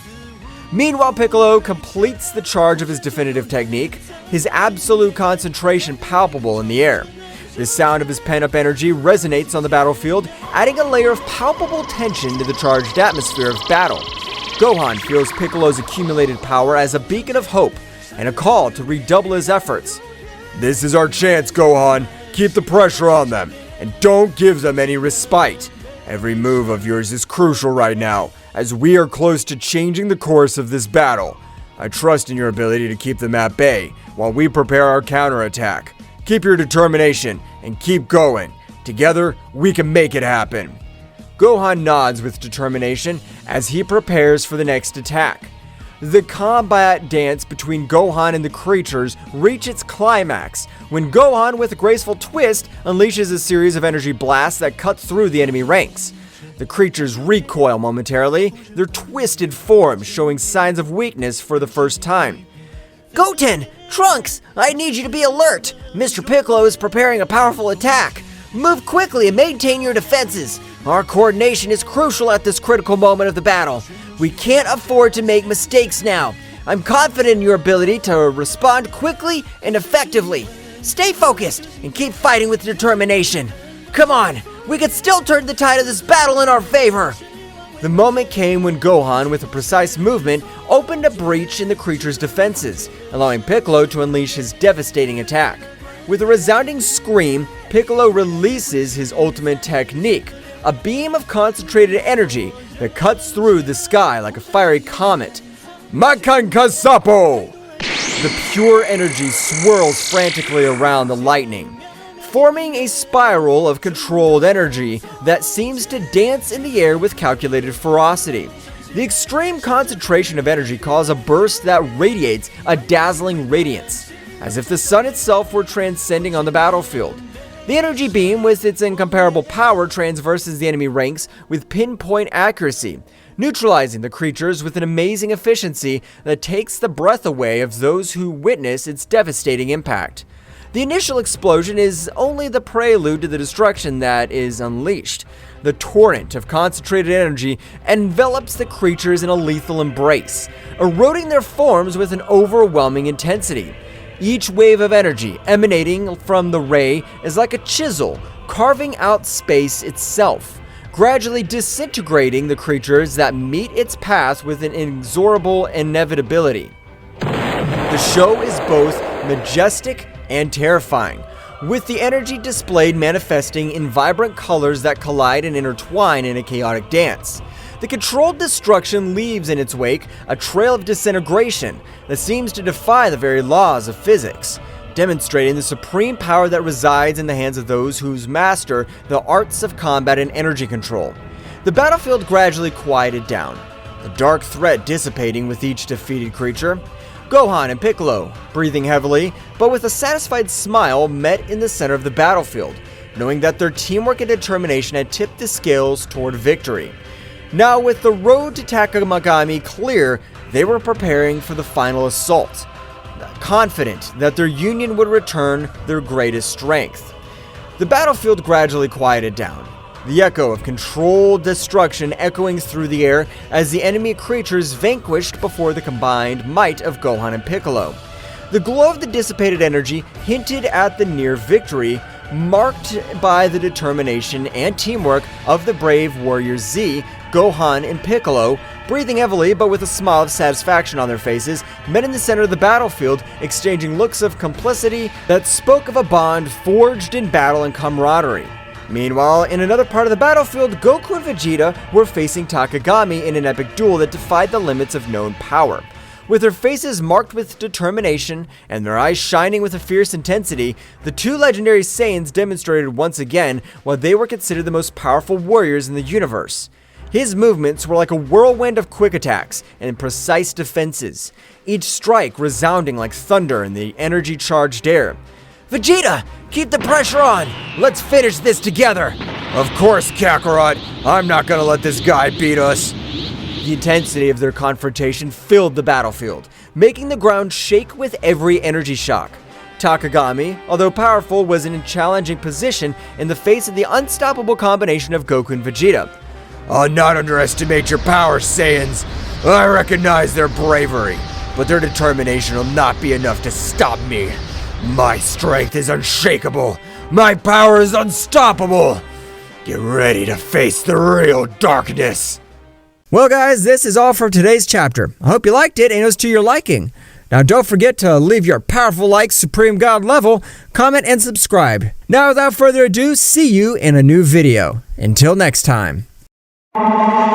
Meanwhile, Piccolo completes the charge of his definitive technique, his absolute concentration palpable in the air. The sound of his pent-up energy resonates on the battlefield, adding a layer of palpable tension to the charged atmosphere of battle. Gohan feels Piccolo's accumulated power as a beacon of hope and a call to redouble his efforts.
This is our chance, Gohan. Keep the pressure on them, and don't give them any respite. Every move of yours is crucial right now, as we are close to changing the course of this battle. I trust in your ability to keep them at bay, while we prepare our counterattack. Keep your determination, and keep going. Together, we can make it happen.
Gohan nods with determination as he prepares for the next attack. The combat dance between Gohan and the creatures reach its climax when Gohan, with a graceful twist, unleashes a series of energy blasts that cut through the enemy ranks. The creatures recoil momentarily, their twisted forms showing signs of weakness for the first time.
Goten! Trunks! I need you to be alert! Mr. Piccolo is preparing a powerful attack! Move quickly and maintain your defenses! Our coordination is crucial at this critical moment of the battle. We can't afford to make mistakes now. I'm confident in your ability to respond quickly and effectively. Stay focused and keep fighting with determination. Come on, we can still turn the tide of this battle in our favor.
The moment came when Gohan, with a precise movement, opened a breach in the creature's defenses, allowing Piccolo to unleash his devastating attack. With a resounding scream, Piccolo releases his ultimate technique, a beam of concentrated energy that cuts through the sky like a fiery comet.
Makankasapo!
The pure energy swirls frantically around the lightning, forming a spiral of controlled energy that seems to dance in the air with calculated ferocity. The extreme concentration of energy causes a burst that radiates a dazzling radiance, as if the sun itself were transcending on the battlefield. The energy beam, with its incomparable power, transverses the enemy ranks with pinpoint accuracy, neutralizing the creatures with an amazing efficiency that takes the breath away of those who witness its devastating impact. The initial explosion is only the prelude to the destruction that is unleashed. The torrent of concentrated energy envelops the creatures in a lethal embrace, eroding their forms with an overwhelming intensity. Each wave of energy emanating from the ray is like a chisel, carving out space itself, gradually disintegrating the creatures that meet its path with an inexorable inevitability. The show is both majestic and terrifying, with the energy displayed manifesting in vibrant colors that collide and intertwine in a chaotic dance. The controlled destruction leaves in its wake a trail of disintegration that seems to defy the very laws of physics, demonstrating the supreme power that resides in the hands of those who master the arts of combat and energy control. The battlefield gradually quieted down, the dark threat dissipating with each defeated creature. Gohan and Piccolo, breathing heavily, but with a satisfied smile, met in the center of the battlefield, knowing that their teamwork and determination had tipped the scales toward victory. Now, with the road to Takagami clear, they were preparing for the final assault, confident that their union would return their greatest strength. The battlefield gradually quieted down, the echo of controlled destruction echoing through the air as the enemy creatures vanquished before the combined might of Gohan and Piccolo. The glow of the dissipated energy hinted at the near victory, marked by the determination and teamwork of the brave warrior Z, Gohan, and Piccolo, breathing heavily but with a smile of satisfaction on their faces, met in the center of the battlefield, exchanging looks of complicity that spoke of a bond forged in battle and camaraderie. Meanwhile, in another part of the battlefield, Goku and Vegeta were facing Takagami in an epic duel that defied the limits of known power. With their faces marked with determination and their eyes shining with a fierce intensity, the two legendary Saiyans demonstrated once again why they were considered the most powerful warriors in the universe. His movements were like a whirlwind of quick attacks and precise defenses, each strike resounding like thunder in the energy-charged air.
Vegeta, keep the pressure on! Let's finish this together!
Of course, Kakarot. I'm not gonna let this guy beat us.
The intensity of their confrontation filled the battlefield, making the ground shake with every energy shock. Takagami, although powerful, was in a challenging position in the face of the unstoppable combination of Goku and Vegeta.
I'll not underestimate your power, Saiyans. I recognize their bravery, but their determination will not be enough to stop me. My strength is unshakable. My power is unstoppable. Get ready to face the real darkness.
Well, guys, this is all for today's chapter. I hope you liked it and it was to your liking. Now, don't forget to leave your powerful like Supreme God level, comment, and subscribe. Now, without further ado, see you in a new video. Until next time.
Takagami.